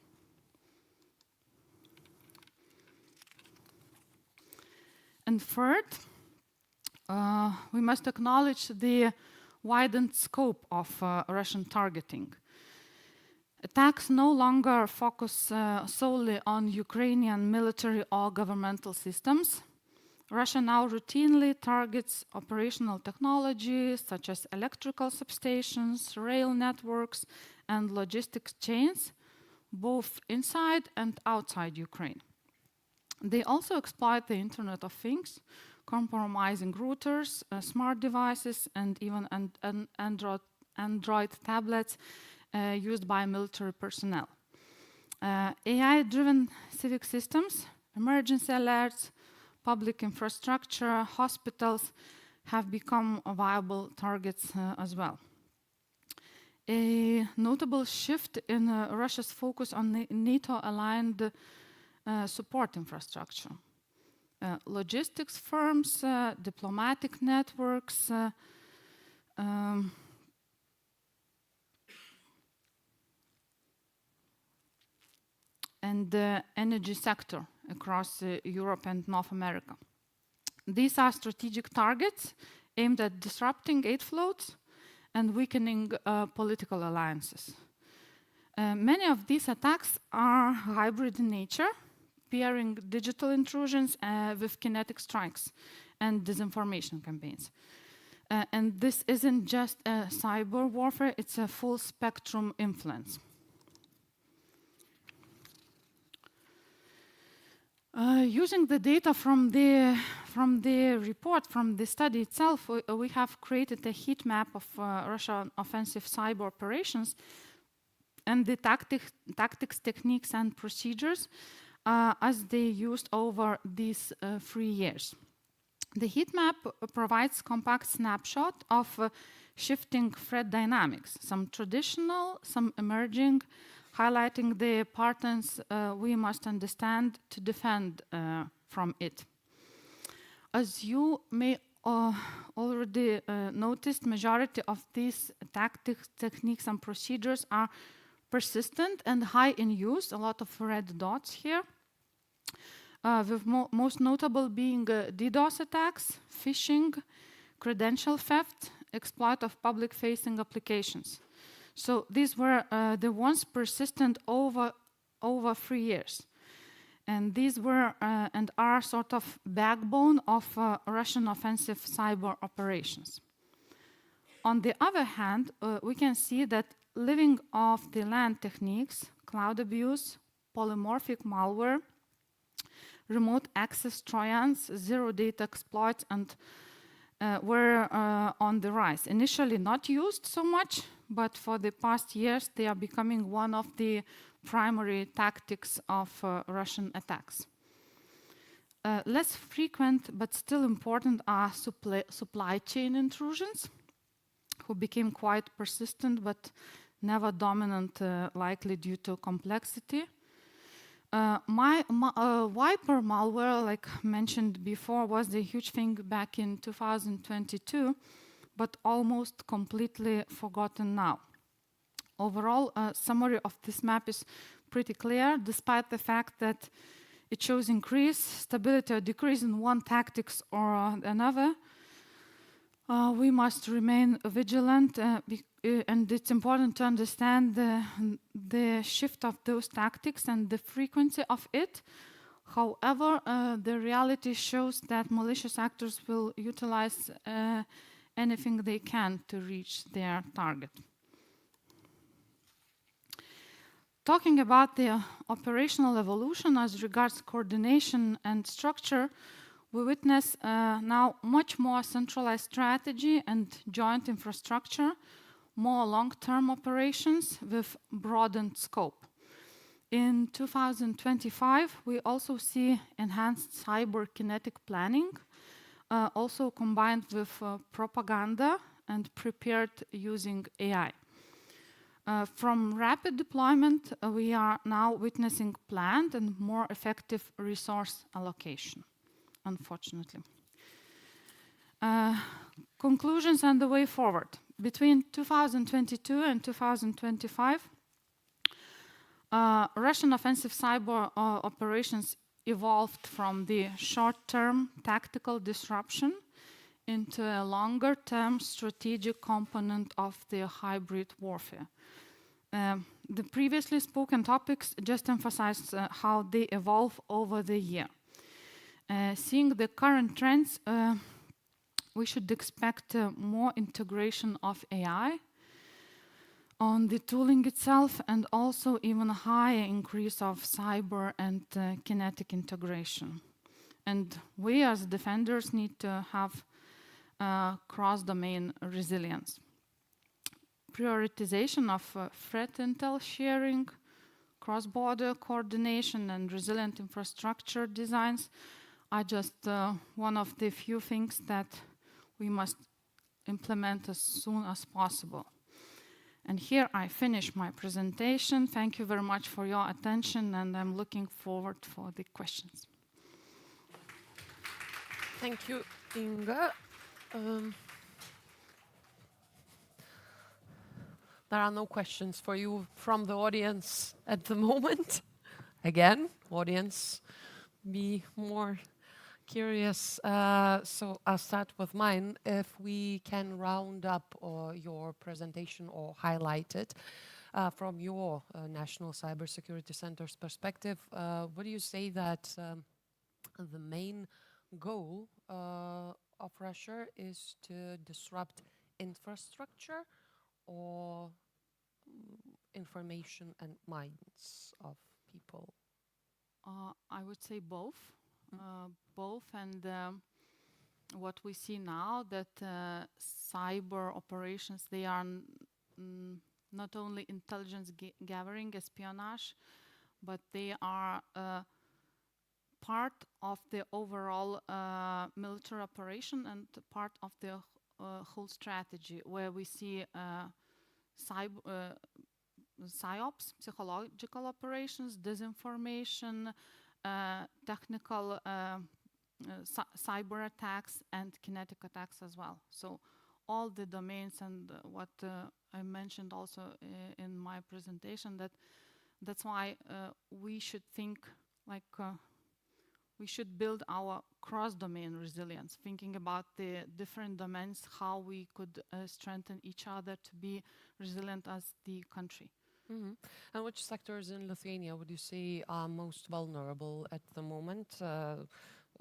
And third, we must acknowledge the widened scope of Russian targeting. Attacks no longer focus solely on Ukrainian military or governmental systems. Russia now routinely targets operational technology such as electrical substations, rail networks, and logistics chains, both inside and outside Ukraine. They also exploit the Internet of Things, compromising routers, smart devices, and even Android tablets used by military personnel. AI-driven civic systems, emergency alerts, public infrastructure, hospitals have become viable targets as well. A notable shift in Russia's focus on NATO-aligned support infrastructure. Logistics firms, diplomatic networks, and the energy sector across Europe and North America. These are strategic targets aimed at disrupting aid flows and weakening political alliances. Many of these attacks are hybrid in nature, pairing digital intrusions with kinetic strikes and disinformation campaigns. And this isn't just a cyber warfare, it's a full spectrum influence. Using the data from the report, from the study itself, we have created a heat map of Russian offensive cyber operations and the tactics, techniques, and procedures as they used over these 3 years. The heat map provides compact snapshot of shifting threat dynamics, some traditional, some emerging, highlighting the patterns we must understand to defend from it. As you may already noticed, majority of these tactics, techniques, and procedures are persistent and high in use, a lot of red dots here, with most notable being DDoS attacks, phishing, credential theft, exploit of public-facing applications. So these were the ones persistent over 3 years. And these were and are sort of backbone of Russian offensive cyber operations. On the other hand, we can see that living off the land techniques, cloud abuse, polymorphic malware, remote access trojans, zero data exploits, and were on the rise. Initially not used so much, but for the past years they are becoming one of the primary tactics of Russian attacks. Less frequent but still important are supply chain intrusions, who became quite persistent but never dominant, likely due to complexity. Viper malware, like mentioned before, was the huge thing back in 2022, but almost completely forgotten now. Overall, a summary of this map is pretty clear, despite the fact that it shows increase, stability, or decrease in one tactics or another. We must remain vigilant, and it's important to understand the shift of those tactics and the frequency of it, However, the reality shows that malicious actors will utilize anything they can to reach their target. Talking about the operational evolution as regards coordination and structure, we witness now much more centralized strategy and joint infrastructure, more long-term operations with broadened scope. In 2025, we also see enhanced cyber kinetic planning, also combined with propaganda and prepared using AI. From rapid deployment, we are now witnessing planned and more effective resource allocation, unfortunately. Conclusions and the way forward. Between 2022 and 2025, Russian offensive cyber operations evolved from the short-term tactical disruption into a longer-term strategic component of the hybrid warfare. The previously spoken topics just emphasized how they evolve over the year. Seeing the current trends, we should expect more integration of AI on the tooling itself, and also even a higher increase of cyber and kinetic integration. And we as defenders need to have cross-domain resilience. Prioritization of threat intel sharing, cross-border coordination, and resilient infrastructure designs are just one of the few things that we must implement as soon as possible. And here I finish my presentation. Thank you very much for your attention, and I'm looking forward for the questions. Thank you, Inga. There are no questions for you from the audience at the moment. Again, audience, be more curious. So I'll start with mine. If we can round up your presentation or highlight it from your National Cybersecurity Center's perspective, what do you say that the main goal of Russia is to disrupt infrastructure or information and minds of people? I would say both. Both, and what we see now that cyber operations, they are not only intelligence gathering, espionage, but they are part of the overall military operation and part of the whole strategy, where we see psyops, psychological operations, disinformation, technical cyber attacks, and kinetic attacks as well. So all the domains, and what I mentioned also in my presentation, that's why we should think like we should build our cross-domain resilience, thinking about the different domains, how we could strengthen each other to be resilient as the country. Mm-hmm. And which sectors in Lithuania would you say are most vulnerable at the moment?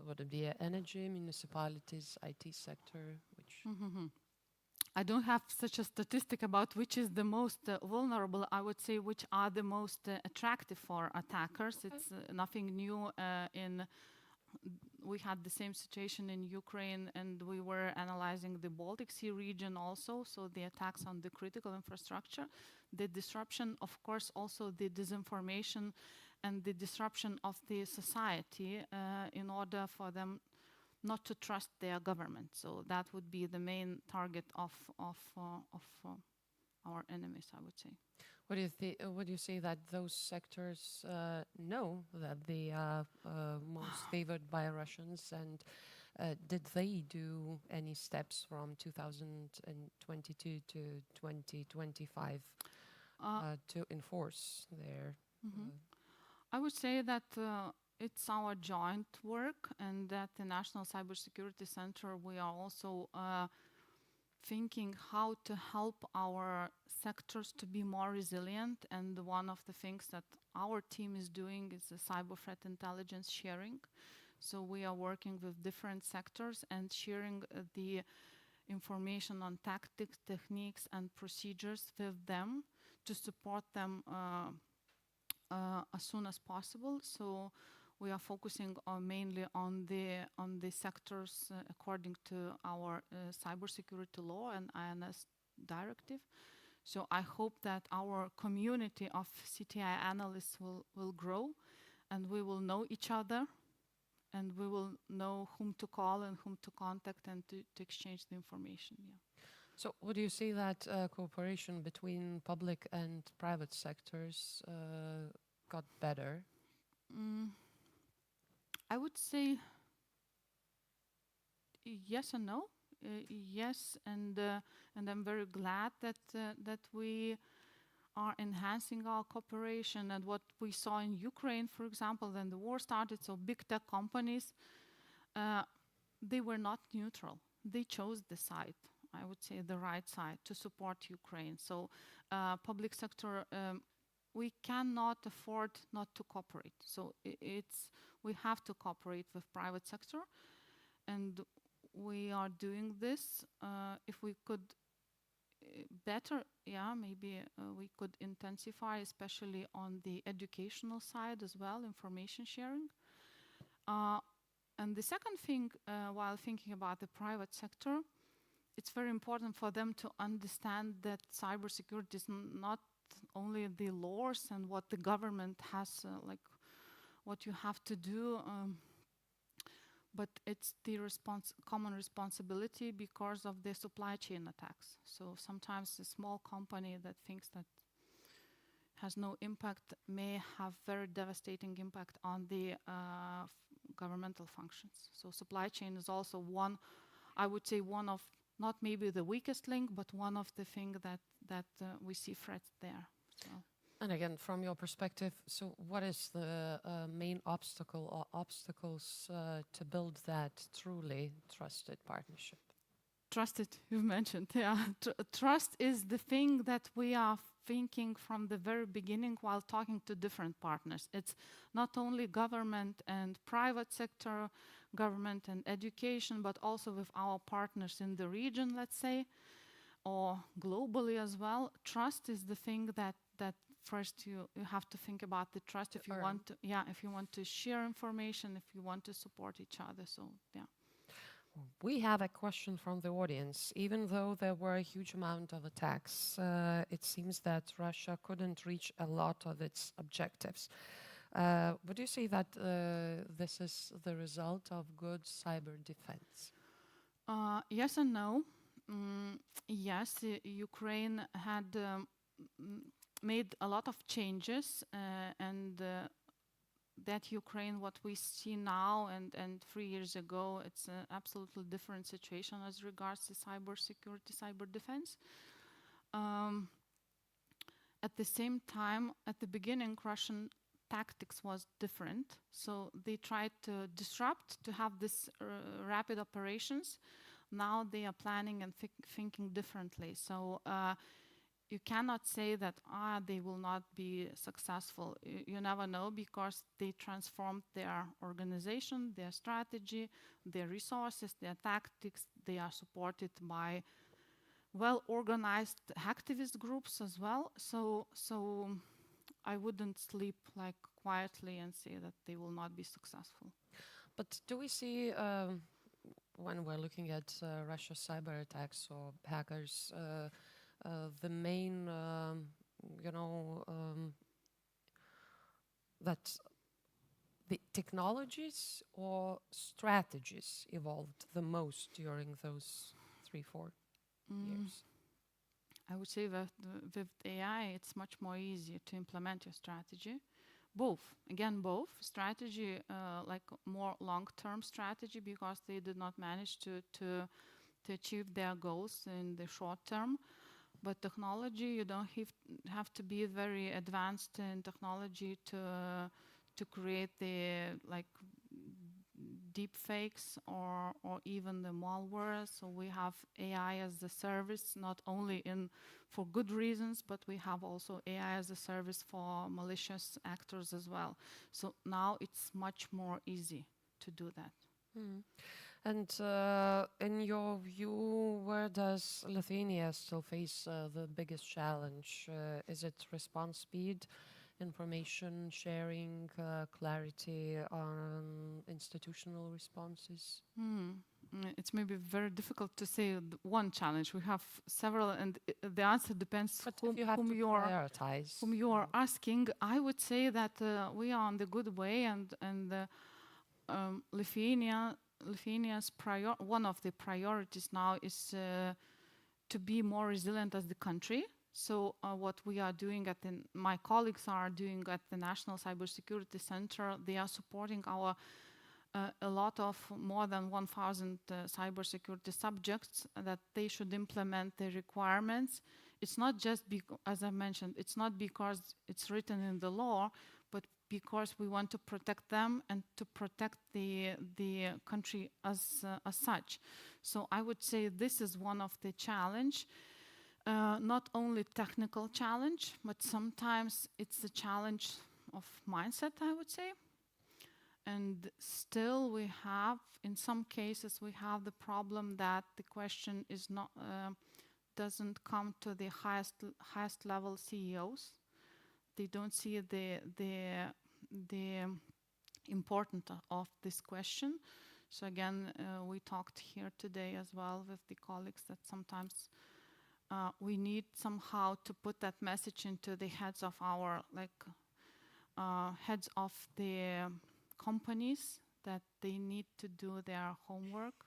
Would it be energy, municipalities, IT sector? Which? I don't have such a statistic about which is the most vulnerable. I would say which are the most attractive for attackers. It's nothing new. We had the same situation in Ukraine, and we were analyzing the Baltic Sea region also, so the attacks on the critical infrastructure, the disruption, of course, also the disinformation and the disruption of the society in order for them not to trust their government. So that would be the main target of our enemies, I would say. Would you say that those sectors know that they are most favored by Russians, and did they do any steps from 2022 to 2025 to enforce their? I would say that it's our joint work, and that the National Cybersecurity Center, we are also thinking how to help our sectors to be more resilient. And one of the things that our team is doing is the cyber threat intelligence sharing. So we are working with different sectors and sharing the information on tactics, techniques, and procedures with them to support them as soon as possible. So we are focusing mainly on the sectors according to our cybersecurity law and INS directive. So I hope that our community of CTI analysts will grow, and we will know each other, and we will know whom to call and whom to contact and to exchange the information. Yeah. So would you see that cooperation between public and private sectors got better? I would say yes and no. Yes, and I'm very glad that we are enhancing our cooperation. And what we saw in Ukraine, for example, when the war started, so big tech companies, they were not neutral. They chose the side, I would say the right side, to support Ukraine. So public sector, we cannot afford not to cooperate. So we have to cooperate with private sector, and we are doing this. If we could better, yeah, maybe we could intensify, especially on the educational side as well, information sharing. And the second thing, while thinking about the private sector, it's very important for them to understand that cybersecurity is not only the laws and what the government has, like what you have to do, but it's the common responsibility because of the supply chain attacks. So sometimes a small company that thinks that has no impact may have very devastating impact on the governmental functions. So supply chain is also one, I would say one of, not maybe the weakest link, but one of the things that we see threats there. So. And again, from your perspective, so what is the main obstacle or obstacles to build that truly trusted partnership? Trusted, you've mentioned, yeah. Trust is the thing that we are thinking from the very beginning while talking to different partners. It's not only government and private sector, government and education, but also with our partners in the region, let's say, or globally as well. Trust is the thing that first you have to think about the trust if you want to, yeah, if you want to share information, if you want to support each other. So, yeah. We have a question from the audience. Even though there were a huge amount of attacks, it seems that Russia couldn't reach a lot of its objectives. Would you say that this is the result of good cyber defense? Yes and no. Yes, Ukraine had made a lot of changes, and that Ukraine, what we see now and 3 years ago, it's an absolutely different situation as regards to cyber security, cyber defense. At the same time, at the beginning, Russian tactics was different. So they tried to disrupt, to have this rapid operations. Now they are planning and thinking differently. So you cannot say that they will not be successful. You never know, because they transformed their organization, their strategy, their resources, their tactics. They are supported by well-organized activist groups as well. So I wouldn't sleep like quietly and say that they will not be successful. But do we see, when we're looking at Russia's cyber attacks or hackers, the main, that the technologies or strategies evolved the most during those 3-4 years? I would say that with AI, it's much more easier to implement your strategy. Both, again, both. Strategy, like more long-term strategy, because they did not manage to achieve their goals in the short term. But technology, you don't have to be very advanced in technology to create the deep fakes or even the malware. So we have AI as a service, not only for good reasons, but we have also AI as a service for malicious actors as well. So now it's much more easy to do that. And in your view, where does Lithuania still face the biggest challenge? Is it response speed, information sharing, clarity on institutional responses? It's maybe very difficult to say one challenge. We have several, and the answer depends whom you are asking. I would say that we are on the good way, and Lithuania's one of the priorities now is to be more resilient as the country. So what we are doing my colleagues are doing at the National Cybersecurity Center, they are supporting a lot of more than 1,000 cybersecurity subjects that they should implement the requirements. It's not just, as I mentioned, it's not because it's written in the law, but because we want to protect them and to protect the country as such. So I would say this is one of the challenge. Not only technical challenge, but sometimes it's a challenge of mindset, I would say. And still we have, in some cases, we have the problem that the question is not, doesn't come to the highest level CEOs. They don't see the importance of this question. So again, we talked here today as well with the colleagues that sometimes we need somehow to put that message into the heads of our, heads of the companies, that they need to do their homework,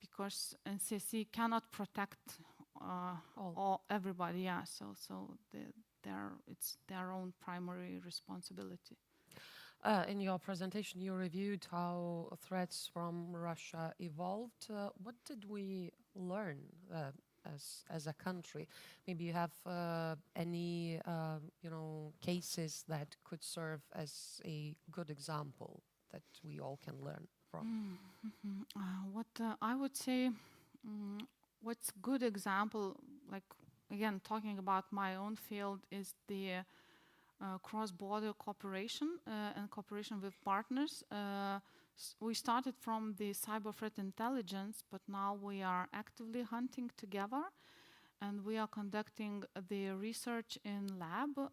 because NCC cannot protect everybody. Yeah, so it's their own primary responsibility. In your presentation, you reviewed how threats from Russia evolved. What did we learn as a country? Maybe you have any cases that could serve as a good example that we all can learn from. What I would say, what's good example, again, talking about my own field, is the cross-border cooperation and cooperation with partners. We started from the cyber threat intelligence, but now we are actively hunting together, and we are conducting the research in lab,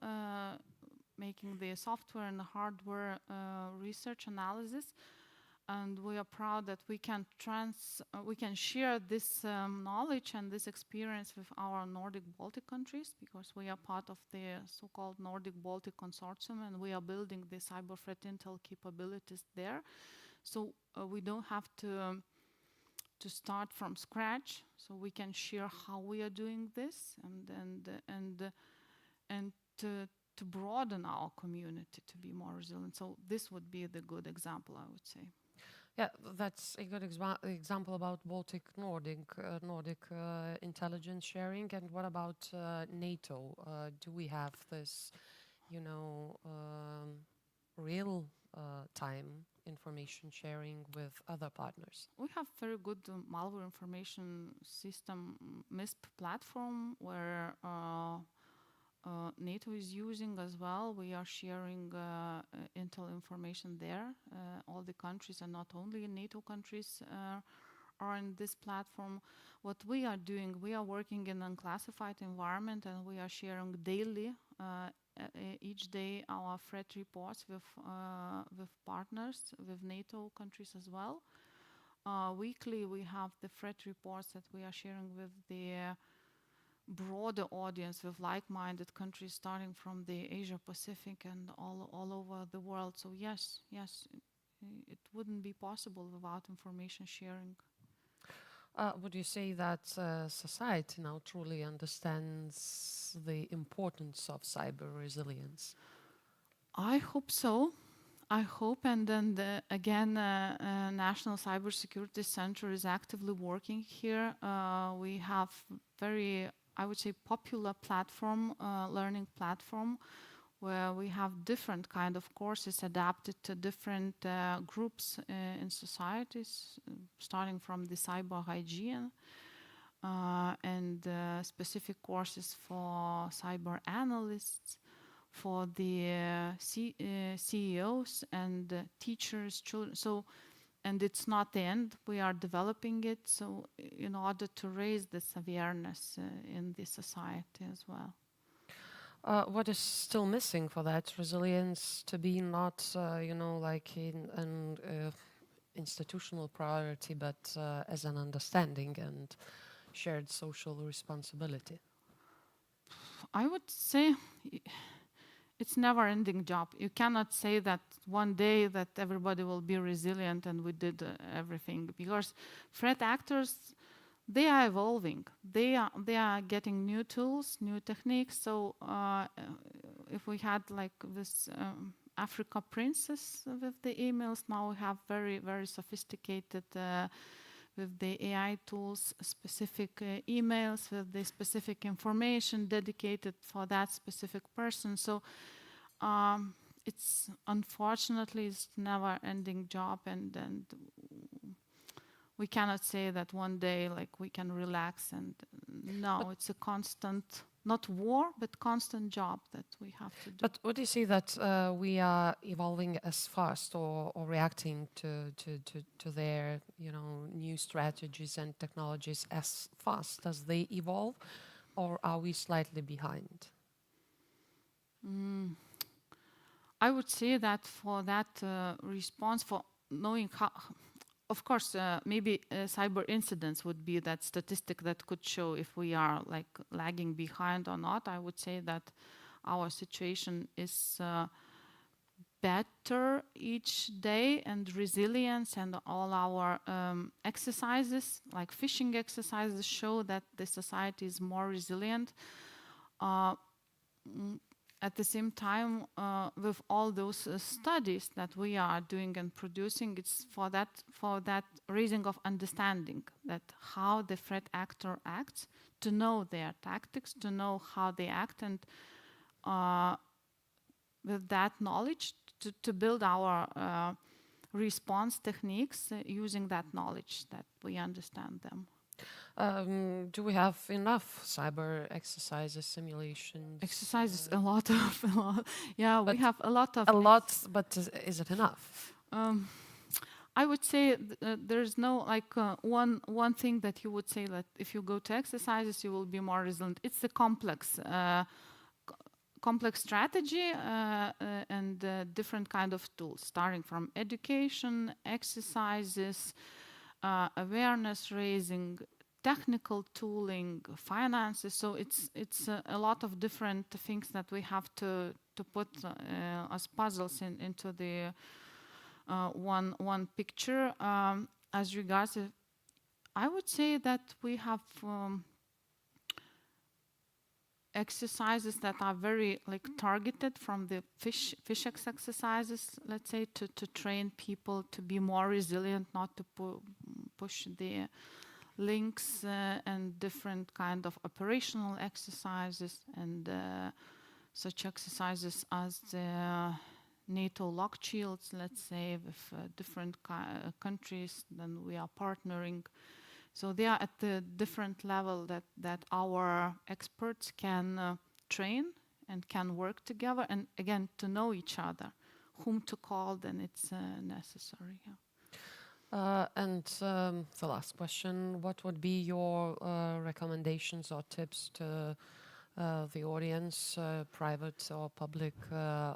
making the software and hardware research analysis. And we are proud that we can share this knowledge and this experience with our Nordic-Baltic countries, because we are part of the so-called Nordic-Baltic Consortium, and we are building the cyber threat intel capabilities there. So we don't have to start from scratch. So we can share how we are doing this, and to broaden our community to be more resilient. So this would be the good example, I would say. Yeah, that's a good example about Baltic-Nordic intelligence sharing. And what about NATO? Do we have this, real-time information sharing with other partners? We have very good malware information system, MISP platform, where NATO is using as well. We are sharing intel information there. All the countries, and not only NATO countries, are in this platform. What we are doing, we are working in an unclassified environment, and we are sharing daily, each day, our threat reports with partners, with NATO countries as well. Weekly, we have the threat reports that we are sharing with the broader audience, with like-minded countries, starting from the Asia Pacific and all over the world. So yes, it wouldn't be possible without information sharing. Would you say that society now truly understands the importance of cyber resilience? I hope so. I hope, and then again, National Cybersecurity Center is actively working here. We have very, I would say, popular platform, learning platform, where we have different kind of courses adapted to different groups in societies, starting from the cyber hygiene and specific courses for cyber analysts, for the CEOs and teachers, children. So, and it's not the end. We are developing it. So, in order to raise this awareness in the society as well. What is still missing for that resilience to be not, like an institutional priority, but as an understanding and shared social responsibility? I would say it's never-ending job. You cannot say that one day that everybody will be resilient and we did everything, because threat actors, they are evolving. They are getting new tools, new techniques. So if we had like this Africa princess with the emails, now we have very, very sophisticated with the AI tools, specific emails with the specific information dedicated for that specific person. So it's unfortunately it's never-ending job, and we cannot say that one day like we can relax. And no, it's a constant, not war, but constant job that we have to do. But would you see that we are evolving as fast or reacting to their new strategies and technologies as fast as they evolve, or are we slightly behind? I would say that for that response, for knowing how, of course, maybe cyber incidents would be that statistic that could show if we are like lagging behind or not. I would say that our situation is better each day, and resilience and all our exercises, like phishing exercises, show that the society is more resilient. At the same time, with all those studies that we are doing and producing, it's for that raising of understanding that how the threat actor acts, to know their tactics, to know how they act, and with that knowledge to build our response techniques using that knowledge that we understand them. Do we have enough cyber exercises, simulations? Exercises, a lot. Yeah, but we have a lot of. A lot, but is it enough? I would say there's no like one thing that you would say that if you go to exercises, you will be more resilient. It's a complex strategy and different kind of tools, starting from education, exercises, awareness raising, technical tooling, finances. So it's a lot of different things that we have to put as puzzles into the one picture. As regards, I would say that we have exercises that are very like targeted, from the fish exercises, let's say, to train people to be more resilient, not to push the links, and different kind of operational exercises, and such exercises as the NATO lock shields, let's say, with different countries. Then we are partnering. So they are at the different level that our experts can train and can work together, and again to know each other, whom to call when it's necessary. Yeah. And the last question, what would be your recommendations or tips to the audience, private or public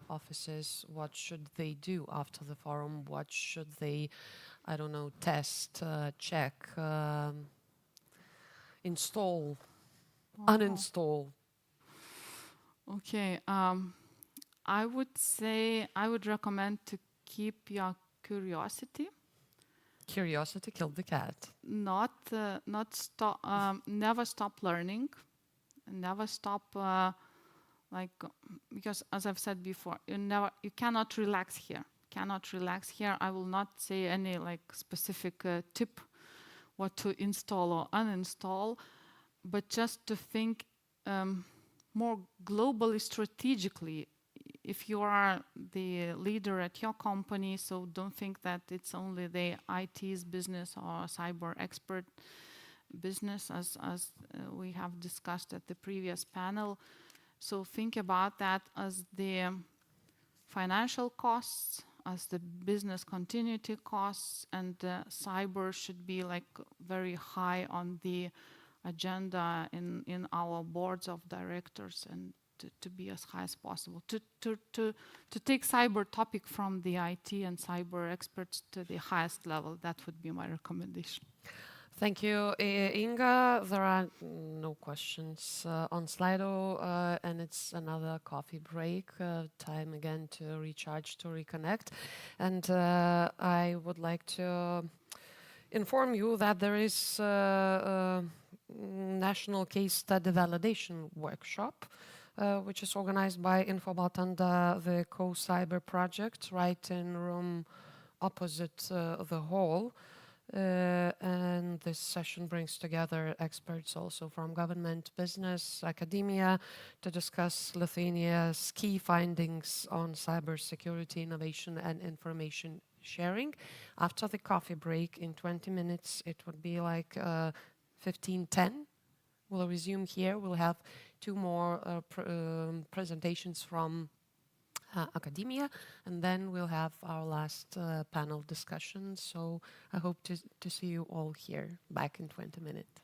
offices? What should they do after the forum? What should they, I don't know, test, check, install, uninstall? Okay, I would say I would recommend to keep your curiosity. Curiosity killed the cat. Not stop. Never stop learning. Never stop. Because as I've said before, you cannot relax here. Cannot relax here. I will not say any specific tip what to install or uninstall, but just to think more globally, strategically. if you are the leader at your company, so don't think that it's only the IT's business or cyber expert business, as we have discussed at the previous panel. So think about that as the financial costs, as the business continuity costs, and cyber should be like very high on the agenda in our boards of directors, and to be as high as possible. To take cyber topic from the IT and cyber experts to the highest level, that would be my recommendation. Thank you, Inga. There are no questions on Slido, and it's another coffee break. Time again to recharge, to reconnect. And I would like to inform you that there is a National Case Study Validation Workshop, which is organized by INFOBALT under the Co-Cyber project, right in room opposite the hall. And this session brings together experts also from government, business, academia to discuss Lithuania's key findings on cybersecurity, innovation, and information sharing. After the coffee break in 20 minutes, it would be like 15:10. We'll resume here. We'll have two more presentations from academia, and then we'll have our last panel discussion. So I hope to see you all here back in 20 minutes.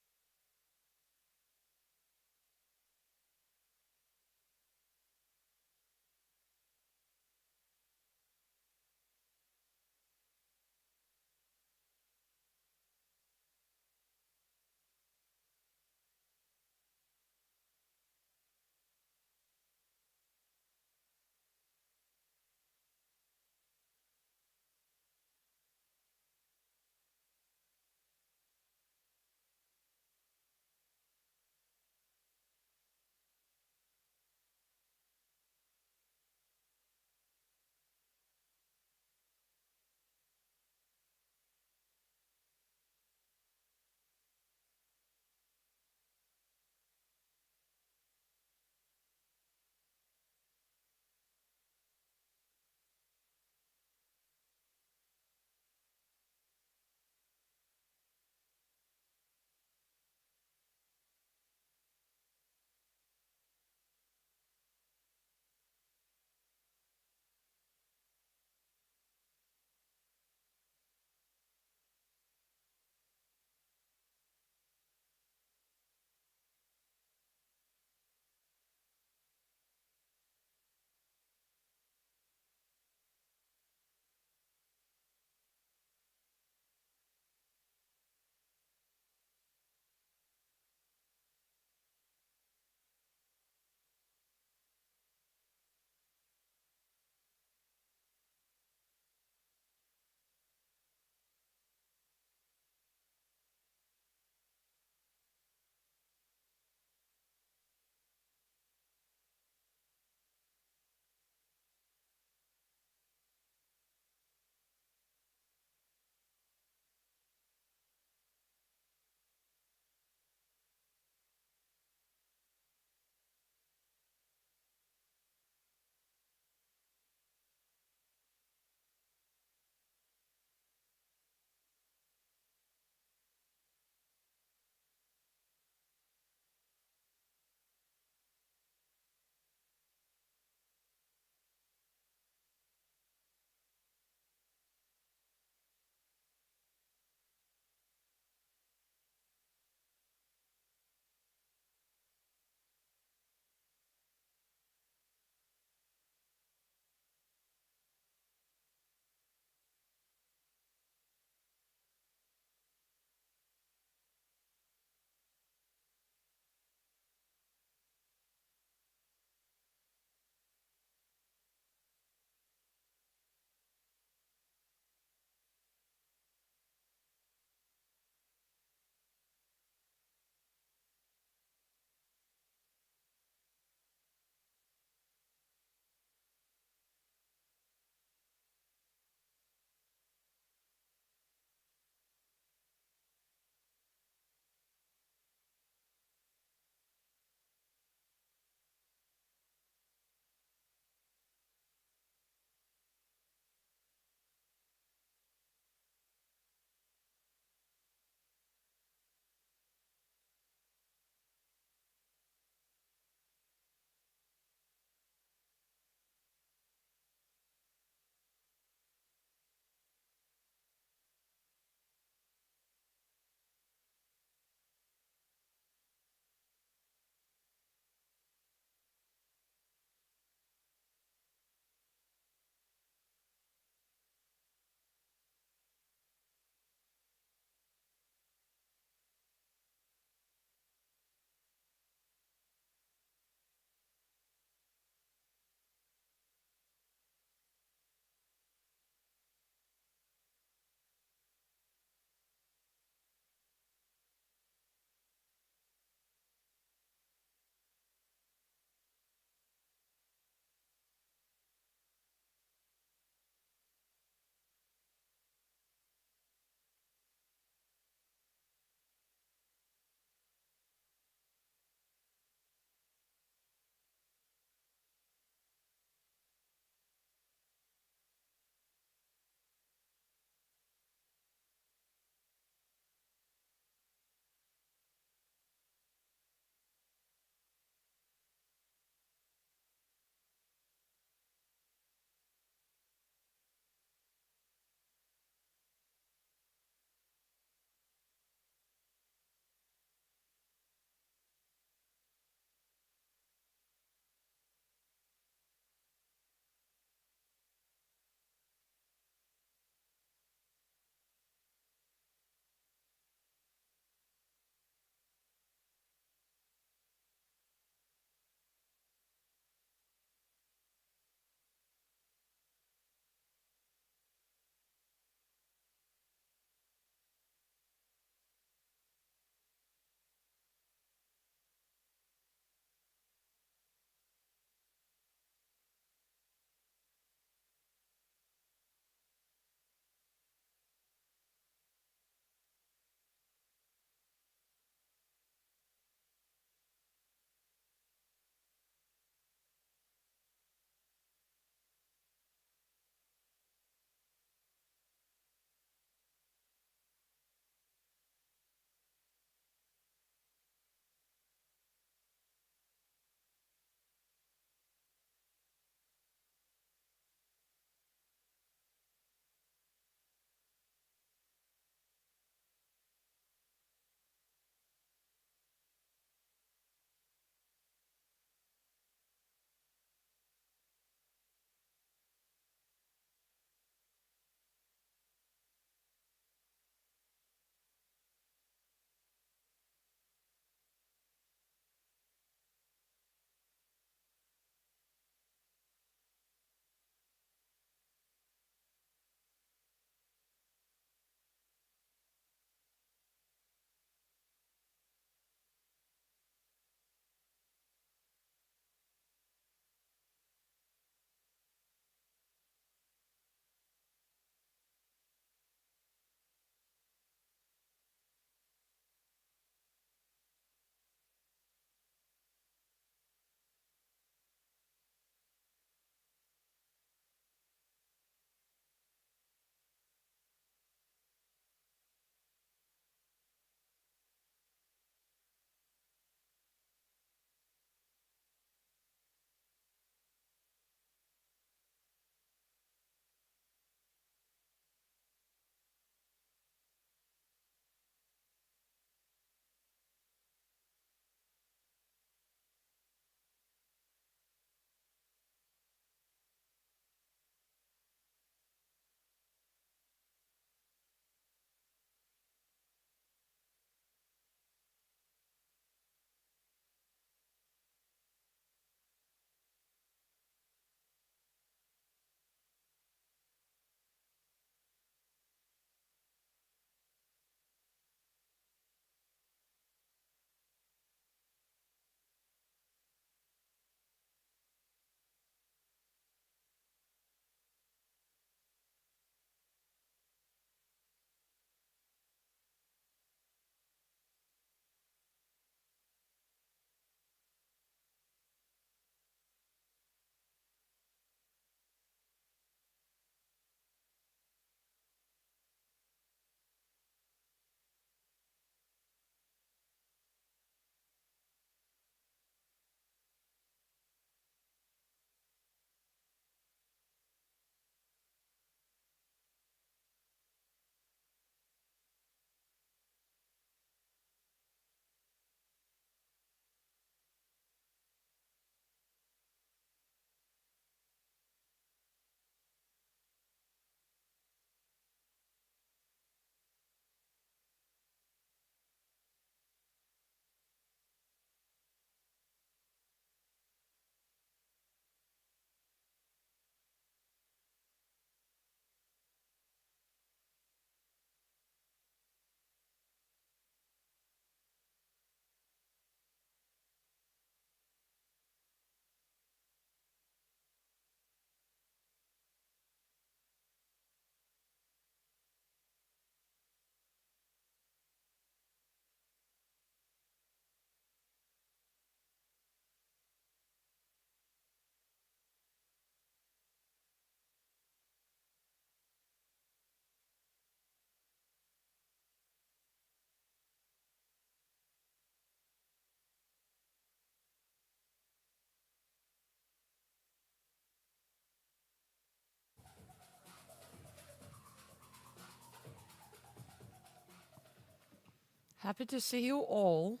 Happy to see you all.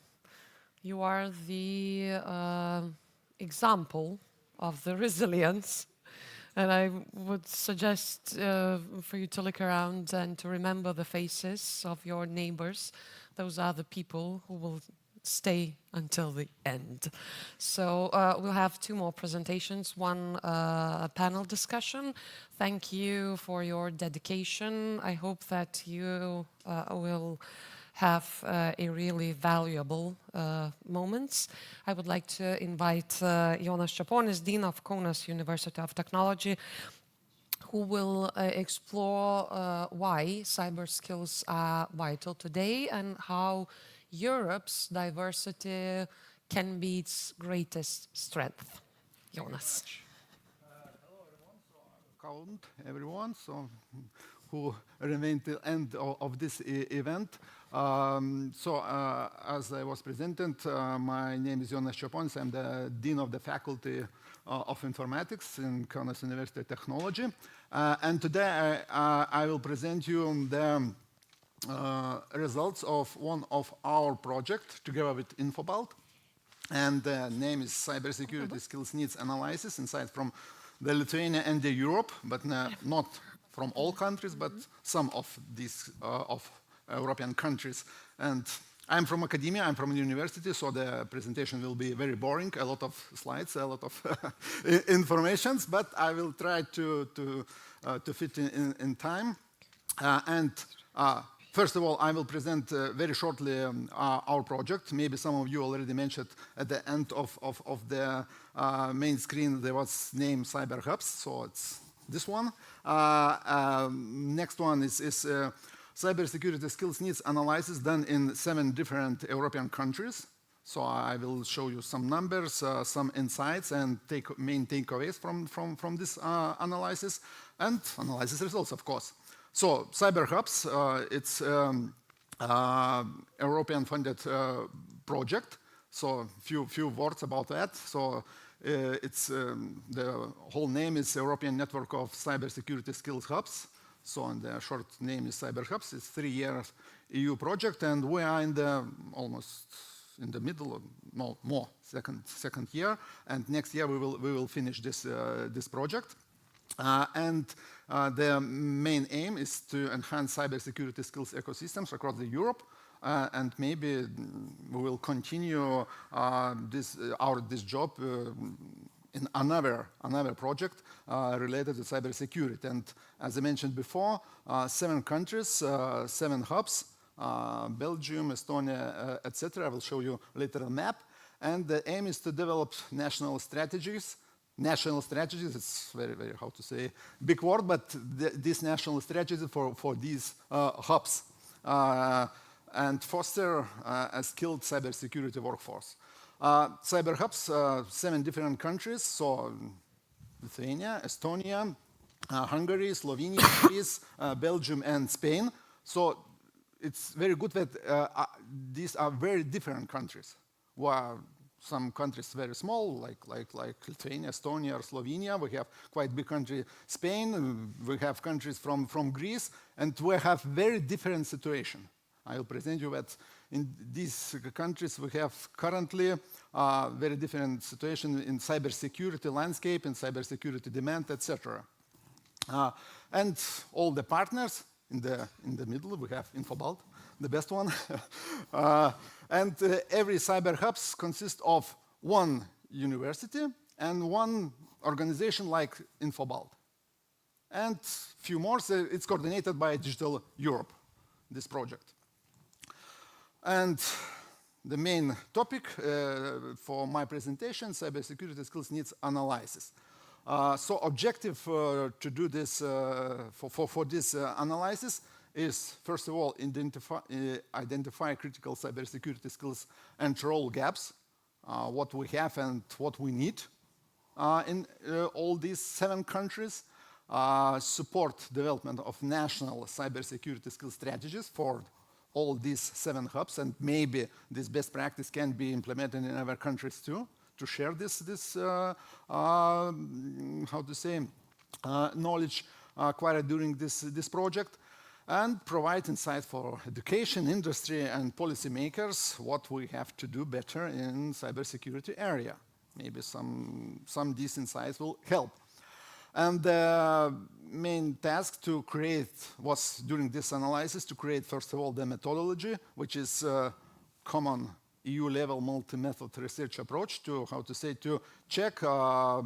You are the example of the resilience. And I would suggest for you to look around and to remember the faces of your neighbors. Those are the people who will stay until the end. So we'll have two more presentations, one a panel discussion. Thank you for your dedication. I hope that you will have a really valuable moments. I would like to invite Jonas Čeponis, Dean of Kaunas University of Technology, who will explore why cyber skills are vital today and how Europe's diversity can be its greatest strength. Jonas. Count everyone, so who remained till end of this event. As I was presented, my name is Jonas Čeponis. I'm the Dean of the Faculty of Informatics in Kaunas University of Technology. And today I will present you the results of one of our projects together with INFOBALT. And the name is Cybersecurity Skills Needs Analysis, inside from the Lithuania and the Europe, but not from all countries, but some of these of European countries. And I'm from academia, I'm from the university, so the presentation will be very boring, a lot of slides, a lot of information, but I will try to fit in time. First of all, I will present very shortly our project. Maybe some of you already mentioned at the end of the main screen, there was named Cyber Hubs, so it's this one. Next one is Cybersecurity Skills Needs Analysis done in 7 different European countries. So I will show you some numbers, some insights, and main takeaways from this analysis, and analysis results, of course. So Cyber Hubs, it's European-funded project. So few words about that. So it's the whole name is European Network of Cybersecurity Skills Hubs. So the short name is Cyber Hubs. It's 3-year EU project, and we are almost in the middle, no more, second year. And next year we will finish this project. The main aim is to enhance cybersecurity skills ecosystems across Europe, and maybe we will continue this job in another project related to cybersecurity. And as I mentioned before, 7 countries, 7 hubs, Belgium, Estonia, etc. I will show you later a map. And the aim is to develop national strategies. National strategies, it's very, how to say, big word, but this national strategy for these hubs and foster a skilled cybersecurity workforce. Cyber hubs, 7 different countries, so Lithuania, Estonia, Hungary, Slovenia, Greece, Belgium, and Spain. So it's very good that these are very different countries. Where some countries very small, like Lithuania, Estonia, or Slovenia. We have quite big country, Spain. We have countries from Greece, and we have very different situation. I will present you that in these countries we have currently very different situation in cybersecurity landscape, in cybersecurity demand, etc. And all the partners in the middle we have INFOBALT, the best one. And every cyber hubs consists of 1 university and 1 organization like INFOBALT. And few more, so it's coordinated by Digital Europe, this project. And the main topic for my presentation, cybersecurity skills needs analysis. So objective to do this, for this analysis is, first of all, identify critical cybersecurity skills and role gaps, what we have and what we need in all these 7 countries, support development of national cybersecurity skills strategies for all these 7 hubs, and maybe this best practice can be implemented in other countries too, to share this how to say, knowledge acquired during this project. and provide insight for education, industry, and policymakers what we have to do better in cybersecurity area. Maybe some these insights will help. And the main task to create was, during this analysis, to create, first of all, the methodology, which is a common EU-level multi-method research approach to, to check all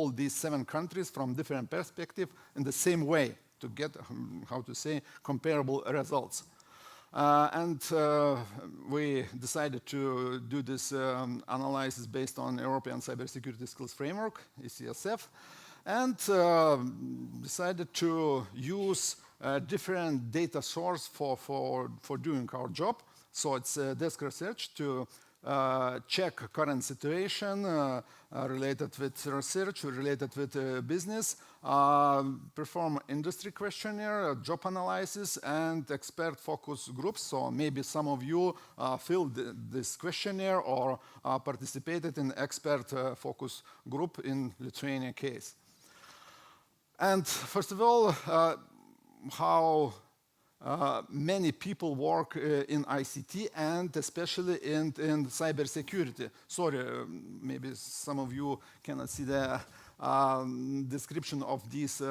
these 7 countries from different perspectives in the same way to get, comparable results. We decided to do this analysis based on European Cybersecurity Skills Framework, ECSF, and decided to use different data source for doing our job. So it's desk research to check current situation related with research, related with business, perform industry questionnaire, job analysis, and expert focus groups. So maybe some of you filled this questionnaire or participated in expert focus group in Lithuania case. And first of all, how many people work in ICT and especially in cybersecurity. Sorry, maybe some of you cannot see the description of these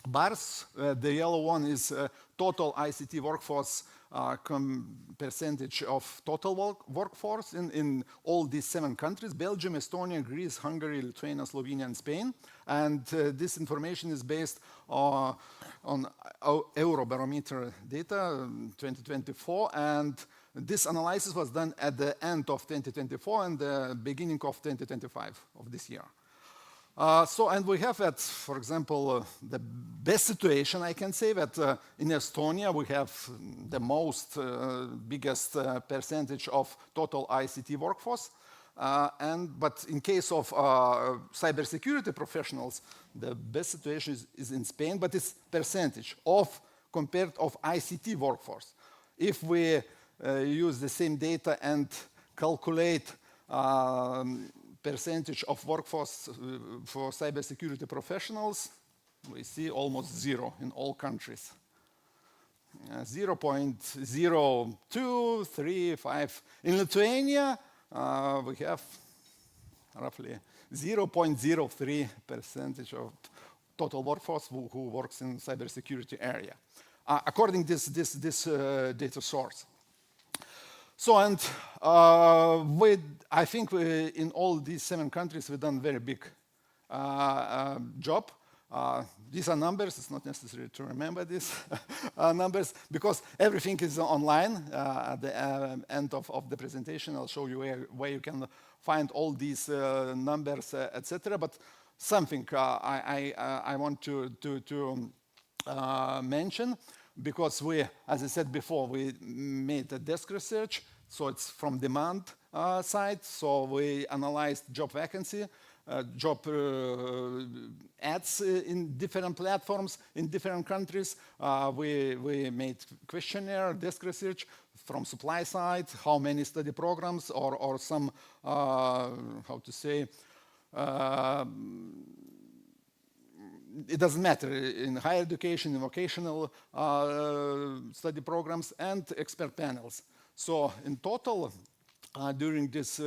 bars. The yellow one is total ICT workforce percentage of total workforce in all these 7 countries: Belgium, Estonia, Greece, Hungary, Lithuania, Slovenia, and Spain. And this information is based on Eurobarometer data 2024, and this analysis was done at the end of 2024 and the beginning of 2025 of this year. And we have at, for example, the best situation, I can say that in Estonia we have the most biggest percentage of total ICT workforce. But in case of cybersecurity professionals, the best situation is in Spain, but it's percentage of compared of ICT workforce. If we use the same data and calculate percentage of workforce for cybersecurity professionals, we see almost 0 in all countries. 0.0235. In Lithuania, we have roughly 0.03% of total workforce who works in cybersecurity area, according to this data source. So, and I think in all these 7 countries we've done very big job. These are numbers. It's not necessary to remember these numbers because everything is online. At the end of the presentation, I'll show you where you can find all these numbers, etc. But something I want to mention, because we, as I said before, we made a desk research, so it's from demand side. So we analyzed job vacancy, job ads in different platforms in different countries. We made questionnaire, desk research from supply side, how many study programs or some, it doesn't matter, in higher education, in vocational study programs, and expert panels. So in total, during this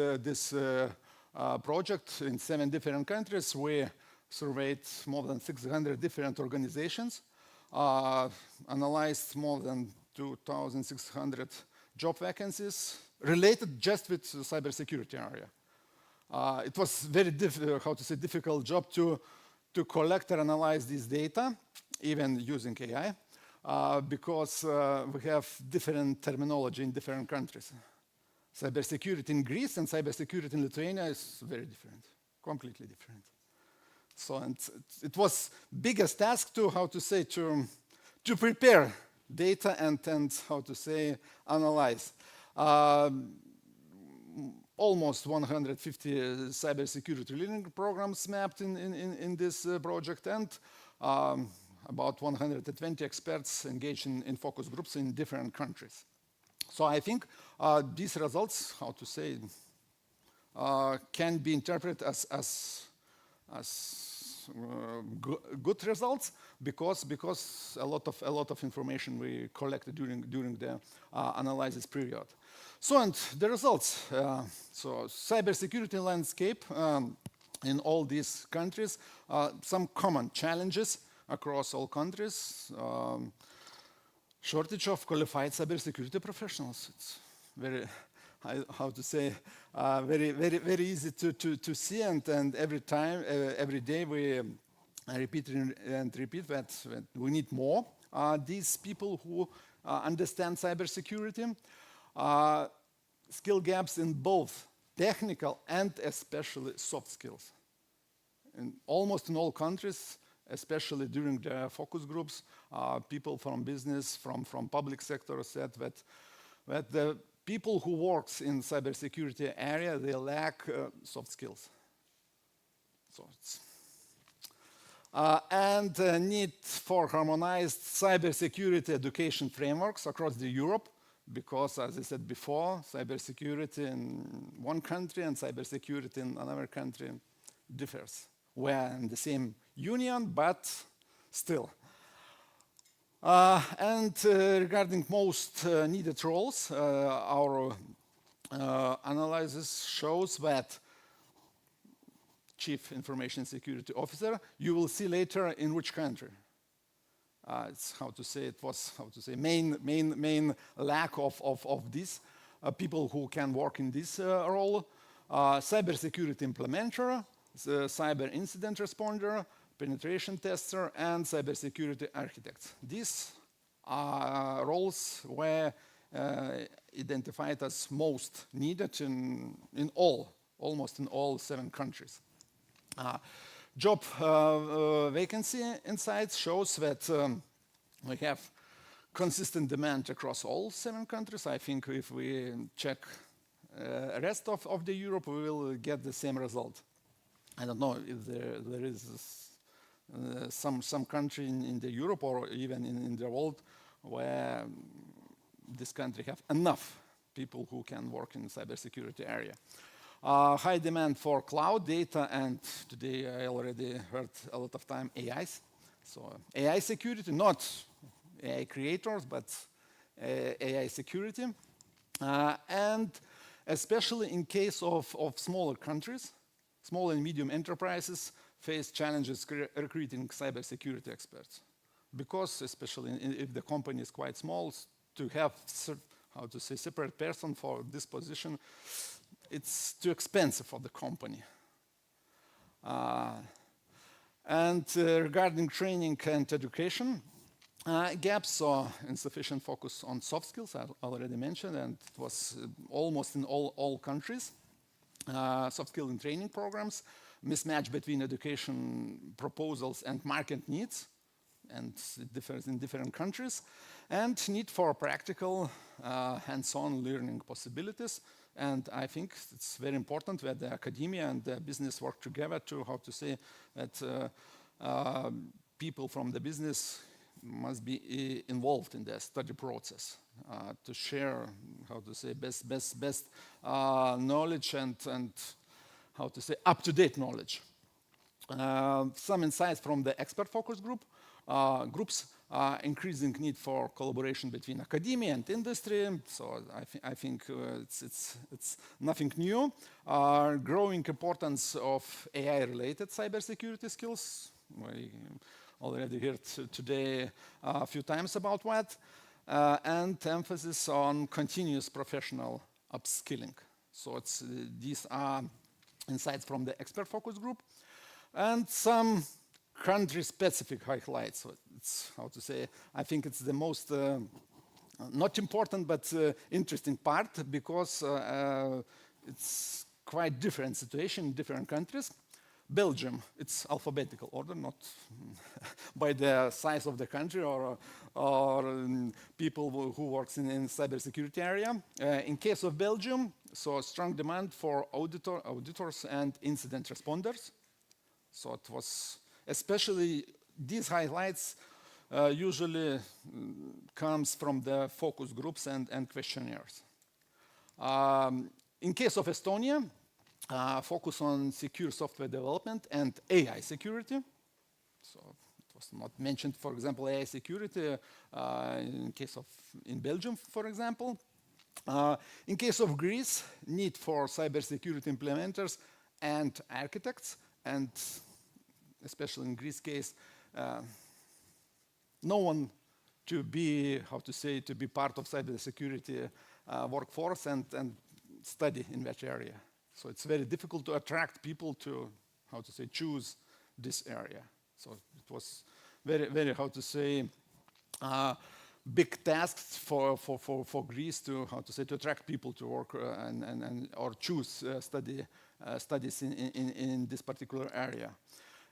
project in 7 different countries, we surveyed more than 600 different organizations, analyzed more than 2,600 job vacancies related just with cybersecurity area. It was very difficult job to collect and analyze this data, even using AI, because we have different terminology in different countries. Cybersecurity in Greece and cybersecurity in Lithuania is very different, completely different. So, and it was biggest task to to prepare data and analyze. Almost 150 cybersecurity learning programs mapped in this project, and about 120 experts engaged in focus groups in different countries. So I think these results, can be interpreted as good results because a lot of information we collected during the analysis period. So, and the results. So cybersecurity landscape in all these countries, some common challenges across all countries. Shortage of qualified cybersecurity professionals. It's very, how to say, very easy to see, and every day we repeat and repeat that we need more these people who understand cybersecurity. Skill gaps in both technical and especially soft skills. Almost in all countries, especially during the focus groups, people from business, from public sector said that the people who works in cybersecurity area, they lack soft skills. So it's and need for harmonized cybersecurity education frameworks across the Europe, because, as I said before, cybersecurity in one country and cybersecurity in another country differs. We're in the same union, but still. Regarding most needed roles, our analysis shows that Chief Information Security Officer, you will see later in which country. It's main lack of this people who can work in this role. Cybersecurity implementer, cyber incident responder, penetration tester, and cybersecurity architects. These roles were identified as most needed almost in all 7 countries. Job vacancy insights shows that we have consistent demand across all 7 countries. I think if we check rest of the Europe, we will get the same result. I don't know if there is some country in the Europe or even in the world where this country have enough people who can work in the cybersecurity area. High demand for cloud data, and today I already heard a lot of time AIs. So AI security, not AI creators, but AI security. And especially in case of smaller countries, small and medium enterprises face challenges recruiting cybersecurity experts. Because especially if the company is quite small, to have, separate person for this position, it's too expensive for the company. Regarding training and education, gaps or insufficient focus on soft skills, I already mentioned, and it was almost in all countries. Soft skill and training programs, mismatch between education proposals and market needs, and it differs in different countries, and need for practical hands-on learning possibilities. And I think it's very important that the academia and the business work together to, that people from the business must be involved in the study process to share, best knowledge and up-to-date knowledge. Some insights from the expert focus groups. Increasing need for collaboration between academia and industry. So I think it's nothing new. Growing importance of AI-related cybersecurity skills. We already heard today a few times about that. And emphasis on continuous professional upskilling. So these are insights from the expert focus group. And some country-specific highlights. So it's I think it's the most not important but interesting part, because it's quite different situation in different countries. Belgium, it's alphabetical order, not by the size of the country or people who works in cybersecurity area. In case of Belgium, so strong demand for auditors and incident responders. So it was especially these highlights usually comes from the focus groups and questionnaires. In case of Estonia, focus on secure software development and AI security. So it was not mentioned, for example, AI security in Belgium, for example. In case of Greece, need for cybersecurity implementers and architects, and especially in Greece case, no one to be, to be part of cybersecurity workforce and study in that area. So it's very difficult to attract people to, choose this area. So it was very, big tasks for Greece to, to attract people to work or choose studies in this particular area.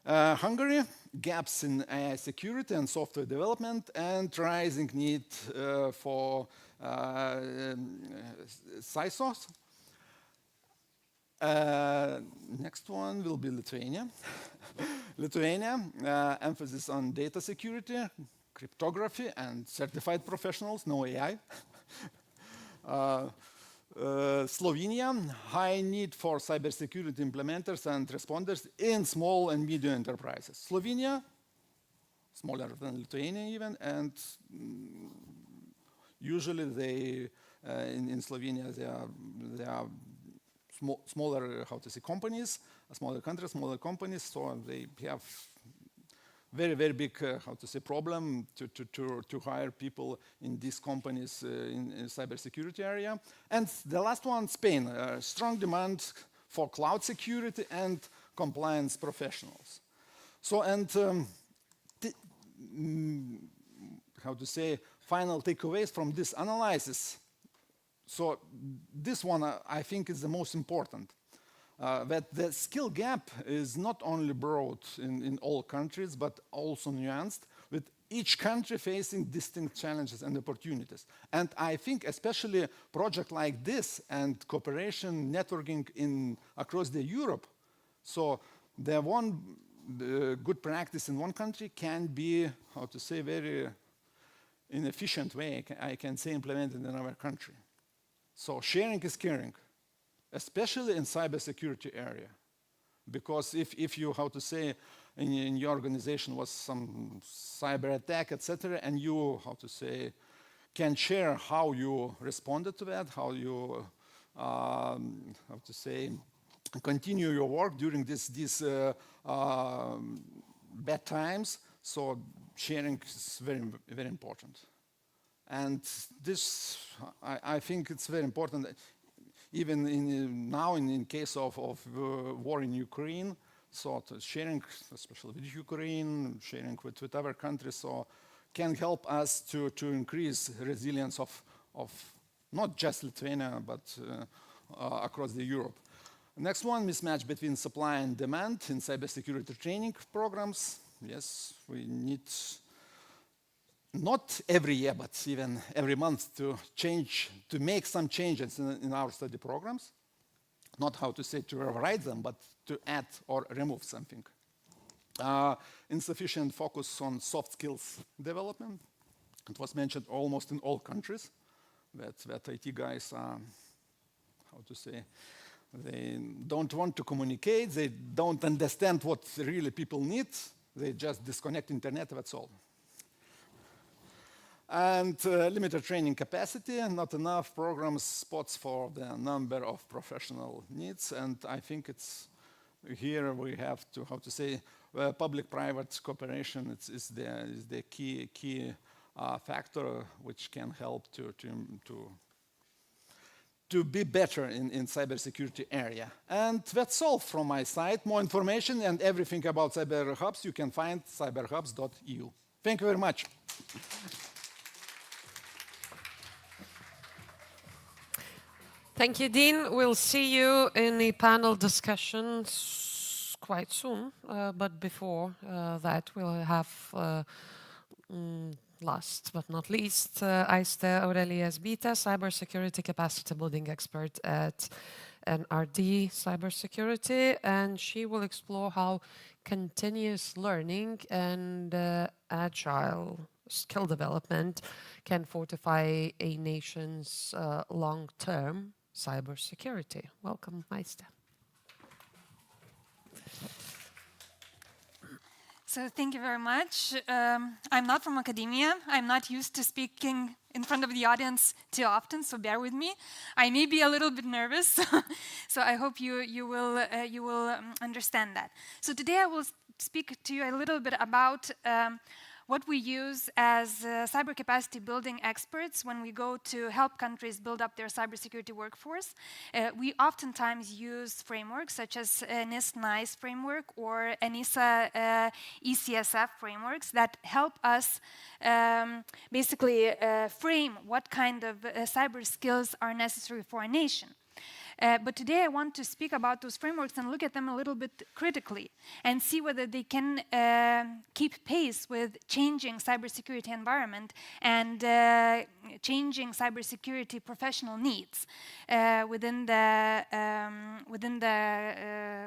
Hungary, gaps in AI security and software development, and rising need for CISOs. Next one will be Lithuania. Lithuania, emphasis on data security, cryptography, and certified professionals, no AI. Slovenia, high need for cybersecurity implementers and responders in small and medium enterprises. Slovenia, smaller than Lithuania even, and usually they, in Slovenia, they are smaller, companies, smaller countries, smaller companies, so they have very, very big, problem to hire people in these companies in cybersecurity area. And the last one, Spain, strong demand for cloud security and compliance professionals. So, and final takeaways from this analysis. So this one, I think, is the most important. That the skill gap is not only broad in all countries, but also nuanced, with each country facing distinct challenges and opportunities. And I think especially a project like this and cooperation networking across the Europe, so the one good practice in one country can be, very inefficient way, I can say, implemented in another country. So sharing is caring, especially in cybersecurity area. Because if you, in your organization was some cyber attack, etc., and you, can share how you responded to that, how you, continue your work during these bad times. So sharing is very, very important. And this, I think it's very important, even now in case of war in Ukraine, so sharing, especially with Ukraine, sharing with other countries, so can help us to increase resilience of not just Lithuania, but across the Europe. Next one, mismatch between supply and demand in cybersecurity training programs. Yes, we need not every year, but even every month to make some changes in our study programs. Not to rewrite them, but to add or remove something. Insufficient focus on soft skills development. It was mentioned almost in all countries that IT guys are, they don't want to communicate, they don't understand what really people need, they just disconnect internet, that's all. And limited training capacity, not enough program spots for the number of professional needs. And I think it's here we have to, public-private cooperation is the key factor which can help to be better in cybersecurity area. And that's all from my side. More information and everything about Cyber Hubs you can find cyberhubs.eu. Thank you very much. Thank you, Dean. We'll see you in the panel discussions quite soon. But before that, we'll have, last but not least, Aiste Aurelijas Bita, cybersecurity capacity building expert at NRD Cybersecurity. And she will explore how continuous learning and agile skill development can fortify a nation's long-term cybersecurity. Welcome, Aiste. So thank you very much. I'm not from academia. I'm not used to speaking in front of the audience too often, so bear with me. I may be a little bit nervous, so I hope you will understand that. So today I will speak to you a little bit about what we use as cyber capacity building experts when we go to help countries build up their cybersecurity workforce. We oftentimes use frameworks such as NIST-NICE framework or ENISA ECSF frameworks that help us basically frame what kind of cyber skills are necessary for a nation. But today I want to speak about those frameworks and look at them a little bit critically and see whether they can keep pace with changing cybersecurity environment and changing cybersecurity professional needs within the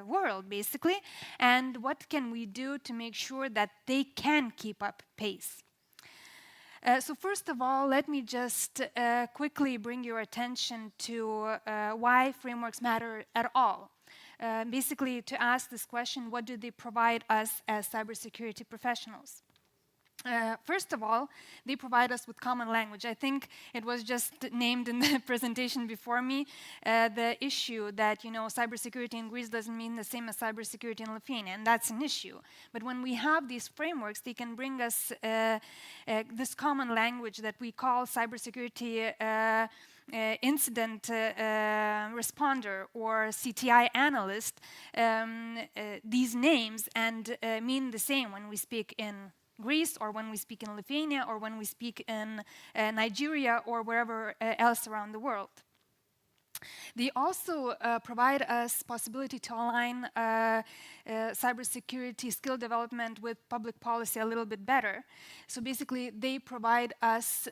world, basically, and what can we do to make sure that they can keep up pace. So first of all, let me just quickly bring your attention to why frameworks matter at all. Basically, to ask this question, what do they provide us as cybersecurity professionals? First of all, they provide us with common language. I think it was just named in the presentation before me, the issue that, cybersecurity in Greece doesn't mean the same as cybersecurity in Lithuania, and that's an issue. But when we have these frameworks, they can bring us this common language that we call cybersecurity incident responder or CTI analyst. These names and mean the same when we speak in Greece, or when we speak in Lithuania, or when we speak in Nigeria, or wherever else around the world. They also provide us possibility to align cybersecurity skill development with public policy a little bit better. So basically, they provide us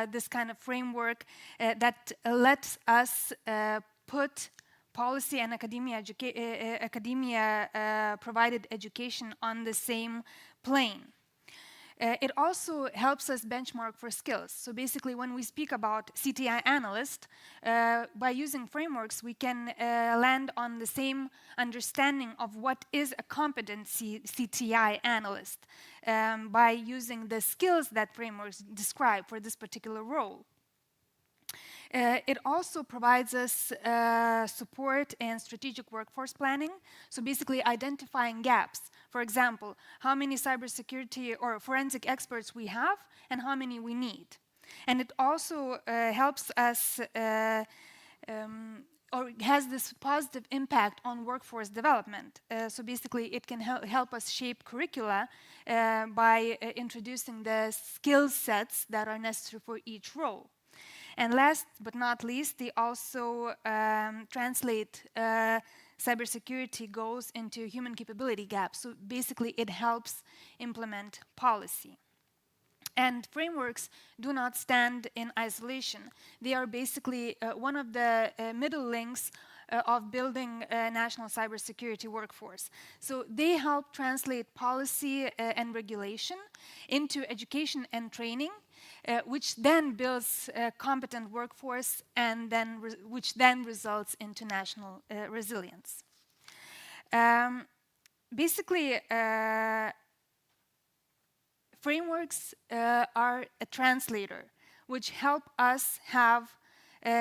this kind of framework that lets us put policy and academia provided education on the same plane. It also helps us benchmark for skills. So basically, when we speak about CTI analyst, by using frameworks, we can land on the same understanding of what is a competency CTI analyst by using the skills that frameworks describe for this particular role. It also provides us support in strategic workforce planning, so basically identifying gaps. For example, how many cybersecurity or forensic experts we have and how many we need. And it also helps us or has this positive impact on workforce development. So basically, it can help us shape curricula by introducing the skill sets that are necessary for each role. And last but not least, they also translate cybersecurity goals into human capability gaps. So basically, it helps implement policy. And frameworks do not stand in isolation. They are basically one of the middle links of building a national cybersecurity workforce. So they help translate policy and regulation into education and training, which then builds a competent workforce and then which then results into national resilience. Basically, frameworks are a translator, which help us have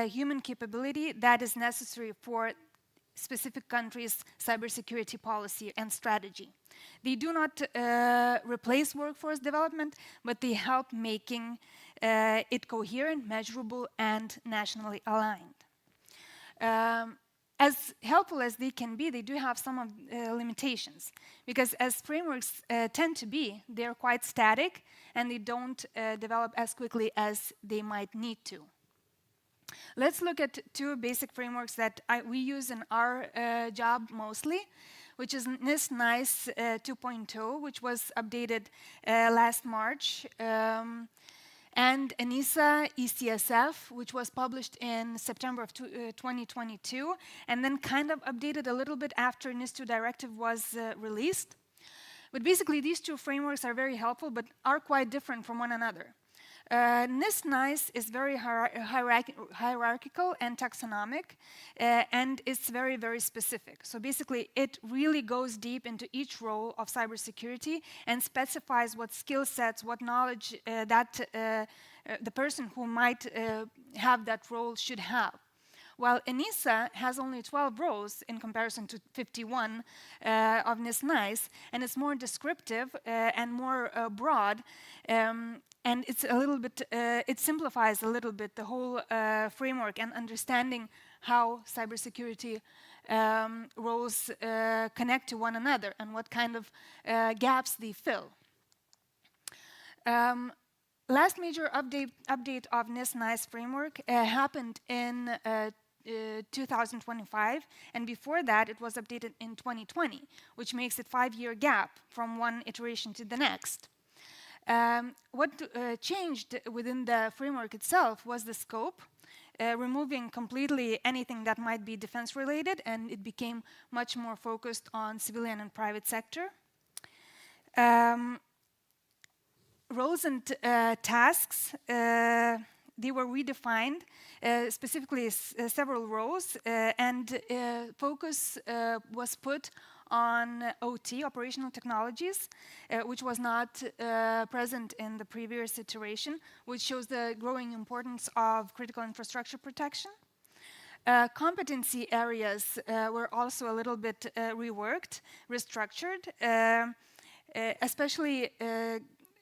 human capability that is necessary for specific countries' cybersecurity policy and strategy. They do not replace workforce development, but they help making it coherent, measurable, and nationally aligned. As helpful as they can be, they do have some of limitations, because as frameworks tend to be, they're quite static and they don't develop as quickly as they might need to. Let's look at two basic frameworks that we use in our job mostly, which is NIST-NICE 2.0, which was updated last March, and ENISA ECSF, which was published in September of 2022, and then kind of updated a little bit after NIS2 directive was released. But basically, these two frameworks are very helpful, but are quite different from one another. NIST-NICE is very hierarchical and taxonomic, and it's very, very specific. So basically, it really goes deep into each role of cybersecurity and specifies what skill sets, what knowledge that the person who might have that role should have. While ENISA has only 12 roles in comparison to 51 of NIST-NICE, and it's more descriptive and more broad, and it's a little bit, it simplifies a little bit the whole framework and understanding how cybersecurity roles connect to one another and what kind of gaps they fill. Last major update of NIST-NICE framework happened in 2025, and before that it was updated in 2020, which makes it a 5-year gap from one iteration to the next. What changed within the framework itself was the scope, removing completely anything that might be defense related, and it became much more focused on civilian and private sector. Roles and tasks, they were redefined, specifically several roles, and focus was put on OT, operational technologies, which was not present in the previous iteration, which shows the growing importance of critical infrastructure protection. Competency areas were also a little bit reworked, restructured, especially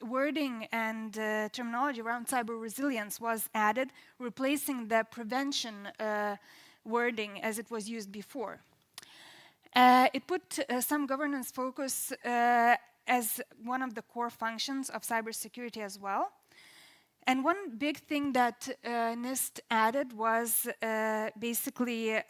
wording and terminology around cyber resilience was added, replacing the prevention wording as it was used before. It put some governance focus as one of the core functions of cybersecurity as well. And one big thing that NIST added was basically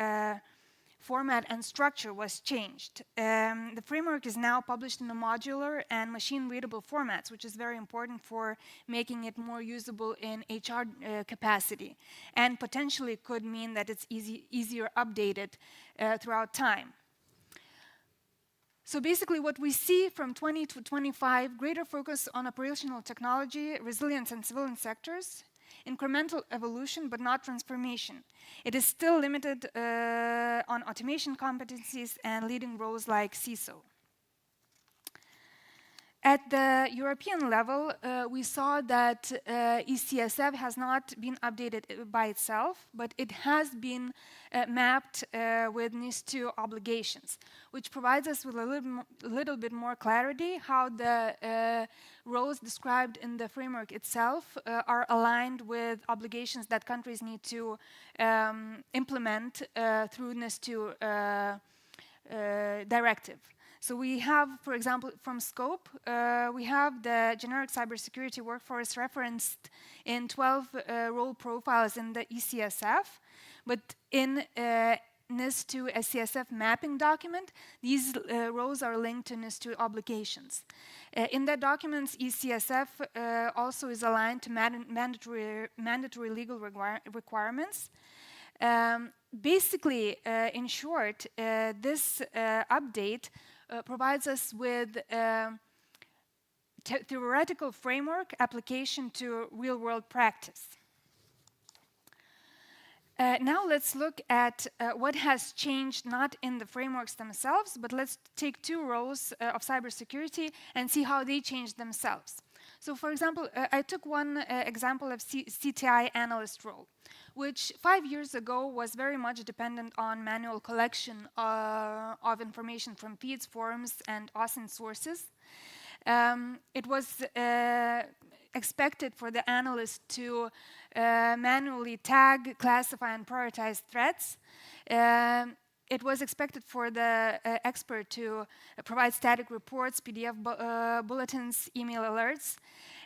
format and structure was changed. The framework is now published in a modular and machine-readable formats, which is very important for making it more usable in HR capacity, and potentially could mean that it's easier updated throughout time. So basically what we see from 20 to 25, greater focus on operational technology, resilience and civilian sectors, incremental evolution but not transformation. It is still limited on automation competencies and leading roles like CISO. At the European level, we saw that ECSF has not been updated by itself, but it has been mapped with NIS2 obligations, which provides us with a little bit more clarity how the roles described in the framework itself are aligned with obligations that countries need to implement through NIS2 directive. So we have, for example, from scope, we have the generic cybersecurity workforce referenced in 12 role profiles in the ECSF, but in NIS2 SCSF mapping document, these roles are linked to NIS2 obligations. In that document, ECSF also is aligned to mandatory legal requirements. Basically, in short, this update provides us with theoretical framework application to real-world practice. Now let's look at what has changed, not in the frameworks themselves, but let's take two roles of cybersecurity and see how they changed themselves. So for example, I took one example of CTI analyst role, which 5 years ago was very much dependent on manual collection of information from feeds, forums, and OSINT sources. It was expected for the analyst to manually tag, classify, and prioritize threats. It was expected for the expert to provide static reports, PDF bulletins, email alerts,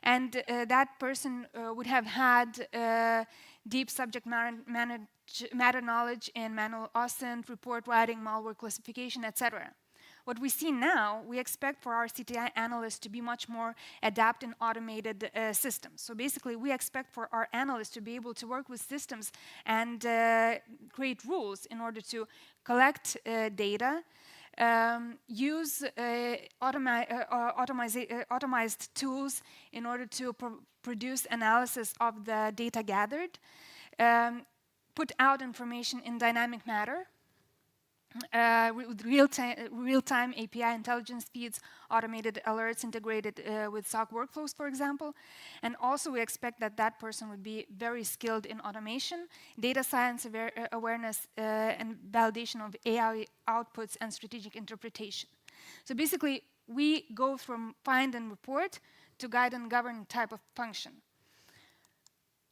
and that person would have had deep subject matter knowledge in manual OSINT, report writing, malware classification, etc. What we see now, we expect for our CTI analysts to be much more adept in automated systems. So basically, we expect for our analysts to be able to work with systems and create rules in order to collect data, use automized tools in order to produce analysis of the data gathered, put out information in dynamic matter, with real-time API intelligence feeds, automated alerts integrated with SOC workflows, for example. And also we expect that that person would be very skilled in automation, data science awareness, and validation of AI outputs and strategic interpretation. So basically, we go from find and report to guide and govern type of function.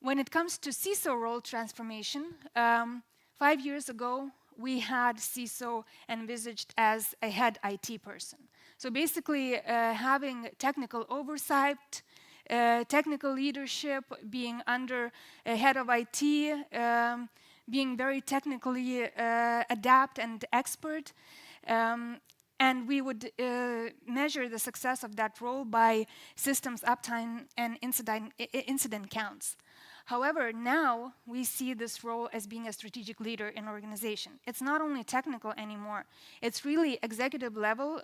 When it comes to CISO role transformation, 5 years ago, we had CISO envisaged as a head IT person. So basically, having technical oversight, technical leadership, being under a head of IT, being very technically adept and expert. And we would measure the success of that role by systems uptime and incident counts. However, now we see this role as being a strategic leader in organization. It's not only technical anymore. It's really executive level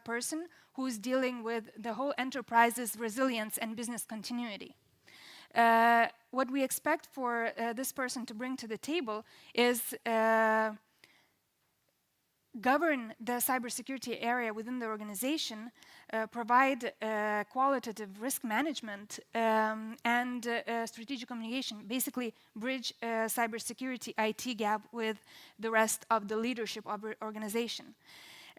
person who's dealing with the whole enterprise's resilience and business continuity. What we expect for this person to bring to the table is govern the cybersecurity area within the organization, provide qualitative risk management and strategic communication, basically bridge cybersecurity IT gap with the rest of the leadership of the organization.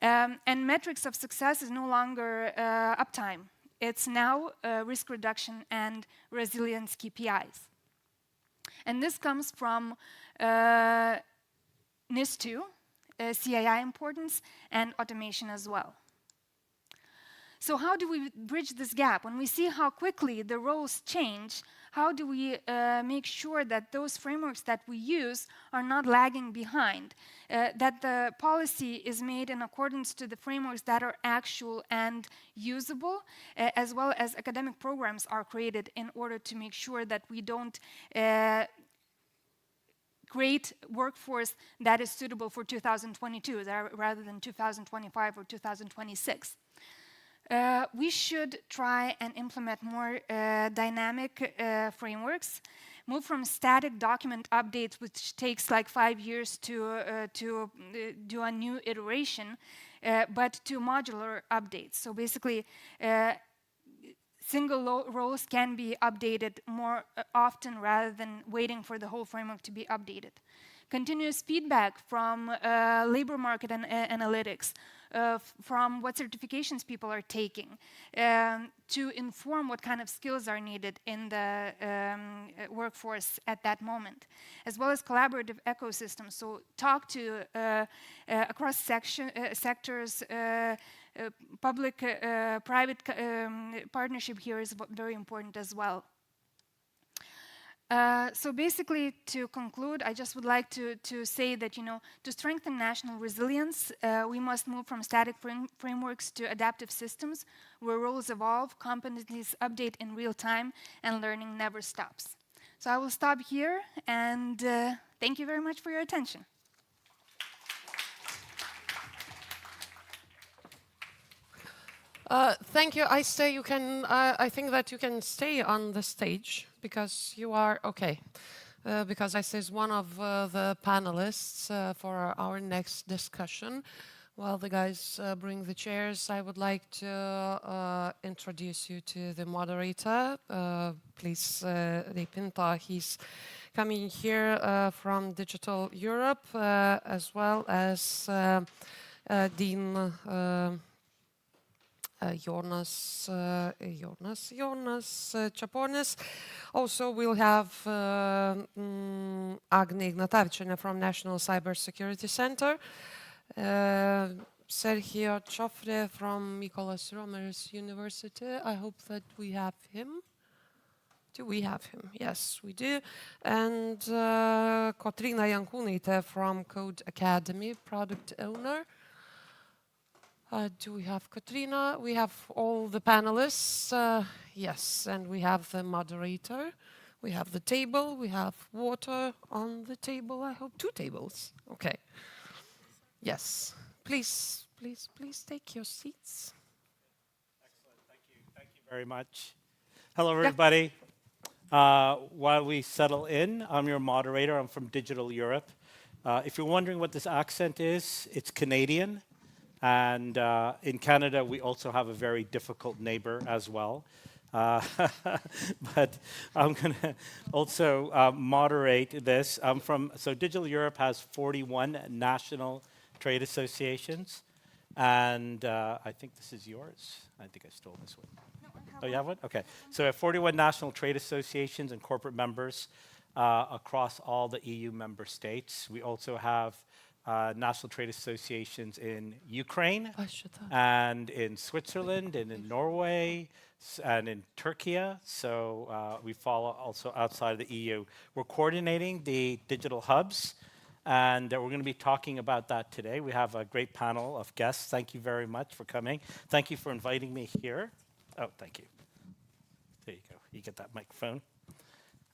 And metrics of success is no longer uptime. It's now risk reduction and resilience KPIs. And this comes from NIS2, CII importance, and automation as well. So how do we bridge this gap? When we see how quickly the roles change, how do we make sure that those frameworks that we use are not lagging behind, that the policy is made in accordance to the frameworks that are actual and usable, as well as academic programs are created in order to make sure that we don't create workforce that is suitable for 2022 rather than 2025 or 2026. We should try and implement more dynamic frameworks, move from static document updates, which takes like 5 years to do a new iteration, but to modular updates. So basically, single roles can be updated more often rather than waiting for the whole framework to be updated. Continuous feedback from labor market and analytics, from what certifications people are taking, to inform what kind of skills are needed in the workforce at that moment, as well as collaborative ecosystems. So talk to across sectors, public-private partnership here is very important as well. So basically, to conclude, I just would like to say that, to strengthen national resilience, we must move from static frameworks to adaptive systems, where roles evolve, competencies update in real time, and learning never stops. So I will stop here, and thank you very much for your attention. Thank you. I think that you can stay on the stage because you are okay. Because I is one of the panelists for our next discussion. While the guys bring the chairs, I would like to introduce you to the moderator. Please, Reipinta, he's coming here from Digital Europe, as well as Dean Jonas Chaponis. Also, we'll have Agne Ignatavičienė from National Cybersecurity Center, Sergio Chofre from Mykolas Romeris University. I hope that we have him. Do we have him? Yes, we do. And Kotryna Jankūnaitė from Code Academy, product owner. Do we have Katrina? We have all the panelists, yes, and we have the moderator. We have the table, we have water on the table, I hope 2 tables. Okay. Yes, please take your seats. Thank you very much. Hello, everybody. While we settle in, I'm your moderator. I'm from Digital Europe. If you're wondering what this accent is, it's Canadian. And in Canada, we also have a very difficult neighbor as well. But I'm going to also moderate this. So Digital Europe has 41 national trade associations. And I think this is yours. I think I stole this one. Oh, you have one? Okay. So we have 41 national trade associations and corporate members across all the EU member states. We also have national trade associations in Ukraine and in Switzerland and in Norway and in Turkey. So we follow also outside of the EU. We're coordinating the digital hubs, and we're going to be talking about that today. We have a great panel of guests. Thank you very much for coming. Thank you for inviting me here. Oh, thank you. There you go. You get that microphone.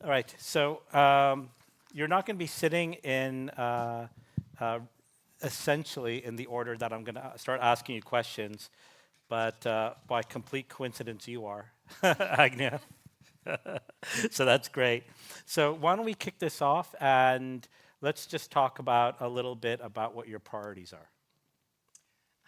All right. So you're not going to be sitting in essentially in the order that I'm going to start asking you questions, but by complete coincidence, you are, Agnia. So that's great. So why don't we kick this off, and let's just talk about a little bit about what your priorities are.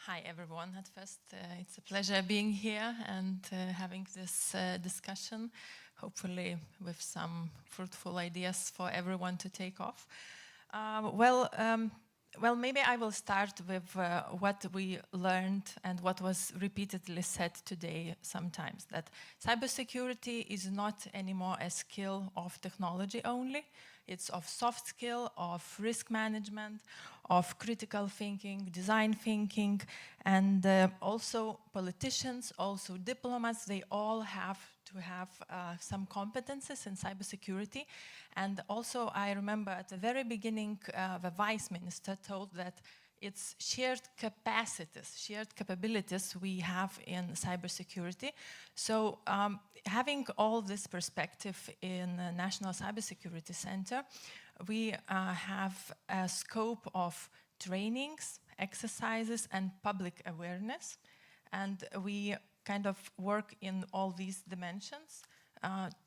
Hi, everyone. At first, it's a pleasure being here and having this discussion, hopefully with some fruitful ideas for everyone to take off. Well, maybe I will start with what we learned and what was repeatedly said today sometimes, that cybersecurity is not anymore a skill of technology only. It's of soft skill, of risk management, of critical thinking, design thinking, and also politicians, also diplomats, they all have to have some competences in cybersecurity. And also I remember at the very beginning, the vice minister told that it's shared capacities, shared capabilities we have in cybersecurity. So having all this perspective in the National Cybersecurity Center, we have a scope of trainings, exercises, and public awareness. And we kind of work in all these dimensions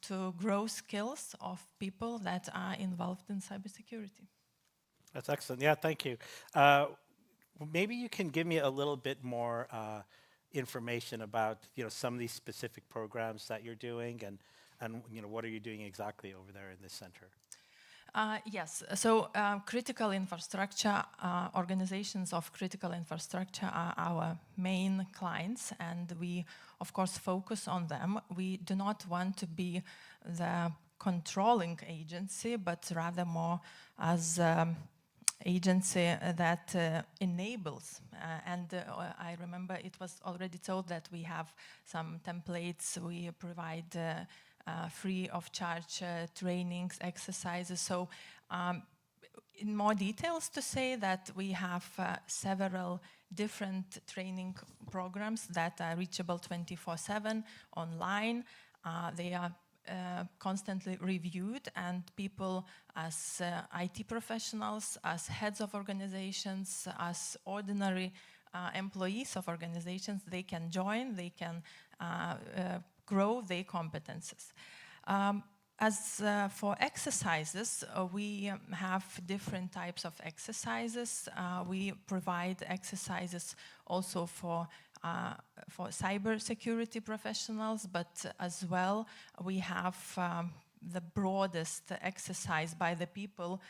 to grow skills of people that are involved in cybersecurity. That's excellent. Yeah, thank you. Maybe you can give me a little bit more information about some of these specific programs that you're doing, and what are you doing exactly over there in this center? Yes, so critical infrastructure, organizations of critical infrastructure are our main clients, and we, of course, focus on them. We do not want to be the controlling agency, but rather more as agency that enables. I remember it was already told that we have some templates, we provide free of charge trainings, exercises. So in more details to say that we have several different training programs that are reachable 24/7 online. They are constantly reviewed, and people as IT professionals, as heads of organizations, as ordinary employees of organizations, they can join, they can grow their competences. As for exercises, we have different types of exercises. We provide exercises also for cybersecurity professionals, but as well we have the broadest exercise by the people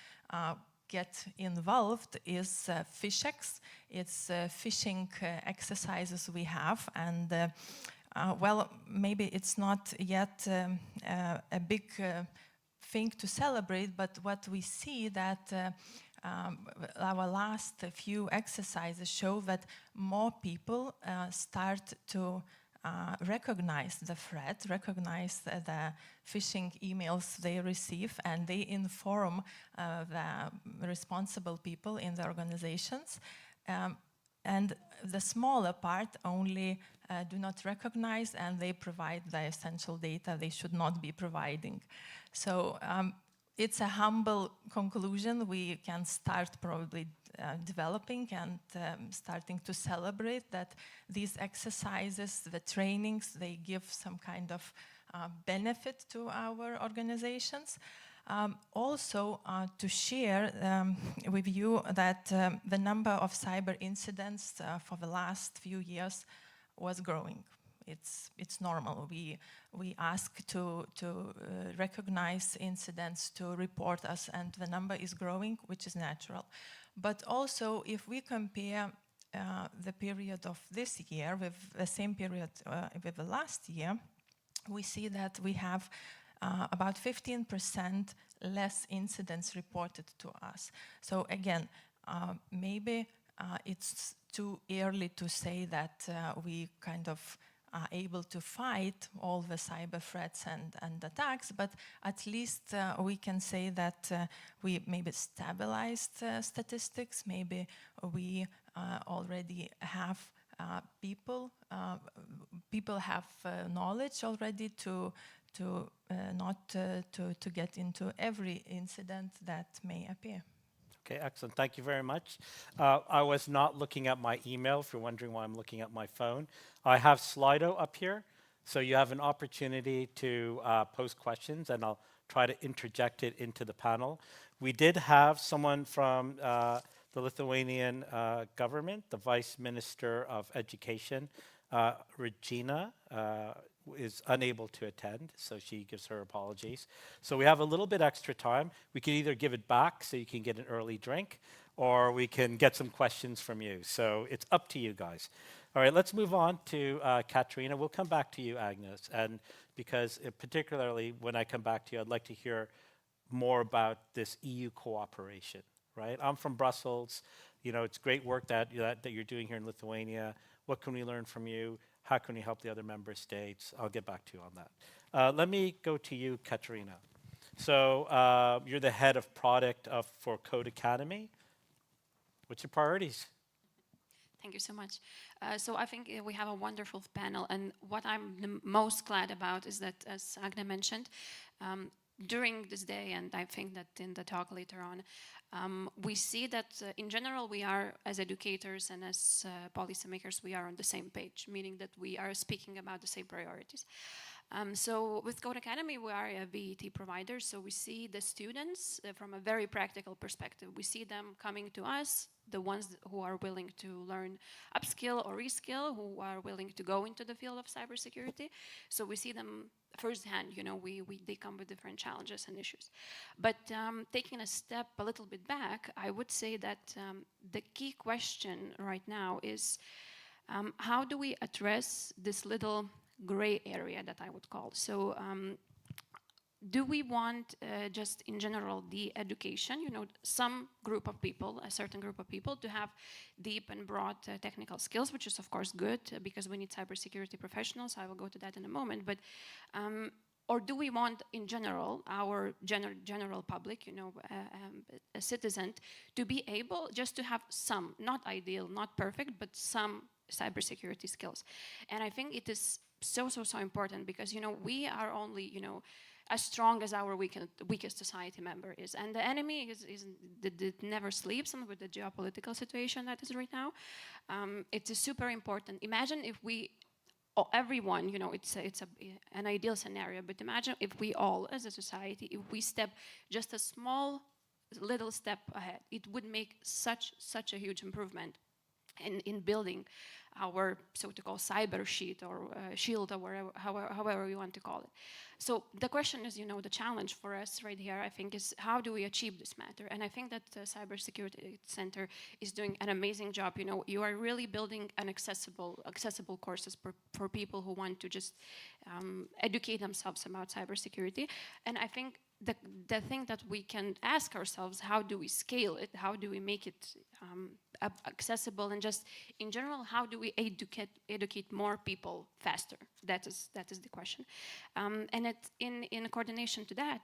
get involved is PhishEx. It's phishing exercises we have, and well, maybe it's not yet a big thing to celebrate, but what we see that our last few exercises show that more people start to recognize the threat, recognize the phishing emails they receive, and they inform the responsible people in the organizations. And the smaller part only do not recognize, and they provide the essential data they should not be providing. So it's a humble conclusion we can start probably developing and starting to celebrate that these exercises, the trainings, they give some kind of benefit to our organizations. Also, to share with you that the number of cyber incidents for the last few years was growing. It's normal. We ask to recognize incidents, to report us, and the number is growing, which is natural. But also, if we compare the period of this year with the same period with the last year, we see that we have about 15% less incidents reported to us. So again, maybe it's too early to say that we kind of are able to fight all the cyber threats and attacks, but at least we can say that we maybe stabilized statistics, maybe we already have people have knowledge already to not to get into every incident that may appear. Okay, excellent. Thank you very much. I was not looking at my email, if you're wondering why I'm looking at my phone. I have Slido up here, so you have an opportunity to post questions, and I'll try to interject it into the panel. We did have someone from the Lithuanian government, the Vice Minister of Education, Regina, is unable to attend, so she gives her apologies. So we have a little bit extra time. We can either give it back so you can get an early drink, or we can get some questions from you. So it's up to you guys. All right, let's move on to Katarina. We'll come back to you, Agnes, and because particularly when I come back to you, I'd like to hear more about this EU cooperation, right? I'm from Brussels. You know, it's great work that you're doing here in Lithuania. What can we learn from you? How can we help the other member states? I'll get back to you on that. Let me go to you, Katarina. So you're the head of product for Code Academy. What's your priorities? Thank you so much. So I think we have a wonderful panel, and what I'm the most glad about is that, as Agne mentioned, during this day, and I think that in the talk later on, we see that in general we are, as educators and as policymakers, we are on the same page, meaning that we are speaking about the same priorities. So with Code Academy, we are a VET provider, so we see the students from a very practical perspective. We see them coming to us, the ones who are willing to learn upskill or reskill, who are willing to go into the field of cybersecurity. So we see them firsthand, you know, they come with different challenges and issues. But taking a step a little bit back, I would say that the key question right now is how do we address this little gray area that I would call? So do we want just in general the education, you know, some group of people, a certain group of people to have deep and broad technical skills, which is of course good because we need cybersecurity professionals. I will go to that in a moment. But or do we want in general our general public, you know, a citizen to be able just to have some, not ideal, not perfect, but some cybersecurity skills? And I think it is so important because, you know, we are only, you know, as strong as our weakest society member is. And the enemy that never sleeps, and with the geopolitical situation that is right now, it is super important. Imagine if we, everyone, you know, it's an ideal scenario, but imagine if we all, as a society, if we step just a small little step ahead, it would make such a huge improvement in building our so-called cyber sheet or shield or whatever, however you want to call it. So the question is, you know, the challenge for us right here, I think, is how do we achieve this matter? And I think that the Cybersecurity Center is doing an amazing job. You know, you are really building an accessible courses for people who want to just educate themselves about cybersecurity. And I think the thing that we can ask ourselves, how do we scale it? How do we make it accessible? And just in general, how do we educate more people faster? That is the question. And in coordination to that,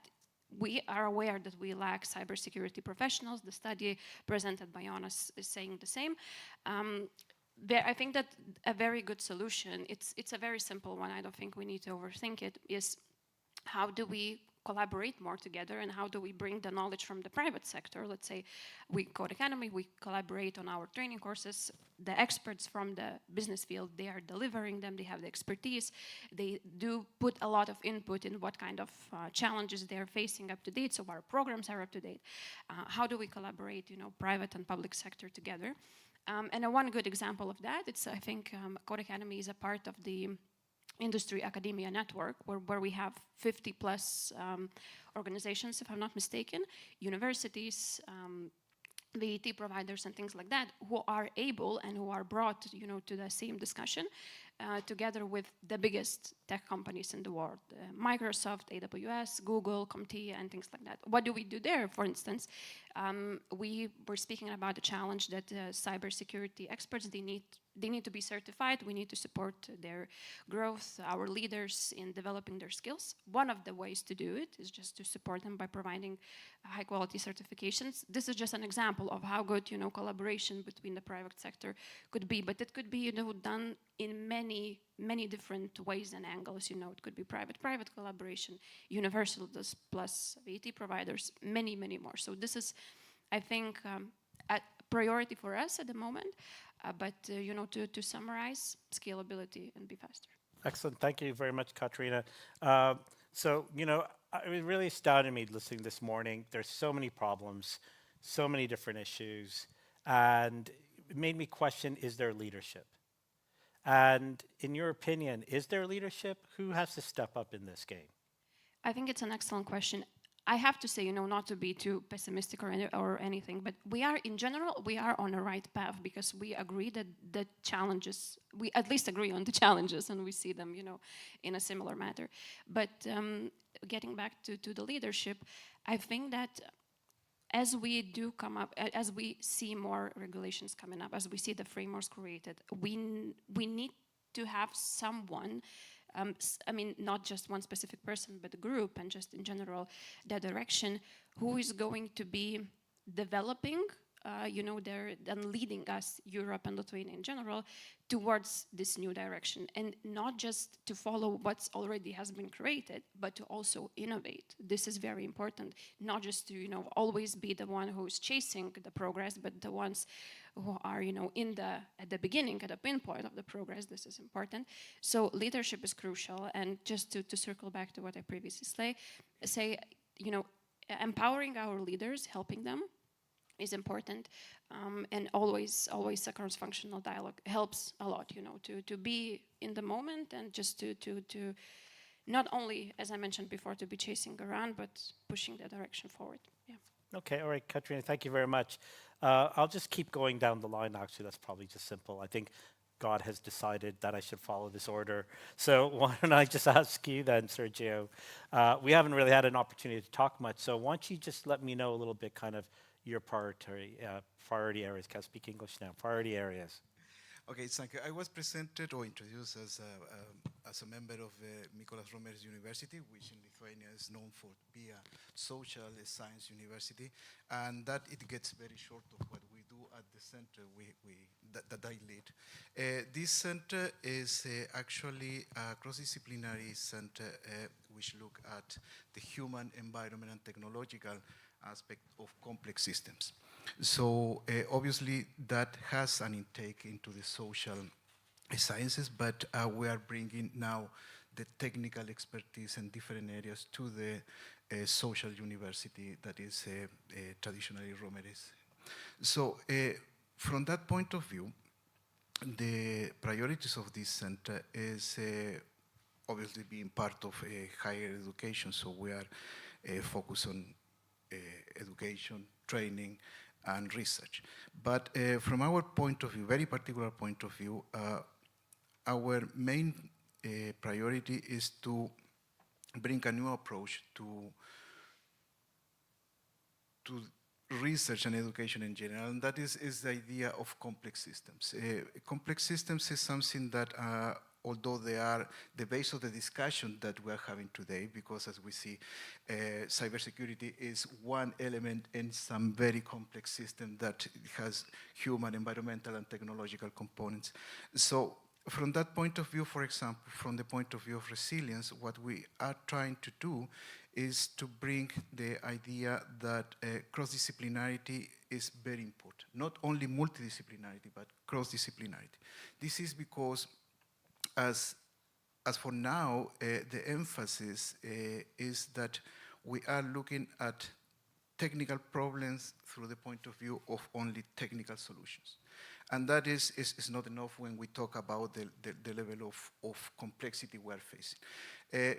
we are aware that we lack cybersecurity professionals. The study presented by Jonas is saying the same. I think that a very good solution, it's a very simple one, I don't think we need to overthink it, is how do we collaborate more together, and how do we bring the knowledge from the private sector? Let's say we Code Academy, we collaborate on our training courses. The experts from the business field, they are delivering them, they have the expertise, they do put a lot of input in what kind of challenges they're facing up to date, so our programs are up to date. How do we collaborate, private and public sector together? And one good example of that, I think Code Academy is a part of the industry academia network, where we have 50 plus organizations, if I'm not mistaken, universities, VAT providers and things like that, who are able and who are brought to the same discussion together with the biggest tech companies in the world, Microsoft, AWS, Google, CompTIA, and things like that. What do we do there? For instance, we were speaking about the challenge that cybersecurity experts, they need to be certified. We need to support their growth, our leaders in developing their skills. One of the ways to do it is just to support them by providing high quality certifications. This is just an example of how good, collaboration between the private sector could be, but it could be, done in many different ways and angles. It could be private collaboration, universals plus VAT providers, many more. So this is, I think, a priority for us at the moment. But to summarize, scalability and be faster. Excellent. Thank you very much, Katrina. So, it really astounded me listening this morning. There's so many problems, so many different issues, and it made me question, is there leadership? And in your opinion, is there leadership? Who has to step up in this game? I think it's an excellent question. I have to say, not to be too pessimistic or anything, but in general, we are on the right path, because we agree that the challenges, we at least agree on the challenges, and we see them, in a similar manner. But getting back to the leadership, I think that as we do come up, as we see more regulations coming up, as we see the frameworks created, we need to have someone, not just one specific person, but a group, and just in general, the direction, who is going to be developing, and leading us, Europe and Lithuania in general, towards this new direction. And not just to follow what's already has been created, but to also innovate. This is very important. Not just to, always be the one who's chasing the progress, but the ones who are, at the beginning, at the pinpoint of the progress. This is important. So leadership is crucial. And just to circle back to what I previously say, empowering our leaders, helping them, is important, and always a cross-functional dialogue helps a lot, to be in the moment, and just to not only, as I mentioned before, to be chasing around, but pushing the direction forward. Yeah. Okay, all right, Katrina, thank you very much. I'll just keep going down the line. Actually, that's probably just simple. I think God has decided that I should follow this order. So why don't I just ask you then, Sergio? We haven't really had an opportunity to talk much, so why don't you just let me know a little bit kind of your priority areas. Can I speak English now? Priority areas. Okay, thank you. I was presented or introduced as a member of Mykolas Romeris University, which in Lithuania is known for being a social science university, and that it gets very short of what we do at the center that I lead. This center is actually a cross-disciplinary center which look at the human, environment, and technological aspect of complex systems. So obviously that has an intake into the social sciences, but we are bringing now the technical expertise in different areas to the social university that is traditionally Romeris. So from that point of view, the priorities of this center is obviously being part of higher education, so we are focused on education, training, and research. But from our point of view, very particular point of view, our main priority is to bring a new approach to research and education in general, and that is the idea of complex systems. Complex systems is something that although they are the base of the discussion that we are having today, because as we see, cybersecurity is one element in some very complex system that has human, environmental, and technological components. So from that point of view, for example, from the point of view of resilience, what we are trying to do is to bring the idea that cross-disciplinarity is very important. Not only multidisciplinarity, but cross-disciplinarity. This is because, as for now, the emphasis is that we are looking at technical problems through the point of view of only technical solutions. And that is not enough when we talk about the level of complexity we are facing.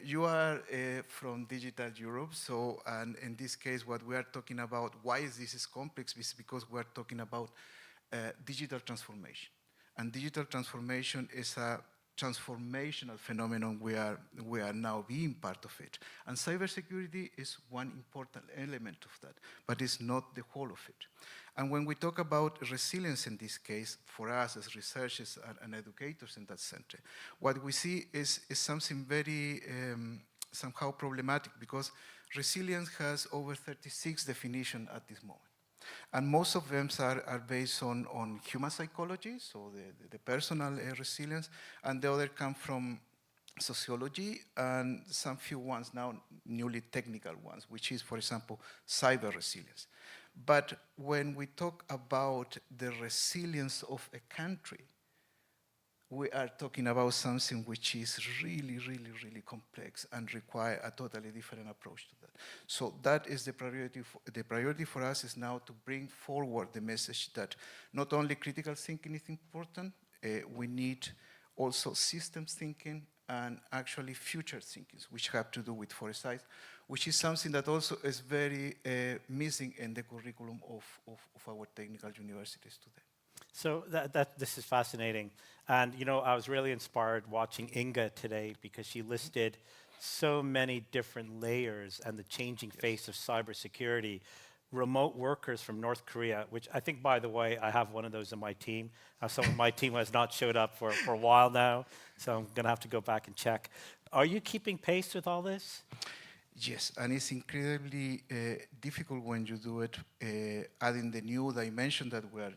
You are from Digital Europe, so, and in this case, what we are talking about, why this is complex, is because we are talking about digital transformation. And digital transformation is a transformational phenomenon. We are now being part of it. And cybersecurity is one important element of that, but it's not the whole of it. And when we talk about resilience in this case, for us as researchers and educators in that center, what we see is something very somehow problematic, because resilience has over 36 definitions at this moment. And most of them are based on human psychology, so the personal resilience, and the other come from sociology, and some few ones now, newly technical ones, which is, for example, cyber resilience. But when we talk about the resilience of a country, we are talking about something which is really, really, really complex and require a totally different approach to that. So that is the priority. The priority for us is now to bring forward the message that not only critical thinking is important, we need also systems thinking and actually future thinking, which have to do with foresight, which is something that also is very missing in the curriculum of our technical universities today. So this is fascinating. And, you know, I was really inspired watching Inga today, because she listed so many different layers and the changing face of cybersecurity. Remote workers from North Korea, which I think, by the way, I have one of those in my team. Someone on my team has not showed up for a while now, so I'm going to have to go back and check. Are you keeping pace with all this? Yes, and it's incredibly difficult when you do it, adding the new dimension that we are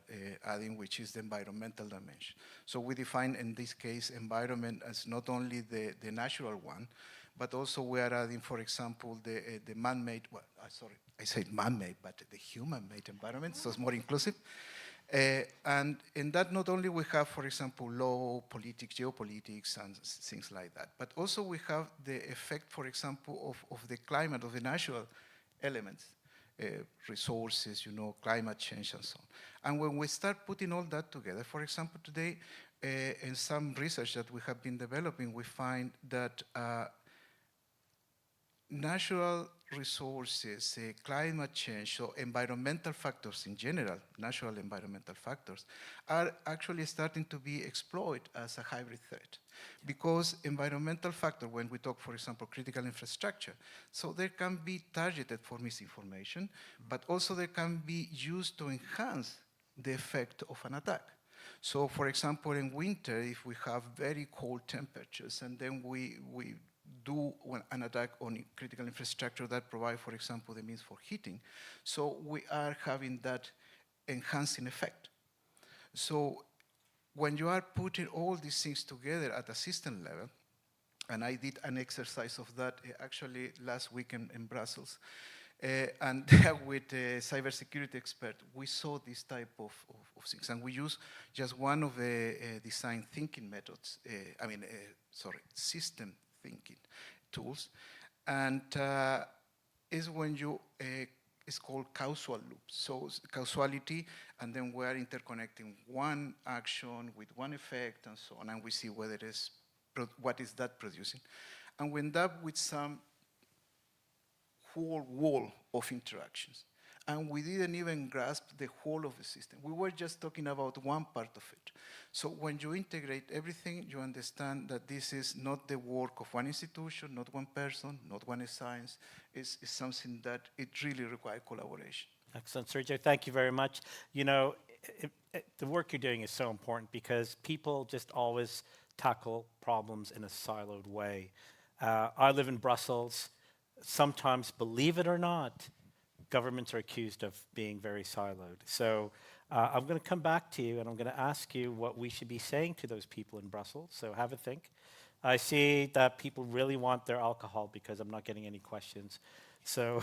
adding, which is the environmental dimension. So we define, in this case, environment as not only the natural one, but also we are adding, for example, the man-made, well, sorry, I said man-made, but the human-made environment, so it's more inclusive. And in that, not only we have, for example, law, politics, geopolitics, and things like that, but also we have the effect, for example, of the climate, of the natural elements, resources, you know, climate change, and so on. And when we start putting all that together, for example, today, in some research that we have been developing, we find that natural resources, climate change, so environmental factors in general, natural environmental factors, are actually starting to be exploited as a hybrid threat. Because environmental factor, when we talk, for example, critical infrastructure, so there can be targeted for misinformation, but also they can be used to enhance the effect of an attack. So, for example, in winter, if we have very cold temperatures, and then we do an attack on critical infrastructure that provide, for example, the means for heating. So we are having that enhancing effect. So when you are putting all these things together at a system level, and I did an exercise of that actually last week in Brussels, and with a cybersecurity expert, we saw this type of things. And we use just one of the design thinking methods, system thinking tools, and is when you, it's called causal loop. So causality, and then we are interconnecting one action with one effect and so on, and we see whether it is, what is that producing. And we end up with some whole wall of interactions. And we didn't even grasp the whole of the system. We were just talking about one part of it. So when you integrate everything, you understand that this is not the work of one institution, not one person, not one science. It's something that it really requires collaboration. Excellent, Sergio. Thank you very much. You know, the work you're doing is so important, because people just always tackle problems in a siloed way. I live in Brussels. Sometimes, believe it or not, governments are accused of being very siloed. So I'm going to come back to you and I'm going to ask you what we should be saying to those people in Brussels. So have a think. I see that people really want their alcohol because I'm not getting any questions. So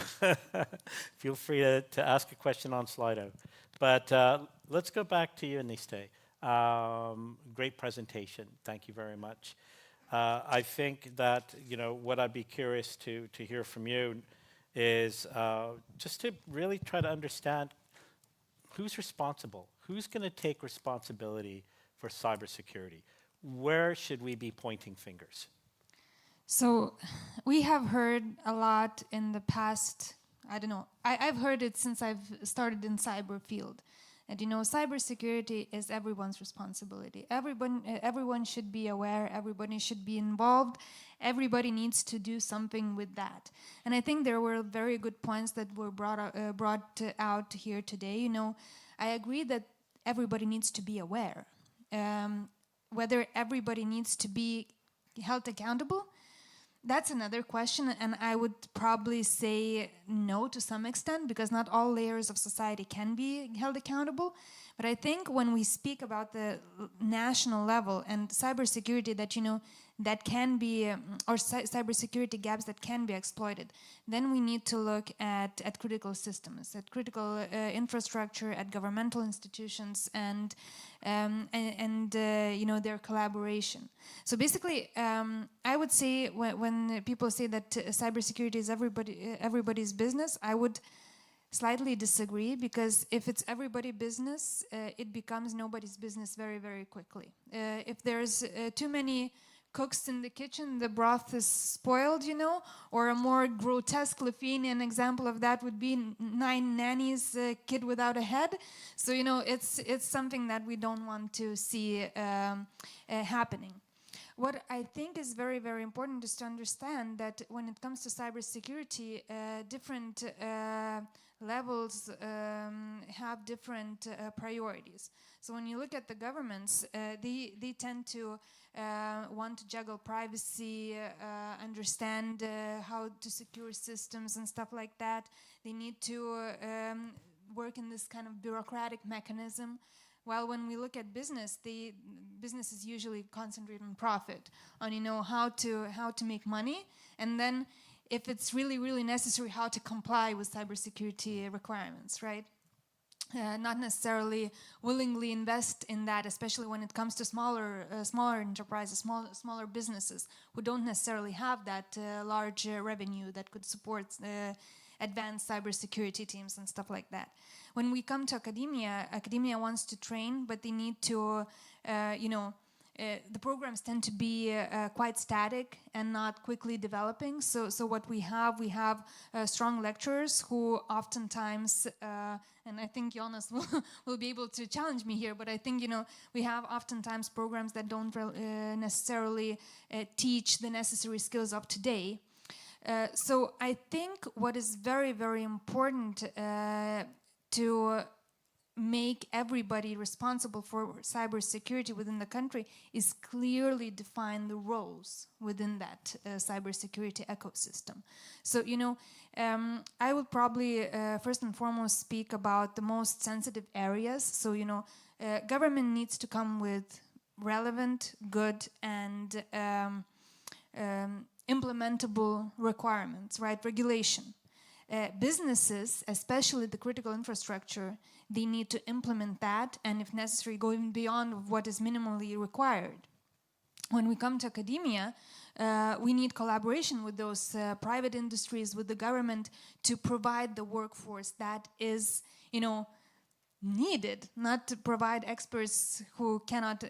feel free to ask a question on Slido. But let's go back to you, Niste. Great presentation. Thank you very much. I think that, what I'd be curious to hear from you is just to really try to understand who's responsible. Who's going to take responsibility for cybersecurity? Where should we be pointing fingers? So we have heard a lot in the past, I don't know, I've heard it since I've started in cyber field. And cybersecurity is everyone's responsibility. Everyone should be aware, everybody should be involved, everybody needs to do something with that. And I think there were very good points that were brought out here today. I agree that everybody needs to be aware. Whether everybody needs to be held accountable, that's another question, and I would probably say no to some extent, because not all layers of society can be held accountable. But I think when we speak about the national level and cybersecurity that can be, or cybersecurity gaps that can be exploited, then we need to look at critical systems, at critical infrastructure, at governmental institutions, and their collaboration. So basically, I would say when people say that cybersecurity is everybody's business, I would slightly disagree, because if it's everybody's business, it becomes nobody's business very, very quickly. If there's too many cooks in the kitchen, the broth is spoiled, or a more grotesque Lithuanian example of that would be 9 nannies, kid without a head. So, it's something that we don't want to see happening. What I think is very, very important is to understand that when it comes to cybersecurity, different levels have different priorities. So when you look at the governments, they tend to want to juggle privacy, understand how to secure systems and stuff like that. They need to work in this kind of bureaucratic mechanism. While when we look at business, business is usually concentrated on profit, on how to make money, and then if it's really, really necessary, how to comply with cybersecurity requirements, right? Not necessarily willingly invest in that, especially when it comes to smaller enterprises, smaller businesses who don't necessarily have that large revenue that could support advanced cybersecurity teams and stuff like that. When we come to academia wants to train, but they need to, the programs tend to be quite static and not quickly developing. So what we have strong lecturers who oftentimes, and I think Jonas will be able to challenge me here, but I think, we have oftentimes programs that don't necessarily teach the necessary skills of today. So I think what is very, very important to make everybody responsible for cybersecurity within the country is clearly define the roles within that cybersecurity ecosystem. So, I will probably first and foremost speak about the most sensitive areas. So, government needs to come with relevant, good, and implementable requirements, right? Regulation. Businesses, especially the critical infrastructure, they need to implement that, and if necessary, going beyond what is minimally required. When we come to academia, we need collaboration with those private industries, with the government, to provide the workforce that is, needed, not to provide experts who cannot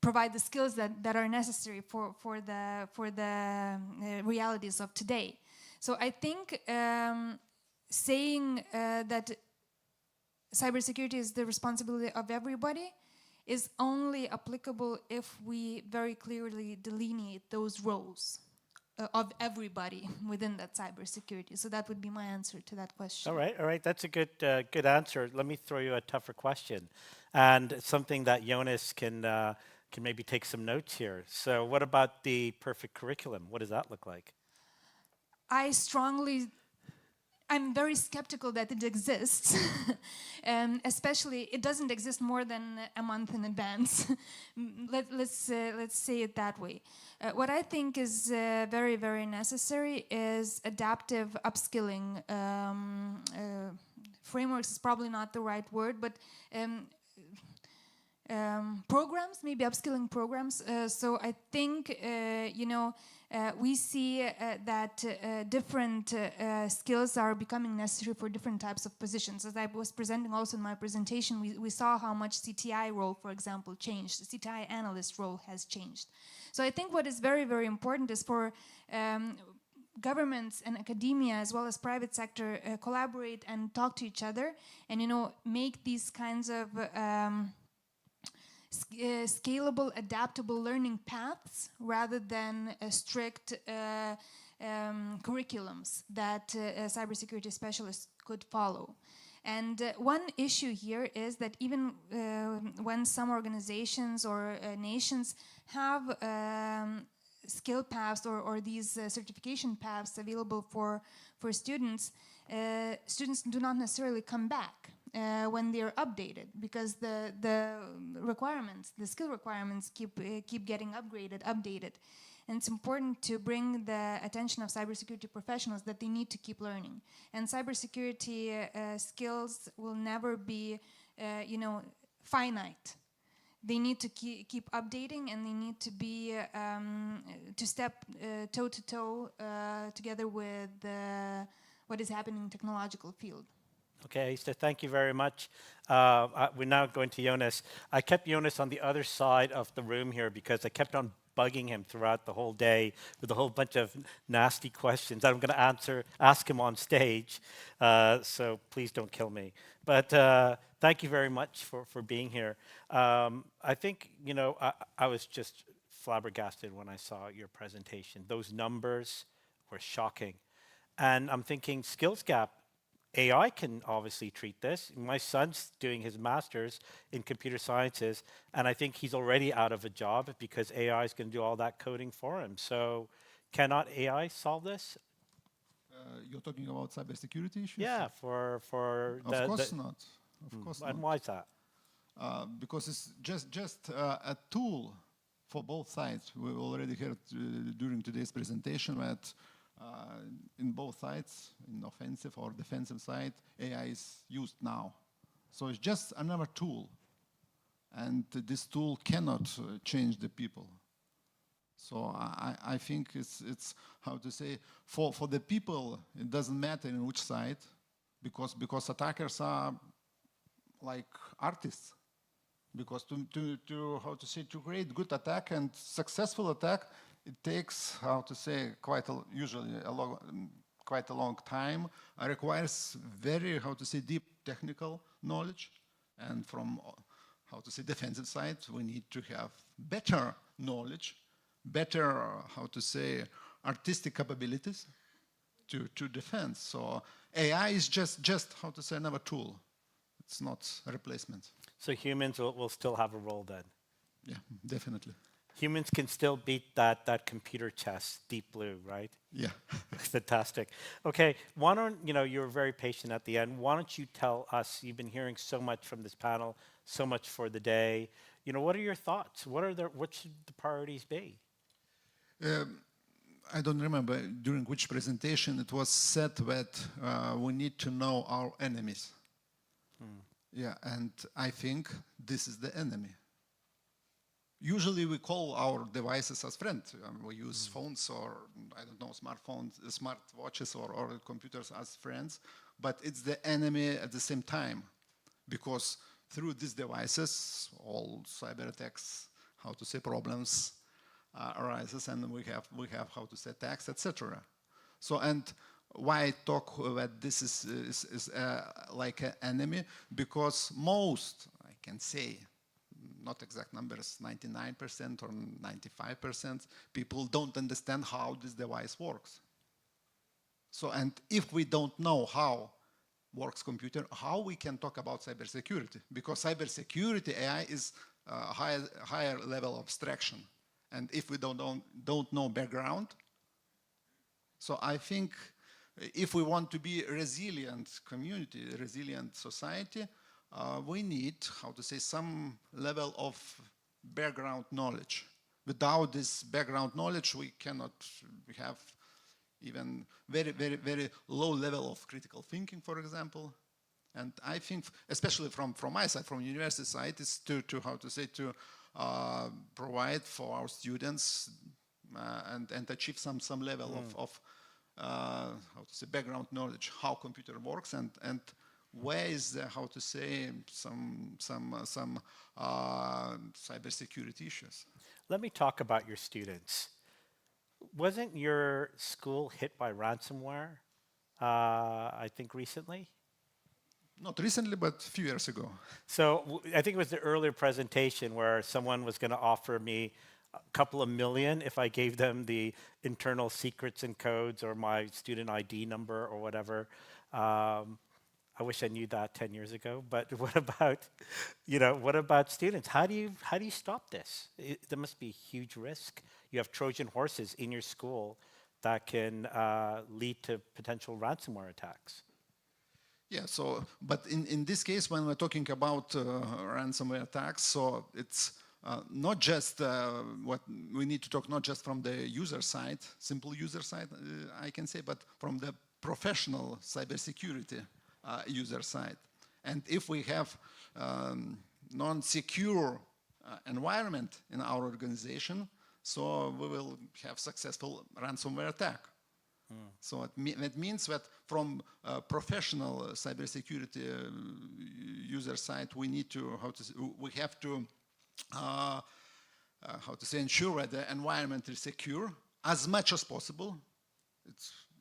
provide the skills that are necessary for the realities of today. So I think saying that cybersecurity is the responsibility of everybody is only applicable if we very clearly delineate those roles of everybody within that cybersecurity. So that would be my answer to that question. All right. That's a good answer. Let me throw you a tougher question, and something that Jonas can maybe take some notes here. So what about the perfect curriculum? What does that look like? I strongly I'm very skeptical that it exists, especially it doesn't exist more than a month in advance. Let's say it that way. What I think is very, very necessary is adaptive upskilling. Frameworks is probably not the right word, but programs, maybe upskilling programs. So I think, we see that different skills are becoming necessary for different types of positions. As I was presenting also in my presentation, we saw how much CTI role, for example, changed. The CTI analyst role has changed. So I think what is very, very important is for governments and academia as well as private sector collaborate and talk to each other and, make these kinds of scalable, adaptable learning paths rather than strict curriculums that cybersecurity specialists could follow. And one issue here is that even when some organizations or nations have skill paths or these certification paths available for students, students do not necessarily come back when they're updated, because the requirements, the skill requirements keep getting updated. And it's important to bring the attention of cybersecurity professionals that they need to keep learning. And cybersecurity skills will never be, finite. They need to keep updating, and they need to be to step toe to toe together with what is happening in the technological field. Okay, so thank you very much. We're now going to Jonas. I kept Jonas on the other side of the room here because I kept on bugging him throughout the whole day with a whole bunch of nasty questions that I'm going to ask him on stage. So please don't kill me. But thank you very much for being here. I think, I was just flabbergasted when I saw your presentation. Those numbers were shocking. And I'm thinking, skills gap, AI can obviously treat this. My son's doing his master's in computer sciences, and I think he's already out of a job because AI is going to do all that coding for him. So cannot AI solve this? You're talking about cybersecurity issues? Yeah, for Of course not. Of course not. And why is that? Because it's just a tool for both sides. We already heard during today's presentation that in both sides, in offensive or defensive side, AI is used now. So it's just another tool. And this tool cannot change the people. So I think it's how to say, for the people, it doesn't matter in which side, because attackers are like artists. Because to create good attack and successful attack, it takes, usually quite a long time. It requires very, deep technical knowledge. And from, defensive side, we need to have better knowledge, better, artistic capabilities to defend. So AI is just another tool. It's not a replacement. So humans will still have a role then? Yeah, definitely. Humans can still beat that computer chess, Deep Blue, right? Yeah. Fantastic. Okay, why don't, you were very patient at the end. Why don't you tell us, you've been hearing so much from this panel, so much for the day. What are your thoughts? What should the priorities be? I don't remember during which presentation it was said that we need to know our enemies. Yeah, and I think this is the enemy. Usually we call our devices as friends. We use phones or, smartphones, smartwatches or computers as friends, but it's the enemy at the same time. Because through these devices, all cyber attacks, problems arises, and we have attacks, etc. So, and why I talk that this is like an enemy? Because most, I can say, not exact numbers, 99% or 95%, people don't understand how this device works. So, and if we don't know how works computer, how we can talk about cybersecurity? Because cybersecurity, AI, is a higher level of abstraction. And if we don't know background, so I think if we want to be a resilient community, a resilient society, we need, how to say, some level of background knowledge. Without this background knowledge, we cannot have even very low level of critical thinking, for example. And I think, especially from my side, from university side, is to provide for our students and achieve some level of background knowledge, how computer works, and where is the, some cybersecurity issues. Let me talk about your students. Wasn't your school hit by ransomware, I think recently? Not recently, but a few years ago. So I think it was the earlier presentation where someone was going to offer me a couple of million if I gave them the internal secrets and codes or my student ID number or whatever. I wish I knew that 10 years ago. But what about, what about students? How do you stop this? There must be a huge risk. You have Trojan horses in your school that can lead to potential ransomware attacks. Yeah, so, but in this case, when we're talking about ransomware attacks, so it's not just what we need to talk, not just from the user side, simple user side, I can say, but from the professional cybersecurity user side. And if we have non-secure environment in our organization, so we will have successful ransomware attack. So that means that from professional cybersecurity user side, we need to, we have to, ensure that the environment is secure as much as possible.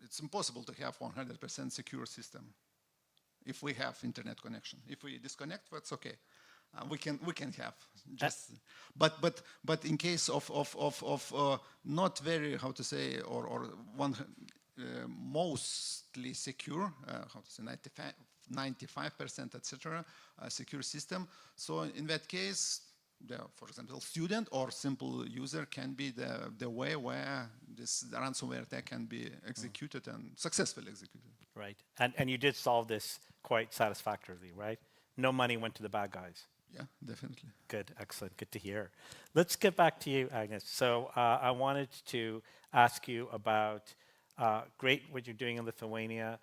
It's impossible to have 100% secure system if we have internet connection. If we disconnect, that's okay. We can have just, but in case of not very, or one mostly secure, 95%, etc., secure system. So in that case, for example, student or simple user can be the way where this ransomware attack can be executed and successfully executed. Right, and you did solve this quite satisfactorily, right? No money went to the bad guys. Yeah, definitely. Good, excellent, good to hear. Let's get back to you, Agnes. So I wanted to ask you about, great what you're doing in Lithuania.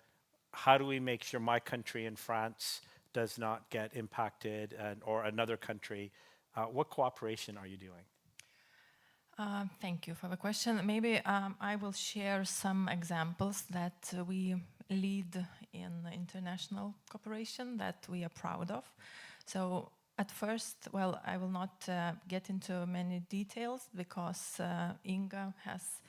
How do we make sure my country in France does not get impacted, or another country? What cooperation are you doing? Thank you for the question. Maybe I will share some examples that we lead in international cooperation that we are proud of. So at first, well, I will not get into many details because Inga has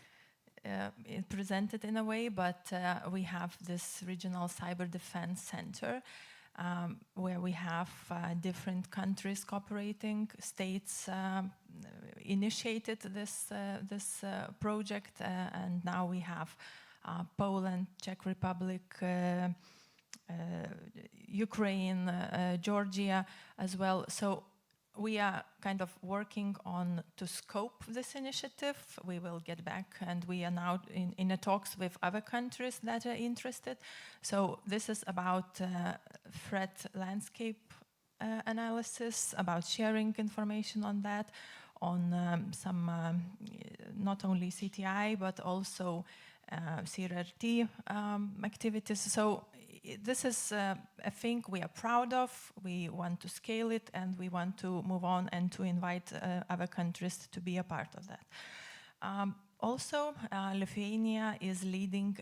presented in a way, but we have this regional cyber defense center where we have different countries cooperating. States initiated this project, and now we have Poland, Czech Republic, Ukraine, Georgia as well. So we are kind of working on to scope this initiative. We will get back, and we are now in the talks with other countries that are interested. So this is about threat landscape analysis, about sharing information on that, on some not only CTI but also CRRT activities. So this is a thing we are proud of. We want to scale it, and we want to move on and to invite other countries to be a part of that. Also, Lithuania is leading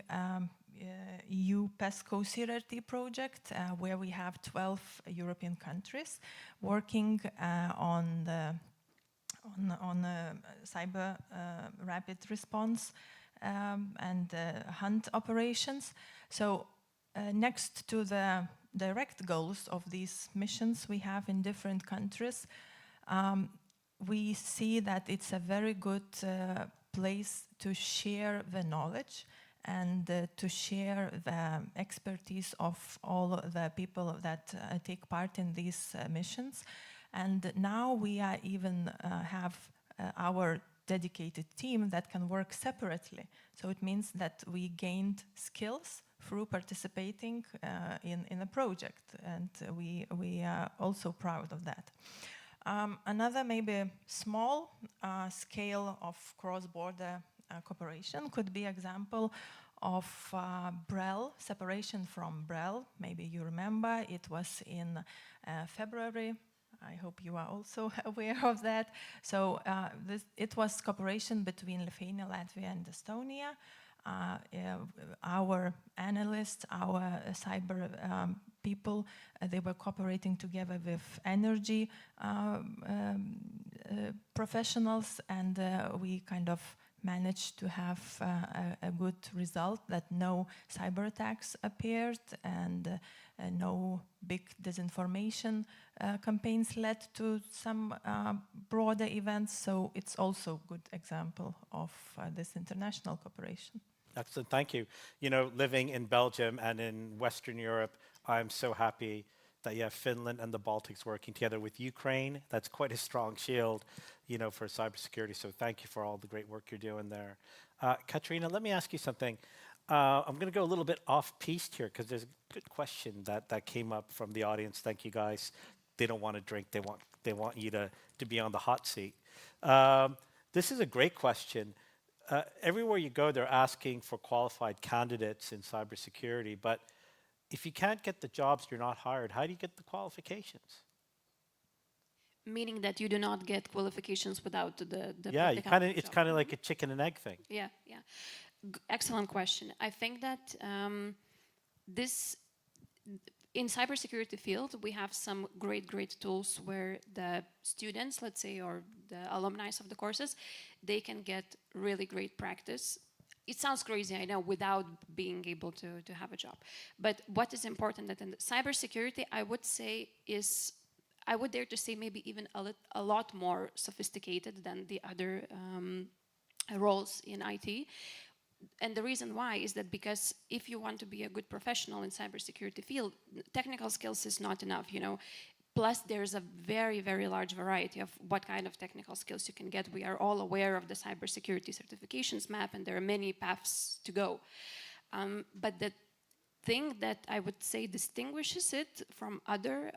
EU PESCO CRRT project, where we have 12 European countries working on cyber rapid response and hunt operations. So next to the direct goals of these missions we have in different countries, we see that it's a very good place to share the knowledge and to share the expertise of all the people that take part in these missions. And now we are even have our dedicated team that can work separately. So it means that we gained skills through participating in a project, and we are also proud of that. Another maybe small scale of cross-border cooperation could be example of Braille, separation from Braille. Maybe you remember it was in February. I hope you are also aware of that. So it was cooperation between Lithuania, Latvia, and Estonia. Our analysts, our cyber people, they were cooperating together with energy professionals, and we kind of managed to have a good result, that no cyber attacks appeared and no big disinformation campaigns led to some broader events. So it's also a good example of this international cooperation. Excellent, thank you. You know, living in Belgium and in Western Europe, I'm so happy that you have Finland and the Baltics working together with Ukraine. That's quite a strong shield, you know, for cybersecurity. So thank you for all the great work you're doing there. Katrina, let me ask you something. I'm going to go a little bit off-piste here because there's a good question that came up from the audience. Thank you, guys. They don't want to drink. They want you to be on the hot seat. This is a great question. Everywhere you go, they're asking for qualified candidates in cybersecurity, but if you can't get the jobs, you're not hired. How do you get the qualifications? Meaning that you do not get qualifications without the yeah, it's kind of like a chicken and egg thing. Yeah, yeah. Excellent question. I think that in cybersecurity field, we have some great tools where the students, let's say, or the alumni of the courses, they can get really great practice. It sounds crazy, I know, without being able to have a job. But what is important that in the cybersecurity, I would say I would dare to say maybe even a lot more sophisticated than the other roles in IT. And the reason why is that because if you want to be a good professional in cybersecurity field, technical skills is not enough, you know. Plus, there's a very large variety of what kind of technical skills you can get. We are all aware of the cybersecurity certifications map, and there are many paths to go. But the thing that I would say distinguishes it from other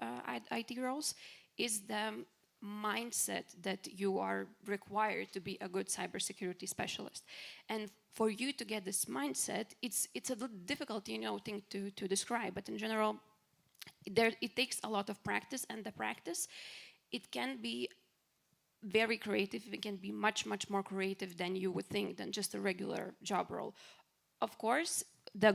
IT roles is the mindset that you are required to be a good cybersecurity specialist. And for you to get this mindset, it's a little difficult, you know, thing to describe, but in general, it takes a lot of practice, and the practice, it can be very creative. It can be much more creative than you would think, than just a regular job role. Of course, the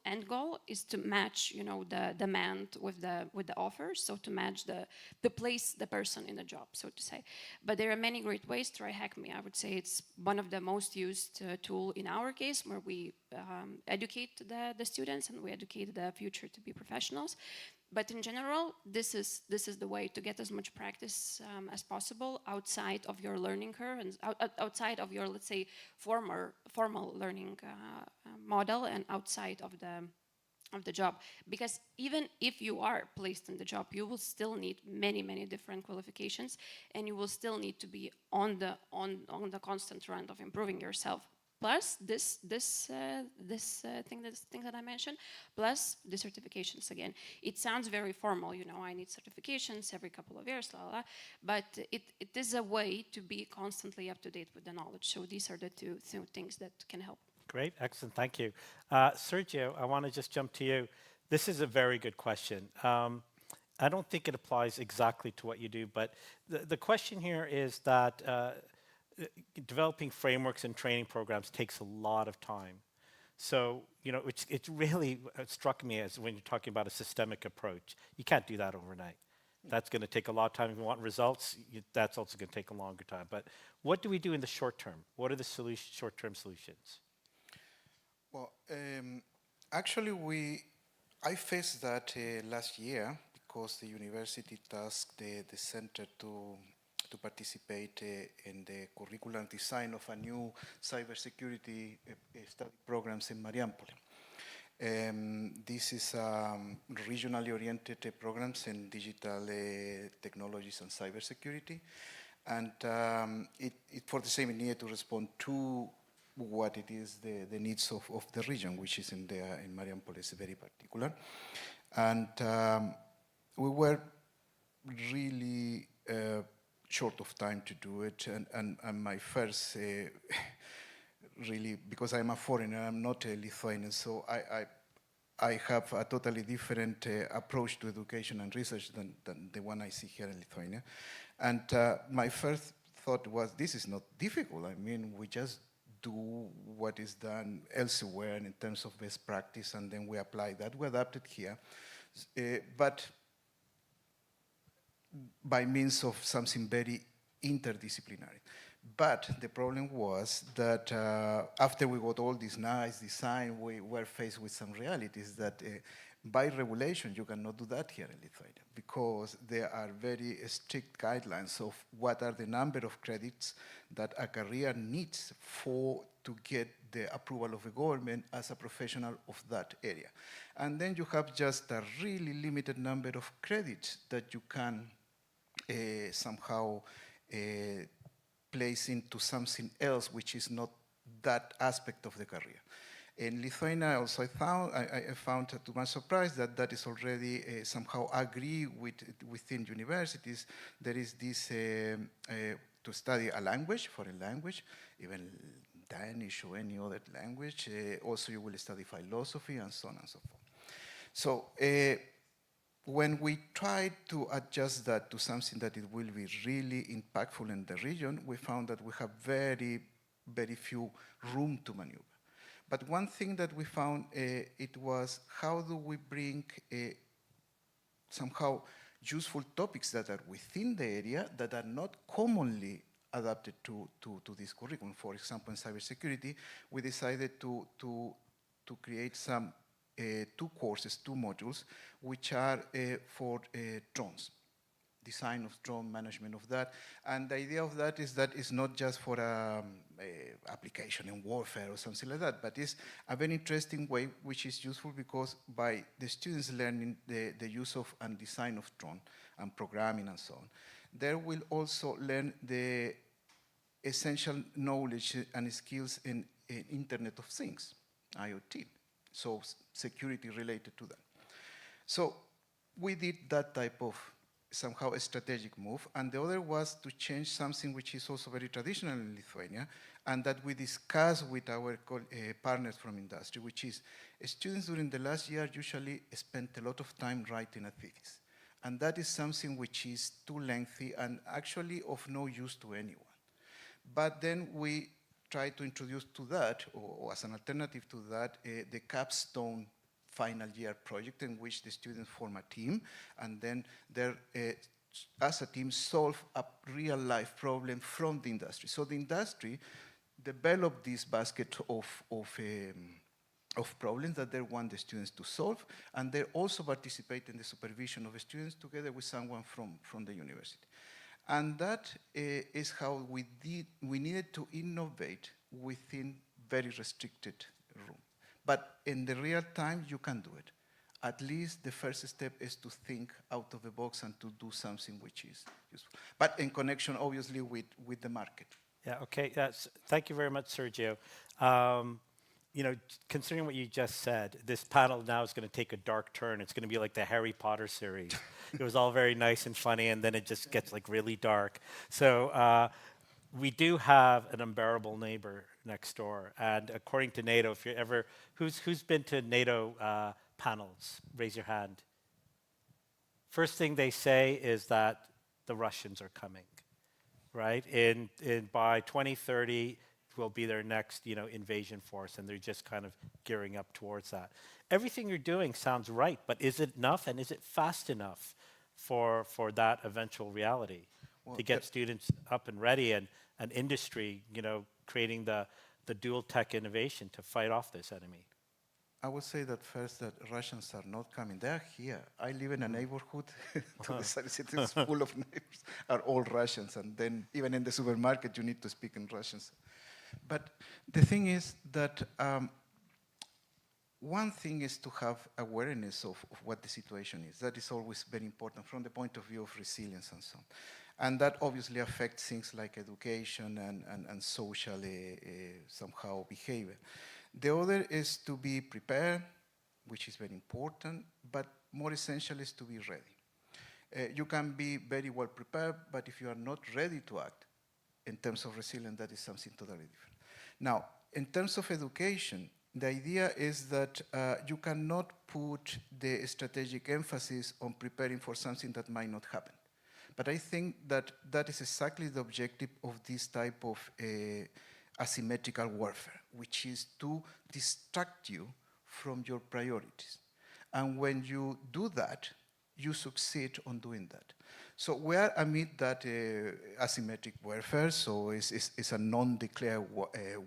end goal is to match, you know, the demand with the offer, so to match the place the person in the job, so to say. But there are many great ways. Try Hack Me, I would say it's one of the most used tool in our case, where we educate the students and we educate the future to be professionals. But in general, this is the way to get as much practice as possible outside of your learning curve and outside of your, let's say, formal learning model and outside of the job. Because even if you are placed in the job, you will still need many different qualifications, and you will still need to be on the constant run of improving yourself. Plus this thing that I mentioned, plus the certifications again. It sounds very formal, you know, I need certifications every couple of years, but it is a way to be constantly up to date with the knowledge. So these are the two things that can help. Great, excellent, thank you. Sergio, I want to just jump to you. This is a very good question. I don't think it applies exactly to what you do, but the question here is that developing frameworks and training programs takes a lot of time. So, you know, it really struck me as when you're talking about a systemic approach. You can't do that overnight. That's going to take a lot of time. If you want results, that's also going to take a longer time. But what do we do in the short term? What are the short-term solutions? Well, actually, I faced that last year because the university tasked the center to participate in the curriculum design of a new cybersecurity study programs in Mariampol. This is regionally oriented programs in digital technologies and cybersecurity, and it for the same need to respond to what it is the needs of the region, which is in Mariupol is very particular. And we were really short of time to do it, and my first, really, because I'm a foreigner, I'm not a Lithuanian, so I have a totally different approach to education and research than the one I see here in Lithuania. And my first thought was, this is not difficult. I mean, we just do what is done elsewhere in terms of best practice, and then we apply that. We adapt it here. But by means of something very interdisciplinary. But the problem was that after we got all this nice design, we were faced with some realities that by regulation, you cannot do that here in Lithuania, because there are very strict guidelines of what are the number of credits that a career needs to get the approval of the government as a professional of that area. And then you have just a really limited number of credits that you can somehow place into something else which is not that aspect of the career. In Lithuania, also I found to my surprise that is already somehow agreed within universities. There is this to study a language, foreign language, even Danish or any other language. Also, you will study philosophy and so on and so forth. So when we tried to adjust that to something that it will be really impactful in the region, we found that we have very, very few room to maneuver. But one thing that we found, it was how do we bring somehow useful topics that are within the area that are not commonly adapted to this curriculum. For example, in cybersecurity, we decided to create some two courses, two modules, which are for drones. Design of drone, management of that. And the idea of that is that it's not just for application in warfare or something like that, but it's a very interesting way which is useful because by the students learning the use of and design of drone and programming and so on, they will also learn the essential knowledge and skills in Internet of Things, IoT, so security related to that. So we did that type of somehow a strategic move, and the other was to change something which is also very traditional in Lithuania, and that we discussed with our partners from industry, which is students during the last year usually spent a lot of time writing a thesis. And that is something which is too lengthy and actually of no use to anyone. But then we try to introduce to that, or as an alternative to that, the capstone final year project in which the students form a team, and then they're, as a team, solve a real life problem from the industry. So the industry developed this basket of problems that they want the students to solve, and they also participate in the supervision of the students together with someone from the university. And that is how we needed to innovate within very restricted room. But in the real time, you can do it. At least the first step is to think out of the box and to do something which is useful. But in connection, obviously, with the market. Yeah, okay. Thank you very much, Sergio. You know, considering what you just said, this panel now is going to take a dark turn. It's going to be like the Harry Potter series. It was all very nice and funny, and then it just gets like really dark. So we do have an unbearable neighbor next door, and according to NATO, if you're ever, who's been to NATO panels? Raise your hand. First thing they say is that the Russians are coming, right? By 2030, will be their next, invasion force, and they're just kind of gearing up towards that. Everything you're doing sounds right, but is it enough, and is it fast enough for that eventual reality to get students up and ready, and industry, creating the dual tech innovation to fight off this enemy? I would say that first that Russians are not coming. They're here. I live in a neighborhood to the city is full of neighbors are all Russians, and then even in the supermarket you need to speak in Russians. But the thing is that one thing is to have awareness of what the situation is. That is always very important from the point of view of resilience and so on. And that obviously affects things like education and social somehow behavior. The other is to be prepared, which is very important, but more essential is to be ready. You can be very well prepared, but if you are not ready to act in terms of resilience, that is something totally different. Now, in terms of education, the idea is that you cannot put the strategic emphasis on preparing for something that might not happen. But I think that that is exactly the objective of this type of asymmetrical warfare, which is to distract you from your priorities. And when you do that, you succeed on doing that. So we are amid that asymmetric warfare, so it's a non-declared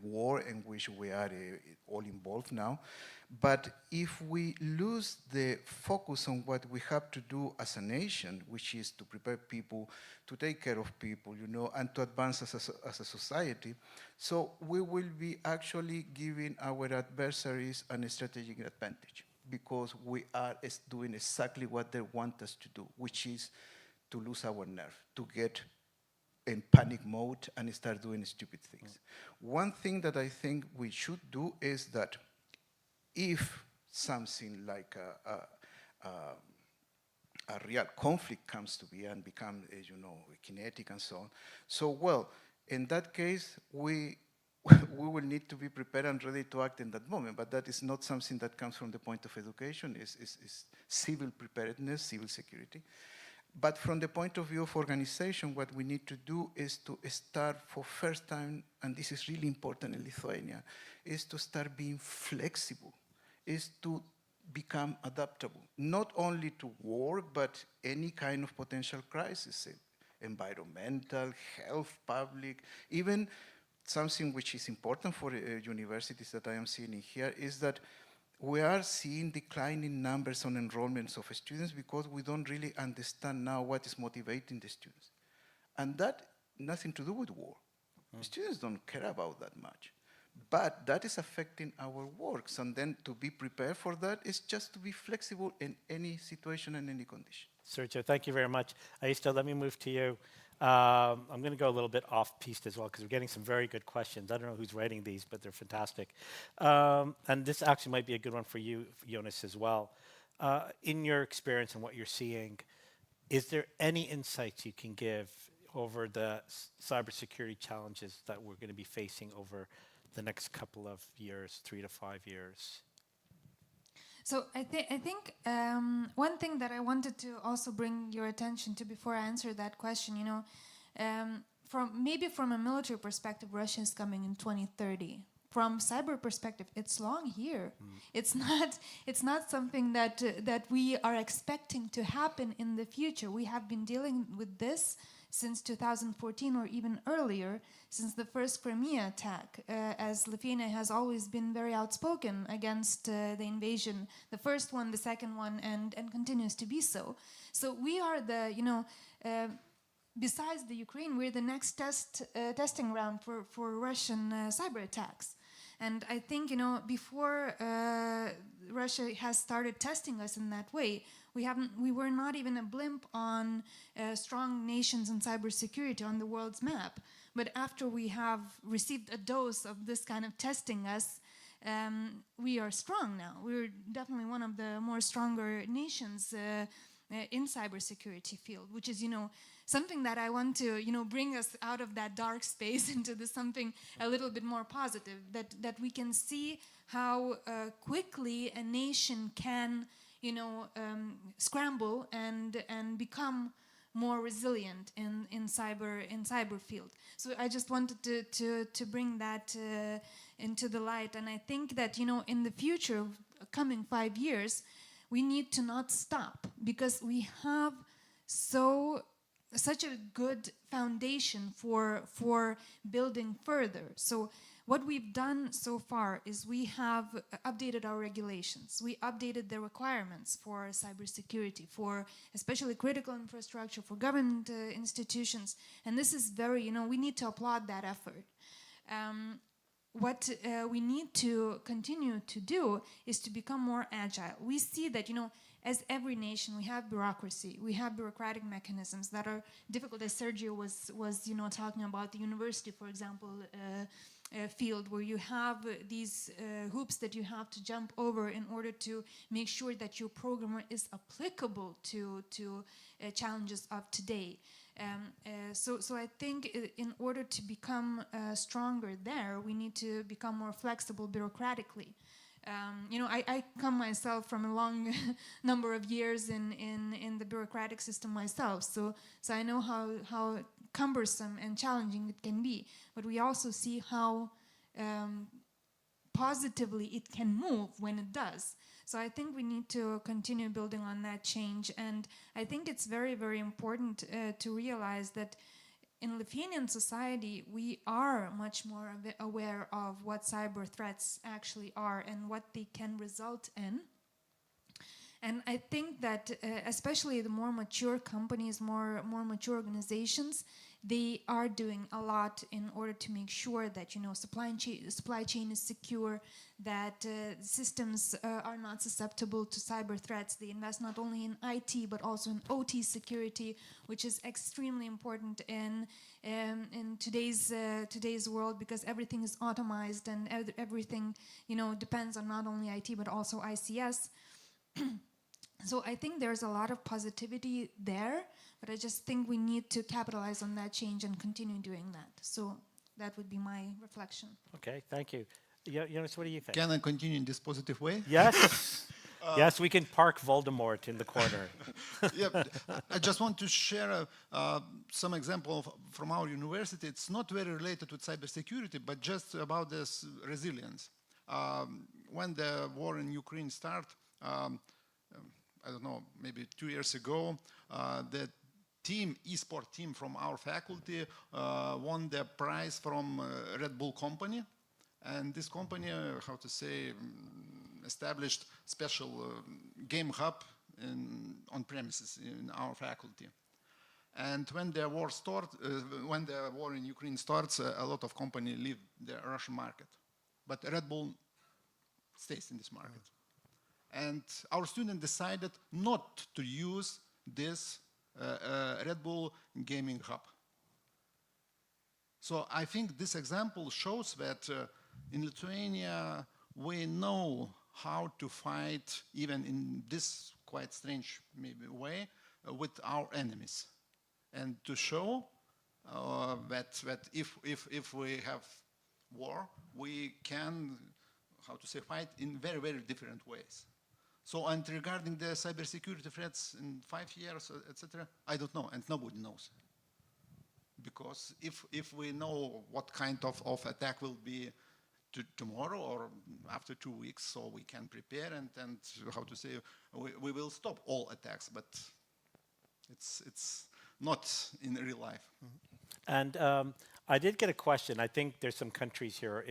war in which we are all involved now. But if we lose the focus on what we have to do as a nation, which is to prepare people, to take care of people, you know, and to advance as a society, so we will be actually giving our adversaries a strategic advantage, because we are doing exactly what they want us to do, which is to lose our nerve, to get in panic mode and start doing stupid things. One thing that I think we should do is that if something like a real conflict comes to be and become, you know, kinetic and so on, so well, in that case, we will need to be prepared and ready to act in that moment, but that is not something that comes from the point of education. It's civil preparedness, civil security. But from the point of view of organization, what we need to do is to start for first time, and this is really important in Lithuania, is to start being flexible, is to become adaptable, not only to war, but any kind of potential crisis, environmental, health, public, even something which is important for universities that I am seeing in here is that we are seeing declining numbers on enrollments of students because we don't really understand now what is motivating the students. And that nothing to do with war. Students don't care about that much. But that is affecting our works, and then to be prepared for that is just to be flexible in any situation and any condition. Sergio, thank you very much. Aista, let me move to you. I'm going to go a little bit off-piste as well, because we're getting some very good questions. I don't know who's writing these, but they're fantastic. And this actually might be a good one for you, Jonas, as well. In your experience and what you're seeing, is there any insights you can give over the cybersecurity challenges that we're going to be facing over the next couple of years, 3 to 5 years? So I think one thing that I wanted to also bring your attention to before I answer that question, you know, from a military perspective, Russia is coming in 2030. From cyber perspective, it's long here. It's not something that we are expecting to happen in the future. We have been dealing with this since 2014 or even earlier, since the first Crimea attack, as Lithuania has always been very outspoken against the invasion, the first one, the second one, and continues to be so. So we are the, you know, besides the Ukraine, we're the next testing ground for Russian cyber attacks. And I think, you know, before Russia has started testing us in that way, we were not even a blimp on strong nations in cybersecurity on the world's map. But after we have received a dose of this kind of testing us, we are strong now. We're definitely one of the more stronger nations in cybersecurity field, which is, you know, something that I want to, you know, bring us out of that dark space into this something a little bit more positive, that we can see how quickly a nation can, you know, scramble and become more resilient in cyber field. So I just wanted to bring that into the light, and I think that, you know, in the future, coming 5 years, we need to not stop, because we have such a good foundation for building further. So what we've done so far is we have updated our regulations. We updated the requirements for cybersecurity, for especially critical infrastructure, for government institutions. And this is very, you know, we need to applaud that effort. what we need to continue to do is to become more agile. We see that, as every nation, we have bureaucracy, we have bureaucratic mechanisms that are difficult, as Sergio was talking about the university, for example, field, where you have these hoops that you have to jump over in order to make sure that your program is applicable to challenges of today. So I think in order to become stronger there, we need to become more flexible bureaucratically. I come myself from a long number of years in the bureaucratic system myself, so I know how cumbersome and challenging it can be. But we also see how positively it can move when it does. So I think we need to continue building on that change, and I think it's very, very important to realize that in Lithuanian society, we are much more aware of what cyber threats actually are and what they can result in. And I think that especially the more mature companies, more mature organizations, they are doing a lot in order to make sure that supply chain is secure, that systems are not susceptible to cyber threats. They invest not only in IT but also in OT security, which is extremely important in today's world, because everything is automized and everything depends on not only IT but also ICS. So I think there's a lot of positivity there, but I just think we need to capitalize on that change and continue doing that. So that would be my reflection. Okay, thank you. Jonas, what do you think? Can I continue in this positive way? Yes. Yes, we can park Voldemort in the corner. Yeah, I just want to share some example from our university. It's not very related with cybersecurity, but just about this resilience. When the war in Ukraine started, I don't know, maybe 2 years ago, the e-sport team from our faculty won the prize from Red Bull company. And this company, established special game hub on premises in our faculty. And when the war in Ukraine starts, a lot of companies leave the Russian market. But Red Bull stays in this market. And our student decided not to use this Red Bull gaming hub. So I think this example shows that in Lithuania, we know how to fight, even in this quite strange maybe way, with our enemies. And to show that if we have war, we can, fight in very, very different ways. So, and regarding the cybersecurity threats in 5 years, etc., I don't know, and nobody knows. Because if we know what kind of attack will be tomorrow or after 2 weeks, so we can prepare and we will stop all attacks, but it's not in real life. And I did get a question. I think there's some countries here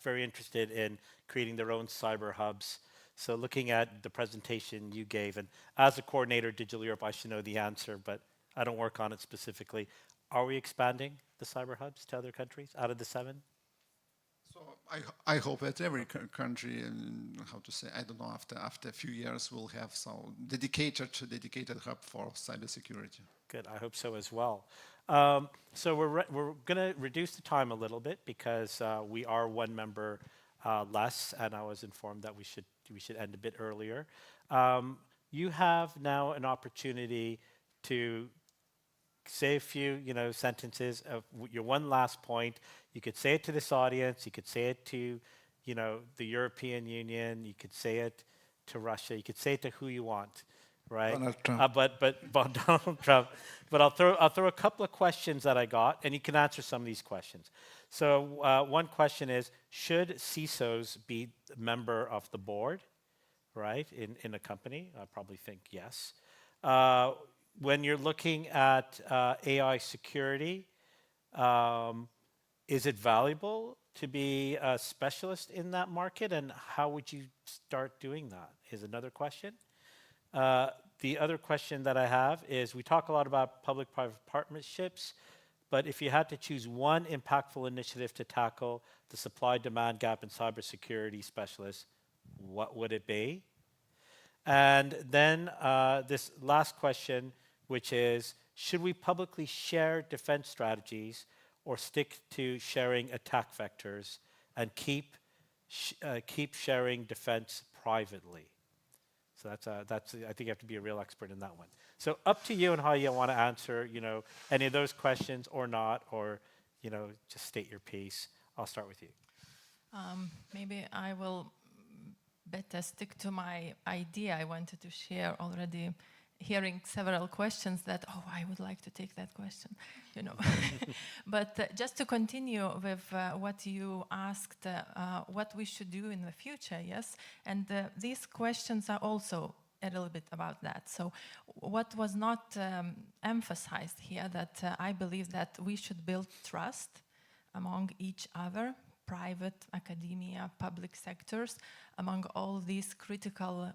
very interested in creating their own cyber hubs. So looking at the presentation you gave, and as a coordinator of Digital Europe, I should know the answer, but I don't work on it specifically. Are we expanding the cyber hubs to other countries out of the 7? So I hope that every country, I don't know, after a few years, will have some dedicated hub for cybersecurity. Good, I hope so as well. So we're going to reduce the time a little bit because we are one member less, and I was informed that we should end a bit earlier. You have now an opportunity to say a few, sentences of your one last point. You could say it to this audience. You could say it to, the European Union. You could say it to Russia. You could say it to who you want, right? Donald Trump. But Donald Trump. But I'll throw a couple of questions that I got, and you can answer some of these questions. So one question is, should CISOs be a member of the board, right, in a company? I probably think yes. When you're looking at AI security, is it valuable to be a specialist in that market, and how would you start doing that is another question. The other question that I have is, we talk a lot about public-private partnerships. but if you had to choose one impactful initiative to tackle the supply-demand gap in cybersecurity specialists, what would it be? And then this last question, which is, should we publicly share defense strategies or stick to sharing attack vectors and keep sharing defense privately? So that's I think you have to be a real expert in that one. So up to you and how you want to answer, any of those questions or not, or, just state your piece. I'll start with you. Maybe I will better stick to my idea I wanted to share already. Hearing several questions that, I would like to take that question, But just to continue with what you asked, what we should do in the future, yes? And these questions are also a little bit about that. So what was not emphasized here, that I believe that we should build trust among each other, private, academia, public sectors, among all these critical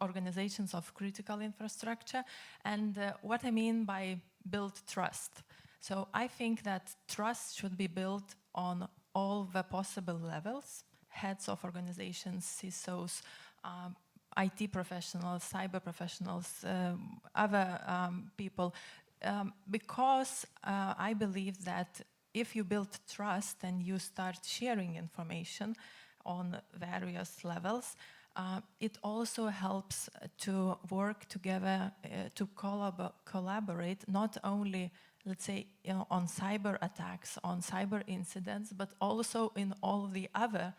organizations of critical infrastructure. And what I mean by build trust. So I think that trust should be built on all the possible levels, heads of organizations, CISOs, IT professionals, cyber professionals, other people, because I believe that if you build trust and you start sharing information on various levels, it also helps to work together, to collaborate, not only, let's say, on cyber attacks, on cyber incidents, but also in all the other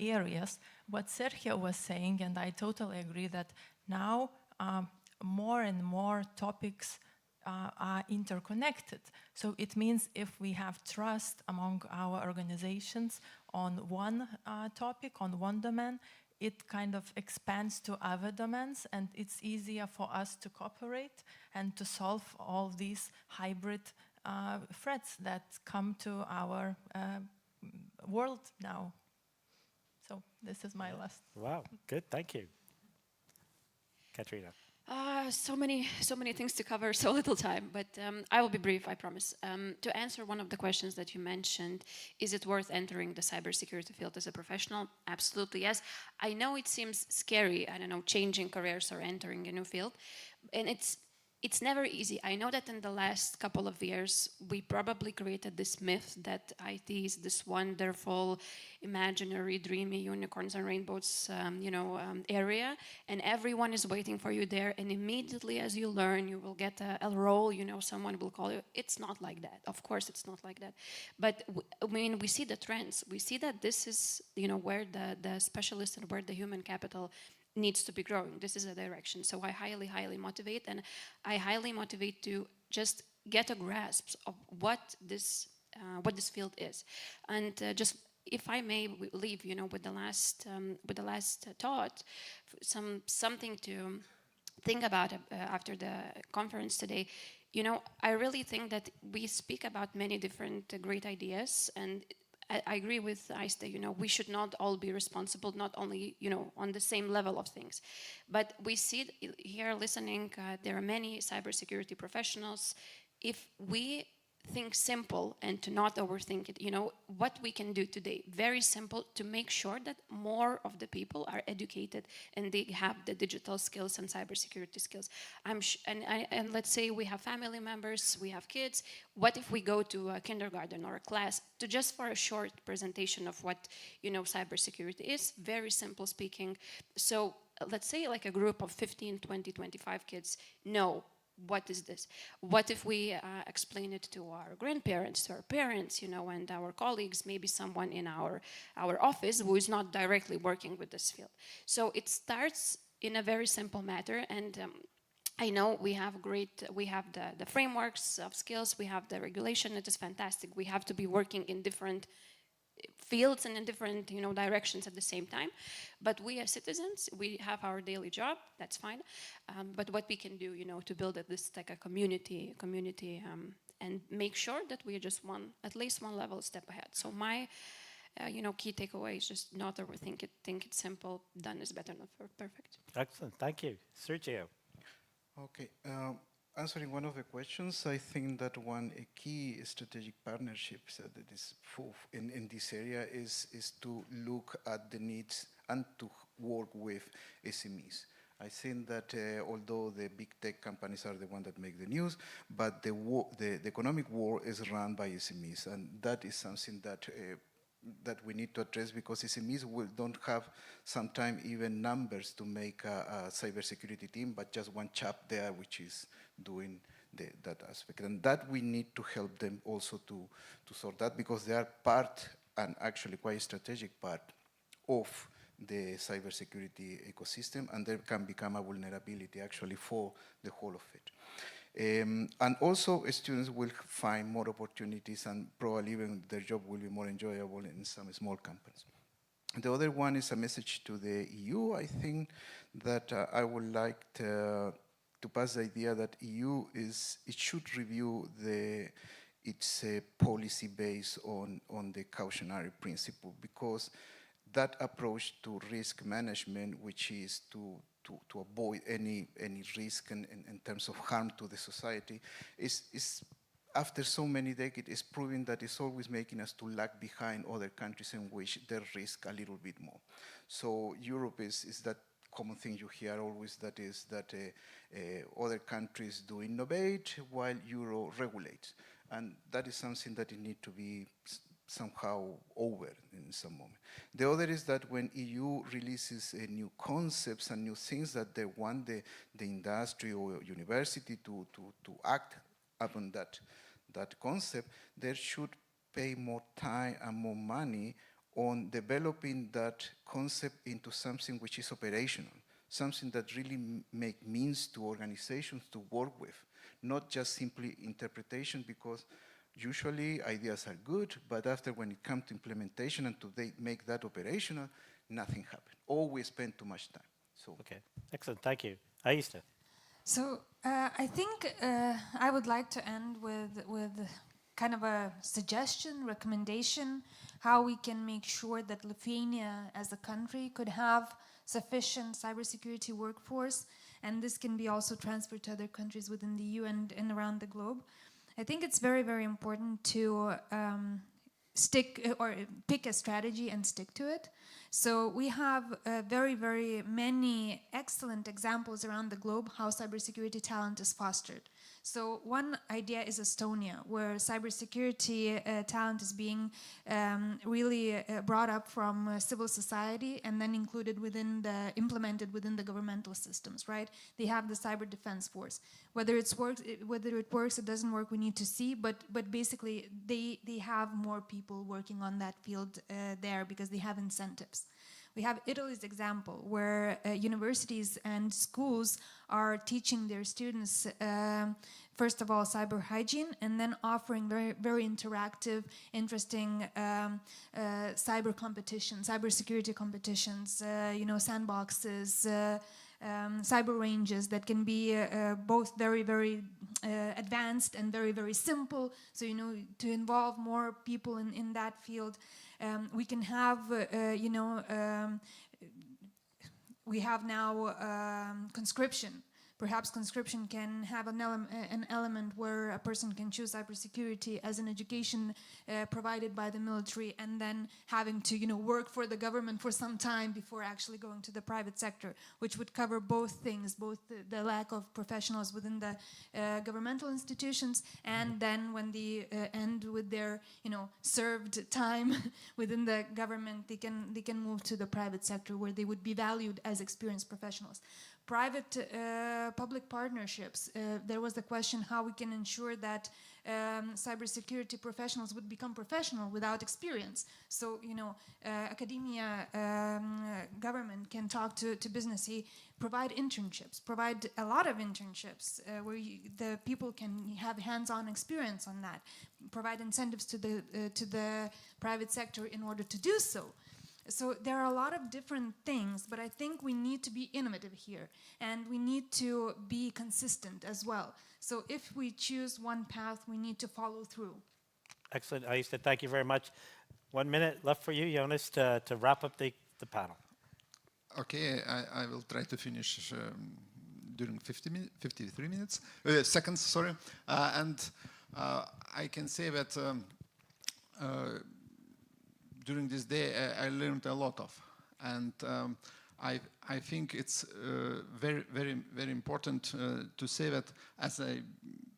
areas. What Sergio was saying, and I totally agree, that now more and more topics are interconnected. So it means if we have trust among our organizations on one topic, on one domain, it kind of expands to other domains, and it's easier for us to cooperate and to solve all these hybrid threats that come to our world now. So this is my last. Wow, good, thank you. Katrina. So many things to cover, so little time, but I will be brief, I promise. To answer one of the questions that you mentioned, is it worth entering the cybersecurity field as a professional? Absolutely, yes. I know it seems scary, I don't know, changing careers or entering a new field, and it's never easy. I know that in the last couple of years, we probably created this myth that IT is this wonderful, imaginary, dreamy unicorns and rainbows, area, and everyone is waiting for you there. And immediately, as you learn, you will get a role. Someone will call you. It's not like that. Of course, it's not like that. But we see the trends. We see that this is, where the specialist and where the human capital needs to be growing. This is a direction. So I highly motivate, and I highly motivate to just get a grasp of what this field is. And just, if I may leave, with the last thought, something to think about after the conference today. I really think that we speak about many different great ideas, and I agree with Aiste, we should not all be responsible, not only, on the same level of things. But we see here listening, there are many cybersecurity professionals. If we think simple and to not overthink it, what we can do today, very simple, to make sure that more of the people are educated and they have the digital skills and cybersecurity skills. And let's say we have family members, we have kids. What if we go to a kindergarten or a class to just for a short presentation of what, cybersecurity is, very simple speaking. So let's say like a group of 15, 20, 25 kids know, what is this? What if we explain it to our grandparents, to our parents, and our colleagues, maybe someone in our office who is not directly working with this field? So it starts in a very simple matter, and I know we have the frameworks of skills, we have the regulation, it is fantastic. We have to be working in different fields and in different directions at the same time, but we as citizens, we have our daily job, that's fine, but what we can do to build this like a community and make sure that we are just at least one level step ahead. So my key takeaway is just not overthink it, think it simple, done is better than perfect. Excellent, thank you. Sergio. Okay, answering one of the questions, I think that one key strategic partnerships that is in this area is to look at the needs and to work with SMEs. I think that although the big tech companies are the ones that make the news, but the economic war is run by SMEs, and that is something that that we need to address, because SMEs don't have sometimes even numbers to make a cybersecurity team, but just one chap there which is doing that aspect. And that we need to help them also to sort that, because they are part, and actually quite strategic part, of the cybersecurity ecosystem, and there can become a vulnerability actually for the whole of it. And also students will find more opportunities, and probably even their job will be more enjoyable in some small companies. The other one is a message to the EU. I think that I would like to pass the idea that EU it should review its policy based on the cautionary principle, because that approach to risk management, which is to avoid any risk in terms of harm to the society, is after so many decades, is proving that it's always making us to lag behind other countries in which they risk a little bit more. So Europe is that common thing you hear always, that is that other countries do innovate while Euro regulates. And that is something that it needs to be somehow over in some moment. The other is that when EU releases new concepts and new things, that they want the industry or university to act upon that concept, they should pay more time and more money on developing that concept into something which is operational, something that really make means to organizations to work with, not just simply interpretation, because usually ideas are good, but after when it comes to implementation and to make that operational, nothing happens. Or we spend too much time. So. Okay, excellent, thank you. Aista. So I think I would like to end with kind of a suggestion, recommendation, how we can make sure that Lithuania as a country could have sufficient cybersecurity workforce, and this can be also transferred to other countries within the EU and around the globe. I think it's very, very important to stick or pick a strategy and stick to it. So we have very, very many excellent examples around the globe how cybersecurity talent is fostered. So one idea is Estonia, where cybersecurity talent is being really brought up from civil society and then implemented within the governmental systems, right? They have the cyber defense force. Whether it works, it doesn't work, we need to see, but basically they have more people working on that field there because they have incentives. We have Italy's example, where universities and schools are teaching their students, first of all, cyber hygiene, and then offering very, very interactive, interesting cyber competitions, cybersecurity competitions, sandboxes, cyber ranges that can be both very, very advanced and very, very simple. So, to involve more people in that field. We can have, we have now conscription. Perhaps conscription can have an element where a person can choose cybersecurity as an education provided by the military, and then having to work for the government for some time before actually going to the private sector, which would cover both things, both the lack of professionals within the governmental institutions, and then when they end with their served time within the government, they can move to the private sector where they would be valued as experienced professionals. Private public partnerships. There was the question how we can ensure that cybersecurity professionals would become professional without experience. So, academia, government can talk to business, provide internships, provide a lot of internships where the people can have hands-on experience on that, provide incentives to the private sector in order to do so. So there are a lot of different things, but I think we need to be innovative here, and we need to be consistent as well. So if we choose one path, we need to follow through. Excellent, Aista, thank you very much. 1 minute left for you, Jonas, to wrap up the panel. Okay, I will try to finish during 53 seconds, sorry. And I can say that during this day I learned a lot of, and I think it's very, very, very important to say that, as I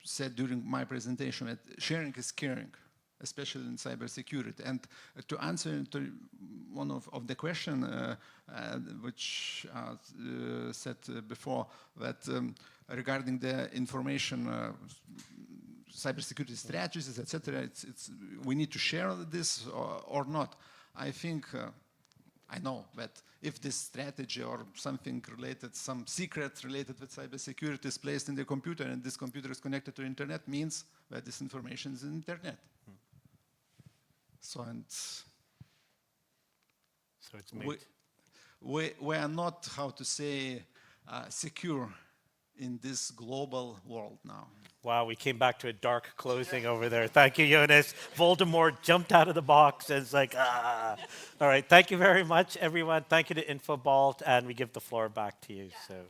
said during my presentation, that sharing is caring, especially in cybersecurity. And to answer to one of the question which said before, that regarding the information cybersecurity strategies, etc., we need to share this or not. I think I know that if this strategy or something related, some secret related with cybersecurity is placed in the computer and this computer is connected to the internet, means that this information is in the internet. So, and so it's made. We are not, how to say, secure in this global world now. Wow, we came back to a dark closing over there. Thank you, Jonas. Voldemort jumped out of the box and it's like, ah. All right, thank you very much, everyone. Thank you to INFOBALT, and we give the floor back to you. Yeah,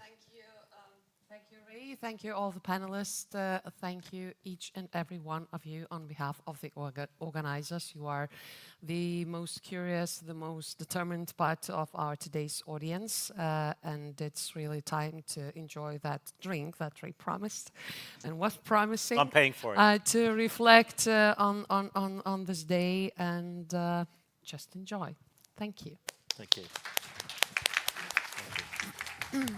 thank you, Ray. Thank you, all the panelists. Thank you, each and every one of you, on behalf of the organizers. You are the most curious, the most determined part of our today's audience, and it's really time to enjoy that drink that Ray promised and was promising. I'm paying for it. To reflect on this day and just enjoy. Thank you. Thank you. Thank you.